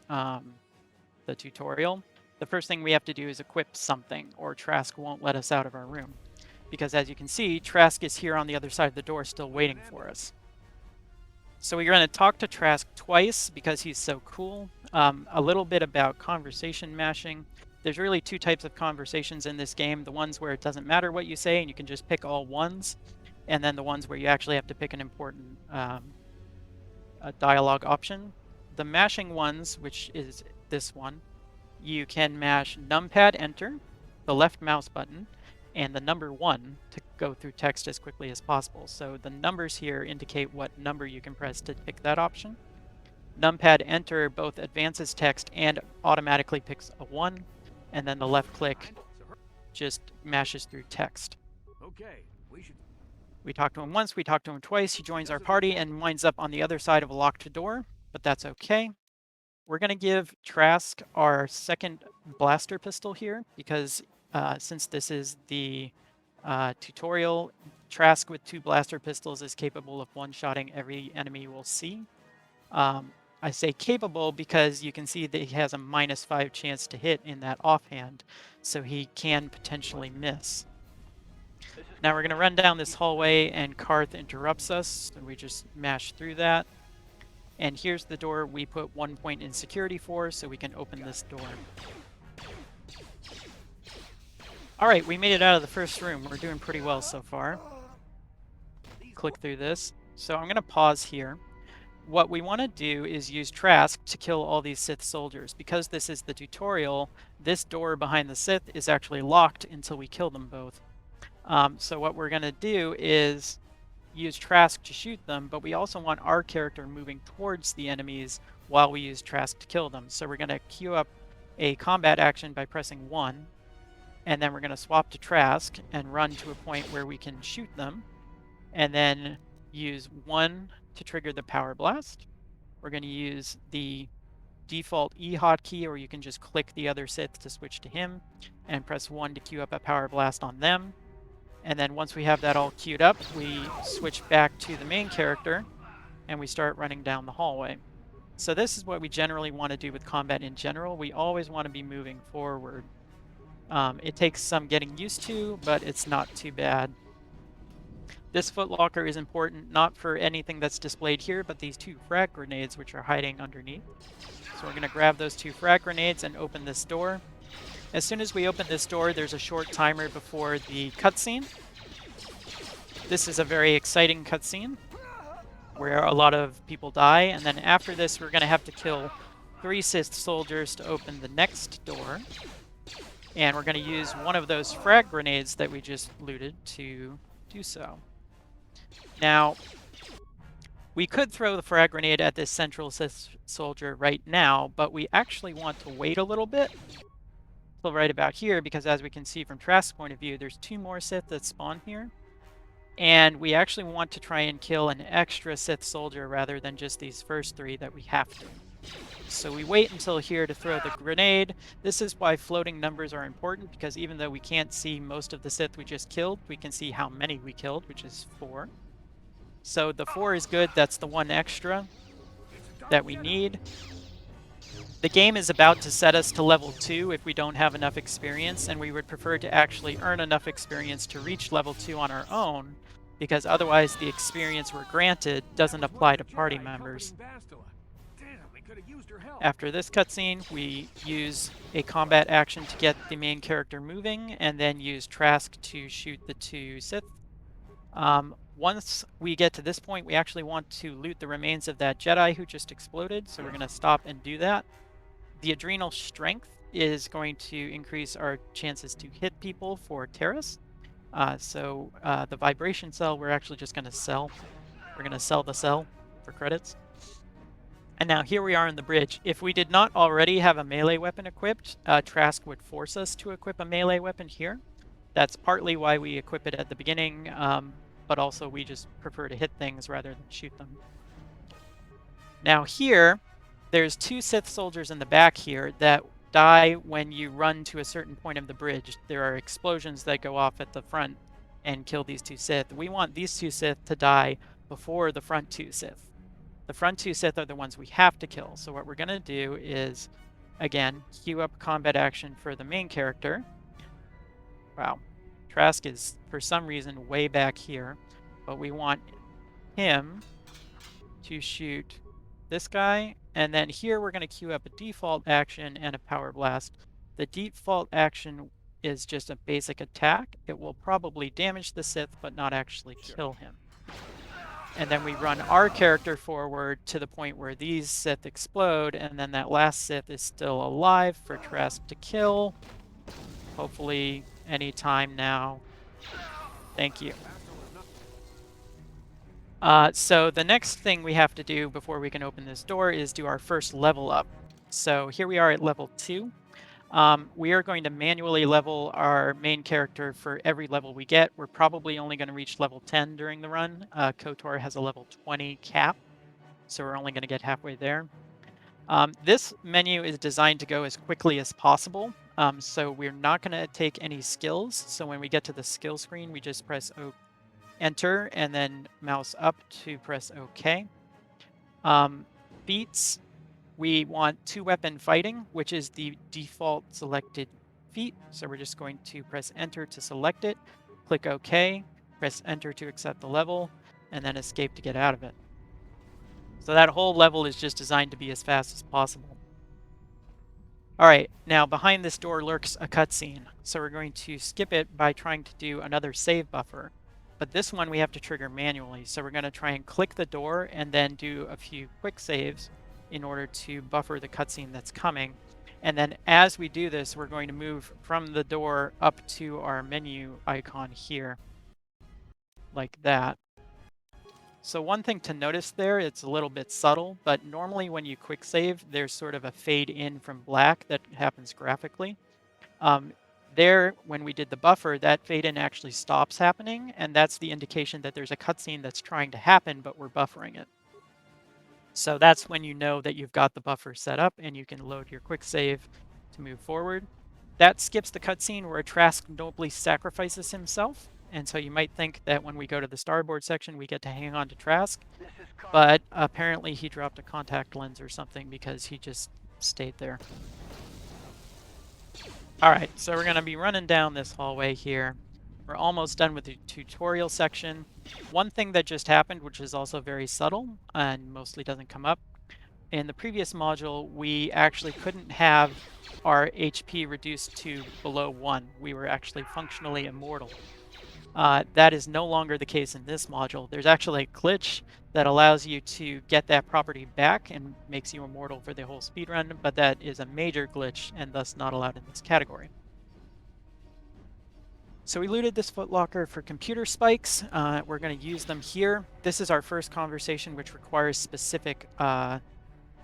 tutorial. The first thing we have to do is equip something, or Trask won't let us out of our room. Because as you can see, Trask is here on the other side of the door still waiting for us. So we're going to talk to Trask twice because he's so cool. A little bit about conversation mashing. There's really 2 types of conversations in this game. The ones where it doesn't matter what you say and you can just pick all ones. And then the ones where you actually have to pick an important dialogue option. The mashing ones, which is this one, you can mash numpad enter, the left mouse button, and the number 1 to go through text as quickly as possible. So the numbers here indicate what number you can press to pick that option. Numpad enter both advances text and automatically picks a 1, and then the left click just mashes through text. Okay, we talked to him once, we talked to him twice, he joins our party and winds up on the other side of a locked door, but that's okay. We're going to give Trask our second blaster pistol here because since this is the tutorial, Trask with 2 blaster pistols is capable of one-shotting every enemy we'll see. I say capable because you can see that he has a -5 chance to hit in that offhand, so he can potentially miss. Now we're going to run down this hallway and Karth interrupts us, so we just mash through that. And here's the door we put 1 point in security for, so we can open this door. Alright, we made it out of the first room. We're doing pretty well so far. Click through this. So I'm going to pause here. What we want to do is use Trask to kill all these Sith soldiers. Because this is the tutorial, this door behind the Sith is actually locked until we kill them both. So what we're going to do is use Trask to shoot them, but we also want our character moving towards the enemies while we use Trask to kill them. So we're going to queue up a combat action by pressing 1, and then we're going to swap to Trask and run to a point where we can shoot them, and then use 1 to trigger the power blast. We're going to use the default E hotkey, or you can just click the other Sith to switch to him, and press 1 to queue up a power blast on them. And then once we have that all queued up, we switch back to the main character and we start running down the hallway. So this is what we generally want to do with combat in general. We always want to be moving forward. It takes some getting used to, but it's not too bad. This footlocker is important not for anything that's displayed here, but these 2 frag grenades which are hiding underneath. So we're going to grab those 2 frag grenades and open this door. As soon as we open this door, there's a short timer before the cutscene. This is a very exciting cutscene where a lot of people die, and then after this we're going to have to kill 3 Sith soldiers to open the next door. And we're going to use one of those frag grenades that we just looted to do so. Now, we could throw the frag grenade at this central Sith soldier right now, but we actually want to wait a little bit till right about here, because as we can see from Trask's point of view, there's 2 more Sith that spawn here. And we actually want to try and kill an extra Sith soldier rather than just these first 3 that we have to. So we wait until here to throw the grenade. This is why floating numbers are important, because even though we can't see most of the Sith we just killed, we can see how many we killed, which is 4. So the 4 is good. That's the 1 extra that we need. The game is about to set us to level 2 if we don't have enough experience, and we would prefer to actually earn enough experience to reach level 2 on our own, because otherwise the experience we're granted doesn't apply to party members. After this cutscene, we use a combat action to get the main character moving, and then use Trask to shoot the 2 Sith. Once we get to this point, we actually want to loot the remains of that Jedi who just exploded, so we're going to stop and do that. The adrenal strength is going to increase our chances to hit people for Terrace. The vibration cell, we're actually just going to sell. We're going to sell the cell for credits. And now here we are in the bridge. If we did not already have a melee weapon equipped, Trask would force us to equip a melee weapon here. That's partly why we equip it at the beginning, but also we just prefer to hit things rather than shoot them. Now here, there's 2 Sith soldiers in the back here that die when you run to a certain point of the bridge. There are explosions that go off at the front and kill these 2 Sith. We want these 2 Sith to die before the front 2 Sith. The front 2 Sith are the ones we have to kill. So what we're going to do is, again, queue up combat action for the main character. Wow. Trask is, for some reason, way back here. But we want him to shoot this guy. And then here we're going to queue up a default action and a power blast. The default action is just a basic attack. It will probably damage the Sith, but not actually kill him. And then we run our character forward to the point where these Sith explode, and then that last Sith is still alive for Trask to kill. Hopefully any time now. Thank you. So the next thing we have to do before we can open this door is do our first level up. So here we are at level 2. We are going to manually level our main character for every level we get. We're probably only going to reach level 10 during the run. KOTOR has a level 20 cap, so we're only going to get halfway there. This menu is designed to go as quickly as possible, so we're not going to take any skills. So when we get to the skill screen, we just press Enter and then mouse up to press OK. Feats. We want 2-weapon fighting, which is the default selected feat. So we're just going to press Enter to select it, click OK, press Enter to accept the level, and then escape to get out of it. So that whole level is just designed to be as fast as possible. Alright, now behind this door lurks a cutscene. So we're going to skip it by trying to do another save buffer. But this one we have to trigger manually. So we're going to try and click the door and then do a few quick saves in order to buffer the cutscene that's coming. And then as we do this, we're going to move from the door up to our menu icon here, like that. So one thing to notice there, it's a little bit subtle, but normally when you quick save, there's sort of a fade in from black that happens graphically. There, when we did the buffer, that fade in actually stops happening, and that's the indication that there's a cutscene that's trying to happen, but we're buffering it. So that's when you know that you've got the buffer set up and you can load your quick save to move forward. That skips the cutscene where Trask nobly sacrifices himself. And so you might think that when we go to the starboard section, we get to hang on to Trask. But apparently he dropped a contact lens or something because he just stayed there. Alright, so we're going to be running down this hallway here. We're almost done with the tutorial section. One thing that just happened, which is also very subtle and mostly doesn't come up, in the previous module, we actually couldn't have our HP reduced to below 1. We were actually functionally immortal. That is no longer the case in this module. There's actually a glitch that allows you to get that property back and makes you immortal for the whole speedrun, but that is a major glitch and thus not allowed in this category. So we looted this footlocker for computer spikes. We're going to use them here. This is our first conversation, which requires specific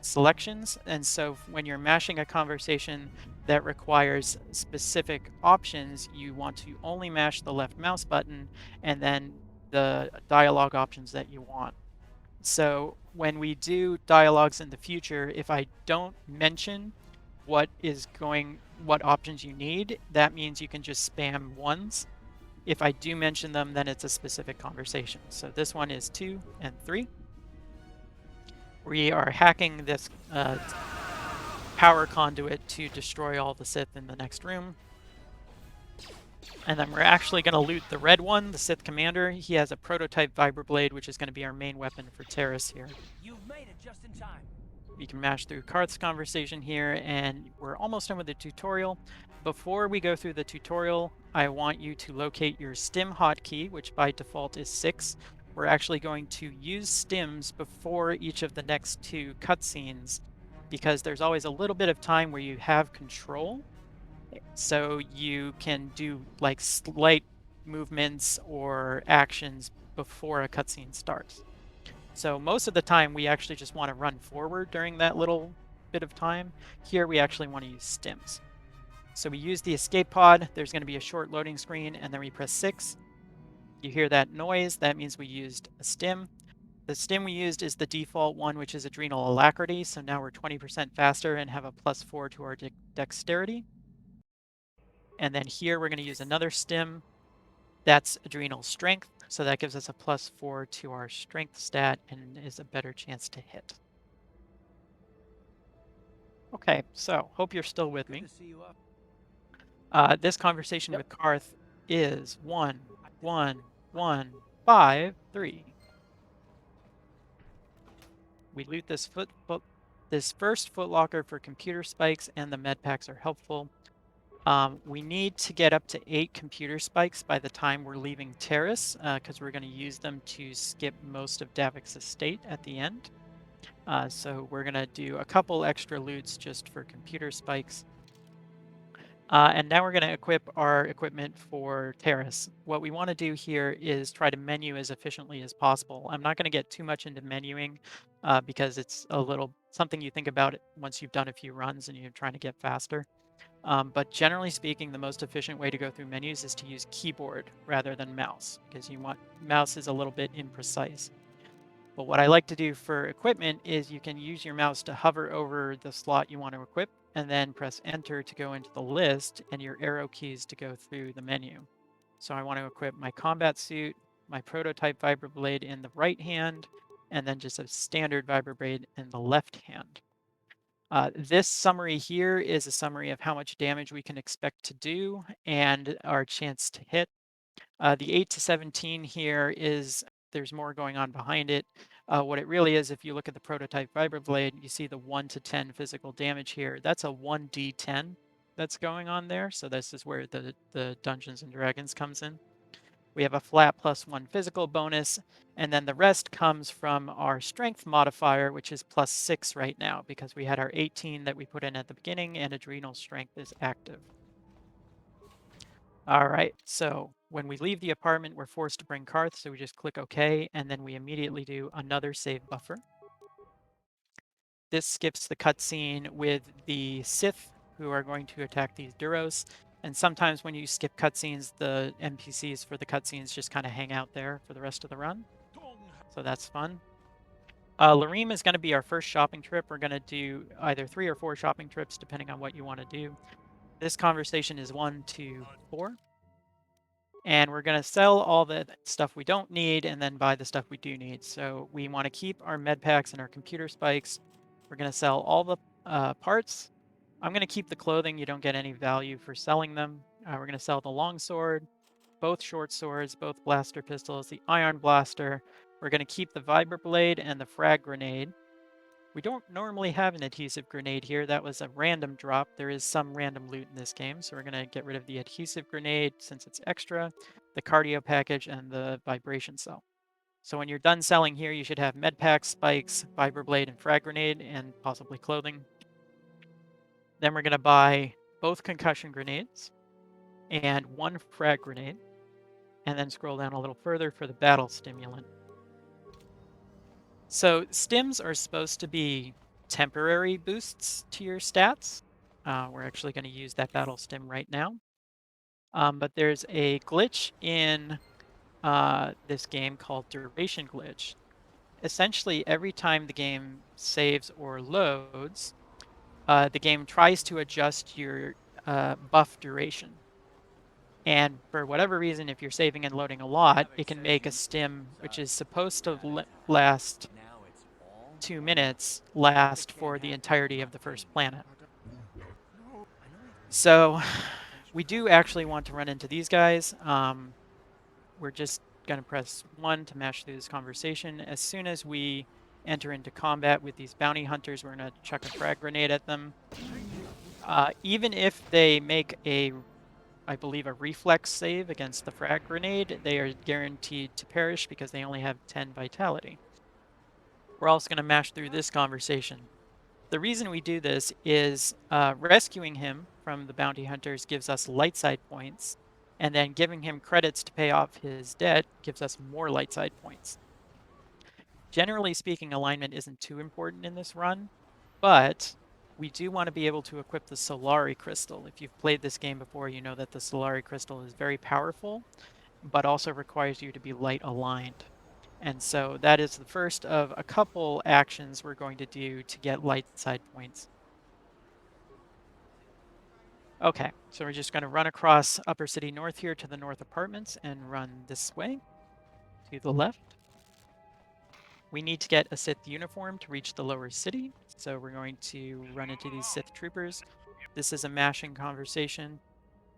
selections. And so when you're mashing a conversation that requires specific options, you want to only mash the left mouse button and then the dialogue options that you want. So when we do dialogues in the future, if I don't mention what options you need, that means you can just spam ones. If I do mention them, then it's a specific conversation. So this one is 2 and 3. We are hacking this power conduit to destroy all the Sith in the next room. And then we're actually going to loot the red one, the Sith commander. He has a prototype vibroblade, which is going to be our main weapon for Terrace here. You've made it just in time. We can mash through Karth's conversation here, and we're almost done with the tutorial. Before we go through the tutorial, I want you to locate your stim hotkey, which by default is 6. We're actually going to use stims before each of the next 2 cutscenes, because there's always a little bit of time where you have control. So you can do like slight movements or actions before a cutscene starts. So most of the time we actually just want to run forward during that little bit of time. Here we actually want to use stims. So we use the escape pod, there's going to be a short loading screen, and then we press 6. You hear that noise, that means we used a stim. The stim we used is the default one, which is Adrenal Alacrity, so now we're 20% faster and have a +4 to our dexterity. And then here we're going to use another stim. That's Adrenal Strength, so that gives us a +4 to our strength stat and is a better chance to hit. Okay, so hope you're still with me. This conversation with Karth is 1, 1, 1, 5, 3. We loot this first footlocker for computer spikes, and the med packs are helpful. We need to get up to 8 computer spikes by the time we're leaving Terrace, because we're going to use them to skip most of Davik's estate at the end. So we're going to do a couple extra loots just for computer spikes. And now we're going to equip our equipment for Terrace. What we want to do here is try to menu as efficiently as possible. I'm not going to get too much into menuing because it's a little something you think about once you've done a few runs and you're trying to get faster. But generally speaking, the most efficient way to go through menus is to use keyboard rather than mouse, because mouse is a little bit imprecise. But what I like to do for equipment is you can use your mouse to hover over the slot you want to equip and then press enter to go into the list and your arrow keys to go through the menu. So I want to equip my combat suit, my prototype vibroblade in the right hand, and then just a standard vibroblade in the left hand. This summary here is a summary of how much damage we can expect to do and our chance to hit. The 8 to 17 here is there's more going on behind it. What it really is, if you look at the prototype vibroblade, you see the 1 to 10 physical damage here. That's a 1d10 that's going on there. So this is where the Dungeons and Dragons comes in. We have a flat +1 physical bonus, and then the rest comes from our strength modifier, which is +6 right now because we had our 18 that we put in at the beginning and adrenal strength is active. All right, so when we leave the apartment, we're forced to bring Karth, so we just click OK, and then we immediately do another save buffer. This skips the cutscene with the Sith, who are going to attack these Duros. And sometimes when you skip cutscenes, the NPCs for the cutscenes just kind of hang out there for the rest of the run. So that's fun. Lareem is going to be our first shopping trip. We're going to do either 3 or 4 shopping trips, depending on what you want to do. This conversation is 1 to 4. And we're going to sell all the stuff we don't need and then buy the stuff we do need. So we want to keep our med packs and our computer spikes. We're going to sell all the parts. I'm going to keep the clothing. You don't get any value for selling them. We're going to sell the longsword, both short swords, both blaster pistols, the iron blaster. We're going to keep the vibroblade and the frag grenade. We don't normally have an adhesive grenade here. That was a random drop. There is some random loot in this game, so we're going to get rid of the adhesive grenade since it's extra, the cardio package, and the vibration cell. So when you're done selling here, you should have med packs, spikes, vibroblade, and frag grenade, and possibly clothing. Then we're going to buy both concussion grenades. and 1 frag grenade, and then scroll down a little further for the battle stimulant. So stims are supposed to be temporary boosts to your stats. We're actually going to use that battle stim right now. But there's a glitch in this game called duration glitch. Essentially, every time the game saves or loads, the game tries to adjust your buff duration. And for whatever reason, if you're saving and loading a lot, it can make a stim, which is supposed to last 2 minutes, last for the entirety of the first planet. So we do actually want to run into these guys. We're just going to press 1 to mash through this conversation. As soon as we enter into combat with these bounty hunters, we're going to chuck a frag grenade at them. Even if they make I believe, a reflex save against the frag grenade, they are guaranteed to perish because they only have 10 vitality. We're also going to mash through this conversation. The reason we do this is rescuing him from the bounty hunters gives us light side points, and then giving him credits to pay off his debt gives us more light side points. Generally speaking, alignment isn't too important in this run, but we do want to be able to equip the Solari Crystal. If you've played this game before, you know that the Solari Crystal is very powerful, but also requires you to be light aligned. And so that is the first of a couple actions we're going to do to get light side points. Okay, so we're just going to run across Upper City North here to the North Apartments and run this way to the left. We need to get a Sith uniform to reach the lower city, so we're going to run into these Sith troopers. This is a mashing conversation.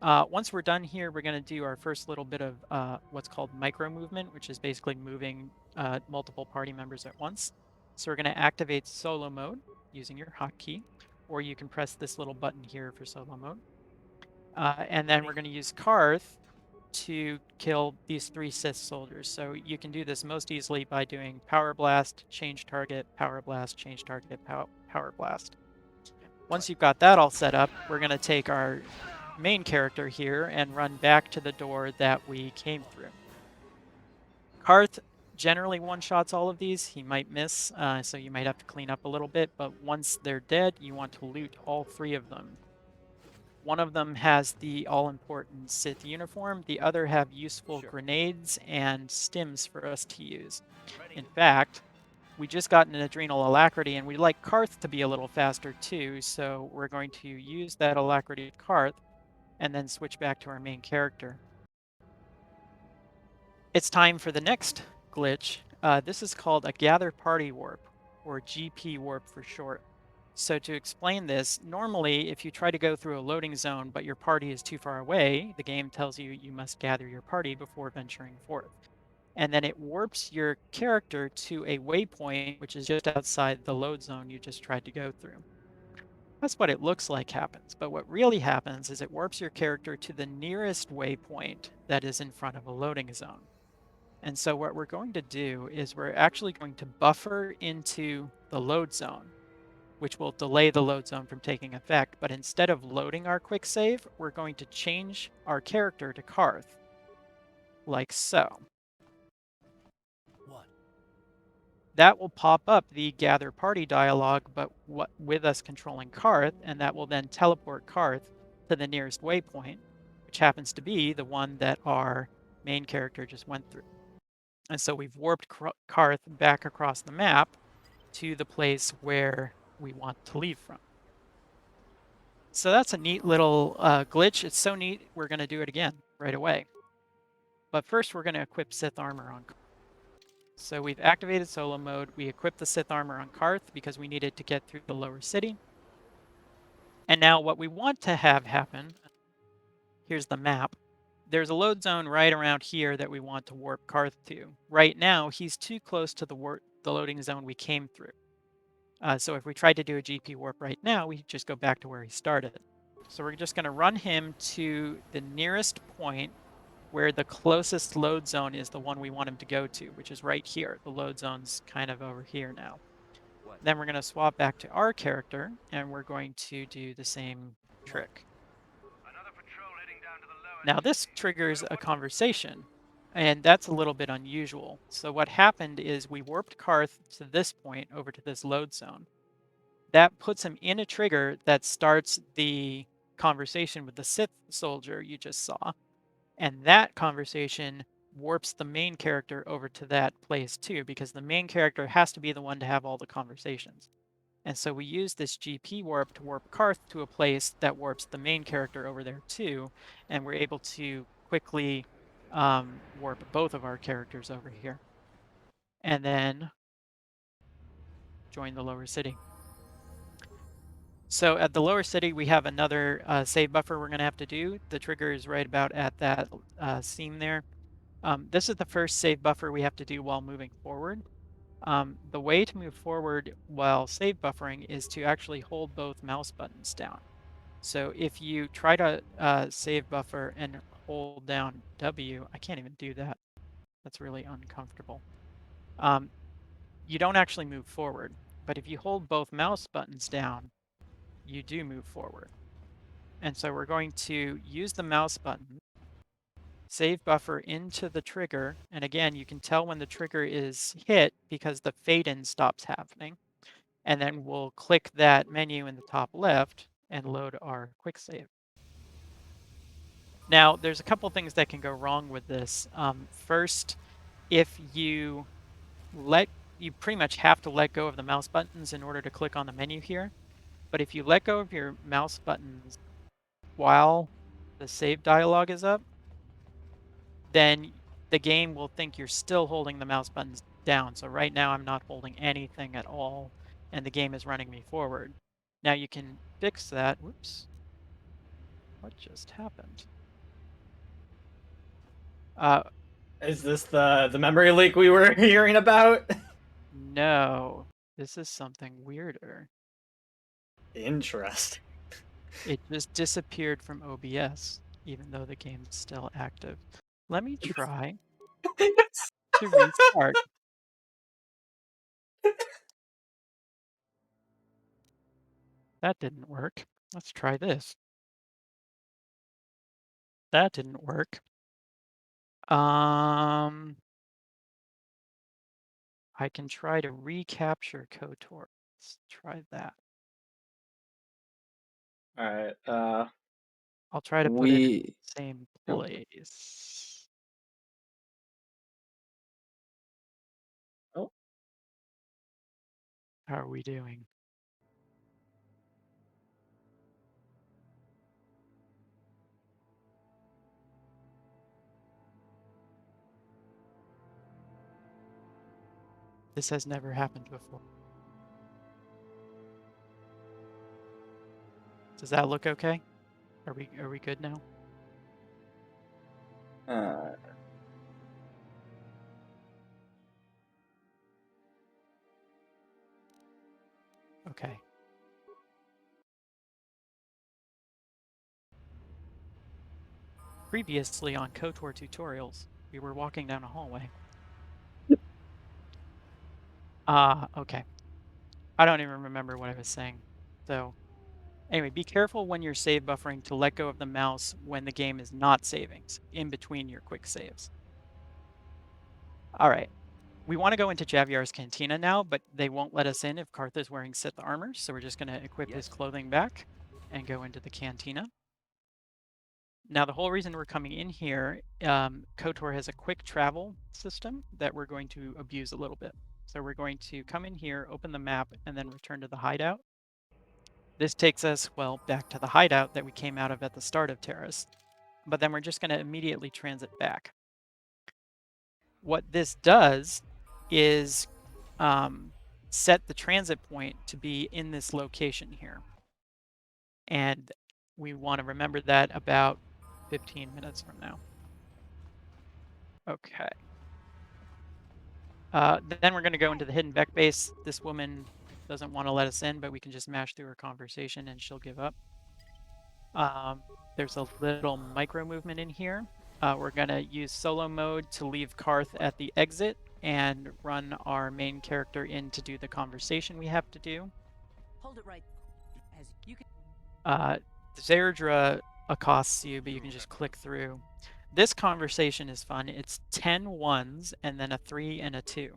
Once we're done here, we're going to do our first little bit of what's called micro movement, which is basically moving multiple party members at once. So we're going to activate solo mode using your hotkey, or you can press this little button here for solo mode. And then we're going to use Karth to kill these 3 Sith soldiers. So you can do this most easily by doing Power Blast, change target, Power Blast, change target, Power Blast. Once you've got that all set up, we're going to take our main character here and run back to the door that we came through. Karth generally one-shots all of these. He might miss, so you might have to clean up a little bit, but once they're dead, you want to loot all 3 of them. One of them has the all-important Sith uniform, the other have useful grenades and stims for us to use. In fact, we just got an adrenal alacrity, and we'd like Karth to be a little faster too, so we're going to use that alacrity of Karth and then switch back to our main character. It's time for the next glitch. This is called a Gather Party Warp, or GP Warp for short. So to explain this, normally if you try to go through a loading zone but your party is too far away, the game tells you you must gather your party before venturing forth. And then it warps your character to a waypoint which is just outside the load zone you just tried to go through. That's what it looks like happens, but what really happens is it warps your character to the nearest waypoint that is in front of a loading zone. And so what we're going to do is we're actually going to buffer into the load zone, which will delay the load zone from taking effect. But instead of loading our quick save, we're going to change our character to Karth, like so. What? That will pop up the gather party dialog, but with us controlling Karth, and that will then teleport Karth to the nearest waypoint, which happens to be the one that our main character just went through. And so we've warped Karth back across the map to the place where we want to leave from. So that's a neat little glitch. It's so neat, we're going to do it again right away. But first, we're going to equip Sith armor on Karth. So we've activated solo mode. We equipped the Sith armor on Karth because we needed to get through the lower city. And now what we want to have happen, here's the map. There's a load zone right around here that we want to warp Karth to. Right now, he's too close to the loading zone we came through. So if we tried to do a GP warp right now, we just go back to where he started. So we're just going to run him to the nearest point where the closest load zone is the one we want him to go to, which is right here. The load zone's kind of over here now. Then we're going to swap back to our character, and we're going to do the same trick. Another patrol heading down to the lower Now this triggers a conversation, and that's a little bit unusual. So what happened is we warped Karth to this point over to this load zone. That puts him in a trigger that starts the conversation with the Sith soldier you just saw. And that conversation warps the main character over to that place too, because the main character has to be the one to have all the conversations. And so we use this GP warp to warp Karth to a place that warps the main character over there too, and we're able to quickly warp both of our characters over here. And then join the lower city. So at the lower city, we have another save buffer we're going to have to do. The trigger is right about at that seam there. This is the first save buffer we have to do while moving forward. The way to move forward while save buffering is to actually hold both mouse buttons down. So if you try to save buffer and hold down W, I can't even do that. That's really uncomfortable. You don't actually move forward, but if you hold both mouse buttons down, you do move forward. And so we're going to use the mouse button, save buffer into the trigger, and again, you can tell when the trigger is hit because the fade-in stops happening. And then we'll click that menu in the top left and load our quick save. Now, there's a couple things that can go wrong with this. First, if you pretty much have to let go of the mouse buttons in order to click on the menu here. But if you let go of your mouse buttons while the save dialog is up, then the game will think you're still holding the mouse buttons down. So right now I'm not holding anything at all, and the game is running me forward. Now you can fix that. Whoops. What just happened? Is this the memory leak we were hearing about? No, this is something weirder. Interesting. It just disappeared from OBS, even though the game's still active. Let me try to restart. That didn't work. Let's try this. That didn't work. I can try to recapture KOTOR. Let's try that. All right. I'll try to put it in the same place. Oh. How are we doing? This has never happened before. Does that look okay? Are we good now? Okay. Previously on KOTOR tutorials, we were walking down a hallway. Okay. I don't even remember what I was saying. So anyway, be careful when you're save buffering to let go of the mouse when the game is not saving, so in between your quick saves. All right. We want to go into Javier's Cantina now, but they won't let us in if Karth is wearing Sith armor, so we're just going to equip his clothing back and go into the Cantina. Now, the whole reason we're coming in here, KOTOR has a quick travel system that we're going to abuse a little bit. So we're going to come in here, open the map, and then return to the hideout. This takes us, well, back to the hideout that we came out of at the start of Terrace. But then we're just going to immediately transit back. What this does is set the transit point to be in this location here. And we want to remember that about 15 minutes from now. Okay. Then we're going to go into the hidden Beck base. This woman doesn't want to let us in, but we can just mash through her conversation and she'll give up. There's a little micro movement in here. We're going to use solo mode to leave Karth at the exit and run our main character in to do the conversation we have to do. Hold it right. As you can. Zerdra accosts you, but you can just click through. This conversation is fun. It's 10 ones and then a 3 and a 2.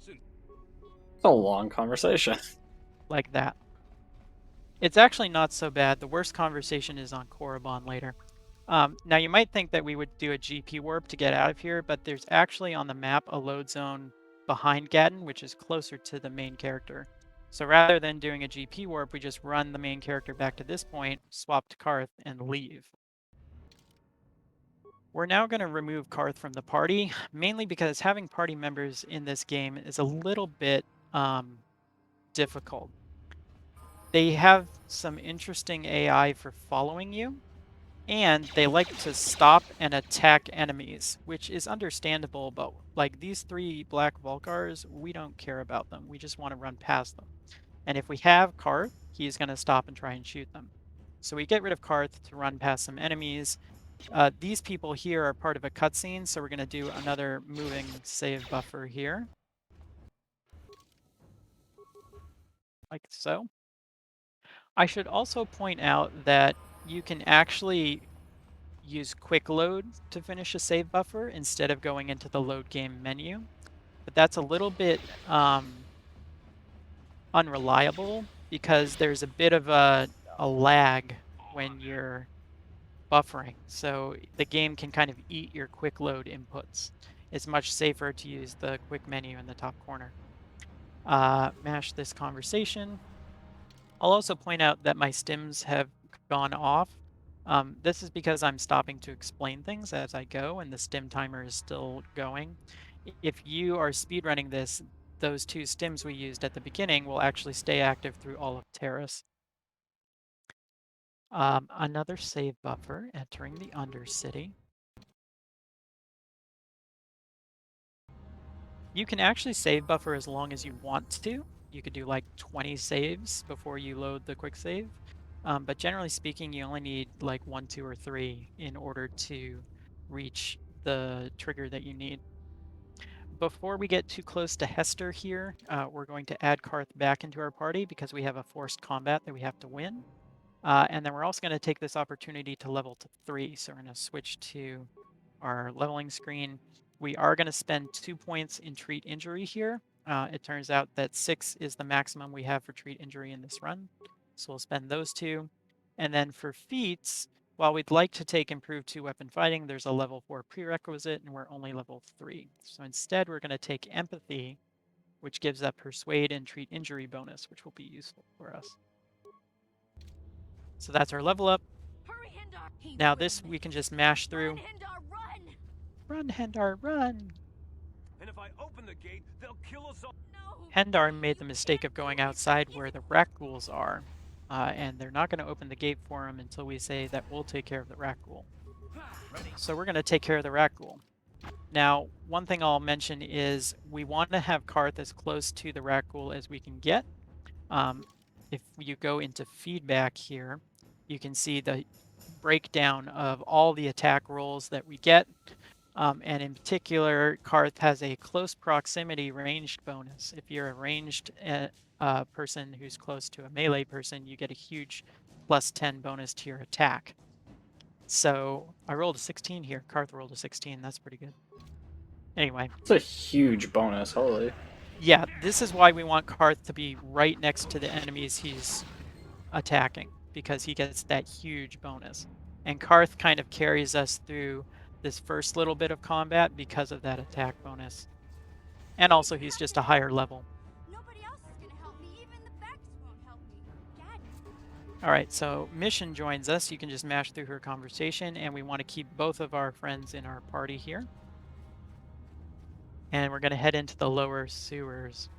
It's a long conversation. Like that. It's actually not so bad. The worst conversation is on Korriban later. Now you might think that we would do a GP warp to get out of here, but there's actually on the map a load zone behind Gaddon, which is closer to the main character. So rather than doing a GP warp, we just run the main character back to this point, swap to Karth, and leave. We're now going to remove Karth from the party, mainly because having party members in this game is a little bit difficult. They have some interesting AI for following you, and they like to stop and attack enemies, which is understandable, but like these 3 black Vulkars, we don't care about them. We just want to run past them. And if we have Karth, he's going to stop and try and shoot them. So we get rid of Karth to run past some enemies. These people here are part of a cutscene, so we're going to do another moving save buffer here. Like so. I should also point out that you can actually use quick load to finish a save buffer instead of going into the load game menu, but that's a little bit unreliable because there's a bit of a lag when you're buffering, so the game can kind of eat your quick load inputs. It's much safer to use the quick menu in the top corner. Mash this conversation. I'll also point out that my stims have gone off. This is because I'm stopping to explain things as I go, and the stim timer is still going. If you are speedrunning this, those 2 stims we used at the beginning will actually stay active through all of Terrace. Another save buffer, entering the Undercity. You can actually save buffer as long as you want to. You could do like 20 saves before you load the quick save. But generally speaking, you only need like 1, 2, or 3 in order to reach the trigger that you need. Before we get too close to Hester here, we're going to add Karth back into our party because we have a forced combat that we have to win. And then we're also going to take this opportunity to level to 3. So we're going to switch to our leveling screen. We are going to spend 2 points in treat injury here. It turns out that 6 is the maximum we have for treat injury in this run. So we'll spend those 2. And then for feats, while we'd like to take improved 2 weapon fighting, there's a level 4 prerequisite and we're only level 3. So instead we're going to take empathy, which gives a persuade and treat injury bonus, which will be useful for us. So that's our level up. Hurry, Hendar. Now this we can just mash through. Run, Hendar, run! Run, Hendar, run! And if I open the gate, they'll kill us all. No! Hendar made the mistake of going outside where the Rakghouls are, and they're not going to open the gate for him until we say that we'll take care of the Rakghoul. So we're going to take care of the Rakghoul. Now, one thing I'll mention is we want to have Karth as close to the Rakghoul as we can get. If you go into feedback here, you can see the breakdown of all the attack rolls that we get. And in particular, Karth has a close proximity ranged bonus. If you're a ranged person who's close to a melee person, you get a huge +10 bonus to your attack. So I rolled a 16 here. Karth rolled a 16. That's pretty good. Anyway. It's a huge bonus, holy. Yeah, this is why we want Karth to be right next to the enemies he's attacking, because he gets that huge bonus. And Karth kind of carries us through this first little bit of combat because of that attack bonus. And also he's just a higher level. Nobody else is gonna help me. Even the Vex won't help me. Dad. Alright, so Mission joins us. You can just mash through her conversation, and we want to keep both of our friends in our party here. And we're going to head into the lower sewers.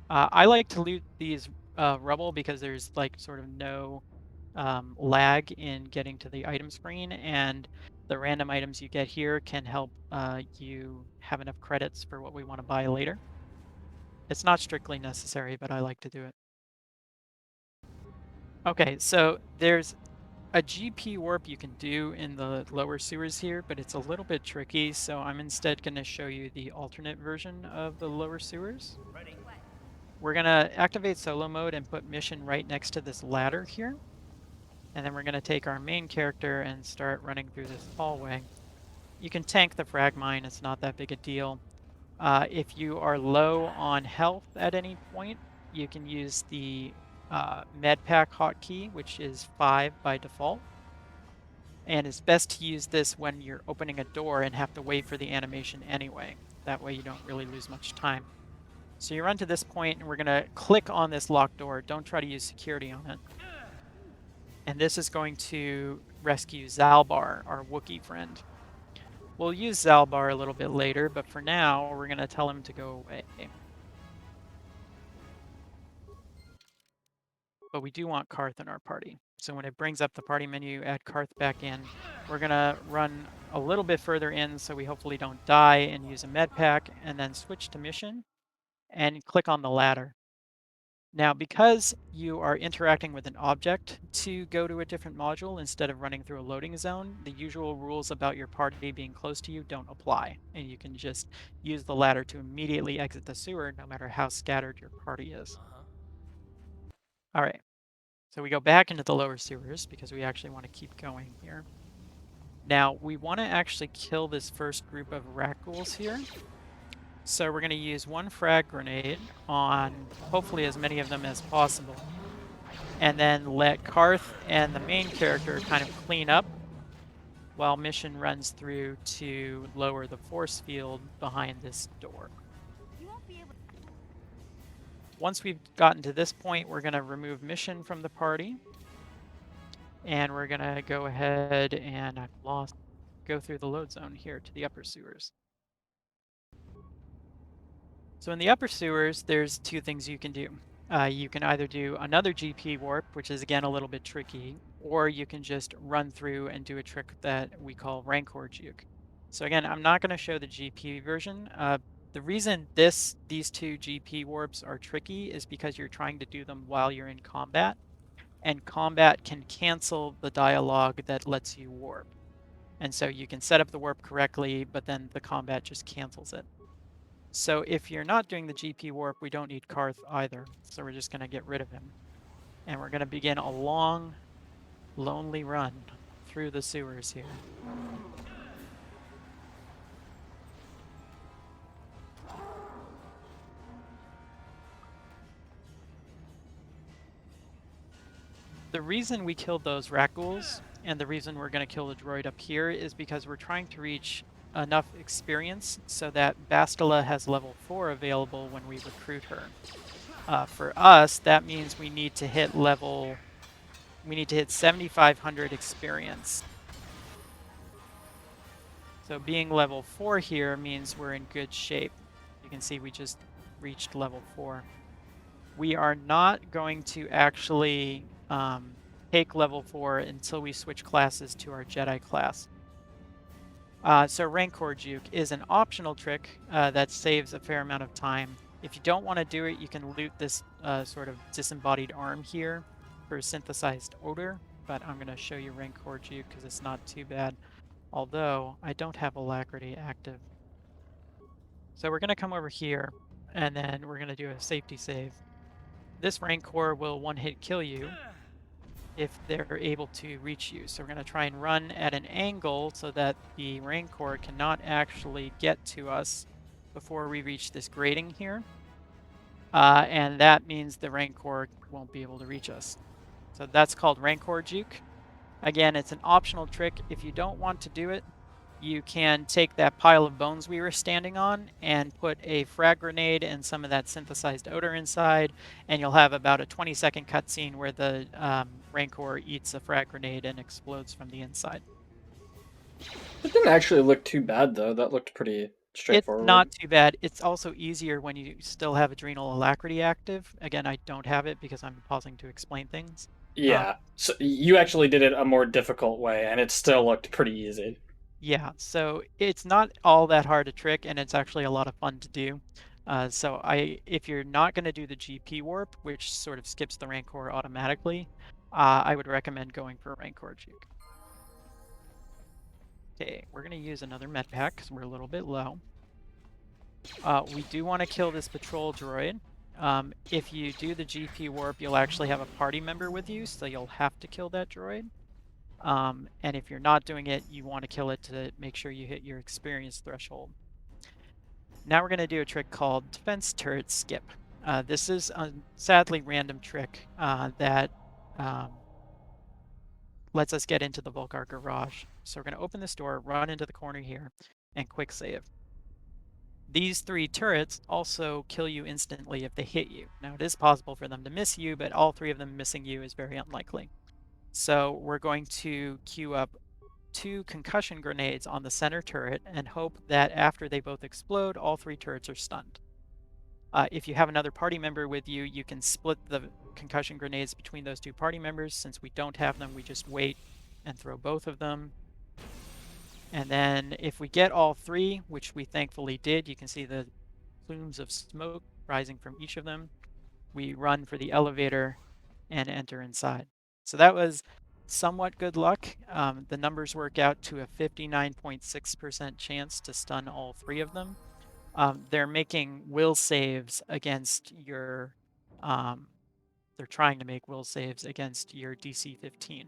I like to loot these rubble because there's like sort of no lag in getting to the item screen, and the random items you get here can help you have enough credits for what we want to buy later. It's not strictly necessary, but I like to do it. Okay, so there's a GP warp you can do in the lower sewers here, but it's a little bit tricky, so I'm instead going to show you the alternate version of the lower sewers. we're going to activate solo mode and put mission right next to this ladder here. And then we're going to take our main character and start running through this hallway. You can tank the frag mine, it's not that big a deal. If you are low on health at any point, you can use the med pack hotkey, which is 5 by default. And it's best to use this when you're opening a door and have to wait for the animation anyway. That way you don't really lose much time. So you run to this point and we're going to click on this locked door. Don't try to use security on it. And this is going to rescue Zalbar, our Wookiee friend. We'll use Zalbar a little bit later, but for now, we're going to tell him to go away. But we do want Karth in our party. So when it brings up the party menu, add Karth back in. We're going to run a little bit further in so we hopefully don't die and use a med pack, and then switch to mission and click on the ladder. Now, because you are interacting with an object to go to a different module instead of running through a loading zone, the usual rules about your party being close to you don't apply, and you can just use the ladder to immediately exit the sewer no matter how scattered your party is. All right, so we go back into the lower sewers because we actually want to keep going here. Now, we want to actually kill this first group of rat ghouls here. So we're going to use one frag grenade on hopefully as many of them as possible. And then let Karth and the main character kind of clean up while mission runs through to lower the force field behind this door. Once we've gotten to this point, we're going to remove mission from the party. And we're going to go ahead and go through the load zone here to the upper sewers. So in the upper sewers, there's two things you can do. You can either do another GP warp, which is again a little bit tricky, or you can just run through and do a trick that we call Rancor Juke. So again, I'm not going to show the GP version. The reason these two GP warps are tricky is because you're trying to do them while you're in combat, and combat can cancel the dialogue that lets you warp. And so you can set up the warp correctly, but then the combat just cancels it. So if you're not doing the GP warp, we don't need Karth either. So we're just going to get rid of him. And we're going to begin a long, lonely run through the sewers here. The reason we killed those rat ghouls, and the reason we're going to kill the droid up here, is because we're trying to reach enough experience so that Bastila has level 4 available when we recruit her. For us, that means we need to hit 7,500 experience. So being level 4 here means we're in good shape. You can see we just reached level 4. We are not going to actually take level 4 until we switch classes to our Jedi class. So Rancor Juke is an optional trick that saves a fair amount of time. If you don't want to do it, you can loot this sort of disembodied arm here for synthesized odor, but I'm going to show you Rancor Juke because it's not too bad, although I don't have Alacrity active. So we're going to come over here, and then we're going to do a safety save. This Rancor will one-hit kill you if they're able to reach you. So we're going to try and run at an angle so that the Rancor cannot actually get to us before we reach this grating here. And that means the Rancor won't be able to reach us. So that's called Rancor Juke. Again, it's an optional trick. If you don't want to do it, you can take that pile of bones we were standing on and put a frag grenade and some of that synthesized odor inside, and you'll have about a 20-second cutscene where the Rancor eats a frag grenade and explodes from the inside. It didn't actually look too bad, though. That looked pretty straightforward. It's not too bad. It's also easier when you still have Adrenal Alacrity active. Again, I don't have it because I'm pausing to explain things. Yeah, so you actually did it a more difficult way, and it still looked pretty easy. Yeah, so it's not all that hard a trick, and it's actually a lot of fun to do. So if you're not going to do the GP warp, which sort of skips the Rancor automatically, I would recommend going for Rancor Juke. Okay, we're going to use another med pack because we're a little bit low. We do want to kill this patrol droid. If you do the GP warp, you'll actually have a party member with you, so you'll have to kill that droid. And if you're not doing it, you want to kill it to make sure you hit your experience threshold. Now we're going to do a trick called Defense Turret Skip. This is a sadly random trick that lets us get into the Volcar garage. So we're going to open this door, run into the corner here, and quick save. These 3 turrets also kill you instantly if they hit you. Now it is possible for them to miss you, but all 3 of them missing you is very unlikely. So we're going to queue up 2 concussion grenades on the center turret and hope that after they both explode, all 3 turrets are stunned. If you have another party member with you, you can split the concussion grenades between those 2 party members. Since we don't have them, we just wait and throw both of them. And then if we get all 3, which we thankfully did, you can see the plumes of smoke rising from each of them. We run for the elevator and enter inside. So that was somewhat good luck. The numbers work out to a 59.6% chance to stun all 3 of them. They're making will saves against your, they're trying to make will saves against your DC 15.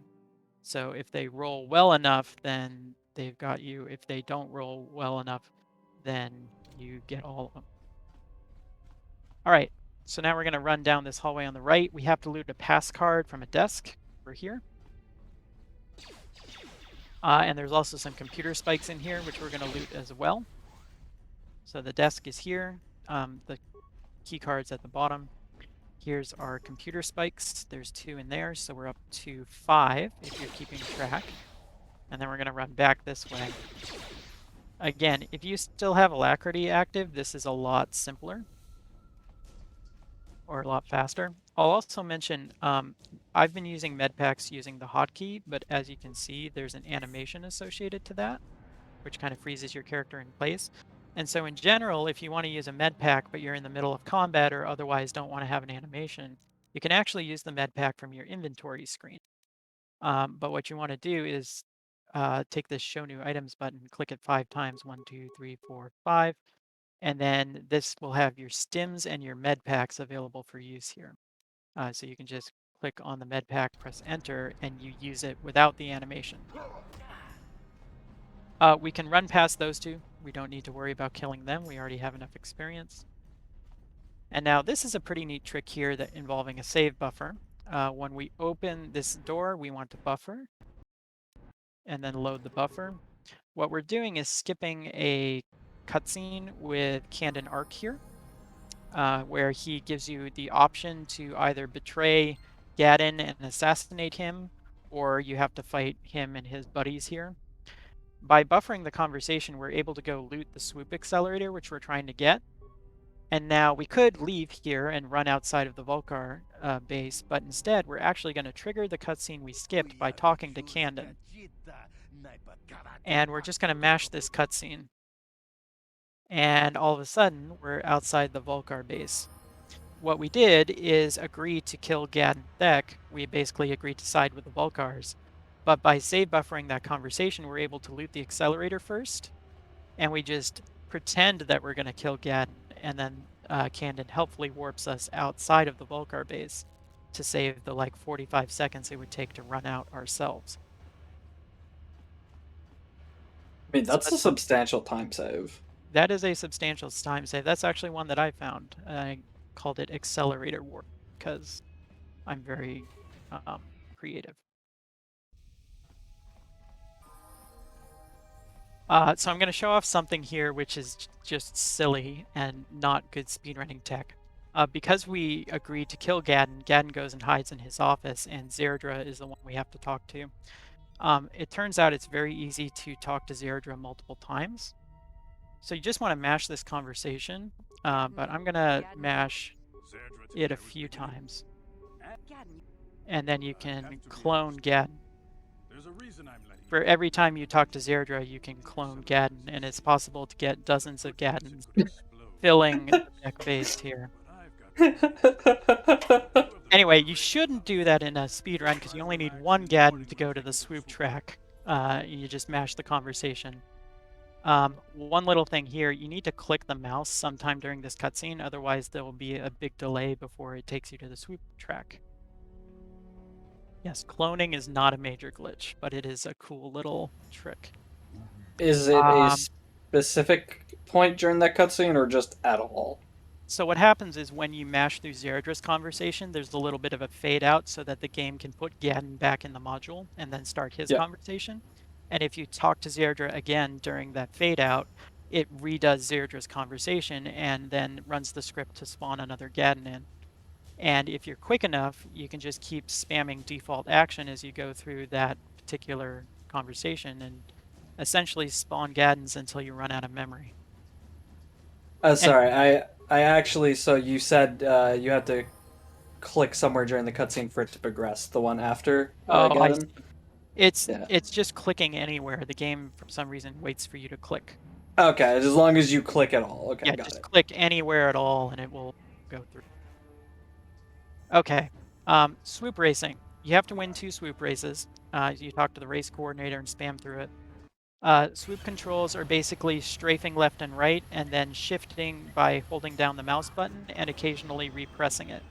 So if they roll well enough, then they've got you. If they don't roll well enough, then you get all of them. All right, so now we're going to run down this hallway on the right. We have to loot a pass card from a desk over here. And there's also some computer spikes in here, which we're going to loot as well. So the desk is here. The key card's at the bottom. Here's our computer spikes. There's 2 in there, so we're up to 5 if you're keeping track. And then we're going to run back this way. Again, if you still have Alacrity active, this is a lot simpler. Or a lot faster. I'll also mention, I've been using med packs using the hotkey, but as you can see, there's an animation associated to that, which kind of freezes your character in place. And so in general, if you want to use a med pack, but you're in the middle of combat or otherwise don't want to have an animation, you can actually use the med pack from your inventory screen. But what you want to do is take this Show New Items button, click it 5 times, 1, 2, 3, 4, 5, and then this will have your stims and your med packs available for use here. So you can just click on the med pack, press enter, and you use it without the animation. We can run past those 2. We don't need to worry about killing them. We already have enough experience. And now this is a pretty neat trick here that involving a save buffer. When we open this door, we want to buffer and then load the buffer. What we're doing is skipping a cutscene with Candon Arc here, where he gives you the option to either betray Gadden and assassinate him, or you have to fight him and his buddies here. By buffering the conversation, we're able to go loot the swoop accelerator, which we're trying to get. And now we could leave here and run outside of the Volcar base, but instead we're actually going to trigger the cutscene we skipped by talking to Candon. And we're just going to mash this cutscene. And all of a sudden, we're outside the Volcar base. What we did is agree to kill Gad and Thek. We basically agreed to side with the Volcars. But by save buffering that conversation, we're able to loot the accelerator first. And we just pretend that we're going to kill Gad, and then Candon helpfully warps us outside of the Volcar base to save the like 45 seconds it would take to run out ourselves. I mean, that's a substantial time save. That is a substantial time save. That's actually one that I found. I called it Accelerator Warp because I'm very creative. So I'm going to show off something here which is just silly and not good speedrunning tech. Because we agreed to kill Gadden, Gadden goes and hides in his office, and Zerdra is the one we have to talk to. It turns out it's very easy to talk to Zerdra multiple times. So you just want to mash this conversation, but I'm going to mash it a few times. And then you can clone Gadden. For every time you talk to Zerdra, you can clone Gadden, and it's possible to get dozens of Gaddens filling the deck base here. Anyway, you shouldn't do that in a speedrun because you only need 1 Gadden to go to the swoop track. You just mash the conversation. One little thing here, you need to click the mouse sometime during this cutscene, otherwise there will be a big delay before it takes you to the swoop track. Yes, cloning is not a major glitch, but it is a cool little trick. Is it a specific point during that cutscene or just at all? So what happens is when you mash through Zeradra's conversation, there's a little bit of a fade out so that the game can put Gadden back in the module and then start his conversation. And if you talk to Zeradra again during that fade out, it redoes Zeradra's conversation and then runs the script to spawn another Gadden in. And if you're quick enough, you can just keep spamming default action as you go through that particular conversation and essentially spawn Gaddens until you run out of memory. Sorry, I actually, so you said you had to click somewhere during the cutscene for it to progress, the one after Gaddon? It's just clicking anywhere. The game, for some reason, waits for you to click. Okay, as long as you click at all. Okay, yeah, got just it. click anywhere at all and it will go through. Okay, swoop racing. You have to win 2 swoop races. You talk to the race coordinator and spam through it. Swoop controls are basically strafing left and right and then shifting by holding down the mouse button and occasionally repressing it.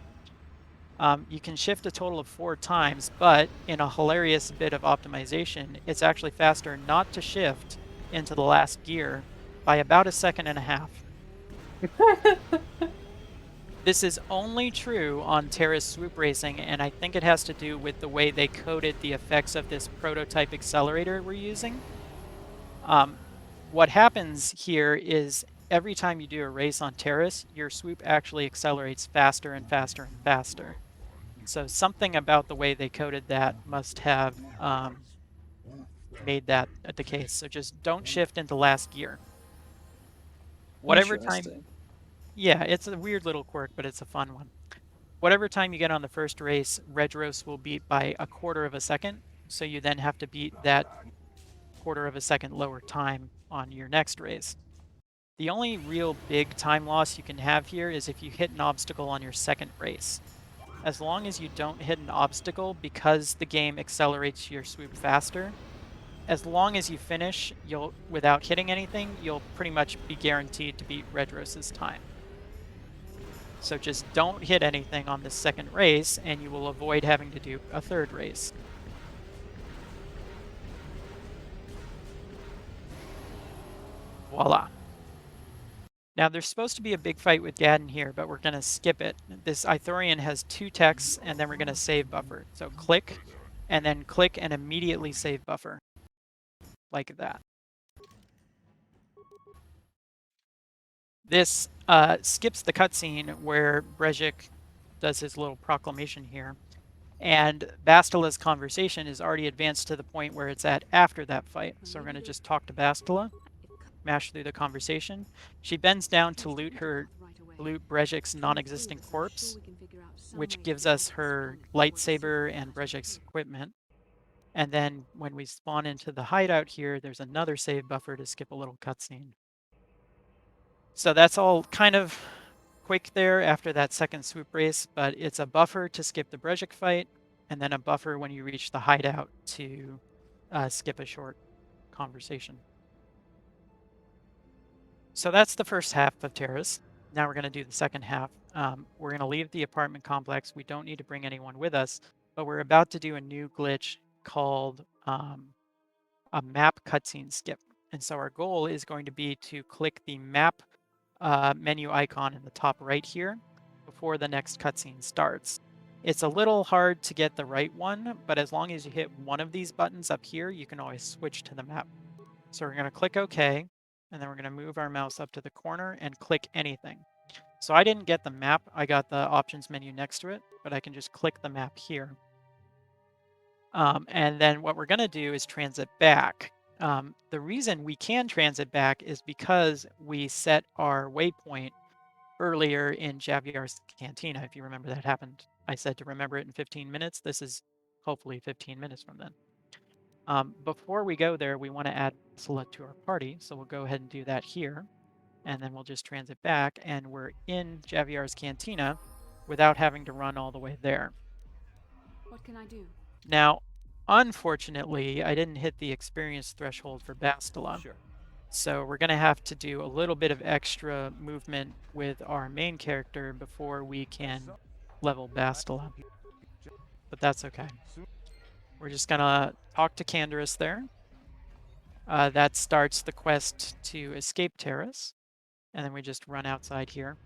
You can shift a total of 4 times, but in a hilarious bit of optimization, it's actually faster not to shift into the last gear by about 1.5 seconds. This is only true on Terra's swoop racing, and I think it has to do with the way they coded the effects of this prototype accelerator we're using. What happens here is every time you do a race on Terrace, your swoop actually accelerates faster and faster and faster. So something about the way they coded that must have made that the case. So just don't shift into last gear. Whatever time... Yeah, it's a weird little quirk, but it's a fun one. Whatever time you get on the first race, Redros will beat by 1/4 second. So you then have to beat that 1/4 second lower time on your next race. The only real big time loss you can have here is if you hit an obstacle on your second race. As long as you don't hit an obstacle, because the game accelerates your swoop faster, as long as you finish without hitting anything, you'll pretty much be guaranteed to beat Redros's time. So just don't hit anything on this second race, and you will avoid having to do a third race. Voila. Now there's supposed to be a big fight with Gadden here, but we're going to skip it. This Ithorian has 2 techs, and then we're going to save buffer. So click, and then click and immediately save buffer. Like that. This skips the cutscene where Brejik does his little proclamation here. And Bastila's conversation is already advanced to the point where it's at after that fight. So we're going to just talk to Bastila, mash through the conversation. She bends down to loot Brejik's non-existent corpse, which gives us her lightsaber and Brejik's equipment. And then when we spawn into the hideout here, there's another save buffer to skip a little cutscene. So that's all kind of quick there after that second swoop race, but it's a buffer to skip the Brejik fight, and then a buffer when you reach the hideout to skip a short conversation. So that's the first half of Terrace. Now we're going to do the second half. We're going to leave the apartment complex. We don't need to bring anyone with us, but we're about to do a new glitch called a map cutscene skip. And so our goal is going to be to click the map menu icon in the top right here before the next cutscene starts. It's a little hard to get the right one, but as long as you hit one of these buttons up here, you can always switch to the map. So we're going to click OK, and then we're going to move our mouse up to the corner and click anything. So I didn't get the map, I got the options menu next to it, but I can just click the map here. And then what we're going to do is transit back. The reason we can transit back is because we set our waypoint earlier in Javier's Cantina. If you remember, that happened. I said to remember it in 15 minutes. This is hopefully 15 minutes from then. Before we go there, we want to add Select to our party. So we'll go ahead and do that here. And then we'll just transit back, and we're in Javier's Cantina without having to run all the way there. What can I do? Now, unfortunately, I didn't hit the experience threshold for Bastila. Sure. So we're going to have to do a little bit of extra movement with our main character before we can level Bastila. But that's okay. We're just going to talk to Canderous there. That starts the quest to escape Terrace. And then we just run outside here.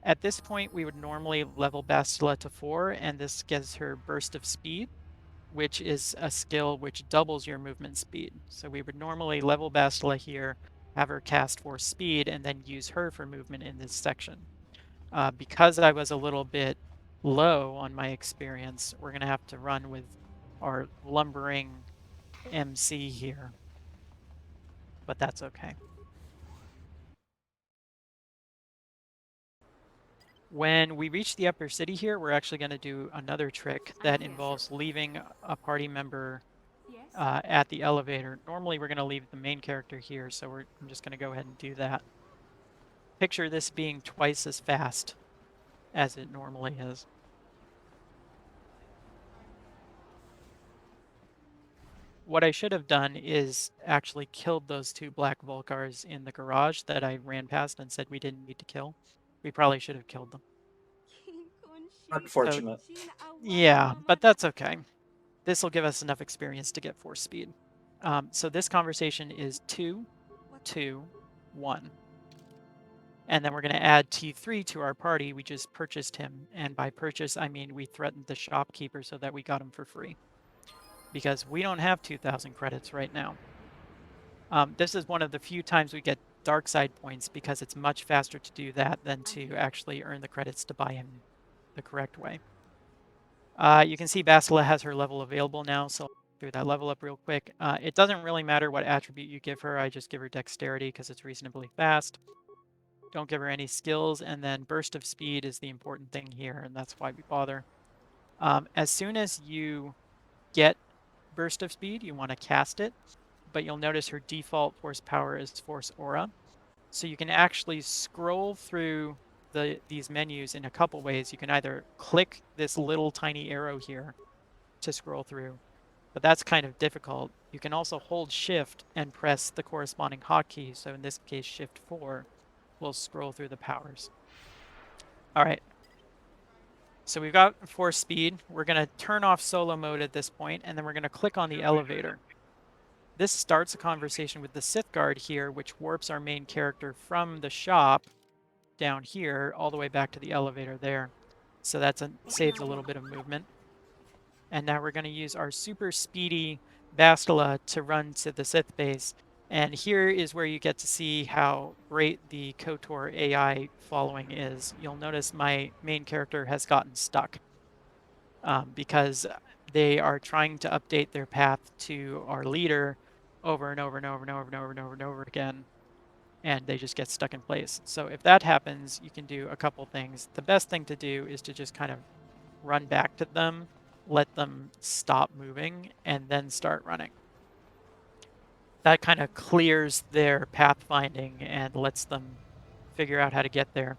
At this point, we would normally level Bastila to 4, and this gives her Burst of Speed, which is a skill which doubles your movement speed. So we would normally level Bastila here, have her cast for speed, and then use her for movement in this section. Because I was a little bit low on my experience, we're going to have to run with our lumbering MC here. But that's okay. When we reach the upper city here, we're actually going to do another trick that involves leaving a party member at the elevator. Normally we're going to leave the main character here, so I'm just going to go ahead and do that. Picture this being twice as fast as it normally is. What I should have done is actually killed those 2 black Volcars in the garage that I ran past and said we didn't need to kill. We probably should have killed them. Unfortunate. Yeah, but that's okay. This will give us enough experience to get force speed. So this conversation is 2, 2, 1. And then we're going to add T3 to our party. We just purchased him. And by purchase, I mean we threatened the shopkeeper so that we got him for free. Because we don't have 2,000 credits right now. This is one of the few times we get dark side points because it's much faster to do that than to actually earn the credits to buy him the correct way. You can see Bastila has her level available now, so I'll do that level up real quick. It doesn't really matter what attribute you give her. I just give her dexterity because it's reasonably fast. Don't give her any skills, and then burst of speed is the important thing here, and that's why we bother. As soon as you get burst of speed, you want to cast it, but you'll notice her default force power is force aura. So you can actually scroll through these menus in a couple ways. You can either click this little tiny arrow here to scroll through, but that's kind of difficult. You can also hold shift and press the corresponding hotkey. So in this case, shift 4 will scroll through the powers. All right. So we've got force speed. We're going to turn off solo mode at this point, and then we're going to click on the elevator. This starts a conversation with the Sith Guard here, which warps our main character from the shop down here all the way back to the elevator there. So that's saves a little bit of movement. And now we're going to use our super speedy Bastila to run to the Sith base. And here is where you get to see how great the KOTOR AI following is. You'll notice my main character has gotten stuck because they are trying to update their path to our leader over and over and over and over and over and over and over again, and they just get stuck in place. So if that happens, you can do a couple things. The best thing to do is to just kind of run back to them, let them stop moving, and then start running. That kind of clears their pathfinding and lets them figure out how to get there.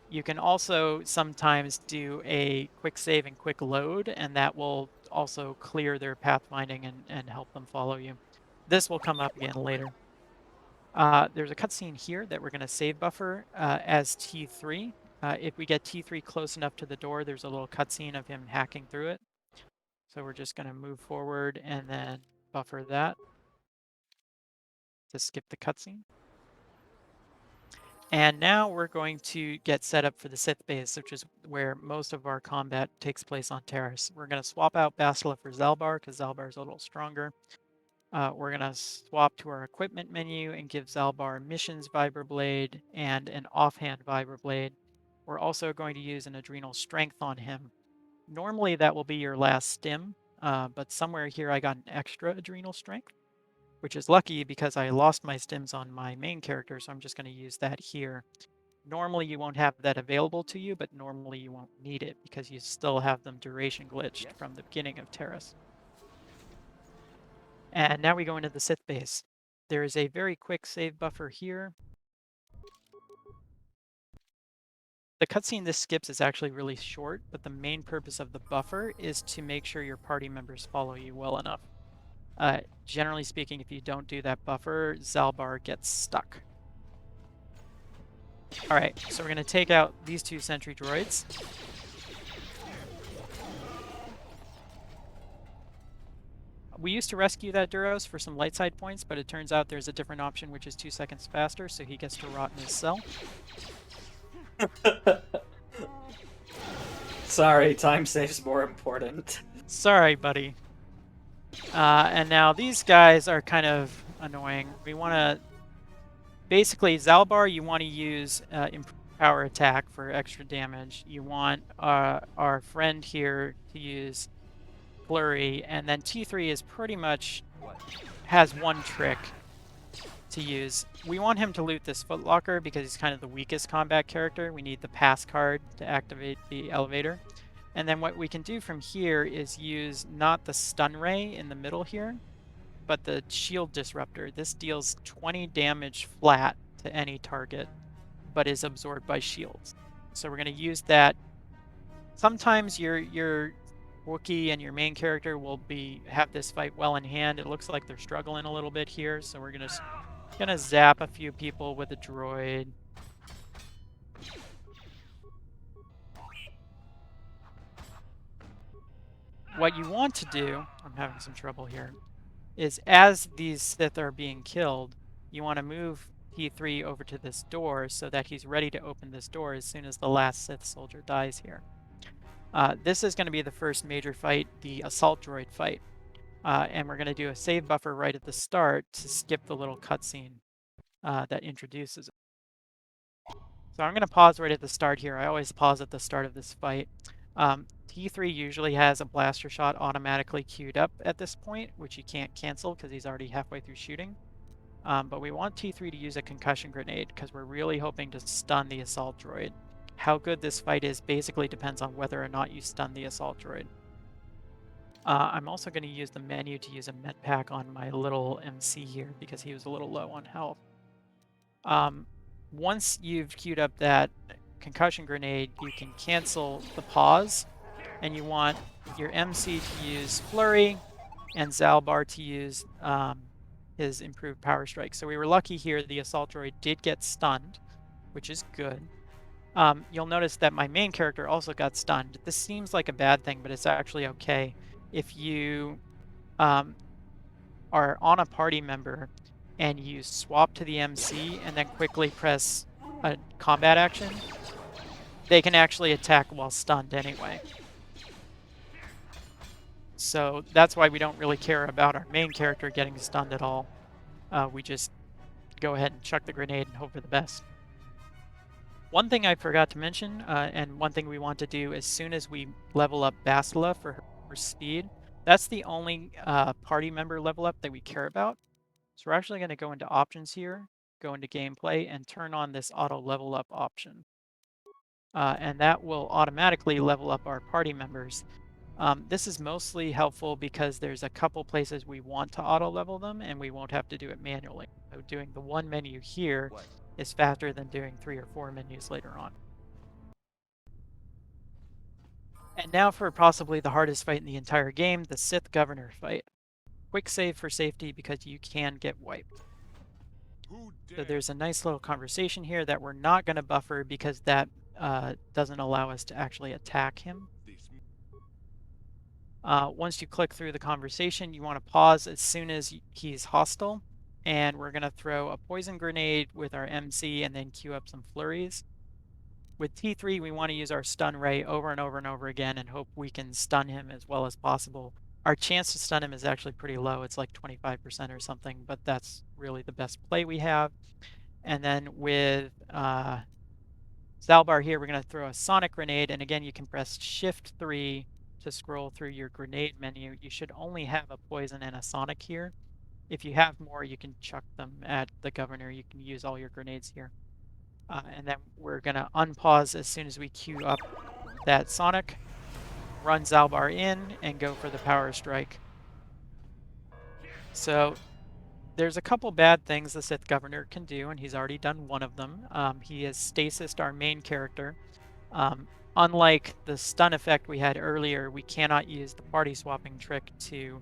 You can also sometimes do a quick save and quick load, and that will also clear their pathfinding and help them follow you. This will come up again later. There's a cutscene here that we're going to save buffer as T3. If we get T3 close enough to the door, there's a little cutscene of him hacking through it. So we're just going to move forward and then buffer that to skip the cutscene. And now we're going to get set up for the Sith base, which is where most of our combat takes place on Terrace. We're going to swap out Bastila for Zalbar because Zalbar is a little stronger. We're going to swap to our equipment menu and give Zalbar Missions Vibroblade and an Offhand Vibroblade. We're also going to use an Adrenal Strength on him. Normally that will be your last stim, but somewhere here I got an extra Adrenal Strength, which is lucky because I lost my stims on my main character, so I'm just going to use that here. Normally you won't have that available to you, but normally you won't need it because you still have them duration glitched from the beginning of Terrace. And now we go into the Sith base. There is a very quick save buffer here. The cutscene this skips is actually really short, but the main purpose of the buffer is to make sure your party members follow you well enough. Generally speaking, if you don't do that buffer, Zalbar gets stuck. Alright, so we're going to take out these 2 sentry droids. We used to rescue that Duros for some light side points, but it turns out there's a different option which is 2 seconds faster, so he gets to rot in his cell. Sorry, time save's more important. Sorry, buddy. And now these guys are kind of annoying. We want to... Basically, Zalbar, you want to use improved power attack for extra damage. You want our friend here to use flurry, and then T3 is pretty much has one trick to use. We want him to loot this footlocker because he's kind of the weakest combat character. We need the pass card to activate the elevator. And then what we can do from here is use not the stun ray in the middle here, but the shield disruptor. This deals 20 damage flat to any target, but is absorbed by shields. So we're going to use that. Sometimes your Wookiee and your main character will have this fight well in hand. It looks like they're struggling a little bit here, so we're gonna zap a few people with a droid. What you want to do, I'm having some trouble here, is as these Sith are being killed, you want to move P3 over to this door so that he's ready to open this door as soon as the last Sith soldier dies here. This is going to be the first major fight, the assault droid fight. And we're going to do a save buffer right at the start to skip the little cutscene that introduces it. So I'm going to pause right at the start here. I always pause at the start of this fight. T3 usually has a blaster shot automatically queued up at this point, which you can't cancel because he's already halfway through shooting. But we want T3 to use a concussion grenade because we're really hoping to stun the assault droid. How good this fight is basically depends on whether or not you stun the assault droid. I'm also going to use the menu to use a med pack on my little MC here because he was a little low on health. Once you've queued up that concussion grenade, you can cancel the pause, and you want your MC to use flurry and Zalbar to use his improved power strike. So we were lucky here, the assault droid did get stunned, which is good. You'll notice that my main character also got stunned. This seems like a bad thing, but it's actually okay. If you are on a party member and you swap to the MC and then quickly press a combat action, they can actually attack while stunned anyway. So that's why we don't really care about our main character getting stunned at all. We just go ahead and chuck the grenade and hope for the best. One thing I forgot to mention, and one thing we want to do as soon as we level up Bastila for her speed, that's the only party member level up that we care about. So we're actually going to go into options here, go into gameplay, and turn on this auto level up option. And that will automatically level up our party members. This is mostly helpful because there's a couple places we want to auto level them and we won't have to do it manually. So doing the one menu here is faster than doing 3 or 4 menus later on. And now for possibly the hardest fight in the entire game, the Sith Governor fight. Quick save for safety because you can get wiped. So there's a nice little conversation here that we're not going to buffer because that doesn't allow us to actually attack him. Once you click through the conversation, you want to pause as soon as he's hostile. And we're going to throw a poison grenade with our MC and then queue up some flurries. With T3, we want to use our stun ray over and over and over again and hope we can stun him as well as possible. Our chance to stun him is actually pretty low. It's like 25% or something, but that's really the best play we have. And then with Zalbar here, we're going to throw a sonic grenade. And again, you can press Shift 3 to scroll through your grenade menu. You should only have a poison and a sonic here. If you have more, you can chuck them at the governor. You can use all your grenades here. And then we're going to unpause as soon as we queue up that sonic, run Zalbar in, and go for the power strike. So there's a couple bad things the Sith Governor can do, and he's already done one of them. He has stasised our main character. Unlike the stun effect we had earlier, we cannot use the party swapping trick to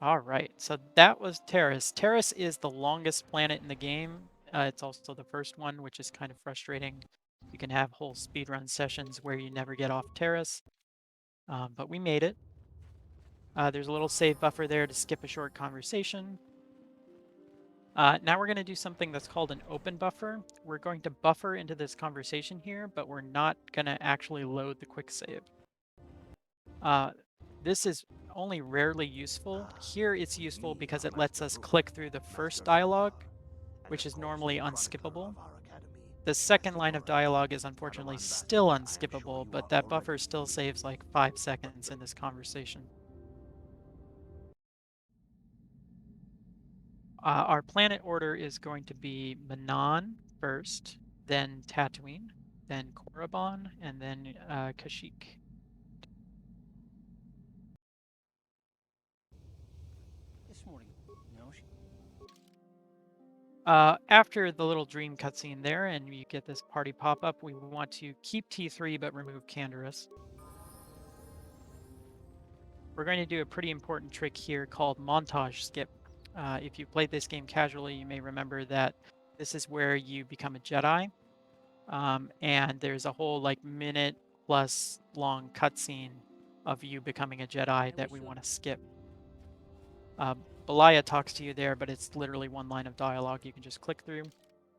All right, so that was Terrace. Terrace is the longest planet in the game. It's also the first one, which is kind of frustrating. You can have whole speedrun sessions where you never get off Terrace, but we made it. There's a little save buffer there to skip a short conversation. Now we're going to do something that's called an open buffer. We're going to buffer into this conversation here, but we're not going to actually load the quick save. This is only rarely useful. Here it's useful because it lets us click through the first dialogue, which is normally unskippable. The second line of dialogue is unfortunately still unskippable, but that buffer still saves like 5 seconds in this conversation. Our planet order is going to be Manan first, then Tatooine, then Korriban, and then Kashyyyk. This morning, no. After the little dream cutscene there, and you get this party pop-up, we want to keep T3 but remove Canderous. We're going to do a pretty important trick here called montage skip. If you played this game casually, you may remember that this is where you become a Jedi, and there's a whole like minute plus long cutscene of you becoming a Jedi that we want to skip. Belaya talks to you there, but it's literally one line of dialogue you can just click through.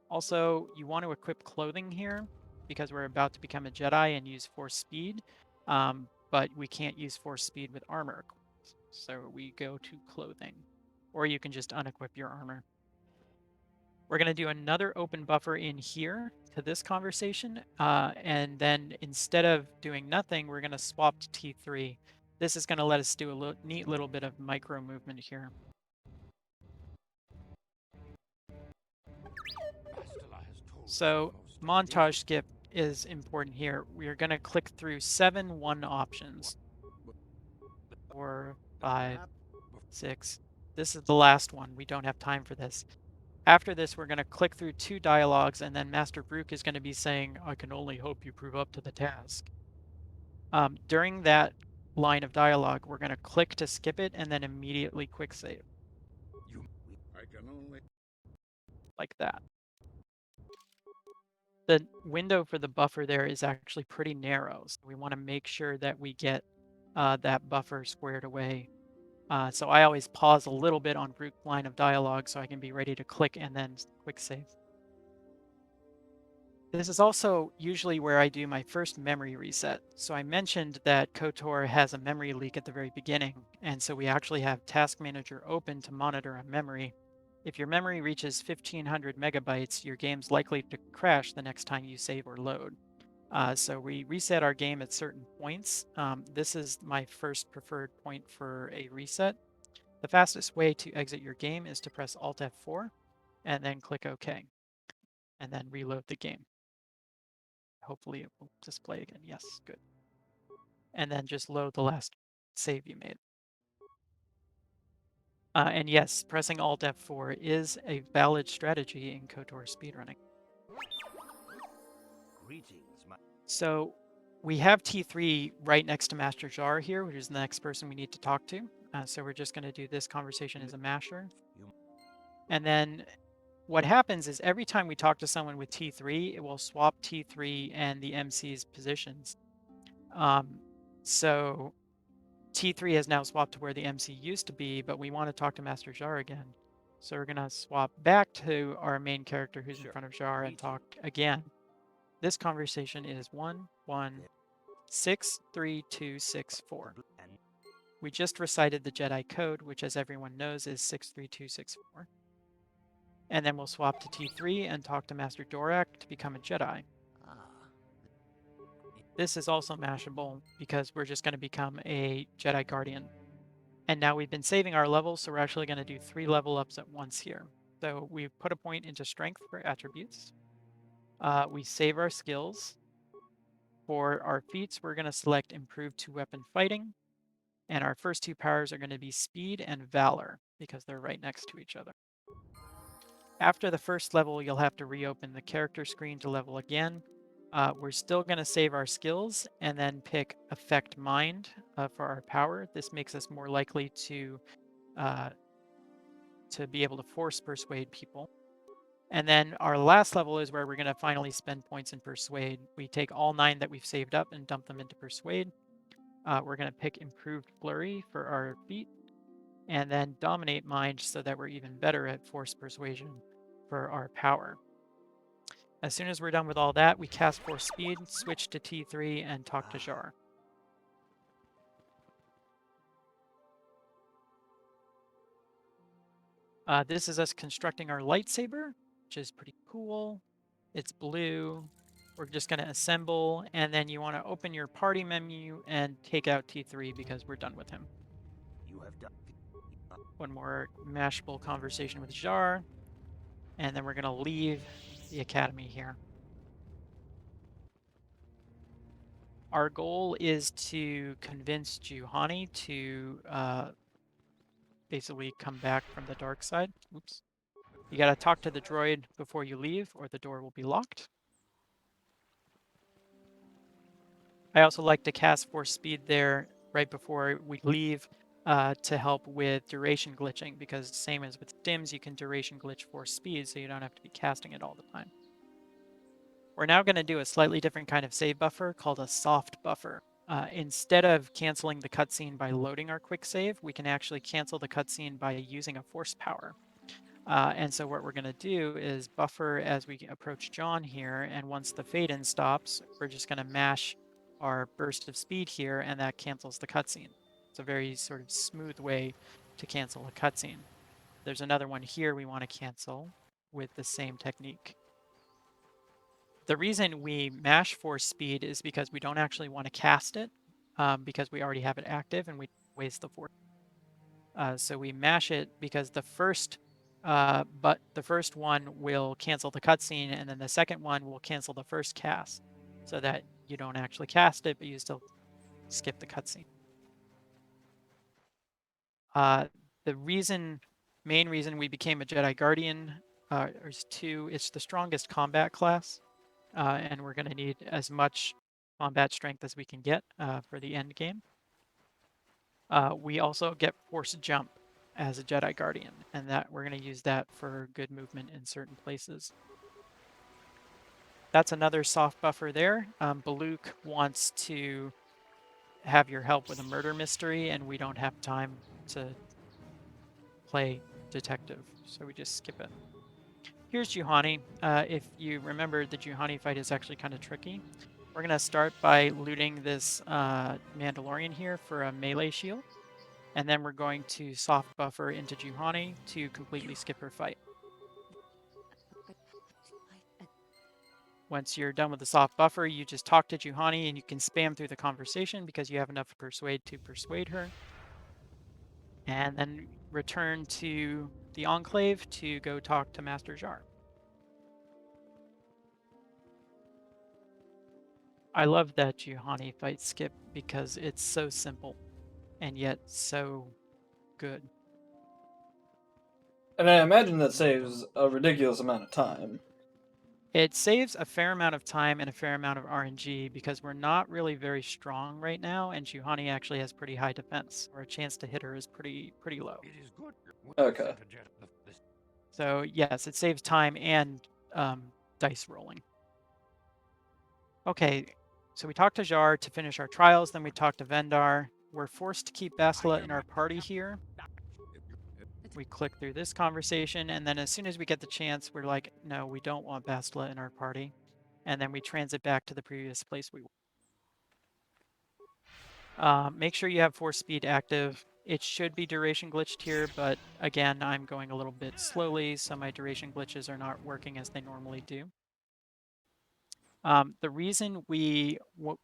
Also, you want to equip clothing here because we're about to become a Jedi and use Force Speed, but we can't use Force Speed with armor. So we go to clothing, or you can just unequip your armor. We're going to do another open buffer in here to this conversation, and then instead of doing nothing, we're going to swap to T3. This is going to let us do a neat little bit of micro movement here. So montage skip is important here. We're going to click through 7 1 options. 4, 5, 6. This is the last one. We don't have time for this. After this, we're going to click through 2 dialogues, and then Master Brook is going to be saying, I can only hope you prove up to the task. During that line of dialogue, we're going to click to skip it and then immediately quick save. I can only... Like that. The window for the buffer there is actually pretty narrow, so we want to make sure that we get that buffer squared away. So I always pause a little bit on Brook's line of dialogue so I can be ready to click and then quick save. This is also usually where I do my first memory reset. So I mentioned that KOTOR has a memory leak at the very beginning, and so we actually have Task Manager open to monitor a memory. If your memory reaches 1500 megabytes, your game's likely to crash the next time you save or load. So we reset our game at certain points. This is my first preferred point for a reset. The fastest way to exit your game is to press Alt F4 and then click OK, and then reload the game. Hopefully it will display again. Yes, good. And then just load the last save you made. And yes, pressing Alt F4 is a valid strategy in KOTOR speedrunning. So we have T3 right next to Master Jar here, which is the next person we need to talk to. So we're just going to do this conversation as a masher. And then what happens is every time we talk to someone with T3, it will swap T3 and the MC's positions. So T3 has now swapped to where the MC used to be, but we want to talk to Master Jar again. So we're going to swap back to our main character who's in front of Jar and talk again. This conversation is 11632264. We just recited the Jedi code, which as everyone knows is 63264. And then we'll swap to T3 and talk to Master Dorak to become a Jedi. This is also mashable because we're just going to become a Jedi Guardian. And now we've been saving our levels, so we're actually going to do 3 level ups at once here. So we put a point into strength for attributes. We save our skills. For our feats, we're going to select improved 2-weapon fighting. And our first 2 powers are going to be speed and valor because they're right next to each other. After the first level, you'll have to reopen the character screen to level again. We're still going to save our skills and then pick Affect Mind for our power. This makes us more likely to to be able to force persuade people. And then our last level is where we're going to finally spend points in Persuade. We take all 9 that we've saved up and dump them into Persuade. We're going to pick Improved Flurry for our feat, and then Dominate Mind so that we're even better at Force Persuasion for our power. As soon as we're done with all that, we cast Force Speed, switch to T3, and talk to Jar. This is us constructing our lightsaber, which is pretty cool. It's blue. We're just going to assemble, and then you want to open your party menu and take out T3 because we're done with him. You have done. One more mashable conversation with Jar, and then we're going to leave the academy here. Our goal is to convince Juhani to basically come back from the dark side. Oops. You got to talk to the droid before you leave, or the door will be locked. I also like to cast Force Speed there right before we leave to help with duration glitching, because same as with stims, you can duration glitch Force Speed, so you don't have to be casting it all the time. We're now going to do a slightly different kind of save buffer called a soft buffer. Instead of canceling the cutscene by loading our quick save, we can actually cancel the cutscene by using a force power. And so what we're going to do is buffer as we approach John here, and once the fade-in stops, we're just going to mash our burst of speed here, and that cancels the cutscene. It's a very sort of smooth way to cancel a cutscene. There's another one here we want to cancel with the same technique. The reason we mash force speed is because we don't actually want to cast it, because we already have it active and we waste the force. So we mash it because the first one will cancel the cutscene, and then the second one will cancel the first cast, so that you don't actually cast it, but you still skip the cutscene. The main reason we became a Jedi Guardian is it's the strongest combat class, and we're going to need as much combat strength as we can get for the end game. We also get Force Jump as a Jedi Guardian, and that we're going to use that for good movement in certain places. That's another soft buffer there. Baluk wants to have your help with a murder mystery, and we don't have time to play detective, so we just skip it. Here's Juhani. If you remember, the Juhani fight is actually kind of tricky. We're going to start by looting this Mandalorian here for a melee shield, and then we're going to soft buffer into Juhani to completely skip her fight. Once you're done with the soft buffer, you just talk to Juhani, and you can spam through the conversation because you have enough persuade to persuade her. And then return to the Enclave to go talk to Master Jar. I love that Juhani fight skip because it's so simple and yet so good. And I imagine that saves a ridiculous amount of time. It saves a fair amount of time and a fair amount of RNG because we're not really very strong right now, and Juhani actually has pretty high defense, or a chance to hit her is pretty low. It is good. Okay. So yes, it saves time and dice rolling. Okay, so we talked to Jar to finish our trials, then we talked to Vendar. We're forced to keep Bastila in our party here. We click through this conversation, and then as soon as we get the chance, we're like, no, we don't want Bastila in our party. And then we transit back to the previous place we were. Make sure you have force speed active. It should be duration glitched here, but again, I'm going a little bit slowly, so my duration glitches are not working as they normally do. The reason we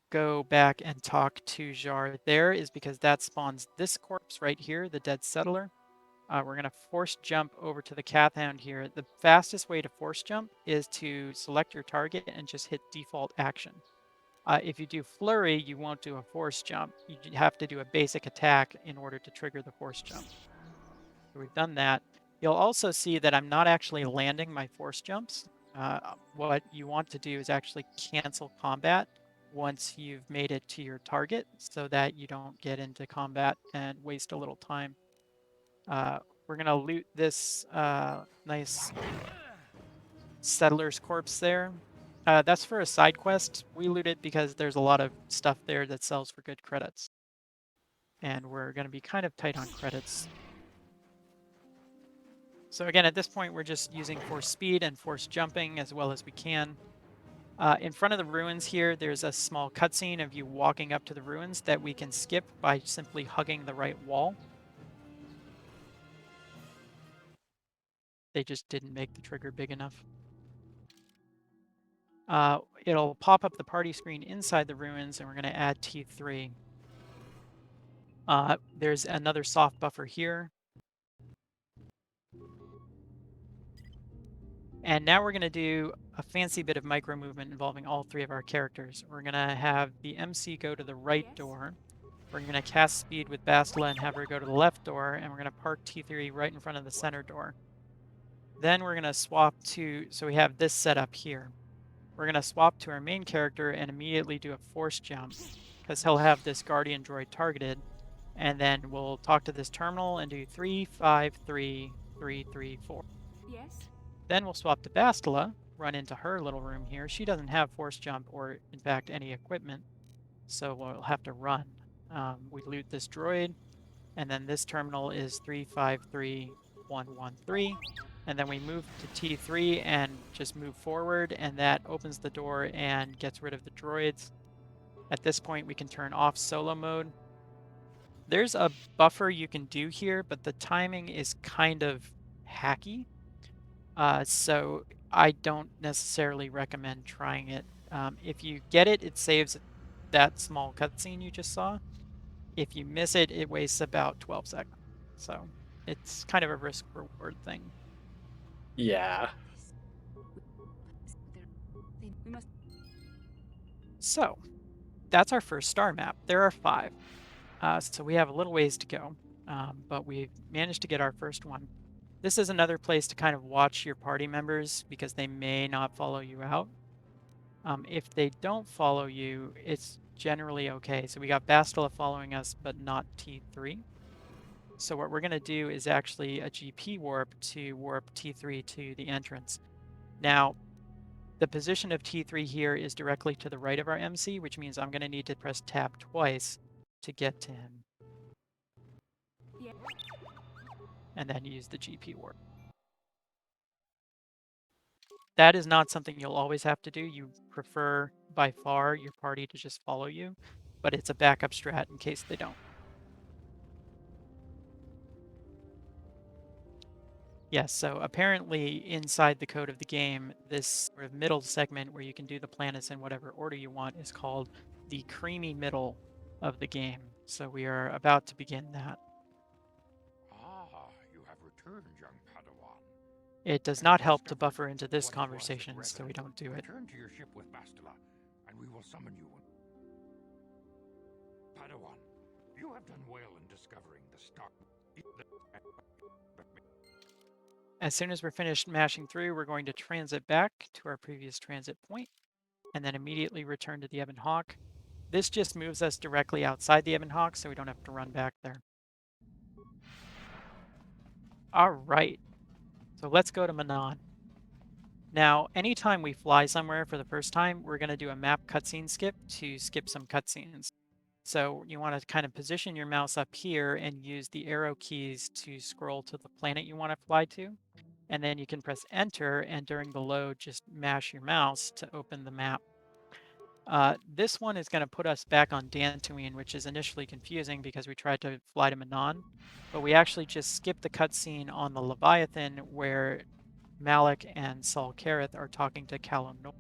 go back and talk to Jar there is because that spawns this corpse right here, the dead settler. We're going to force jump over to the Cathound here. The fastest way to force jump is to select your target and just hit default action. If you do flurry, you won't do a force jump. You have to do a basic attack in order to trigger the force jump. So we've done that. You'll also see that I'm not actually landing my force jumps. What you want to do is actually cancel combat once you've made it to your target so that you don't get into combat and waste a little time. We're gonna loot this nice settler's corpse there. That's for a side quest. We loot it because there's a lot of stuff there that sells for good credits. And we're gonna be kind of tight on credits. So again, at this point, we're just using force speed and force jumping as well as we can. In front of the ruins here, there's a small cutscene of you walking up to the ruins that we can skip by simply hugging the right wall. They just didn't make the trigger big enough. It'll pop up the party screen inside the ruins, and we're going to add T3. There's another soft buffer here. And now we're going to do a fancy bit of micro movement involving all three of our characters. We're going to have the MC go to the right door. We're going to cast speed with Bastila and have her go to the left door, and we're going to park T3 right in front of the center door. Then we're going to swap to, so we have this set up here. We're going to swap to our main character and immediately do a force jump, because he'll have this guardian droid targeted. And then we'll talk to this terminal and do 3, 5, 3, 3, 3, 4. Yes? Then we'll swap to Bastila, run into her little room here. She doesn't have force jump or, in fact, any equipment, so we'll have to run. We loot this droid, and then this terminal is 353113, and then we move to T3 and just move forward, and that opens the door and gets rid of the droids. At this point, we can turn off solo mode. There's a buffer you can do here, but the timing is kind of hacky. So I don't necessarily recommend trying it. If you get it, it saves that small cutscene you just saw. If you miss it, it wastes about 12 seconds. So it's kind of a risk-reward thing. Yeah. So that's our first star map. There are 5. So we have a little ways to go, but we've managed to get our first one. This is another place to kind of watch your party members because they may not follow you out. If they don't follow you, it's generally okay. So we got Bastila following us, but not T3. So what we're going to do is actually a GP warp to warp T3 to the entrance. Now, the position of T3 here is directly to the right of our MC, which means I'm going to need to press tab twice to get to him. Yeah. And then use the GP warp. That is not something you'll always have to do. You prefer, by far, your party to just follow you, but it's a backup strat in case they don't. Yes, so apparently inside the code of the game, this sort of middle segment where you can do the planets in whatever order you want is called the creamy middle of the game. So we are about to begin that. Ah, you have returned, young Padawan. It does not help to buffer into this conversation, so we don't do it. Return to your ship with Bastila, and we will summon you. Padawan, you have done well in discovering the star. As soon as we're finished mashing through, we're going to transit back to our previous transit point, and then immediately return to the Ebon Hawk. This just moves us directly outside the Ebon Hawk, so we don't have to run back there. All right, so let's go to Manon. Now, anytime we fly somewhere for the first time, we're going to do a map cutscene skip to skip some cutscenes. So you want to kind of position your mouse up here and use the arrow keys to scroll to the planet you want to fly to. And then you can press enter, and during the load, just mash your mouse to open the map. This one is going to put us back on Dantooine, which is initially confusing because we tried to fly to Manon, but we actually just skipped the cutscene on the Leviathan where Malik and Saul Kareth are talking to Calo Nord.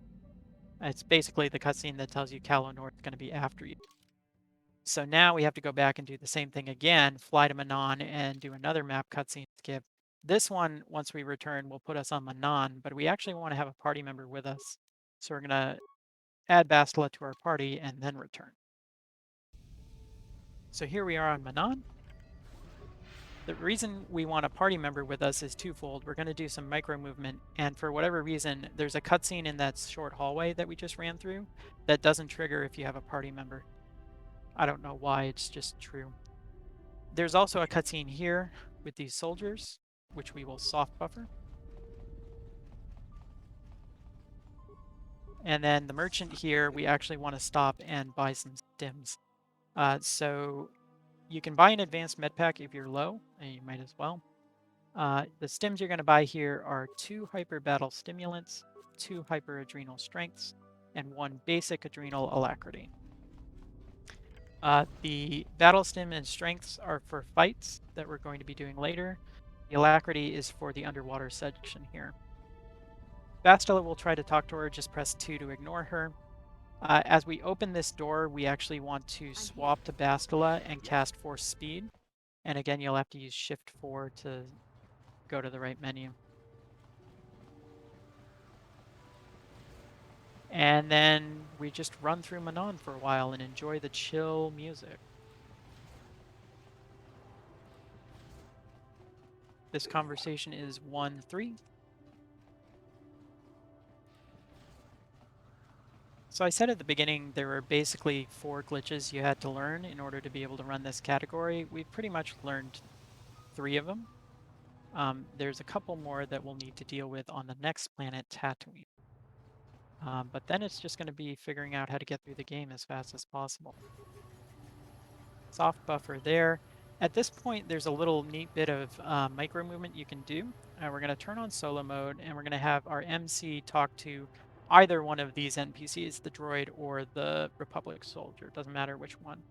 It's basically the cutscene that tells you Calo Nord is going to be after you. So now we have to go back and do the same thing again, fly to Manon and do another map cutscene skip. This one, once we return, will put us on Manon, but we actually want to have a party member with us. So we're going to add Bastila to our party and then return. So here we are on Manon. The reason we want a party member with us is twofold. We're going to do some micro movement, and for whatever reason, there's a cutscene in that short hallway that we just ran through that doesn't trigger if you have a party member. I don't know why, it's just true. There's also a cutscene here with these soldiers, which we will soft buffer. And then the merchant here, we actually want to stop and buy some stims. So you can buy an advanced med pack if you're low, and you might as well. The stims you're going to buy here are 2 hyper battle stimulants, 2 hyper adrenal strengths, and 1 basic adrenal alacrity. The battle stim and strengths are for fights that we're going to be doing later. The alacrity is for the underwater section here. Bastila will try to talk to her, just press 2 to ignore her. As we open this door, we actually want to swap to Bastila and cast Force Speed. And again, you'll have to use Shift 4 to go to the right menu. And then we just run through Manon for a while and enjoy the chill music. This conversation is 1-3. So I said at the beginning there were basically 4 glitches you had to learn in order to be able to run this category. We've pretty much learned 3 of them. There's a couple more that we'll need to deal with on the next planet, Tatooine. But then it's just going to be figuring out how to get through the game as fast as possible. Soft buffer there. At this point, there's a little neat bit of micro movement you can do. We're going to turn on solo mode, and we're going to have our MC talk to either one of these NPCs, the droid or the Republic soldier. Doesn't matter which one.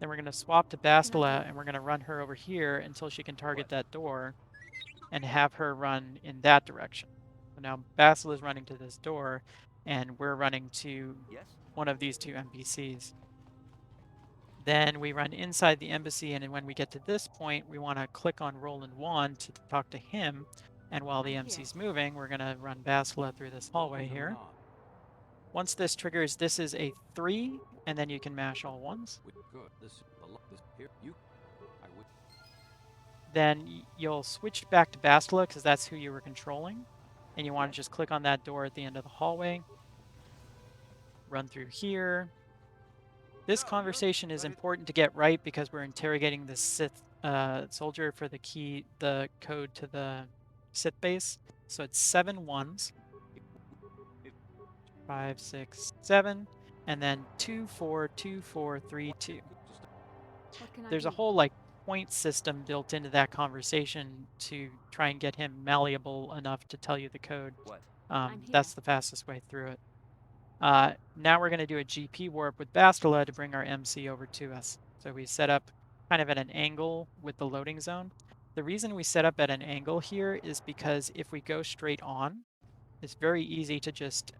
Then we're going to swap to Bastila, and we're going to run her over here until she can target that door and have her run in that direction. So now Bastila is running to this door, and we're running to one of these 2 NPCs. Then we run inside the embassy, and when we get to this point, we want to click on Roland Wand to talk to him. And while the MC's moving, we're going to run Bastila through this hallway here. Once this triggers, this is a 3, and then you can mash all ones. Then you'll switch back to Bastila, because that's who you were controlling. And you want to just click on that door at the end of the hallway. Run through here. This conversation is important to get right because we're interrogating the Sith soldier for the code to the Sith base. So it's 7 ones. 5, 6, 7, and then 2, 4, 2, 4, 3, 2. There's a whole like point system built into that conversation to try and get him malleable enough to tell you the code. That's the fastest way through it. Now we're going to do a GP warp with Bastila to bring our MC over to us. So we set up kind of at an angle with the loading zone. The reason we set up at an angle here is because if we go straight on, it's very easy to just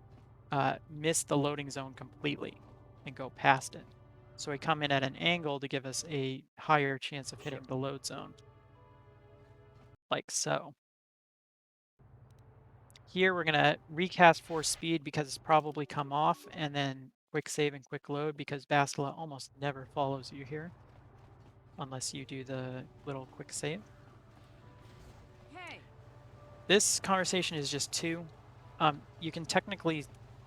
miss the loading zone completely and go past it. So we come in at an angle to give us a higher chance of hitting the load zone. Like so. Here we're going to recast Force Speed because it's probably come off, and then quick save and quick load because Bastila almost never follows you here. Unless you do the little quick save. Hey. This conversation is just 2. You can technically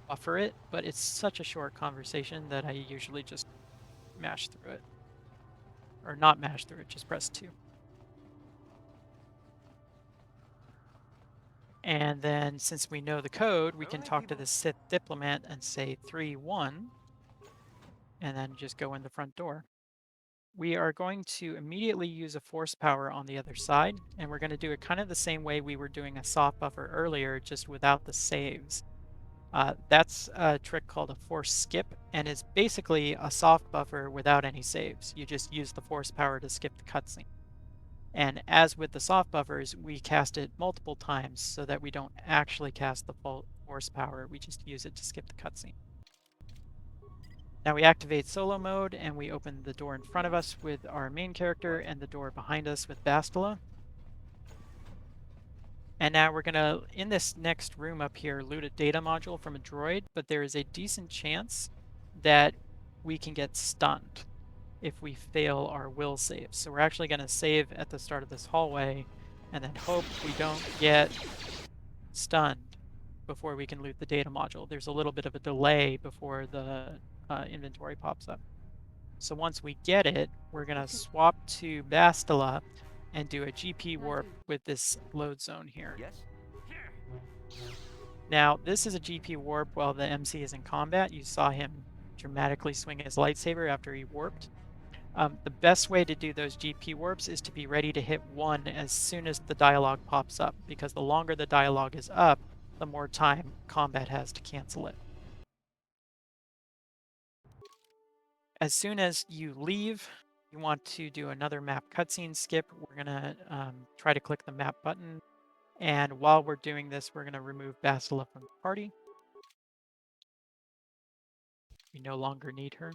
buffer it, but it's such a short conversation that I usually just mash through it. Or not mash through it, just press 2. And then since we know the code, we can talk to the Sith diplomat and say 3-1, and then just go in the front door. We are going to immediately use a force power on the other side, and we're going to do it kind of the same way we were doing a soft buffer earlier, just without the saves. That's a trick called a force skip, and it's basically a soft buffer without any saves. You just use the force power to skip the cutscene. And as with the soft buffers, we cast it multiple times so that we don't actually cast the full force power, we just use it to skip the cutscene. Now we activate solo mode, and we open the door in front of us with our main character and the door behind us with Bastila. And now we're going to, in this next room up here, loot a data module from a droid, but there is a decent chance that we can get stunned if we fail our will save. So we're actually going to save at the start of this hallway and then hope we don't get stunned before we can loot the data module. There's a little bit of a delay before the inventory pops up. So once we get it, we're going to swap to Bastila, and do a GP warp with this load zone here. Yes? Now, this is a GP warp while the MC is in combat. You saw him dramatically swing his lightsaber after he warped. The best way to do those GP warps is to be ready to hit 1 as soon as the dialogue pops up, because the longer the dialogue is up, the more time combat has to cancel it. As soon as you leave, you want to do another map cutscene skip. We're going to try to click the map button. And while we're doing this, we're going to remove Bastila from the party. We no longer need her.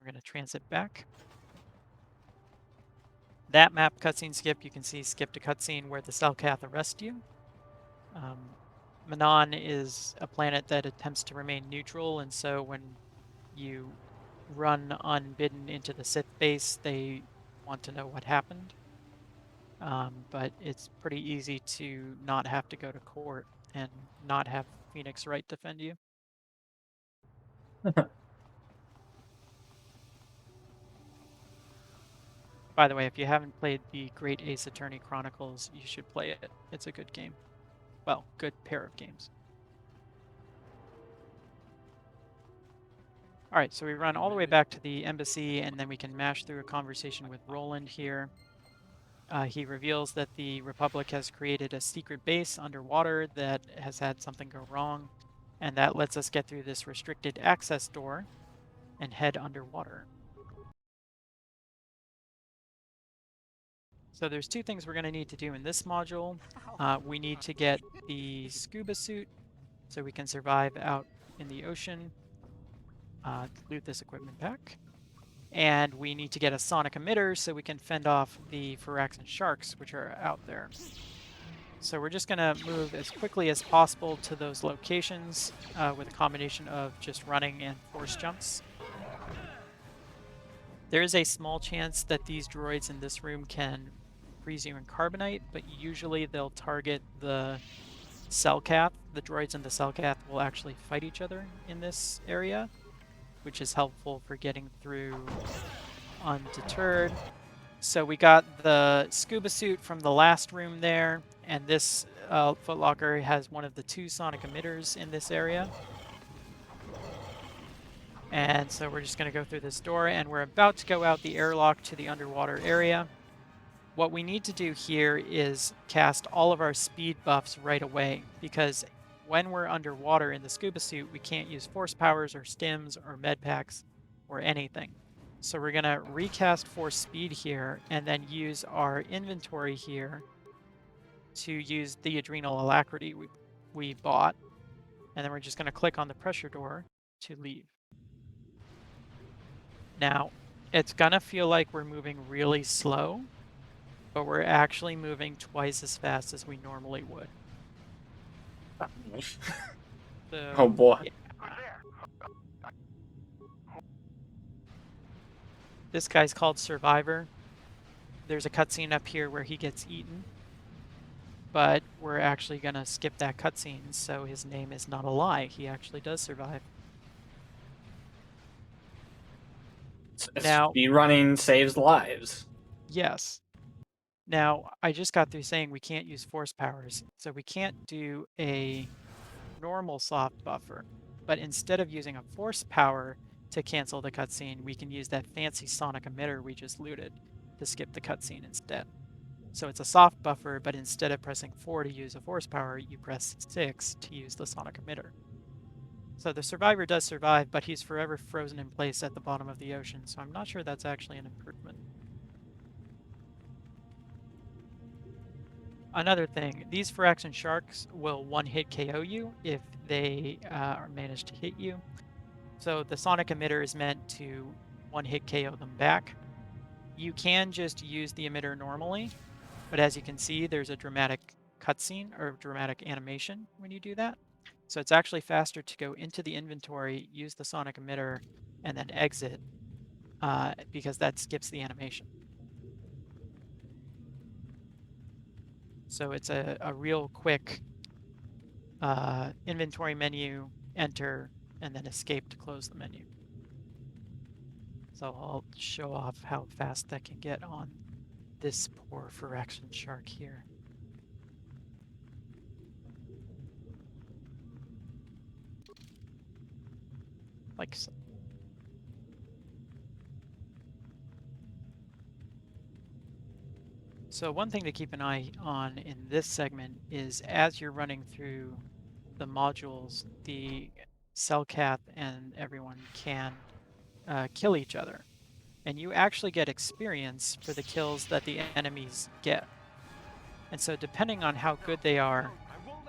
We're going to transit back. That map cutscene skip, you can see skip to cutscene where the Selkath arrest you. Manon is a planet that attempts to remain neutral, and so when you run unbidden into the Sith base, they want to know what happened. But it's pretty easy to not have to go to court and not have Phoenix Wright defend you. By the way, if you haven't played the Great Ace Attorney Chronicles, you should play it. It's a good game. Well, good pair of games. All right, so we run all the way back to the embassy, and then we can mash through a conversation with Roland here. He reveals that the Republic has created a secret base underwater that has had something go wrong, and that lets us get through this restricted access door and head underwater. So there's two things we're going to need to do in this module. We need to get the scuba suit so we can survive out in the ocean, loot this equipment pack. And we need to get a sonic emitter so we can fend off the Phyraxan sharks, which are out there. So we're just going to move as quickly as possible to those locations with a combination of just running and force jumps. There is a small chance that these droids in this room can freeze you in carbonite, but usually they'll target the Selkath. The droids and the Selkath will actually fight each other in this area, which is helpful for getting through undeterred. So we got the scuba suit from the last room there, and this footlocker has one of the 2 sonic emitters in this area. And so we're just going to go through this door, and we're about to go out the airlock to the underwater area. What we need to do here is cast all of our speed buffs right away, because when we're underwater in the scuba suit, we can't use force powers or stims or med packs or anything. So we're going to recast force speed here and then use our inventory here to use the adrenal alacrity we bought. And then we're just going to click on the pressure door to leave. Now, it's going to feel like we're moving really slow, but we're actually moving twice as fast as we normally would. So, oh boy. Yeah. This guy's called Survivor. There's a cutscene up here where he gets eaten, but we're actually going to skip that cutscene, so his name is not a lie. He actually does survive. Now, speedrunning saves lives. Yes. Now, I just got through saying we can't use force powers, so we can't do a normal soft buffer. But instead of using a force power to cancel the cutscene, we can use that fancy sonic emitter we just looted to skip the cutscene instead. So it's a soft buffer, but instead of pressing 4 to use a force power, you press 6 to use the sonic emitter. So the survivor does survive, but he's forever frozen in place at the bottom of the ocean, so I'm not sure that's actually an improvement. Another thing, these Phyraxan sharks will one-hit KO you if they manage to hit you. So the sonic emitter is meant to one-hit KO them back. You can just use the emitter normally, but as you can see, there's a dramatic cutscene or dramatic animation when you do that. So it's actually faster to go into the inventory, use the sonic emitter, and then exit, because that skips the animation. So it's a real quick inventory menu, enter, and then escape to close the menu. So I'll show off how fast that can get on this poor Phyrexian shark here. Like so. So one thing to keep an eye on in this segment is as you're running through the modules, the Cellcath and everyone can kill each other. And you actually get experience for the kills that the enemies get. And so depending on how good they are,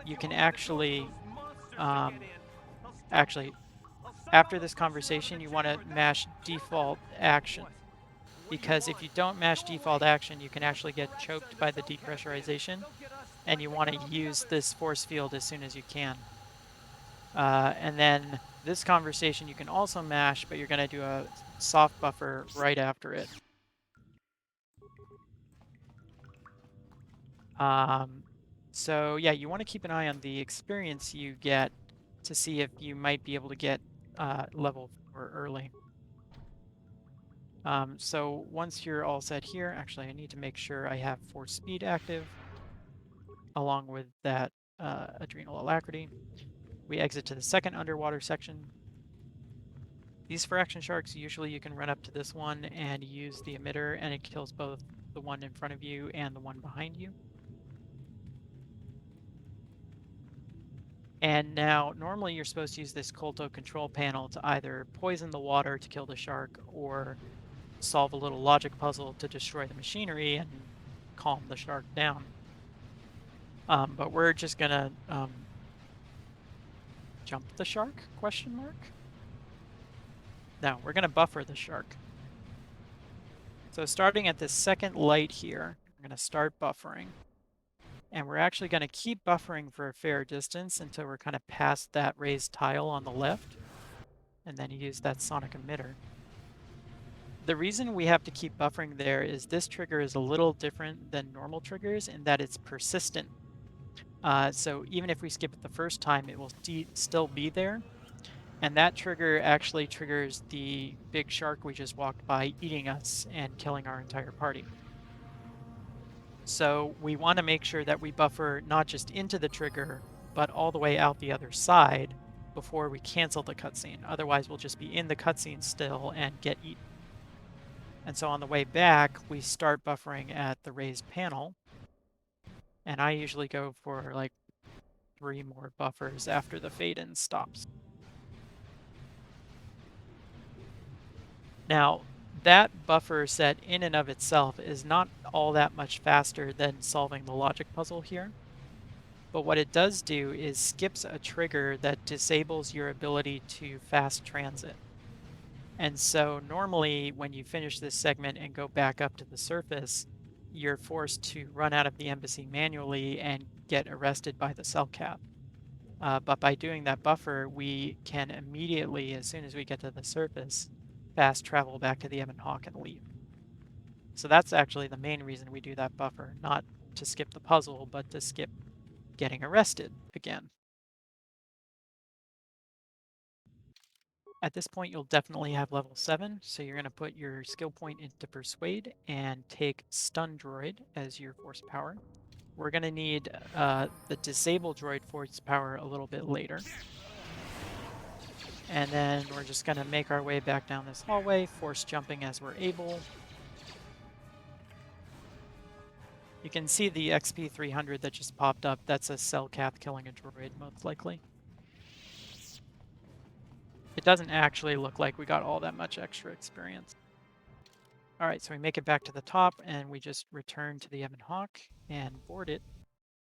you can actually, after this conversation, you want to mash default action. Because if you don't mash default action, you can actually get choked by the depressurization, and you want to use this force field as soon as you can. And then this conversation you can also mash, but you're going to do a soft buffer right after it. So yeah, you want to keep an eye on the experience you get to see if you might be able to get level 4 early. So once you're all set here, actually I need to make sure I have force speed active along with that adrenal alacrity. We exit to the second underwater section. These Phyrexian sharks, usually you can run up to this one and use the emitter and it kills both the one in front of you and the one behind you. And now, normally you're supposed to use this Kolto control panel to either poison the water to kill the shark or solve a little logic puzzle to destroy the machinery and calm the shark down. But we're just gonna jump the shark, question mark? No, we're gonna buffer the shark. So starting at this second light here, we're gonna start buffering. And we're actually going to keep buffering for a fair distance until we're kind of past that raised tile on the left, and then use that sonic emitter. The reason we have to keep buffering there is this trigger is a little different than normal triggers in that it's persistent. So even if we skip it the first time, it will still be there. And that trigger actually triggers the big shark we just walked by eating us and killing our entire party. So we want to make sure that we buffer not just into the trigger, but all the way out the other side before we cancel the cutscene. Otherwise, we'll just be in the cutscene still and get eaten. And so on the way back, we start buffering at the raised panel. And I usually go for like 3 more buffers after the fade-in stops. Now, that buffer set in and of itself is not all that much faster than solving the logic puzzle here. But what it does do is skips a trigger that disables your ability to fast transit. And so normally when you finish this segment and go back up to the surface, you're forced to run out of the embassy manually and get arrested by the Cellcath. But by doing that buffer, we can immediately, as soon as we get to the surface, fast travel back to the Ebon Hawk and leave. So that's actually the main reason we do that buffer, not to skip the puzzle, but to skip getting arrested again. At this point, you'll definitely have level 7, so you're going to put your skill point into Persuade and take Stun Droid as your force power. We're going to need the Disable Droid force power a little bit later. And then we're just going to make our way back down this hallway, force jumping as we're able. You can see the XP 300 that just popped up. That's a Cellcath killing a droid, most likely. It doesn't actually look like we got all that much extra experience. All right, so we make it back to the top and we just return to the Ebon Hawk and board it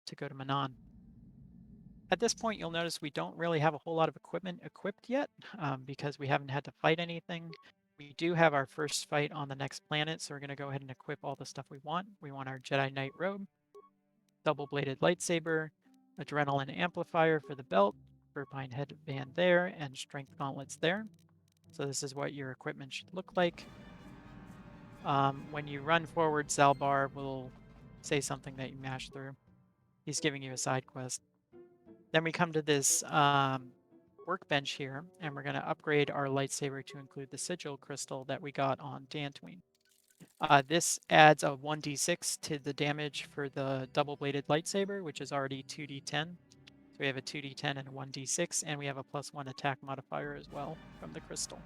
to go to Manon. At this point, you'll notice we don't really have a whole lot of equipment equipped yet because we haven't had to fight anything. We do have our first fight on the next planet, so we're going to go ahead and equip all the stuff we want. We want our Jedi Knight robe, double-bladed lightsaber, adrenaline amplifier for the belt, Verpine headband there, and strength gauntlets there. So this is what your equipment should look like. When you run forward, Zalbar will say something that you mash through. He's giving you a side quest. Then we come to this workbench here, and we're going to upgrade our lightsaber to include the sigil crystal that we got on Dantooine. This adds a 1d6 to the damage for the double-bladed lightsaber, which is already 2d10. So we have a 2d10 and a 1d6, and we have a +1 attack modifier as well from the crystal.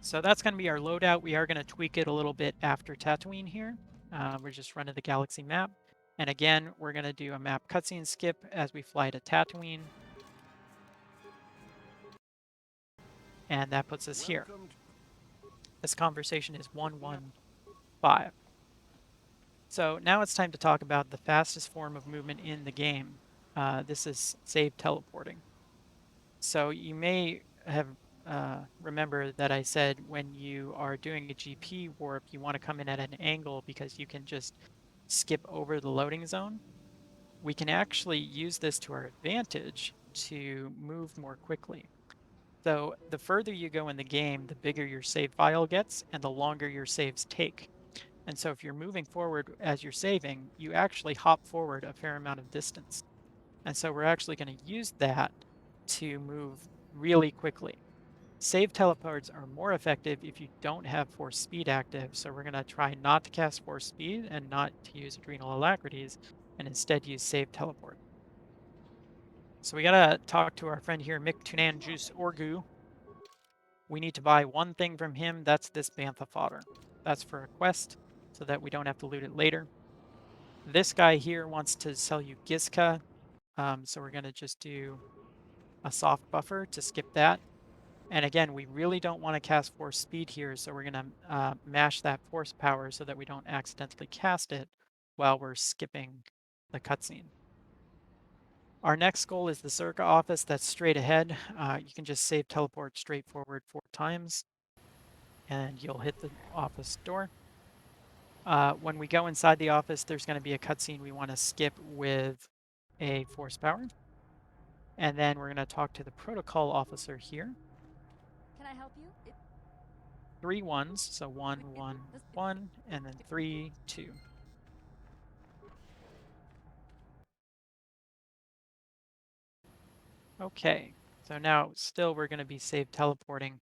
So that's going to be our loadout. We are going to tweak it a little bit after Tatooine here. We're just running the galaxy map. And again, we're going to do a map cutscene skip as we fly to Tatooine. And that puts us here. This conversation is 115. So now it's time to talk about the fastest form of movement in the game. This is save teleporting. So you may have remember that I said when you are doing a GP warp, you want to come in at an angle because you can just skip over the loading zone. We can actually use this to our advantage to move more quickly. So the further you go in the game, the bigger your save file gets and the longer your saves take. And so if you're moving forward as you're saving, you actually hop forward a fair amount of distance. And so we're actually going to use that to move really quickly. Save teleports are more effective if you don't have force speed active, so we're going to try not to cast force speed and not to use adrenal alacrities, and instead use save teleport. So we got to talk to our friend here, Mick Tunan Juice Orgu. We need to buy one thing from him, that's this Bantha fodder. That's for a quest, so that we don't have to loot it later. This guy here wants to sell you Gizka, so we're going to just do a soft buffer to skip that. And again, we really don't want to cast force speed here, so we're going to mash that force power so that we don't accidentally cast it while we're skipping the cutscene. Our next goal is the Circa office. That's straight ahead. You can just save teleport straight forward 4 times, and you'll hit the office door. When we go inside the office, there's going to be a cutscene we want to skip with a force power. And then we're going to talk to the protocol officer here. Can I help you? 3 ones, so 1, 1, 1, and then 3, 2. Okay, so now still we're going to be save teleporting.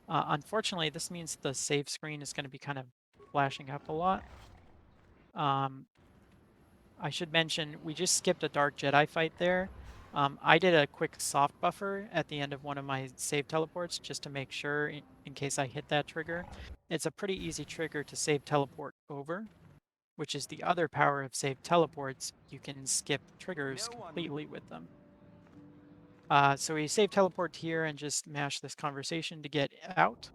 Unfortunately, this means the save screen is going to be kind of flashing up a lot. I should mention, we just skipped a Dark Jedi fight there. I did a quick soft buffer at the end of one of my save teleports just to make sure in case I hit that trigger. It's a pretty easy trigger to save teleport over, which is the other power of save teleports. You can skip triggers completely with them. So we save teleport here and just mash this conversation to get out.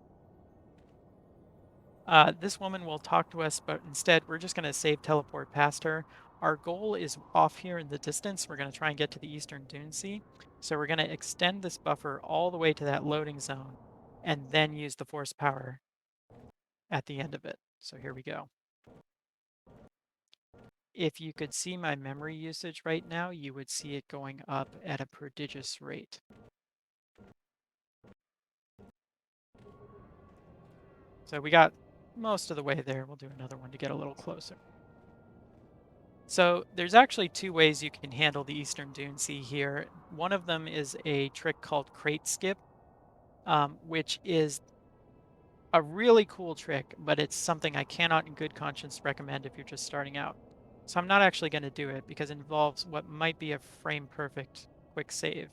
This woman will talk to us, but instead we're just going to save teleport past her. Our goal is off here in the distance. We're going to try and get to the Eastern Dune Sea. So we're going to extend this buffer all the way to that loading zone and then use the force power at the end of it. So here we go. If you could see my memory usage right now, you would see it going up at a prodigious rate. So we got most of the way there. We'll do another one to get a little closer. So there's actually 2 ways you can handle the Eastern Dune Sea here. One of them is a trick called crate skip, which is a really cool trick, but it's something I cannot in good conscience recommend if you're just starting out. So I'm not actually going to do it because it involves what might be a frame perfect quick save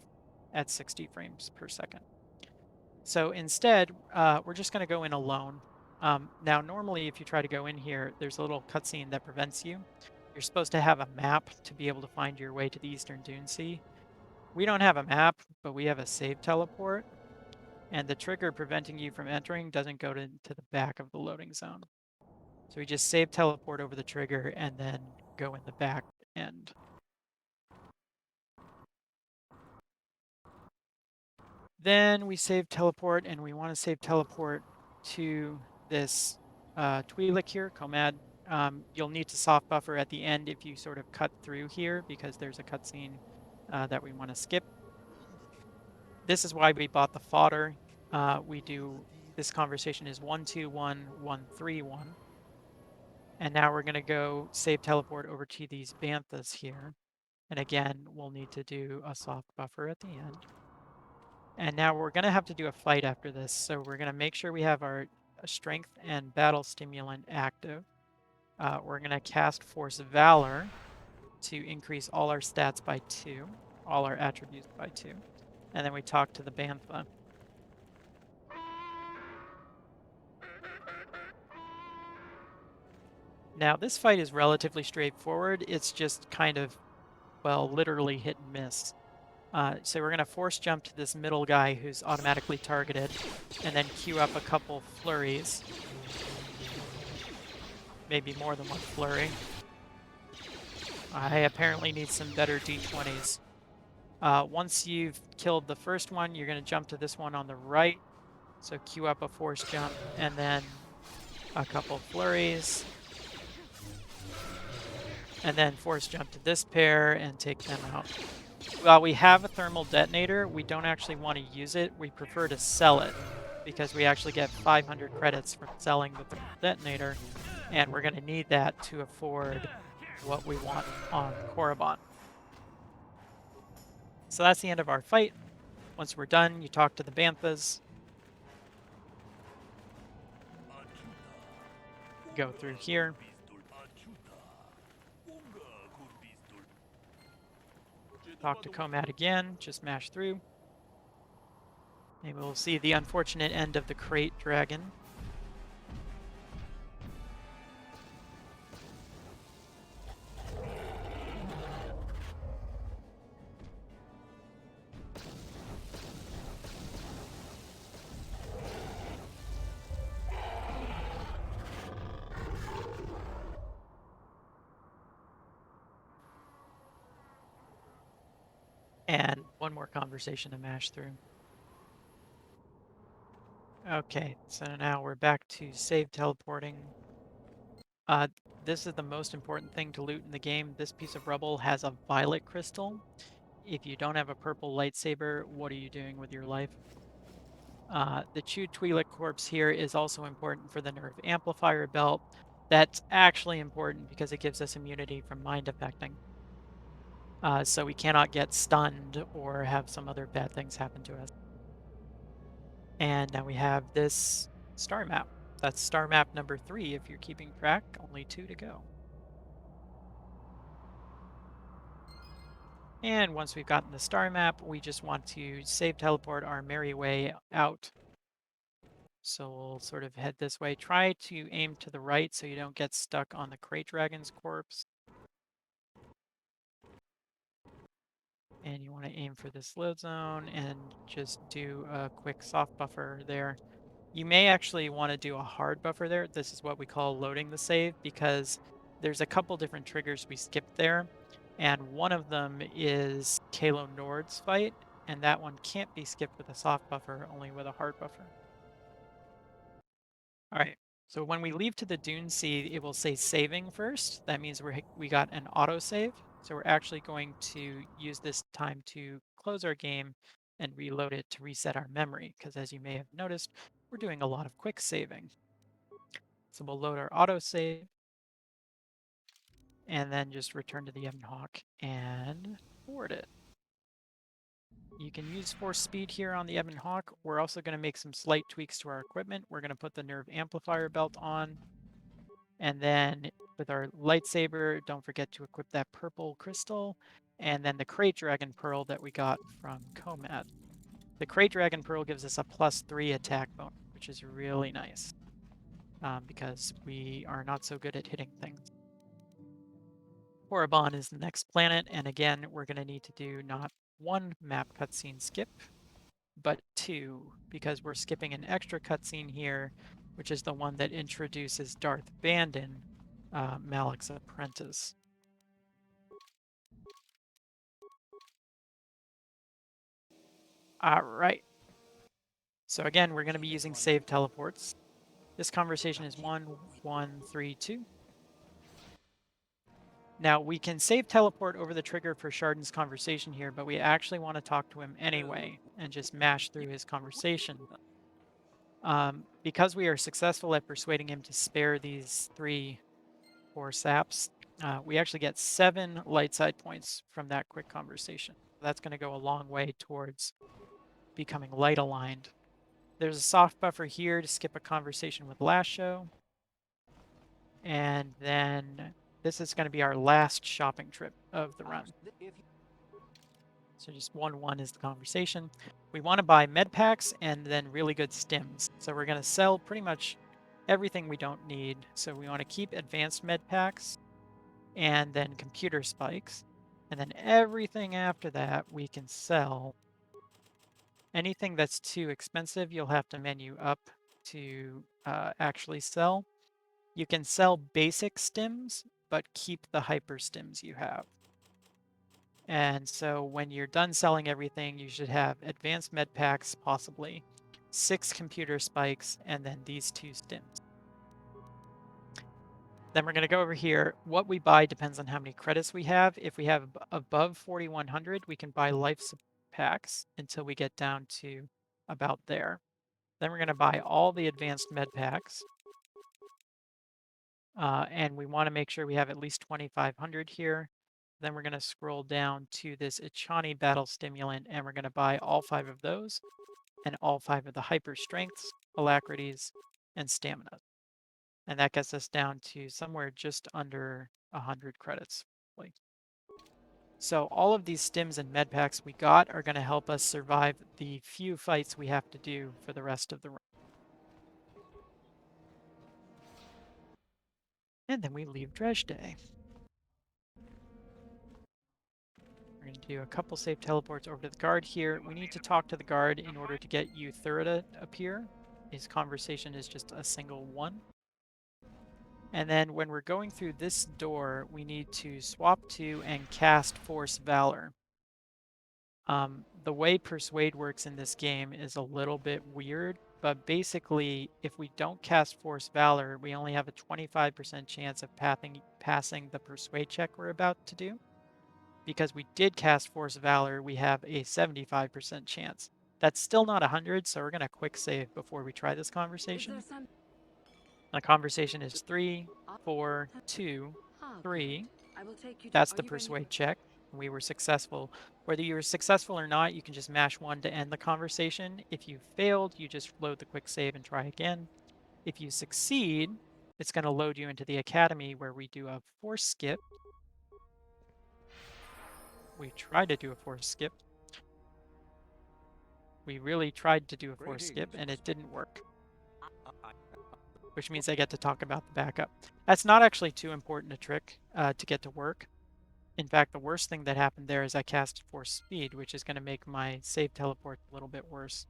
at 60 frames per second. So instead, we're just going to go in alone. Now, normally if you try to go in here, there's a little cutscene that prevents you. You're supposed to have a map to be able to find your way to the Eastern Dune Sea. We don't have a map, but we have a save teleport. And the trigger preventing you from entering doesn't go to the back of the loading zone. So we just save teleport over the trigger and then go in the back end. Then we save teleport, and we want to save teleport to this Twi'lek here, Comad. You'll need to soft buffer at the end if you sort of cut through here because there's a cutscene that we want to skip. This is why we bought the fodder. This conversation is 121-131. And now we're going to go save teleport over to these Banthas here. And again, we'll need to do a soft buffer at the end. And now we're going to have to do a fight after this. So we're going to make sure we have our a strength and battle stimulant active. We're going to cast Force Valor to increase all our stats by 2, all our attributes by 2. And then we talk to the Bantha. Now, this fight is relatively straightforward. It's just kind of, well, literally hit and miss. So we're going to force jump to this middle guy who's automatically targeted, and then queue up a couple flurries. Maybe more than one flurry. I apparently need some better d20s. Once you've killed the first one, you're going to jump to this one on the right. So queue up a force jump, and then a couple flurries. And then force jump to this pair and take them out. While we have a thermal detonator, we don't actually want to use it. We prefer to sell it because we actually get 500 credits from selling the thermal detonator, and we're going to need that to afford what we want on Korriban. So that's the end of our fight. Once we're done, you talk to the Banthas. Go through here. Talk to Komad again, just mash through. Maybe we'll see the unfortunate end of the crate dragon. And one more conversation to mash through. Okay, so now we're back to save teleporting. This is the most important thing to loot in the game. This piece of rubble has a violet crystal. If you don't have a purple lightsaber, what are you doing with your life? The chewed Twi'lek corpse here is also important for the nerve amplifier belt. That's actually important because it gives us immunity from mind affecting. So we cannot get stunned or have some other bad things happen to us. And now we have this star map. That's star map number 3 if you're keeping track, only 2 to go. And once we've gotten the star map, we just want to save teleport our merry way out. So we'll sort of head this way. Try to aim to the right so you don't get stuck on the Crate Dragon's corpse. And you want to aim for this load zone and just do a quick soft buffer there. You may actually want to do a hard buffer there. This is what we call loading the save because there's a couple different triggers we skipped there. And one of them is Kalo Nord's fight, and that one can't be skipped with a soft buffer, only with a hard buffer. All right, so when we leave to the Dune Sea, it will say saving first. That means we got an autosave. So we're actually going to use this time to close our game and reload it to reset our memory, because as you may have noticed, we're doing a lot of quick saving. So we'll load our autosave and then just return to the Ebon Hawk and board it. You can use force speed here on the Ebon Hawk. We're also going to make some slight tweaks to our equipment. We're going to put the nerve amplifier belt on. And then with our lightsaber, don't forget to equip that purple crystal. And then the Crate Dragon Pearl that we got from Komad. The Crate Dragon Pearl gives us a +3 attack bonus, which is really nice. Because we are not so good at hitting things. Korriban is the next planet, and again, we're going to need to do not 1 map cutscene skip, but 2, because we're skipping an extra cutscene here, which is the one that introduces Darth Bandon, Malik's apprentice. All right. So again, we're going to be using save teleports. This conversation is 1132. Now, we can save teleport over the trigger for Chardon's conversation here, but we actually want to talk to him anyway and just mash through his conversation. Because we are successful at persuading him to spare these 3 4 saps, we actually get 7 light side points from that quick conversation. That's going to go a long way towards becoming light aligned. There's a soft buffer here to skip a conversation with last show. And then this is going to be our last shopping trip of the run. So just 1-1 is the conversation. We want to buy med packs and then really good stims. So we're going to sell pretty much everything we don't need. So we want to keep advanced med packs and then computer spikes. And then everything after that we can sell. Anything that's too expensive, you'll have to menu up to actually sell. You can sell basic stims, but keep the hyper stims you have. And so when you're done selling everything, you should have advanced med packs, possibly 6 computer spikes, and then these 2 stims. Then we're going to go over here. What we buy depends on how many credits we have. If we have above 4,100, we can buy life packs until we get down to about there. Then we're going to buy all the advanced med packs. And we want to make sure we have at least 2,500 here. Then we're going to scroll down to this Ichani battle stimulant, and we're going to buy all 5 of those and all 5 of the hyper strengths, alacrities, and stamina. And that gets us down to somewhere just under 100 credits. So all of these stims and med packs we got are going to help us survive the few fights we have to do for the rest of the run. And then we leave Dredge Day. We're going to do a couple safe teleports over to the guard here. We need to talk to the guard in order to get Euthura to appear. His conversation is just a single 1. And then when we're going through this door, we need to swap to and cast Force Valor. The way Persuade works in this game is a little bit weird, but basically, if we don't cast Force Valor, we only have a 25% chance of passing the Persuade check we're about to do. Because we did cast Force Valor, we have a 75% chance. That's still not 100, so we're going to quick save before we try this conversation. The conversation is 3, 4, 2, 3. That's the Persuade check. We were successful. Whether you were successful or not, you can just mash 1 to end the conversation. If you failed, you just load the quick save and try again. If you succeed, it's going to load you into the academy where we do a force skip. We tried to do a force skip. We really tried to do a force skip and it didn't work. Which means I get to talk about the backup. That's not actually too important a trick to get to work. In fact, the worst thing that happened there is I cast Force Speed, which is going to make my save teleport a little bit worse.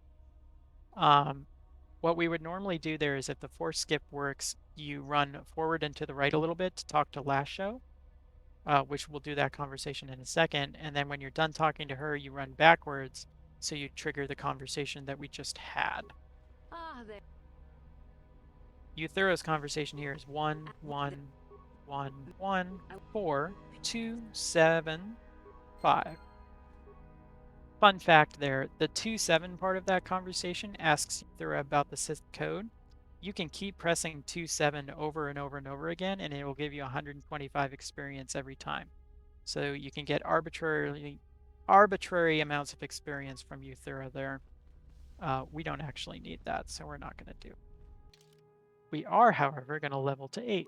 What we would normally do there is if the force skip works, you run forward and to the right a little bit to talk to Last Show, which we'll do that conversation in a second. And then when you're done talking to her, you run backwards, so you trigger the conversation that we just had. Euthura's conversation here is 1, 1, 1, 1, 4, 2, 7, 5. Fun fact there, the 2-7 part of that conversation asks Euthura about the Sith code. You can keep pressing 2-7 over and over and over again, and it will give you 125 experience every time. So you can get arbitrary amounts of experience from Euthura there. We don't actually need that, so we're not going to do. We are, however, going to level to 8.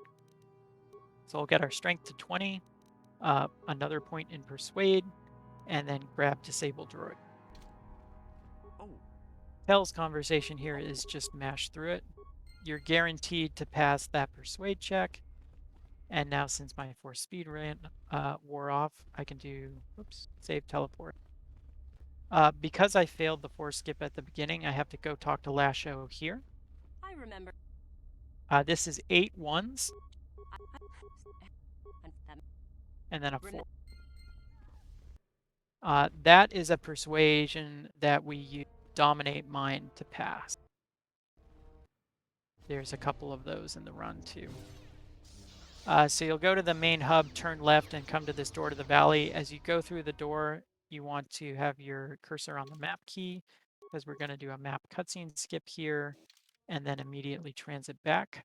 So we'll get our strength to 20, another point in Persuade, and then grab Disable Droid. Tel's conversation here is just mash through it. You're guaranteed to pass that Persuade check. And now since my Force Speed wore off, I can do, save teleport. Because I failed the Force skip at the beginning, I have to go talk to Lasho here. I remember. This is 8 1s. And then a 4. That is a persuasion that we use Dominate Mind to pass. There's a couple of those in the run too. So you'll go to the main hub, turn left, and come to this door to the valley. As you go through the door, you want to have your cursor on the map key, because we're going to do a map cutscene skip here, and then immediately transit back.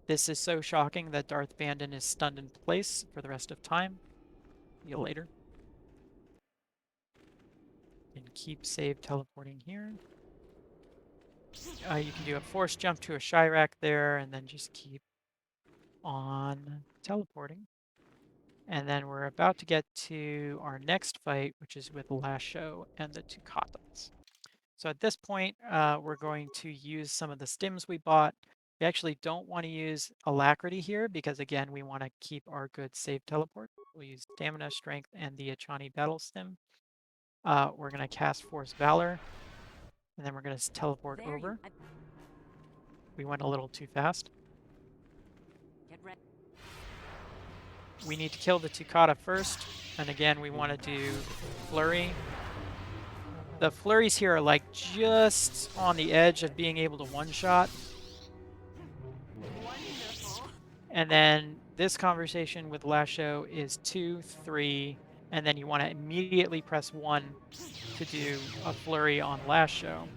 This is so shocking that Darth Bandon is stunned in place for the rest of time. See you later. And keep save teleporting here. You can do a force jump to a Chirac there, and then just keep on teleporting. And then we're about to get to our next fight, which is with Lasho and the Tucatas. So at this point, we're going to use some of the stims we bought. We actually don't want to use Alacrity here because, again, we want to keep our good save teleport. We'll use Stamina, Strength, and the Achani Battle Stim. We're going to cast Force Valor, and then we're going to teleport over. We went a little too fast. We need to kill the Tucata first, and again, we want to do Flurry. The flurries here are like just on the edge of being able to one-shot. And then this conversation with Lasho is 2, 3, and then you want to immediately press 1 to do a flurry on Lasho.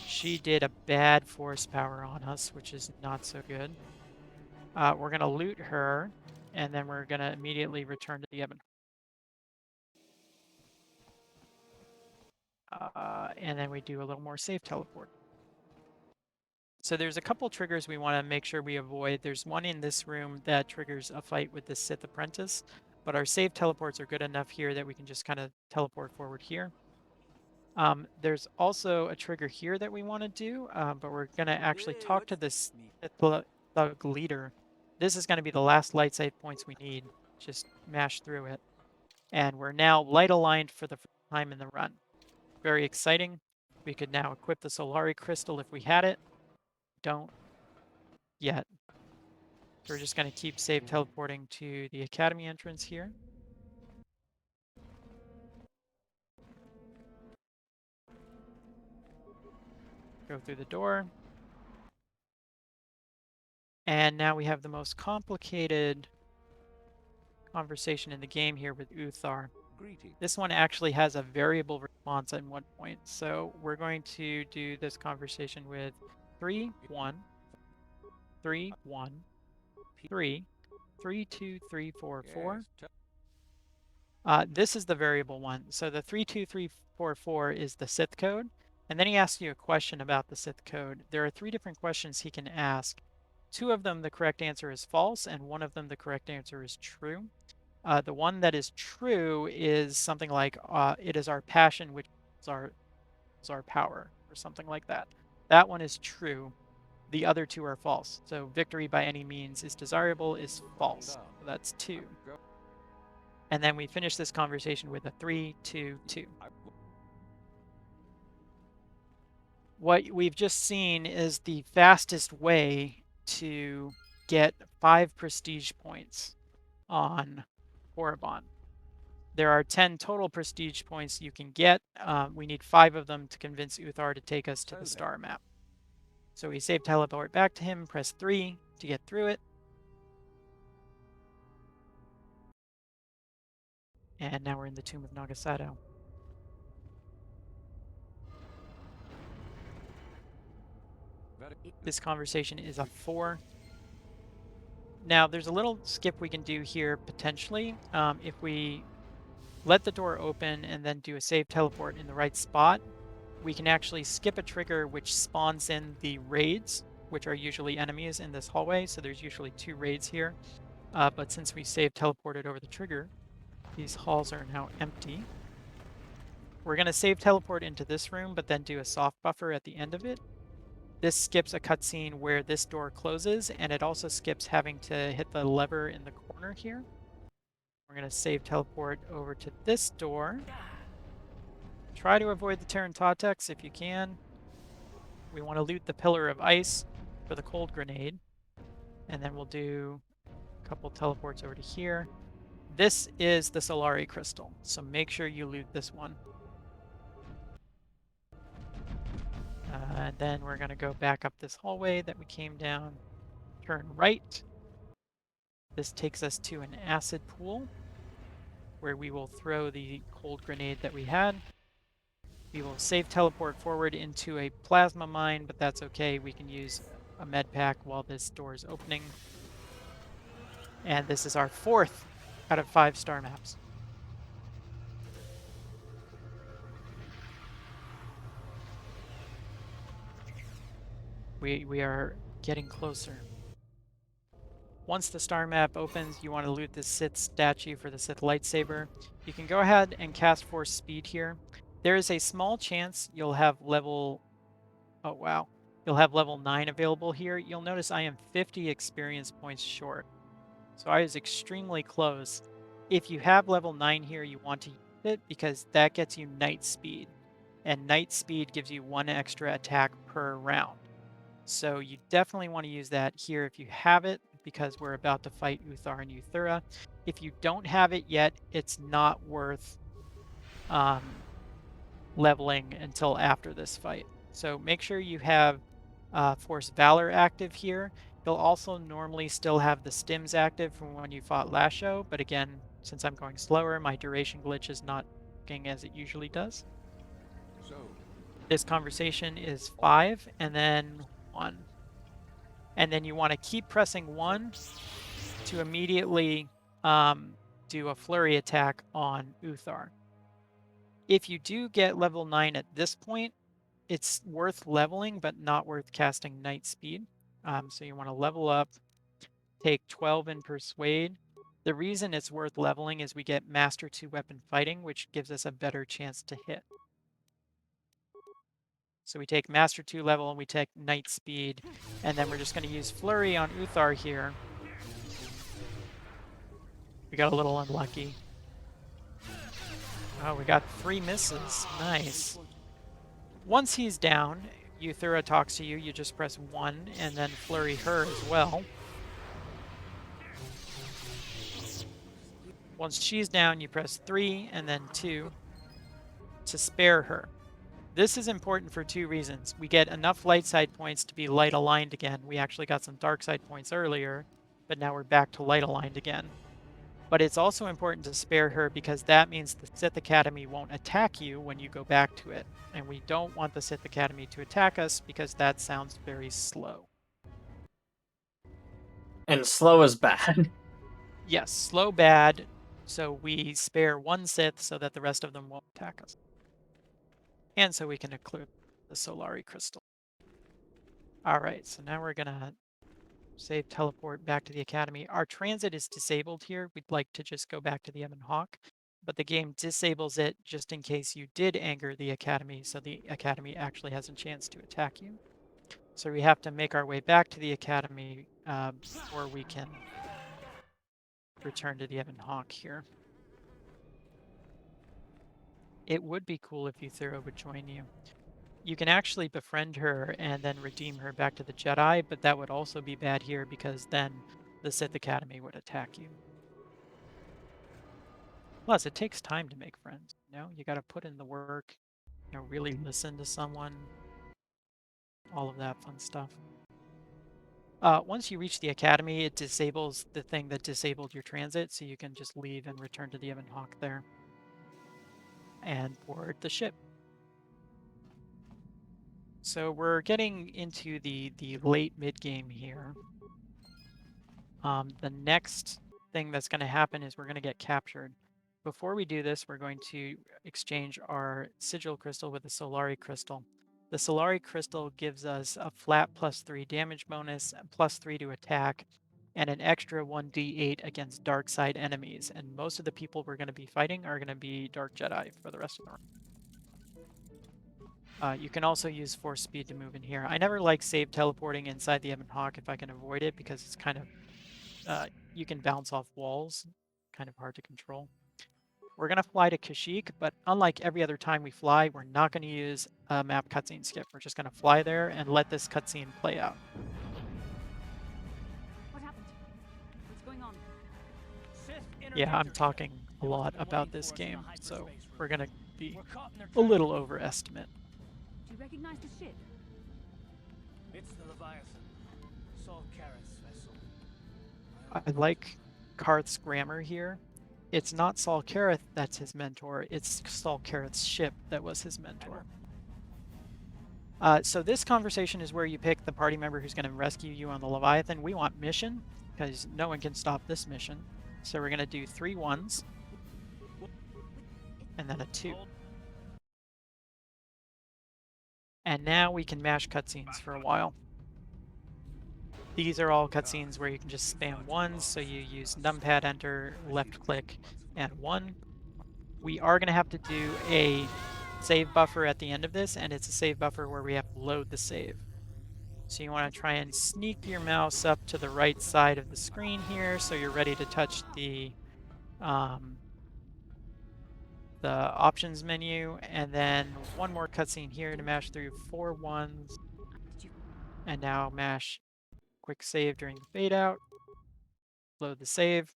She did a bad force power on us, which is not so good. We're going to loot her, and then we're going to immediately return to the Ebon. And then we do a little more safe teleport. So there's a couple triggers we want to make sure we avoid. There's one in this room that triggers a fight with the Sith Apprentice, but our save teleports are good enough here that we can just kind of teleport forward here. There's also a trigger here that we want to do, but we're going to actually talk to this thug leader. This is going to be the last light save points we need. Just mash through it. And we're now light aligned for the first time in the run. Very exciting. We could now equip the Solari Crystal if we had it. Don't yet. So we're just going to keep save teleporting to the Academy entrance here. Go through the door. And now we have the most complicated conversation in the game here with Uthar. This one actually has a variable response at one point. So we're going to do this conversation with 3, 1, 3, 1, 3, 3, 2, 3, 4, 4. This is the variable one. So the 3, 2, 3, 4, 4 is the Sith code. And then he asks you a question about the Sith code. There are 3 different questions he can ask. 2 of them, the correct answer is false, and 1 of them, the correct answer is true. The one that is true is something like, it is our passion which is our power, or something like that. That one is true. The other 2 are false. So victory by any means is desirable is false. So that's 2. And then we finish this conversation with a 3, 2, 2. What we've just seen is the fastest way to get 5 prestige points on Korriban. There are 10 total prestige points you can get. We need 5 of them to convince Uthar to take us to the star map. So we save teleport back to him, press 3 to get through it. And now we're in the Tomb of Nagasato. This conversation is a 4. Now, there's a little skip we can do here, potentially. If we let the door open and then do a save teleport in the right spot, we can actually skip a trigger which spawns in the raids, which are usually enemies in this hallway. So there's usually 2 raids here. But since we save teleported over the trigger, these halls are now empty. We're going to save teleport into this room, but then do a soft buffer at the end of it. This skips a cutscene where this door closes, and it also skips having to hit the lever in the corner here. We're going to save teleport over to this door. Try to avoid the Terran Tautex if you can. We want to loot the Pillar of Ice for the cold grenade. And then we'll do a couple teleports over to here. This is the Solari Crystal, so make sure you loot this one. And then we're going to go back up this hallway that we came down, turn right. This takes us to an acid pool where we will throw the cold grenade that we had. We will save teleport forward into a plasma mine, but that's okay. We can use a med pack while this door is opening. And this is our 4th out of 5 star maps. we are getting closer. Once the star map opens, you want to loot this Sith statue for the Sith lightsaber. You can go ahead and cast Force Speed here. There is a small chance you'll have level... Oh, wow. You'll have level 9 available here. You'll notice I am 50 experience points short. So I was extremely close. If you have level 9 here, you want to use it because that gets you Night Speed. And Night Speed gives you 1 extra attack per round. So you definitely want to use that here if you have it, because we're about to fight Uthar and Euthura. If you don't have it yet, it's not worth leveling until after this fight. So make sure you have Force Valor active here. You'll also normally still have the stims active from when you fought last show, but again, since I'm going slower, my duration glitch is not working as it usually does. So, this conversation is 5 and then 1. And then you want to keep pressing 1 to immediately do a flurry attack on Uthar. If you do get level 9 at this point, it's worth leveling, but not worth casting Night Speed. So you want to level up, take 12 in Persuade. The reason it's worth leveling is we get Master 2 Weapon Fighting, which gives us a better chance to hit. So we take Master 2 level and we take Night Speed, and then we're just going to use Flurry on Uthar here. We got a little unlucky. Oh, we got 3 misses. Nice. Once he's down, Euthura talks to you, you just press 1 and then flurry her as well. Once she's down, you press 3 and then 2 to spare her. This is important for 2 reasons. We get enough light side points to be light aligned again. We actually got some dark side points earlier, but now we're back to light aligned again. But it's also important to spare her because that means the Sith Academy won't attack you when you go back to it. And we don't want the Sith Academy to attack us because that sounds very slow. And slow is bad. Yes, slow bad. So we spare 1 Sith so that the rest of them won't attack us. And so we can include the Solari Crystal. Alright, so now we're gonna save teleport back to the Academy. Our transit is disabled here. We'd like to just go back to the Ebon Hawk, but the game disables it just in case you did anger the Academy, so the Academy actually has a chance to attack you. So we have to make our way back to the Academy before we can return to the Ebon Hawk here. It would be cool if Euthura would join you. You can actually befriend her and then redeem her back to the Jedi, but that would also be bad here because then the Sith Academy would attack you. Plus, it takes time to make friends, you know? You gotta put in the work, you know, really listen to someone, all of that fun stuff. Once you reach the Academy, it disables the thing that disabled your transit, so you can just leave and return to the Ebon Hawk there. And board the ship. So we're getting into the late mid-game here. The next thing that's going to happen is we're going to get captured. Before we do this, we're going to exchange our Sigil Crystal with the Solari Crystal. The Solari Crystal gives us a flat +3 damage bonus, +3 to attack, and an extra 1d8 against dark side enemies. And most of the people we're going to be fighting are going to be Dark Jedi for the rest of the round. You can also use Force Speed to move in here. I never like save teleporting inside the Ebon Hawk if I can avoid it because it's kind of, you can bounce off walls, kind of hard to control. We're going to fly to Kashyyyk, but unlike every other time we fly, we're not going to use a map cutscene skip. We're just going to fly there and let this cutscene play out. What happened? What's going on? Yeah, I'm talking a lot about this game, so we're going to be a little overestimate. Do you recognize the ship? It's the Leviathan. Saul Karrath's vessel. I like Karth's grammar here. It's not Saul Karath that's his mentor, it's Saul Karath's ship that was his mentor. So this conversation is where you pick the party member who's going to rescue you on the Leviathan. We want mission, because no one can stop this mission. So we're going to do 3 1s, and then a 2. And now we can mash cutscenes for a while. These are all cutscenes where you can just spam ones, so you use numpad enter, left click, and 1. We are going to have to do a save buffer at the end of this, and it's a save buffer where we have to load the save. So you want to try and sneak your mouse up to the right side of the screen here so you're ready to touch the options menu, and then one more cutscene here to mash through 4 ones, and now mash quick save during the fade out, load the save.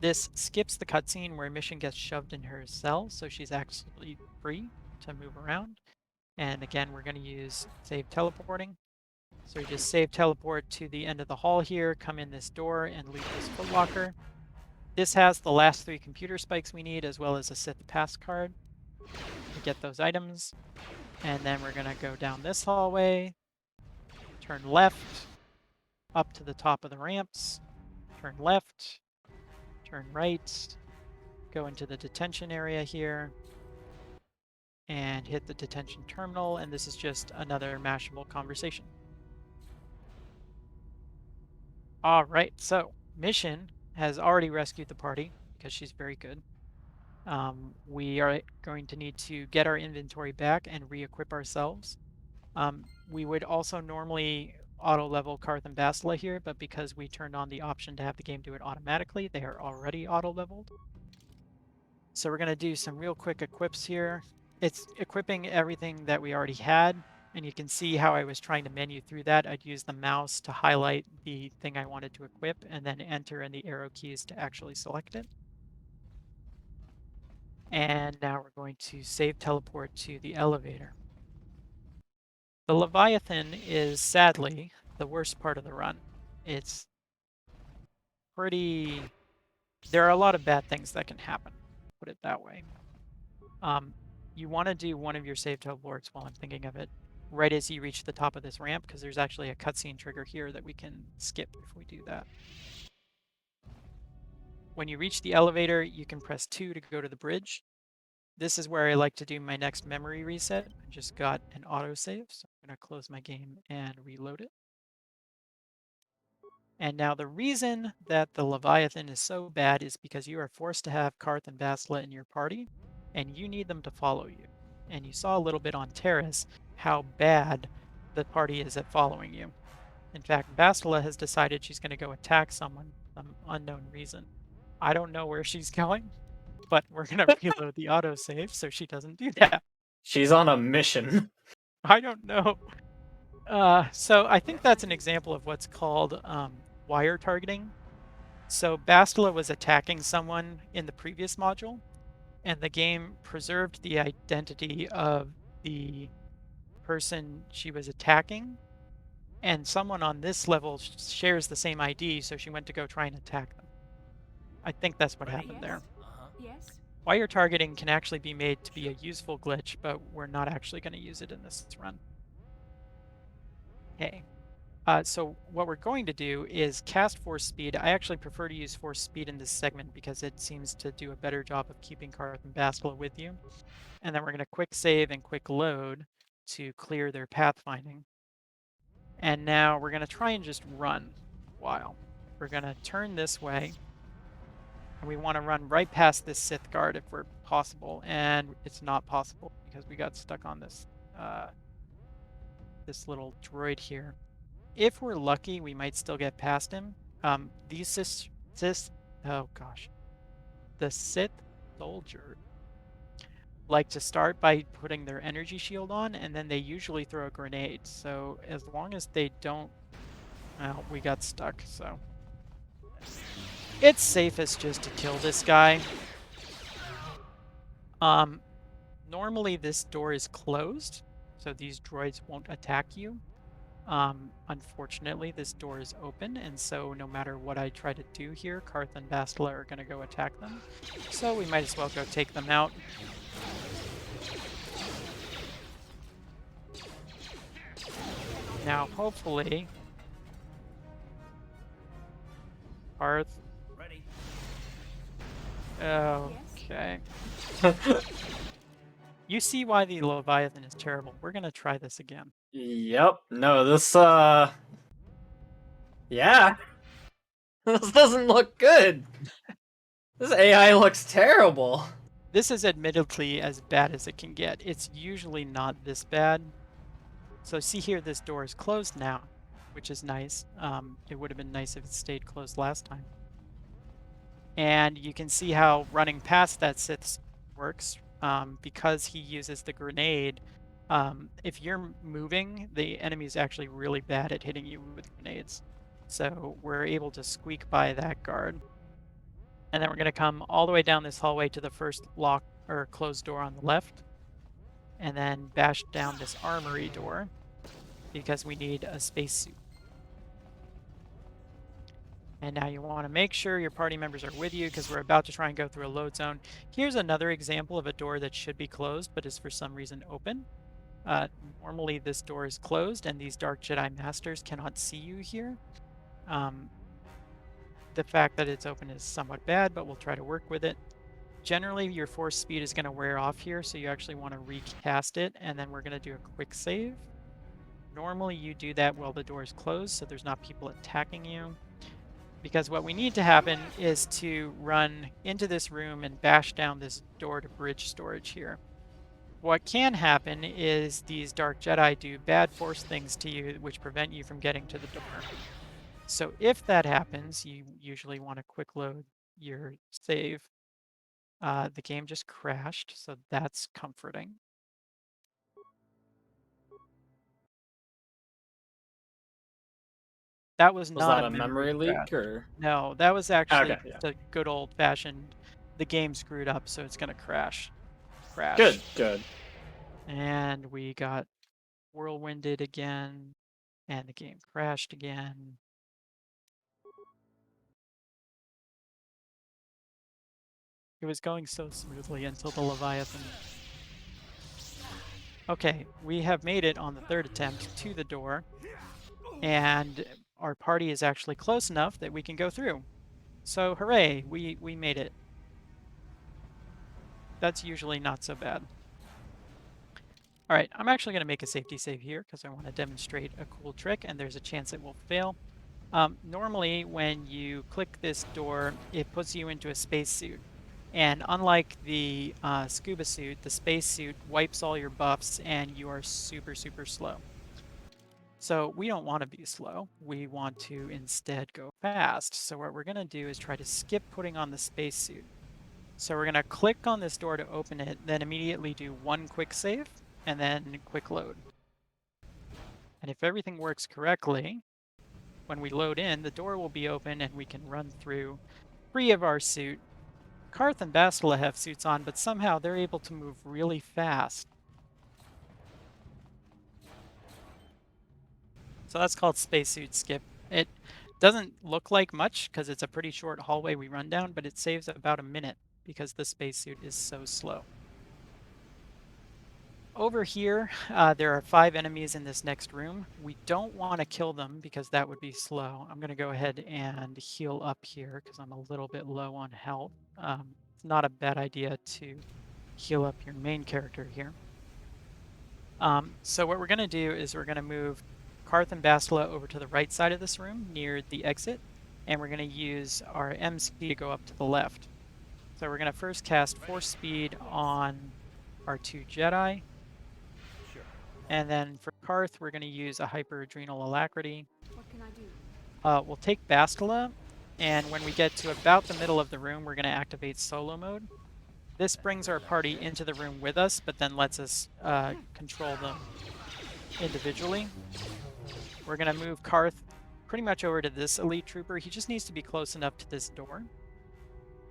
This skips the cutscene where Mission gets shoved in her cell, so she's actually free to move around. And again, we're going to use save teleporting. So we just save teleport to the end of the hall here, come in this door, and loot this footlocker. This has the last 3 computer spikes we need, as well as a Sith pass card to get those items. And then we're going to go down this hallway, turn left, up to the top of the ramps, turn left, turn right, go into the detention area here, and hit the detention terminal, and this is just another mashable conversation. All right, so Mission has already rescued the party because she's very good. We are going to need to get our inventory back and re-equip ourselves. We would also normally auto-level Karth and Bastila here, but because we turned on the option to have the game do it automatically, they are already auto-leveled. So we're going to do some real quick equips here. It's equipping everything that we already had, and you can see how I was trying to menu through that. I'd use the mouse to highlight the thing I wanted to equip, and then enter in the arrow keys to actually select it. And now we're going to save teleport to the elevator. The Leviathan is, sadly, the worst part of the run. It's pretty... There are a lot of bad things that can happen, put it that way. You want to do one of your save teleports while I'm thinking of it, right as you reach the top of this ramp, because there's actually a cutscene trigger here that we can skip if we do that. When you reach the elevator, you can press 2 to go to the bridge. This is where I like to do my next memory reset. I just got an autosave, so I'm going to close my game and reload it. And now the reason that the Leviathan is so bad is because you are forced to have Karth and Bastila in your party, and you need them to follow you. And you saw a little bit on Terrace how bad the party is at following you. In fact, Bastila has decided she's going to go attack someone for some unknown reason. I don't know where she's going, but we're going to reload the autosave so she doesn't do that. She's on a mission. I don't know. So I think that's an example of what's called wire targeting. So Bastila was attacking someone in the previous module, and the game preserved the identity of the person she was attacking, and someone on this level shares the same ID, so she went to go try and attack them. I think that's what happened there. Yes. Wire targeting can actually be made to be a useful glitch, but we're not actually going to use it in this run. Okay. So what we're going to do is cast force speed. I actually prefer to use force speed in this segment because it seems to do a better job of keeping Karth and Bastila with you. And then we're going to quick save and quick load to clear their pathfinding. And now we're going to try and just run a while. We're going to turn this way. And we want to run right past this Sith guard if we're possible. And it's not possible because we got stuck on this, this little droid here. If we're lucky, we might still get past him. The Sith soldier like to start by putting their energy shield on, and then they usually throw a grenade. So as long as they don't, well, we got stuck. So it's safest just to kill this guy. Normally this door is closed, so these droids won't attack you. Unfortunately, this door is open, and so no matter what I try to do here, Karth and Bastila are going to go attack them. So we might as well go take them out. Now, hopefully, Karth. Ready. Okay. You see why the Leviathan is terrible. We're going to try this again. Yep. No, Yeah. This doesn't look good. This AI looks terrible. This is admittedly as bad as it can get. It's usually not this bad. So see here, this door is closed now, which is nice. It would have been nice if it stayed closed last time. And you can see how running past that Sith works because he uses the grenade. If you're moving, the enemy is actually really bad at hitting you with grenades. So we're able to squeak by that guard. And then we're going to come all the way down this hallway to the first lock or closed door on the left. And then bash down this armory door because we need a spacesuit. And now you want to make sure your party members are with you because we're about to try and go through a load zone. Here's another example of a door that should be closed but is for some reason open. Normally this door is closed and these Dark Jedi Masters cannot see you here. The fact that it's open is somewhat bad, but we'll try to work with it. Generally, your force speed is going to wear off here, so you actually want to recast it, and then we're going to do a quick save. Normally you do that while the door is closed, so there's not people attacking you. Because what we need to happen is to run into this room and bash down this door to bridge storage here. What can happen is these Dark Jedi do bad force things to you which prevent you from getting to the door. So if that happens, you usually want to quick load your save. The game just crashed, so that's comforting. That was not that a a memory leak crash. or? No, that was actually Okay, just a good old-fashioned, the game screwed up, so it's gonna crash. Good, good. And we got whirlwinded again, and the game crashed again. It was going so smoothly until the Leviathan. Okay, we have made it on the third attempt to the door, and our party is actually close enough that we can go through. So hooray, we made it. That's usually not so bad. All right, I'm actually going to make a safety save here because I want to demonstrate a cool trick, and there's a chance it will fail. Normally, when you click this door, it puts you into a spacesuit. And unlike the scuba suit, the spacesuit wipes all your buffs, and you are super, super slow. So we don't want to be slow. We want to instead go fast. So what we're going to do is try to skip putting on the spacesuit. So we're going to click on this door to open it, then immediately do one quick save, and then quick load. And if everything works correctly, when we load in, the door will be open and we can run through free of our suit. Karth and Bastila have suits on, but somehow they're able to move really fast. So that's called spacesuit skip. It doesn't look like much because it's a pretty short hallway we run down, but it saves about a minute because the spacesuit is so slow. Over here, there are 5 enemies in this next room. We don't want to kill them because that would be slow. I'm going to go ahead and heal up here because I'm a little bit low on health. It's not a bad idea to heal up your main character here. So what we're going to do is we're going to move Karth and Bastila over to the right side of this room near the exit, and we're going to use our MC to go up to the left. So we're going to first cast Force Speed on our 2 Jedi. And then for Karth, we're going to use a Hyper-Adrenal Alacrity. What can I do? We'll take Bastila, and when we get to about the middle of the room, we're going to activate Solo Mode. This brings our party into the room with us, but then lets us control them individually. We're going to move Karth pretty much over to this Elite Trooper. He just needs to be close enough to this door.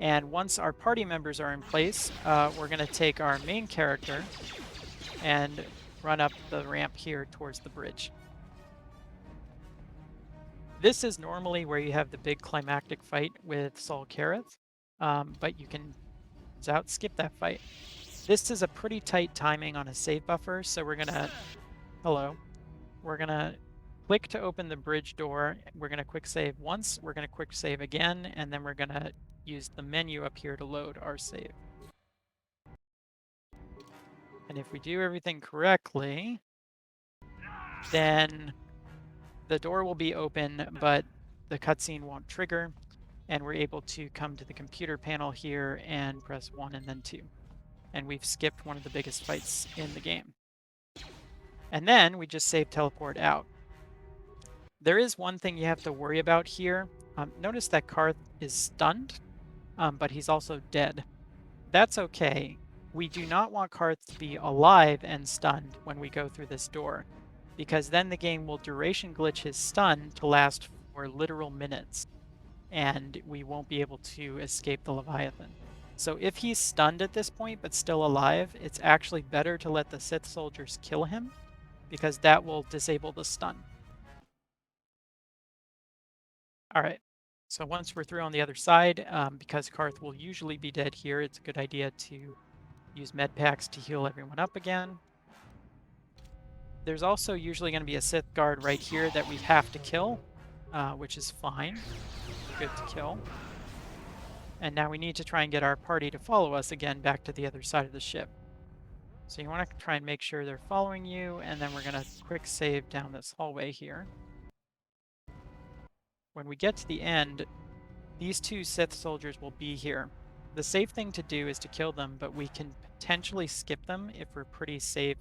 And once our party members are in place, we're going to take our main character and run up the ramp here towards the bridge. This is normally where you have the big climactic fight with Saul Kareth, but you can skip that fight. This is a pretty tight timing on a save buffer, so we're gonna, we're gonna click to open the bridge door. We're gonna quick save once, we're gonna quick save again, and then we're gonna use the menu up here to load our save. And if we do everything correctly, then the door will be open, but the cutscene won't trigger, and we're able to come to the computer panel here and press 1 and then 2. And we've skipped one of the biggest fights in the game. And then we just save teleport out. There is one thing you have to worry about here. Notice that Karth is stunned, but he's also dead. That's okay. We do not want Karth to be alive and stunned when we go through this door, because then the game will duration glitch his stun to last for literal minutes, and we won't be able to escape the Leviathan. So if he's stunned at this point but still alive, it's actually better to let the Sith soldiers kill him, because that will disable the stun. Alright, so once we're through on the other side, because Karth will usually be dead here, it's a good idea to use med packs to heal everyone up again. There's also usually going to be a Sith guard right here that we have to kill, which is fine. Good to kill. And now we need to try and get our party to follow us again back to the other side of the ship. So you want to try and make sure they're following you, and then we're going to quick save down this hallway here. When we get to the end, these 2 Sith soldiers will be here. The safe thing to do is to kill them, but we can potentially skip them if we're pretty safe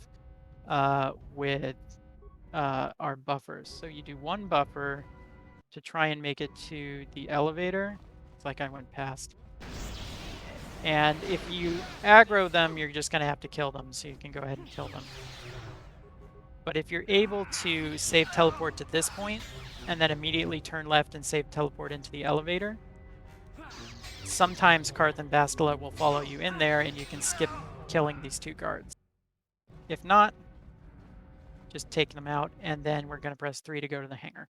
with our buffers. So you do 1 buffer to try and make it to the elevator. It's like I went past. And if you aggro them, you're just going to have to kill them, so you can go ahead and kill them. But if you're able to save teleport to this point, and then immediately turn left and save teleport into the elevator, sometimes Karth and Bastila will follow you in there, and you can skip killing these 2 guards. If not, just take them out, and then we're going to press 3 to go to the hangar.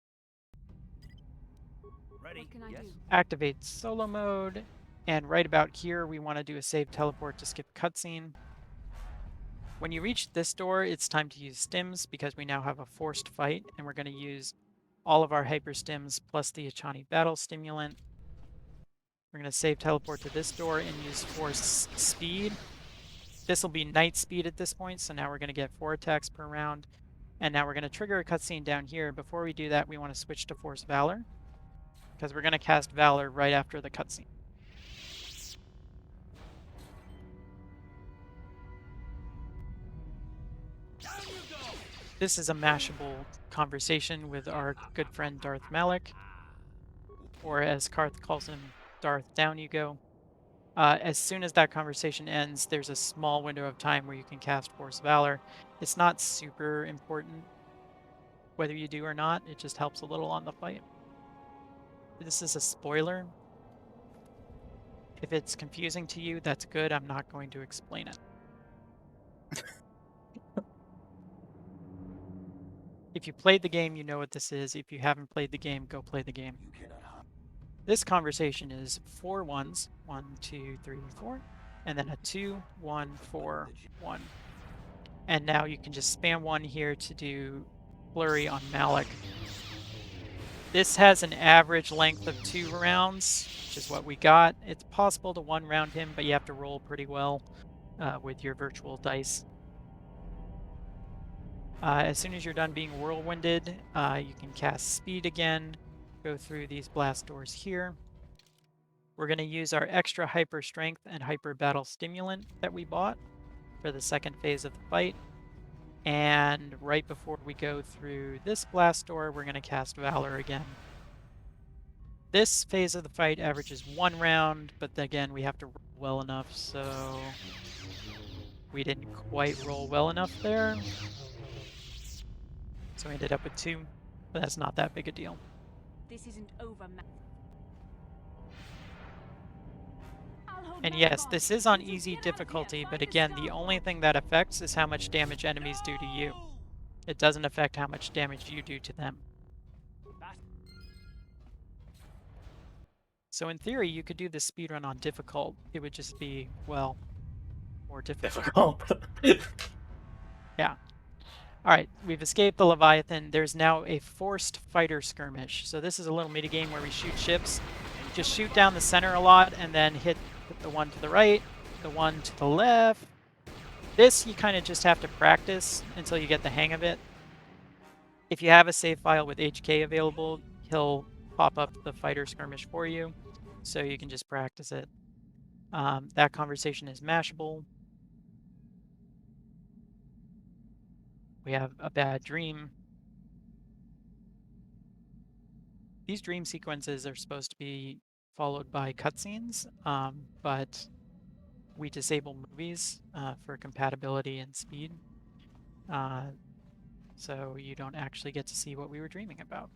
Ready? What can I do? Activate solo mode, and right about here we want to do a save teleport to skip cutscene. When you reach this door, it's time to use stims because we now have a forced fight, and we're going to use all of our hyper stims plus the Achani battle stimulant. We're going to save teleport to this door and use force speed. This will be night speed at this point, so now we're going to get 4 attacks per round. And now we're going to trigger a cutscene down here. Before we do that, we want to switch to Force Valor, because we're going to cast Valor right after the cutscene. This is a mashable conversation with our good friend Darth Malik, or as Karth calls him, Darth Down You Go. As soon as that conversation ends, there's a small window of time where you can cast Force Valor. It's not super important whether you do or not, it just helps a little on the fight. This is a spoiler. If it's confusing to you, that's good. I'm not going to explain it. If you played the game, you know what this is. If you haven't played the game, go play the game. This conversation is 4 ones. 1, 2, 3, 4. And then a 2, 1, 4, 1. And now you can just spam 1 here to do flurry on Malik. This has an average length of 2 rounds, which is what we got. It's possible to 1-round him, but you have to roll pretty well with your virtual dice. As soon as you're done being whirlwinded, you can cast speed again, go through these blast doors here. We're going to use our extra hyper strength and hyper battle stimulant that we bought for the second phase of the fight. And right before we go through this blast door, we're going to cast Valor again. This phase of the fight averages 1 round, but again, we have to roll well enough, so we didn't quite roll well enough there. So we ended up with 2, but that's not that big a deal. This isn't over, And yes, this is on easy difficulty, but again, the only thing that affects is how much damage enemies do to you. It doesn't affect how much damage you do to them. So in theory, you could do this speedrun on difficult. It would just be, well, more difficult. Yeah. Alright, we've escaped the Leviathan. There's now a forced fighter skirmish. So this is a little minigame where we shoot ships. Just shoot down the center a lot and then hit the one to the right, the one to the left. This you kind of just have to practice until you get the hang of it. If you have a save file with HK available, he'll pop up the fighter skirmish for you, so you can just practice it. That conversation is mashable. We have a bad dream. These dream sequences are supposed to be followed by cutscenes, but we disable movies for compatibility and speed, so you don't actually get to see what we were dreaming about.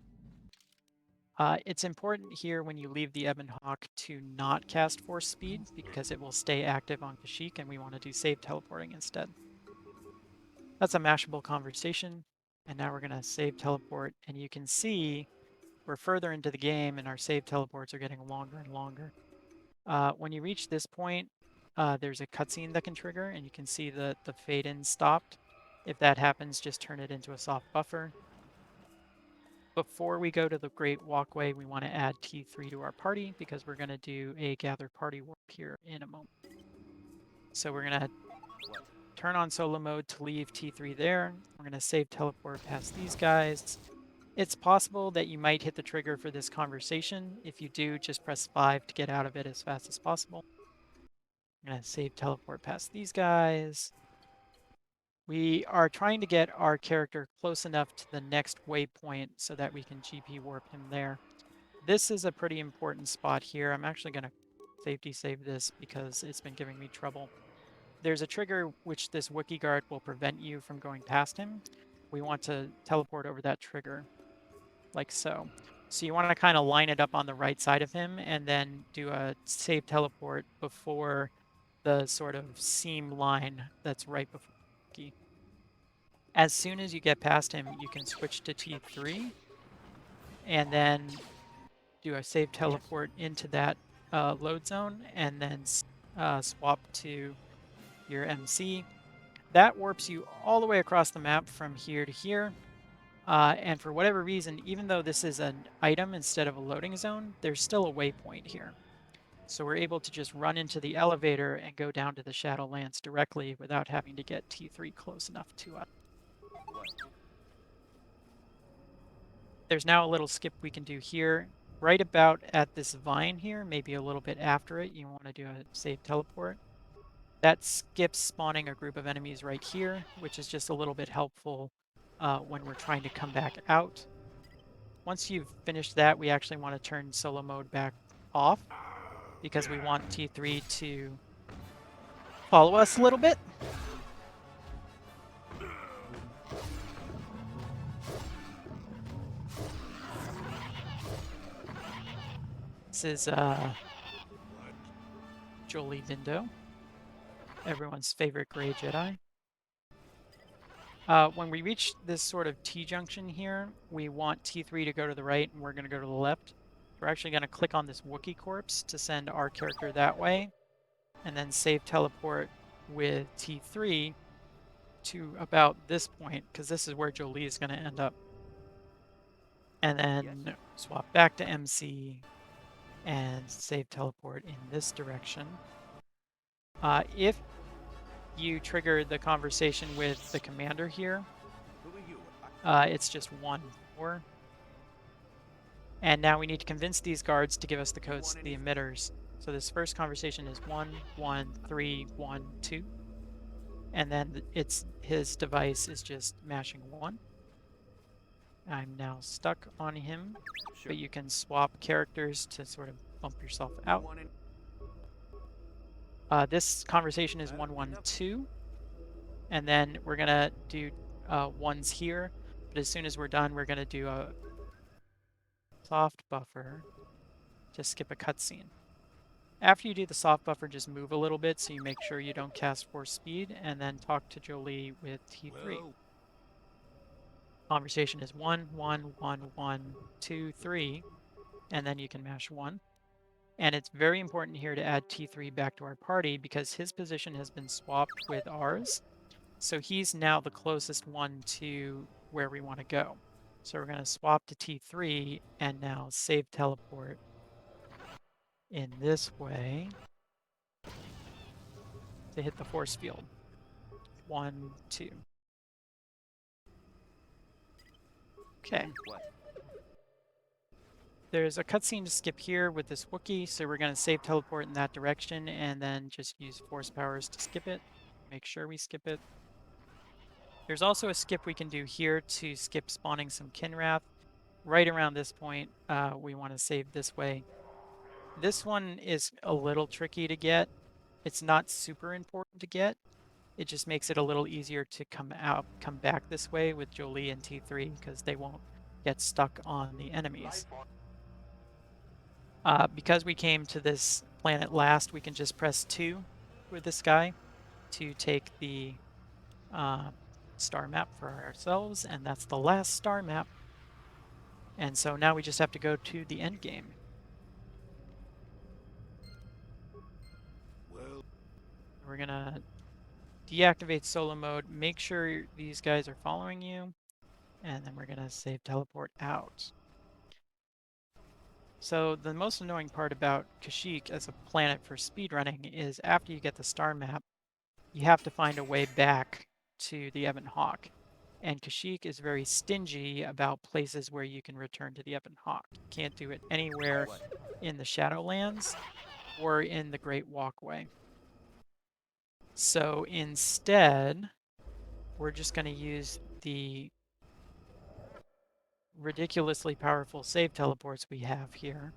It's important here when you leave the Ebon Hawk to not cast Force Speed because it will stay active on Kashyyyk and we want to do save teleporting instead. That's a mashable conversation, and now we're going to save teleport, and you can see we're further into the game and our save teleports are getting longer and longer. When you reach this point, there's a cutscene that can trigger, and you can see that the fade-in stopped. If that happens, just turn it into a soft buffer. Before we go to the Great Walkway, we want to add T3 to our party because we're going to do a gather party warp here in a moment. So we're going to turn on solo mode to leave T3 there. We're going to save teleport past these guys. It's possible that you might hit the trigger for this conversation. If you do, just press 5 to get out of it as fast as possible. I'm going to save teleport past these guys. We are trying to get our character close enough to the next waypoint so that we can GP warp him there. This is a pretty important spot here. I'm actually going to safety save this because it's been giving me trouble. There's a trigger which this Wookiee guard will prevent you from going past him. We want to teleport over that trigger, like so. So you want to kind of line it up on the right side of him and then do a save teleport before the sort of seam line that's right before Wookiee. As soon as you get past him, you can switch to T3 and then do a save teleport into that load zone and then swap to your MC. That warps you all the way across the map from here to here. And for whatever reason, even though this is an item instead of a loading zone, there's still a waypoint here. So we're able to just run into the elevator and go down to the Shadowlands directly without having to get T3 close enough to us. There's now a little skip we can do here. Right about at this vine here, maybe a little bit after it, you want to do a save teleport. That skips spawning a group of enemies right here, which is just a little bit helpful when we're trying to come back out. Once you've finished that, we actually want to turn solo mode back off because we want T3 to follow us a little bit. This is Jolie Vindo, everyone's favorite gray Jedi. When we reach this sort of T-junction here, we want T3 to go to the right and we're going to go to the left. We're actually going to click on this Wookiee corpse to send our character that way, and then save teleport with T3 to about this point, because this is where Jolie is going to end up. And then swap back to MC and save teleport in this direction. If you trigger the conversation with the commander here, it's just 1-4. And now we need to convince these guards to give us the codes to the emitters. So this first conversation is 1, 1, 3, 1, 2. And then his device is just mashing 1. I'm now stuck on him, but you can swap characters to sort of bump yourself out. This conversation is 1, 1, 2. And then we're going to do ones here. But as soon as we're done, we're going to do a soft buffer to skip a cutscene. After you do the soft buffer, just move a little bit so you make sure you don't cast Force Speed, and then talk to Jolie with T3. Whoa. Conversation is 1, 1, 1, 1, 2, 3, and then you can mash 1. And it's very important here to add T3 back to our party because his position has been swapped with ours. So he's now the closest one to where we want to go. So we're going to swap to T3 and now save teleport in this way to hit the force field. 1, 2. Okay. There's a cutscene to skip here with this Wookiee, so we're going to save teleport in that direction and then just use force powers to skip it. Make sure we skip it. There's also a skip we can do here to skip spawning some Kinrath. Right around this point, we want to save this way. This one is a little tricky to get. It's not super important to get. It just makes it a little easier to come back this way with Jolie and T3 because they won't get stuck on the enemies. Because we came to this planet last, we can just press 2 with this guy to take the star map for ourselves, and that's the last star map. And so now we just have to go to the end game. Well, We're gonna deactivate solo mode, make sure these guys are following you, and then we're gonna save teleport out. So the most annoying part about Kashyyyk as a planet for speedrunning is after you get the star map, you have to find a way back to the Ebon Hawk. And Kashyyyk is very stingy about places where you can return to the Ebon Hawk. You can't do it anywhere in the Shadowlands or in the Great Walkway. So instead, we're just going to use the ridiculously powerful save teleports we have here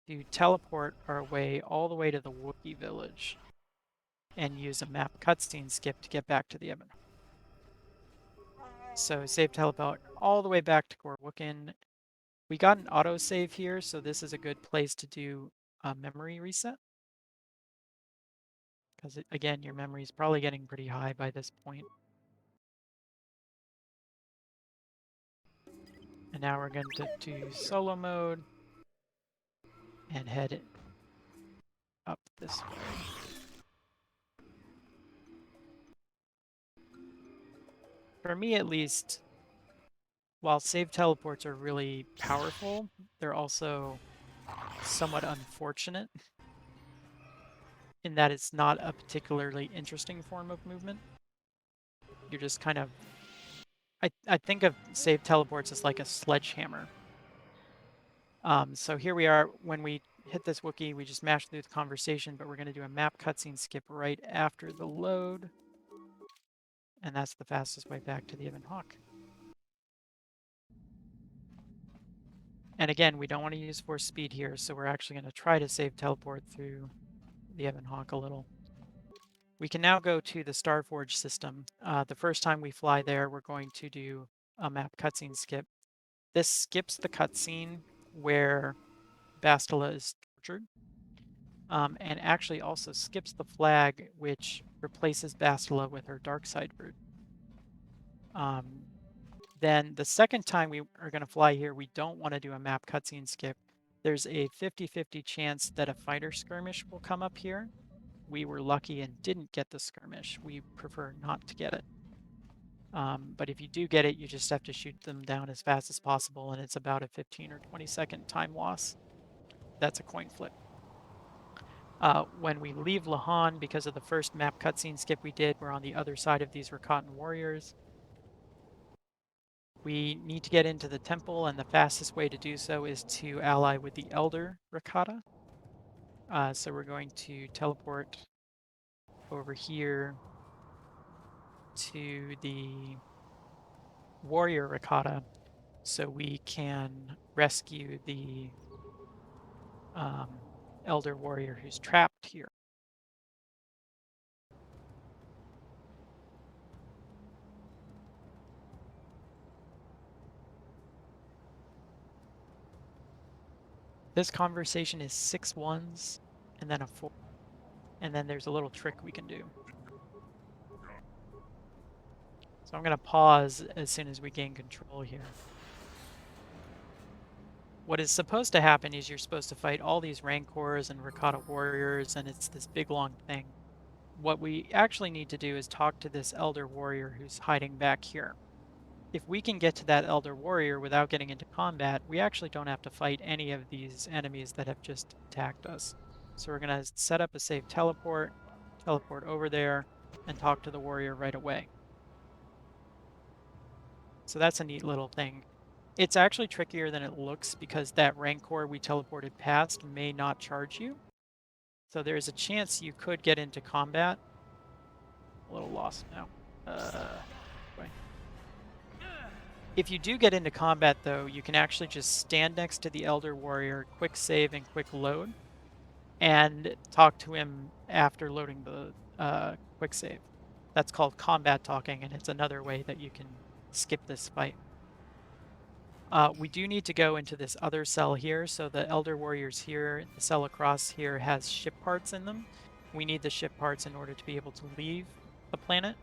to teleport our way all the way to the Wookiee village and use a map cutscene skip to get back to the Ebon Hawk. So save teleport all the way back to Gorwookin. We got an autosave here, so this is a good place to do a memory reset. Because again, your memory is probably getting pretty high by this point. And now we're going to do solo mode and head up this way. For me at least, while save teleports are really powerful, they're also somewhat unfortunate in that it's not a particularly interesting form of movement. You're just kind of... I think of save teleports as like a sledgehammer. So here we are. When we hit this Wookiee, we just mash through the conversation, but we're going to do a map cutscene skip right after the load. And that's the fastest way back to the Ebon Hawk. And again, we don't want to use force speed here, so we're actually going to try to save teleport through the Ebon Hawk a little. We can now go to the Starforge system. The first time we fly there, we're going to do a map cutscene skip. This skips the cutscene where Bastila is tortured, and actually also skips the flag which replaces Bastila with her dark side brood. Then the second time we are going to fly here, we don't want to do a map cutscene skip. There's a 50-50 chance that a fighter skirmish will come up here. We were lucky and didn't get the skirmish. We prefer not to get it. But if you do get it, you just have to shoot them down as fast as possible, and it's about a 15 or 20 second time loss. That's a coin flip. When we leave Lahan, because of the first map cutscene skip we did, we're on the other side of these Rakatan warriors. We need to get into the temple, and the fastest way to do so is to ally with the Elder Rakata. So we're going to teleport over here to the Warrior Rakata so we can rescue the Elder Warrior who's trapped here. This conversation is 6 ones and then a 4. And then there's a little trick we can do. So I'm going to pause as soon as we gain control here. What is supposed to happen is you're supposed to fight all these Rancors and Rakata warriors, and it's this big long thing. What we actually need to do is talk to this Elder Warrior who's hiding back here. If we can get to that Elder Warrior without getting into combat, we actually don't have to fight any of these enemies that have just attacked us. So we're going to set up a safe teleport over there, and talk to the warrior right away. So that's a neat little thing. It's actually trickier than it looks because that Rancor we teleported past may not charge you. So there's a chance you could get into combat. A little lost now. If you do get into combat, though, you can actually just stand next to the Elder Warrior, quick save and quick load, and talk to him after loading the quick save. That's called combat talking, and it's another way that you can skip this fight. We do need to go into this other cell here. So the Elder Warriors here, the cell across here has ship parts in them. We need the ship parts in order to be able to leave the planet.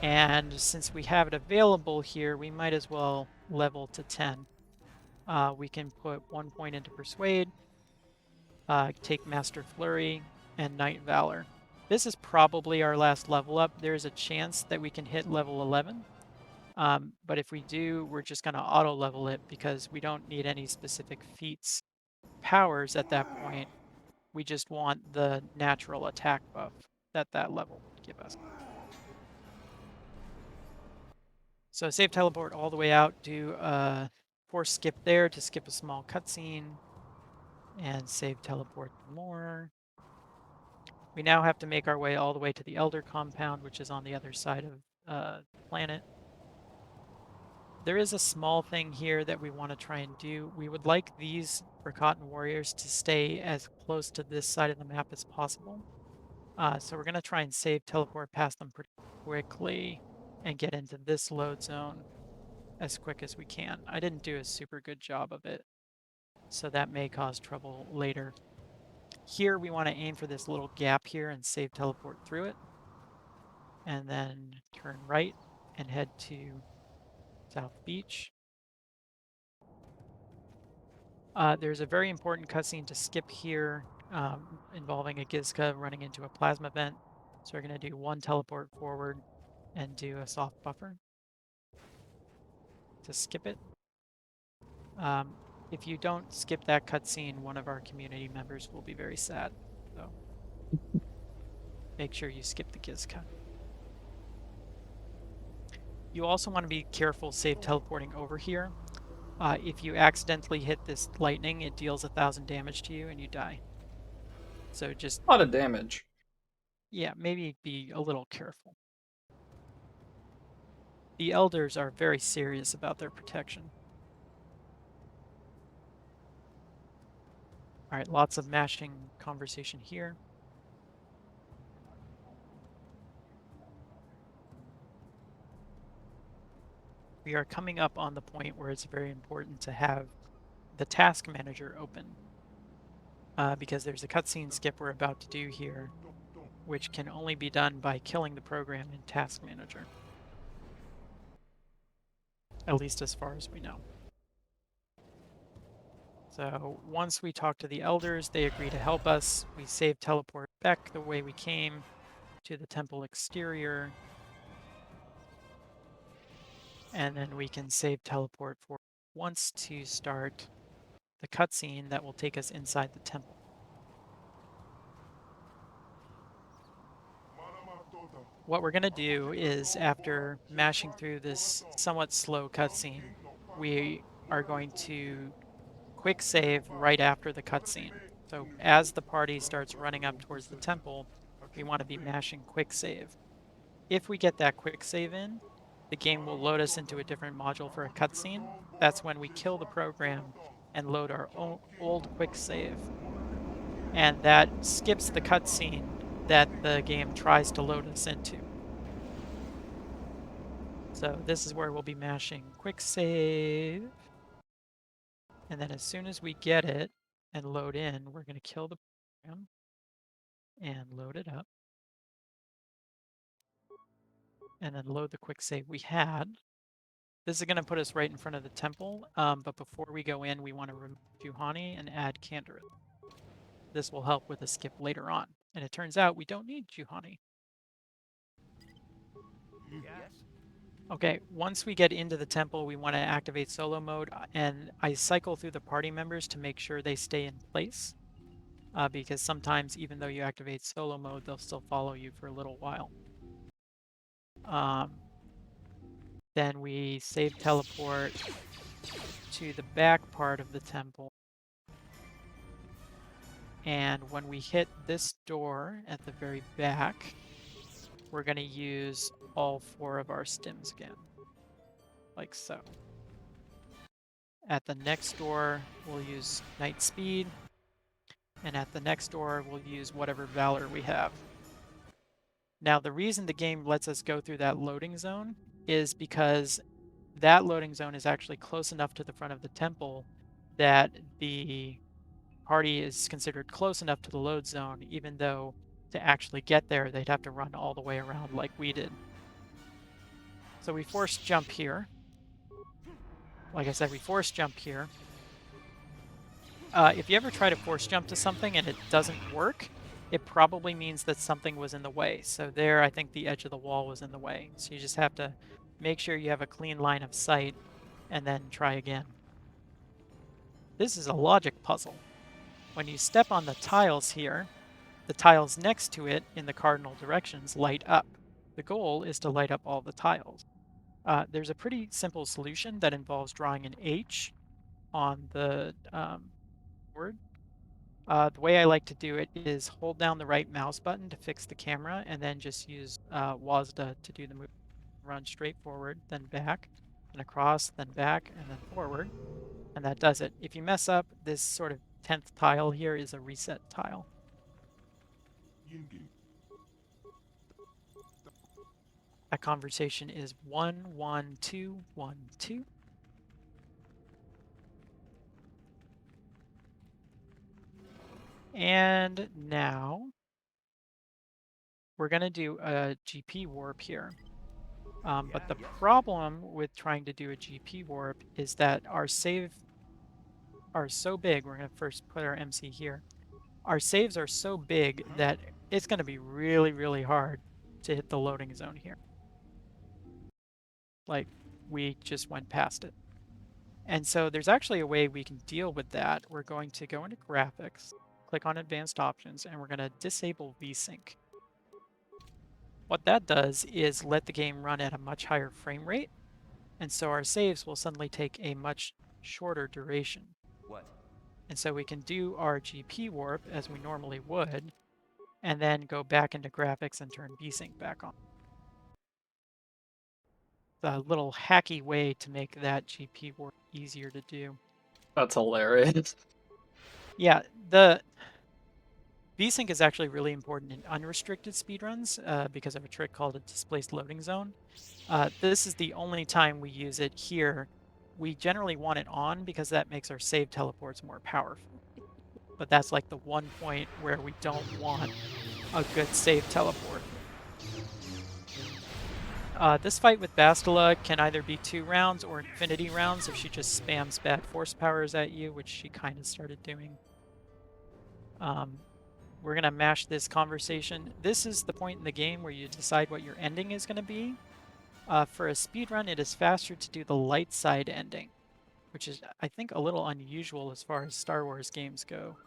And since we have it available here, we might as well level to 10. We can put 1 point into Persuade, take Master Flurry, and Knight Valor. This is probably our last level up. There's a chance that we can hit level 11. But if we do, we're just going to auto level it because we don't need any specific feats powers at that point. We just want the natural attack buff that that level would give us. So save teleport all the way out, do a force skip there to skip a small cutscene, and save teleport more. We now have to make our way all the way to the Elder compound, which is on the other side of the planet. There is a small thing here that we want to try and do. We would like these Forgotten Warriors to stay as close to this side of the map as possible. So we're going to try and save teleport past them pretty quickly and get into this load zone as quick as we can. I didn't do a super good job of it, so that may cause trouble later. Here we want to aim for this little gap here and save teleport through it. And then turn right and head to South Beach. There's a very important cutscene to skip here involving a Gizka running into a plasma vent. So we're going to do 1 teleport forward and do a soft buffer to skip it. If you don't skip that cutscene, one of our community members will be very sad. So make sure you skip the Gizka. You also want to be careful save teleporting over here. If you accidentally hit this lightning, it deals 1,000 damage to you and you die. So just... a lot of damage. Yeah, maybe be a little careful. The Elders are very serious about their protection. Alright, lots of mashing conversation here. We are coming up on the point where it's very important to have the task manager open. Because there's a cutscene skip we're about to do here, which can only be done by killing the program in task manager. At least as far as we know. So once we talk to the Elders, they agree to help us. We save teleport back the way we came to the temple exterior. And then we can save teleport for once to start the cutscene that will take us inside the temple. What we're going to do is, after mashing through this somewhat slow cutscene, we are going to quick save right after the cutscene. So as the party starts running up towards the temple, we want to be mashing quick save. If we get that quick save in, the game will load us into a different module for a cutscene. That's when we kill the program and load our old quick save. And that skips the cutscene that the game tries to load us into. So this is where we'll be mashing quick save. And then as soon as we get it and load in, we're going to kill the program and load it up. And then load the quick save we had. This is going to put us right in front of the temple, but before we go in, we want to remove Juhani and add Candorith. This will help with a skip later on. And it turns out we don't need Juhani. Yes? Okay, once we get into the temple, we want to activate solo mode, and I cycle through the party members to make sure they stay in place. Because sometimes, even though you activate solo mode, they'll still follow you for a little while. then we save teleport to the back part of the temple. And when we hit this door at the very back, we're going to use all 4 of our stims again, like so. At the next door, we'll use Night Speed, and at the next door, we'll use whatever Valor we have. Now, the reason the game lets us go through that loading zone is because that loading zone is actually close enough to the front of the temple that the party is considered close enough to the load zone, even though to actually get there, they'd have to run all the way around like we did. So we force jump here. Like I said, we force jump here. If you ever try to force jump to something and it doesn't work, it probably means that something was in the way. So there, I think the edge of the wall was in the way. So you just have to make sure you have a clean line of sight and then try again. This is a logic puzzle. When you step on the tiles here, the tiles next to it in the cardinal directions light up. The goal is to light up all the tiles. There's a pretty simple solution that involves drawing an H on the board. The way I like to do it is hold down the right mouse button to fix the camera and then just use WASD to do the move. Run straight forward, then back, then across, then back, and then forward. And that does it. If you mess up, this sort of 10th tile here is a reset tile. That conversation is 11212. And now we're going to do a GP warp here. But the problem with trying to do a GP warp is that our saves are so big. We're going to first put our MC here. Our saves are so big that it's going to be really, really hard to hit the loading zone here. Like, we just went past it. And so there's actually a way we can deal with that. We're going to go into graphics, click on advanced options, and we're going to disable VSync. What that does is let the game run at a much higher frame rate, and so our saves will suddenly take a much shorter duration. What? And so we can do our GP warp as we normally would, and then go back into graphics and turn VSync back on. It's a little hacky way to make that GP warp easier to do. That's hilarious. Yeah, the VSync is actually really important in unrestricted speedruns because of a trick called a displaced loading zone. This is the only time we use it here. We generally want it on because that makes our save teleports more powerful. But that's like the one point where we don't want a good save teleport. This fight with Bastila can either be 2 rounds or infinity rounds if she just spams bad force powers at you, which she kind of started doing. We're going to mash this conversation. This is the point in the game where you decide what your ending is going to be. For a speedrun, it is faster to do the light side ending, which is, I think, a little unusual as far as Star Wars games go.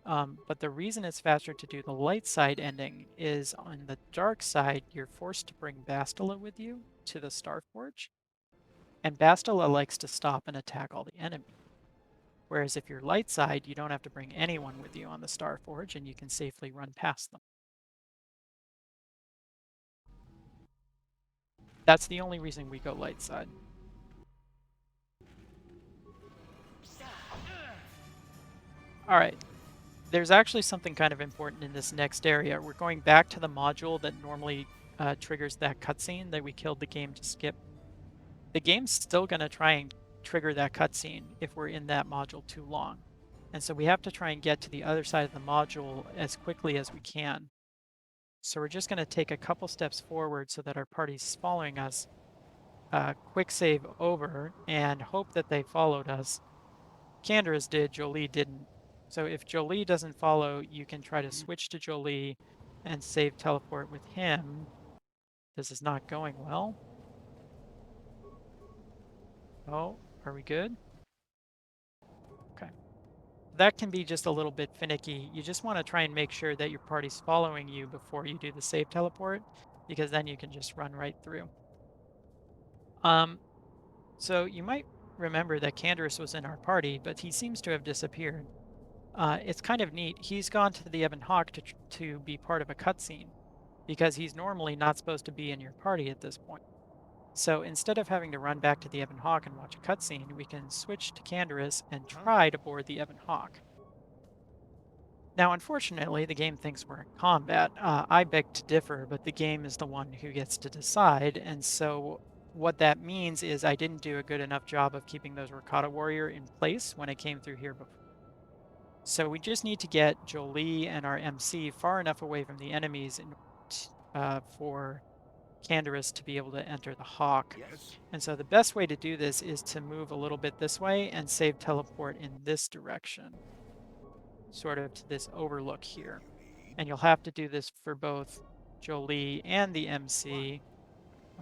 But the reason it's faster to do the light side ending is on the dark side, you're forced to bring Bastila with you to the Starforge. And Bastila likes to stop and attack all the enemies. Whereas if you're light side, you don't have to bring anyone with you on the Starforge and you can safely run past them. That's the only reason we go light side. Alright. There's actually something kind of important in this next area. We're going back to the module that normally triggers that cutscene that we killed the game to skip. The game's still going to try and trigger that cutscene if we're in that module too long. And so we have to try and get to the other side of the module as quickly as we can. So we're just going to take a couple steps forward so that our party's following us. Quick save over and hope that they followed us. Candra's did, Jolie didn't. So if Jolie doesn't follow, you can try to switch to Jolie and save teleport with him. This is not going well. Oh, are we good? Okay. That can be just a little bit finicky. You just want to try and make sure that your party's following you before you do the save teleport, because then you can just run right through. So you might remember that Canderous was in our party, but he seems to have disappeared. It's kind of neat. He's gone to the Ebon Hawk to be part of a cutscene, because he's normally not supposed to be in your party at this point. So instead of having to run back to the Ebon Hawk and watch a cutscene, we can switch to Canderous and try to board the Ebon Hawk. Now, unfortunately, the game thinks we're in combat. I beg to differ, but the game is the one who gets to decide, and so what that means is I didn't do a good enough job of keeping those Ricotta Warrior in place when I came through here before. So we just need to get Jolie and our MC far enough away from the enemies for Canderous to be able to enter the Hawk. Yes. And so the best way to do this is to move a little bit this way and save teleport in this direction, sort of to this overlook here. And you'll have to do this for both Jolie and the MC.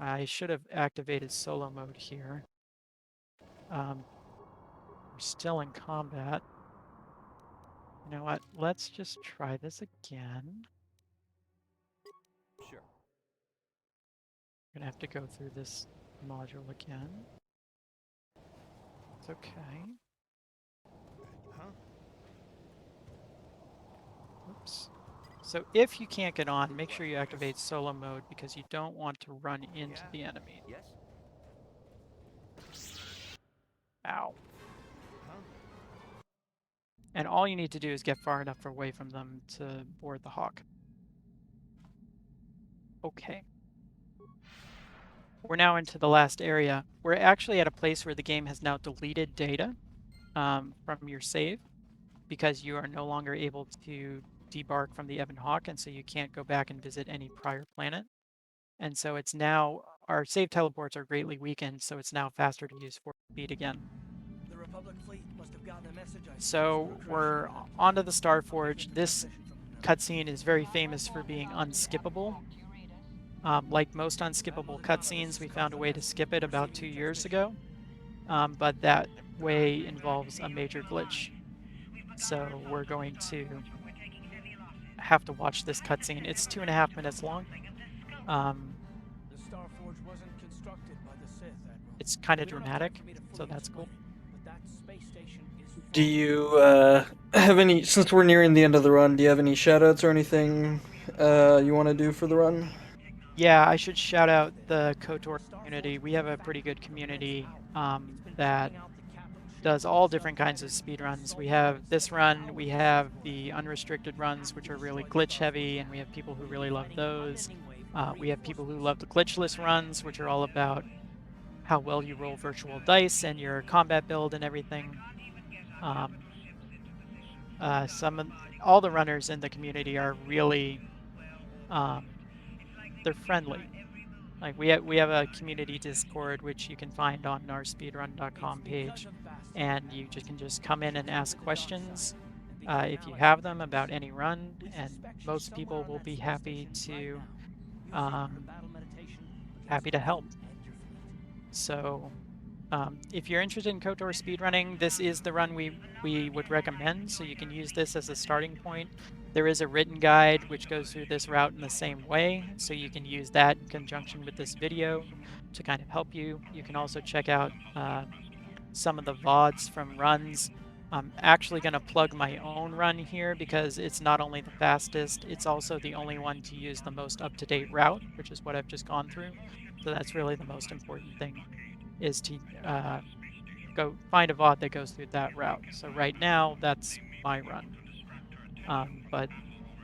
I should have activated solo mode here. We're still in combat. You know what? Let's just try this again. Sure. We're gonna have to go through this module again. It's okay. Huh? Oops. So if you can't get on, make sure you activate solo mode because you don't want to run into the enemy. Yes. Ow. Huh? And all you need to do is get far enough away from them to board the Hawk. Okay. We're now into the last area. We're actually at a place where the game has now deleted data from your save because you are no longer able to debark from the Ebon Hawk, and so you can't go back and visit any prior planet. And so it's now, our save teleports are greatly weakened, so it's now faster to use force speed again. The Republic fleet must have gotten a message. So we're onto the Starforge. This cutscene is very famous for being unskippable. Like most unskippable cutscenes, we found a way to skip it about 2 years ago, but that way involves a major glitch. So we're going to have to watch this cutscene. It's 2.5 minutes long. The Starforge wasn't constructed by the Sith, Admiral. It's kind of dramatic, so that's cool. But that space station is Do you have any, since we're nearing the end of the run, do you have any shoutouts or anything you want to do for the run? Yeah, I should shout out the KOTOR community. We have a pretty good community that does all different kinds of speed runs. We have this run, we have the unrestricted runs, which are really glitch heavy, and we have people who really love those. We have people who love the glitchless runs, which are all about how well you roll virtual dice and your combat build and everything. All the runners in the community are really, they're friendly. Like we have a community Discord which you can find on our speedrun.com page, and you can just come in and ask questions if you have them about any run, and most people will be happy to help. So if you're interested in KOTOR speedrunning, this is the run we would recommend, so you can use this as a starting point. There is a written guide which goes through this route in the same way, so you can use that in conjunction with this video to kind of help you. You can also check out some of the VODs from runs. I'm actually going to plug my own run here because it's not only the fastest, it's also the only one to use the most up-to-date route, which is what I've just gone through. So that's really the most important thing, is to go find a VOD that goes through that route. So right now, that's my run. But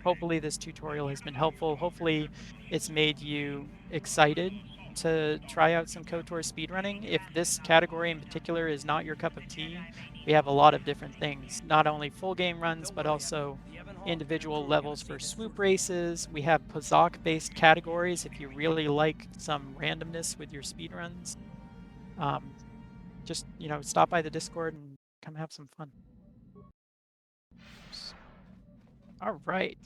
hopefully this tutorial has been helpful. Hopefully it's made you excited to try out some KOTOR speedrunning. If this category in particular is not your cup of tea, we have a lot of different things. Not only full game runs, but also individual levels for swoop races. We have Pazak-based categories if you really like some randomness with your speedruns. Just, stop by the Discord and come have some fun. Oops. All right.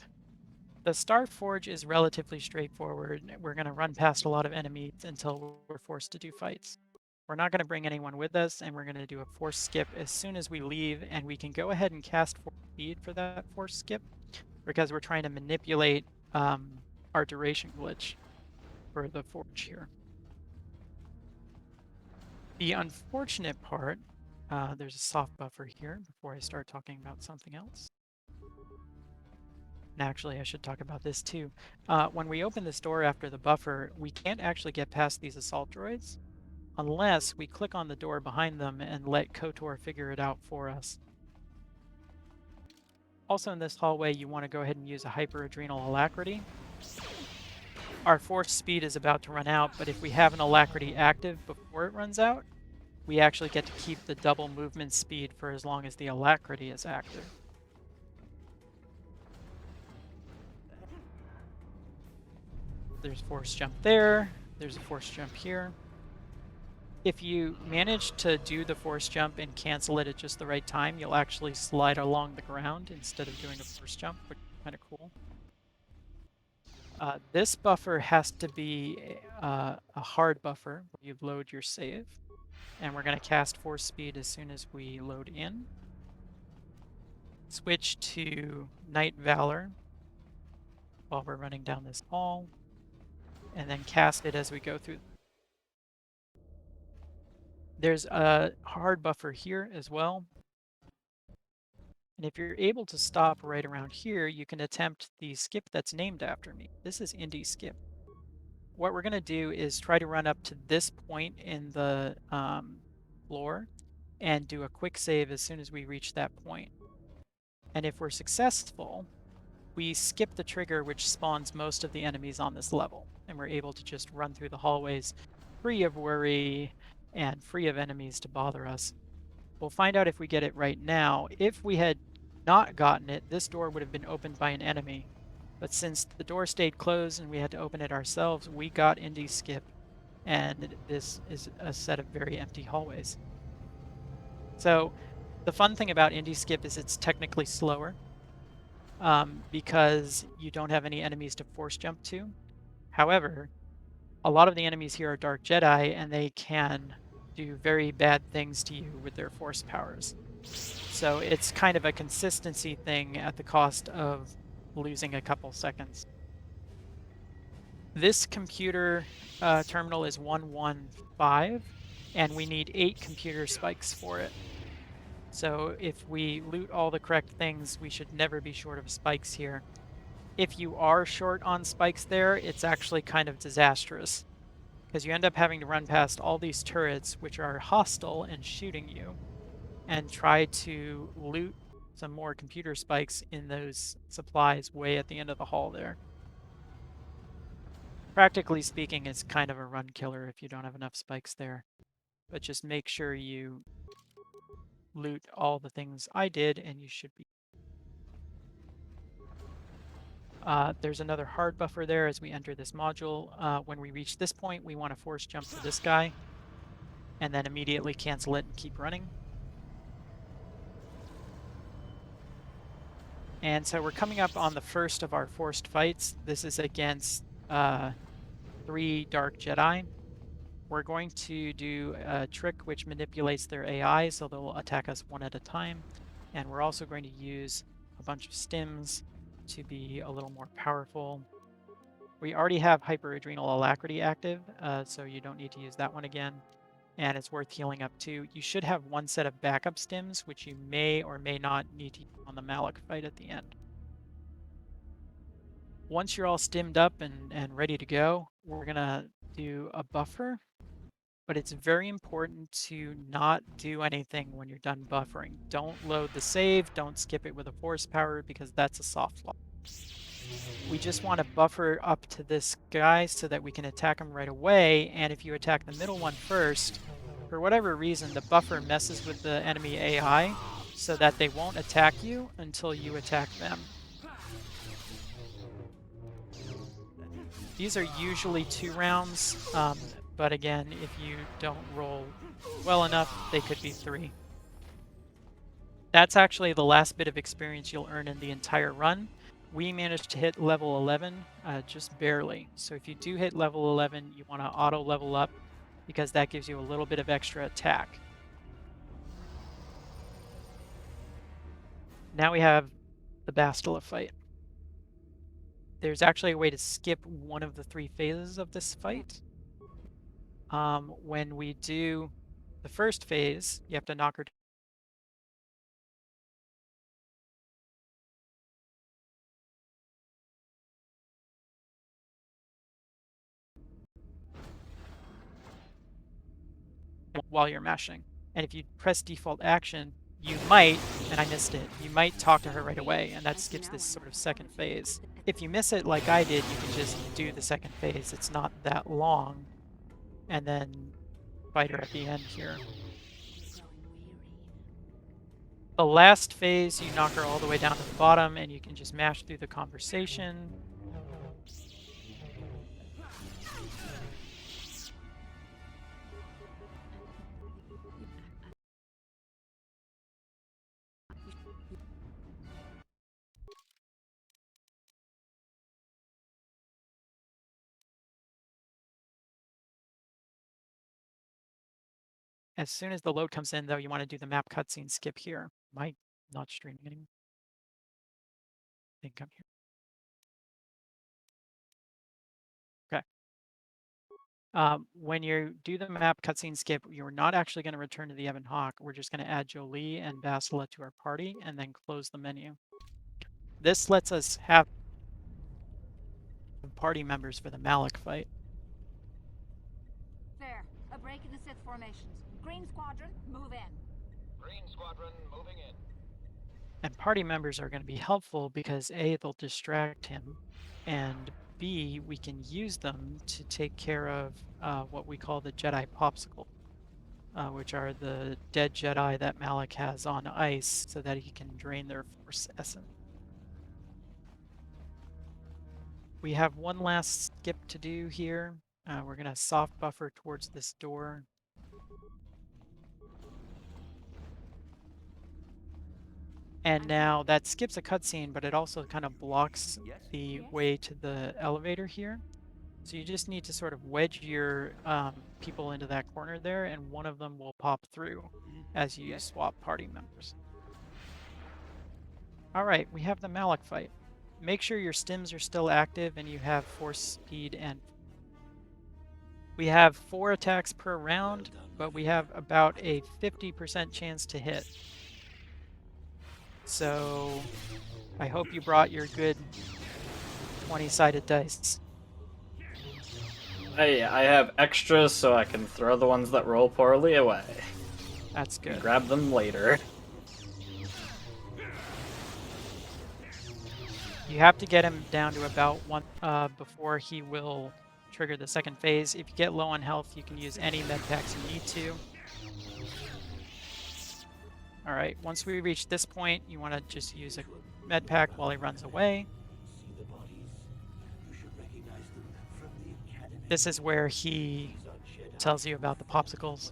The Starforge is relatively straightforward. We're going to run past a lot of enemies until we're forced to do fights. We're not going to bring anyone with us, and we're going to do a force skip as soon as we leave, and we can go ahead and cast force speed for that force skip because we're trying to manipulate our duration glitch for the forge here. The unfortunate part, there's a soft buffer here before I start talking about something else. And actually, I should talk about this too. When we open this door after the buffer, we can't actually get past these assault droids unless we click on the door behind them and let KOTOR figure it out for us. Also in this hallway, you want to go ahead and use a hyper-adrenal alacrity. Our force speed is about to run out, but if we have an alacrity active before it runs out, we actually get to keep the double movement speed for as long as the alacrity is active. There's a force jump there. There's a force jump here. If you manage to do the force jump and cancel it at just the right time, you'll actually slide along the ground instead of doing a force jump, which is kind of cool. This buffer has to be a hard buffer where you load your save. And we're going to cast force speed as soon as we load in. Switch to Night Valor while we're running down this hall. And then cast it as we go through. There's a hard buffer here as well. And if you're able to stop right around here, you can attempt the skip that's named after me. This is Indy Skip. What we're going to do is try to run up to this point in the floor and do a quick save as soon as we reach that point. And if we're successful, we skip the trigger which spawns most of the enemies on this level. And we're able to just run through the hallways free of worry and free of enemies to bother us. We'll find out if we get it right now. If we had not gotten it, this door would have been opened by an enemy. But since the door stayed closed and we had to open it ourselves, we got Indy Skip. And this is a set of very empty hallways. So the fun thing about Indy Skip is it's technically slower because you don't have any enemies to force jump to. However, a lot of the enemies here are Dark Jedi, and they can do very bad things to you with their force powers. So it's kind of a consistency thing at the cost of losing a couple seconds. This computer terminal is 115, and we need 8 computer spikes for it. So if we loot all the correct things, we should never be short of spikes here. If you are short on spikes there, it's actually kind of disastrous, because you end up having to run past all these turrets, which are hostile and shooting you, and try to loot some more computer spikes in those supplies way at the end of the hall there. Practically speaking, it's kind of a run killer if you don't have enough spikes there. But just make sure you loot all the things I did, and you should be. There's another hard buffer there as we enter this module. When we reach this point, we want to force jump to this guy, and then immediately cancel it and keep running. And so we're coming up on the first of our forced fights. This is against 3 Dark Jedi. We're going to do a trick which manipulates their AI, so they'll attack us one at a time. And we're also going to use a bunch of stims to be a little more powerful. We already have Hyper-Adrenal Alacrity active, so you don't need to use that one again. And it's worth healing up too. You should have one set of backup stims, which you may or may not need to use on the Malak fight at the end. Once you're all stimmed up and ready to go, we're going to do a buffer. But it's very important to not do anything when you're done buffering. Don't load the save, don't skip it with a force power, because that's a soft lock. We just want to buffer up to this guy so that we can attack him right away, and if you attack the middle one first, for whatever reason, the buffer messes with the enemy AI so that they won't attack you until you attack them. These are usually 2 rounds, but again, if you don't roll well enough, they could be 3. That's actually the last bit of experience you'll earn in the entire run. We managed to hit level 11 just barely. So if you do hit level 11, you want to auto level up because that gives you a little bit of extra attack. Now we have the Bastila fight. There's actually a way to skip one of the 3 phases of this fight. When we do The first phase, you have to knock her while you're mashing. And if you press default action, you might, and I missed it, you might talk to her right away, and that skips this sort of second phase. If you miss it like I did, you can just do the second phase. It's not that long, and then fight her at the end here. The last phase, you knock her all the way down to the bottom, and you can just mash through the conversation. As soon as the load comes in, though, you want to do the map cutscene skip here. Am I not streaming anymore? I think I'm here. Okay. When you do the map cutscene skip, you're not actually going to return to the Ebon Hawk. We're just going to add Jolie and Bastila to our party and then close the menu. This lets us have party members for the Malik fight. There, a break in the Sith formations. Green Squadron, move in. Green Squadron, moving in. And party members are going to be helpful because A, they'll distract him, and B, we can use them to take care of what we call the Jedi Popsicle, which are the dead Jedi that Malik has on ice so that he can drain their Force essence. We have one last skip to do here. We're going to soft buffer towards this door. And now that skips a cutscene, but it also kind of blocks the way to the elevator here. So you just need to sort of wedge your people into that corner there, and one of them will pop through as you swap party members. All right, we have the Malik fight. Make sure your stims are still active and you have force speed, and we have 4 attacks per round, but we have about a 50% chance to hit. So I hope you brought your good 20-sided dice. I have extras so I can throw the ones that roll poorly away. That's good. And grab them later. You have to get him down to about 1 before he will trigger the second phase. If you get low on health, you can use any med packs you need to. All right, once we reach this point, you want to just use a med pack while he runs away. This is where he tells you about the popsicles.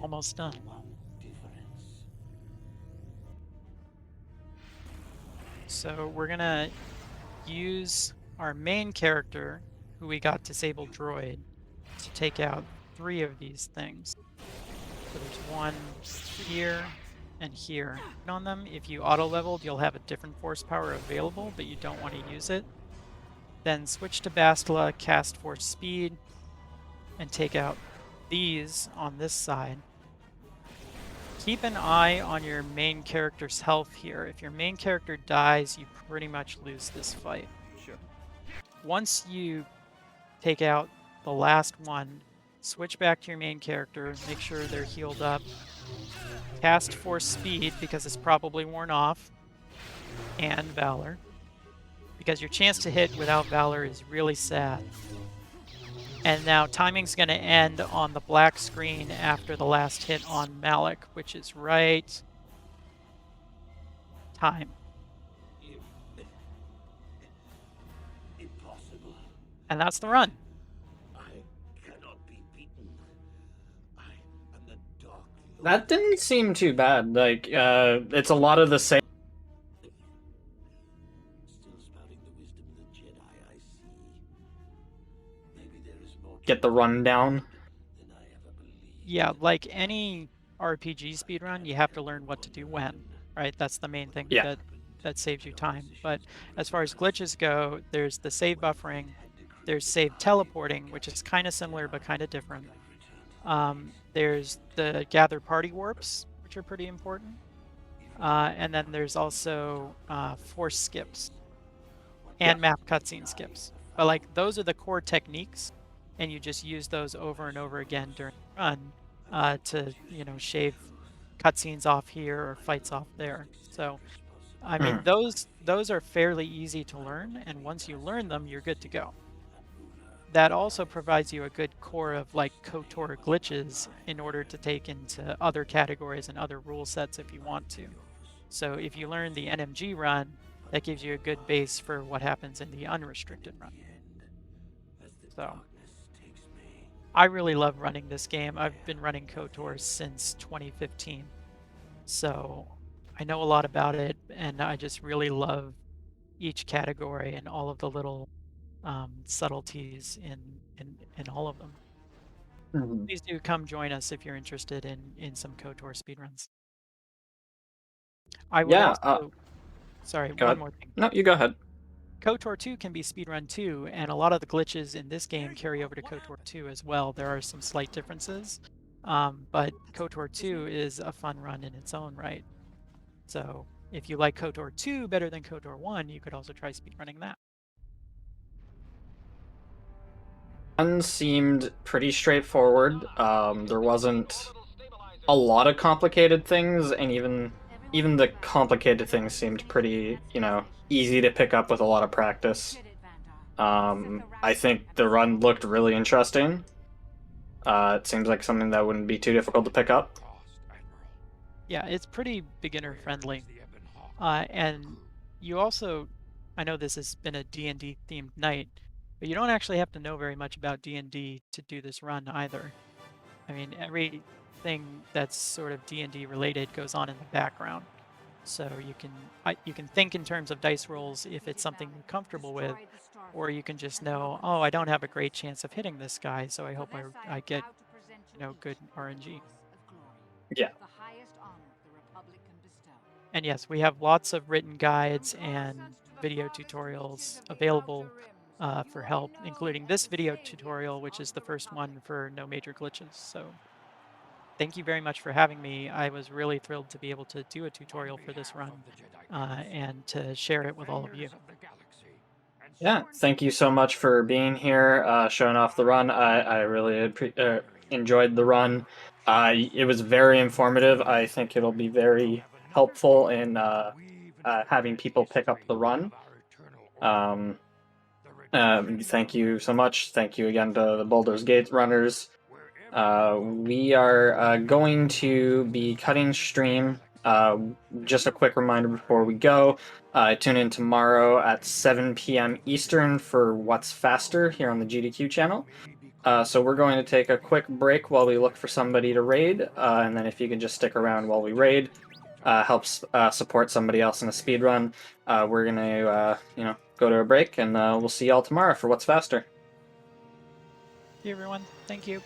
Almost done. So we're gonna use our main character, who we got disabled droid, to take out 3 of these things. So there's one here and here. On them, if you auto-leveled, you'll have a different force power available, but you don't want to use it. Then switch to Bastila, cast force speed, and take out these on this side. Keep an eye on your main character's health here. If your main character dies, you pretty much lose this fight. Sure. Once you take out the last one, switch back to your main character, make sure they're healed up. Cast force speed because it's probably worn off, and Valor, because your chance to hit without Valor is really sad. And now timing's going to end on the black screen after the last hit on Malik, which is right time. Impossible. And that's the run. I cannot be beaten. I am the Dark Lord. That didn't seem too bad. Like, it's a lot of the same. Still spouting the wisdom of the Jedi, I see. Maybe there is more Get the rundown. than I ever believed. Yeah, like any RPG speedrun, you have to learn what to do when, right? That's the main thing that saves you time. But as far as glitches go, there's the save buffering, There's save teleporting, which is kind of similar but kind of different. There's the gather party warps, which are pretty important. And then there's also force skips and map cutscene skips. But like those are the core techniques, and you just use those over and over again during the run to shave cutscenes off here or fights off there. So I mean those are fairly easy to learn, and once you learn them, you're good to go. That also provides you a good core of like KOTOR glitches in order to take into other categories and other rule sets if you want to. So if you learn the NMG run, that gives you a good base for what happens in the unrestricted run. So I really love running this game. I've been running KOTOR since 2015. So I know a lot about it, and I just really love each category and all of the little subtleties in all of them. Please do come join us if you're interested in some KOTOR speedruns. I would also, sorry, one more thing. No, you go ahead. KOTOR 2 can be speedrun too, and a lot of the glitches in this game carry over to KOTOR 2 as well. There are some slight differences, but KOTOR 2 is a fun run in its own right. So if you like KOTOR 2 better than KOTOR 1, you could also try speedrunning that. One seemed pretty straightforward. There wasn't a lot of complicated things, and even the complicated things seemed pretty, easy to pick up with a lot of practice. I think the run looked really interesting. It seems like something that wouldn't be too difficult to pick up. Yeah, it's pretty beginner friendly. And you also, I know this has been a D&D themed night, but you don't actually have to know very much about D&D to do this run either. I mean, everything that's sort of D&D related goes on in the background. So you can think in terms of dice rolls if it's something you're comfortable with, or you can just know, oh, I don't have a great chance of hitting this guy, so I hope I get, good RNG. Yeah. And yes, we have lots of written guides and video tutorials available for help, including this video tutorial, which is the first one for no major glitches. So thank you very much for having me. I was really thrilled to be able to do a tutorial for this run and to share it with all of you. Yeah, thank you so much for being here, showing off the run. I really enjoyed the run. It was very informative. I think it'll be very helpful in having people pick up the run. Thank you so much. Thank you again to the Baldur's Gate runners. We are going to be cutting stream. Just a quick reminder before we go. Tune in tomorrow at 7 p.m. Eastern for What's Faster here on the GDQ channel. So we're going to take a quick break while we look for somebody to raid, and then if you can just stick around while we raid, helps support somebody else in a speed run. We're gonna, go to a break, and we'll see y'all tomorrow for What's Faster. See you, everyone. Thank you.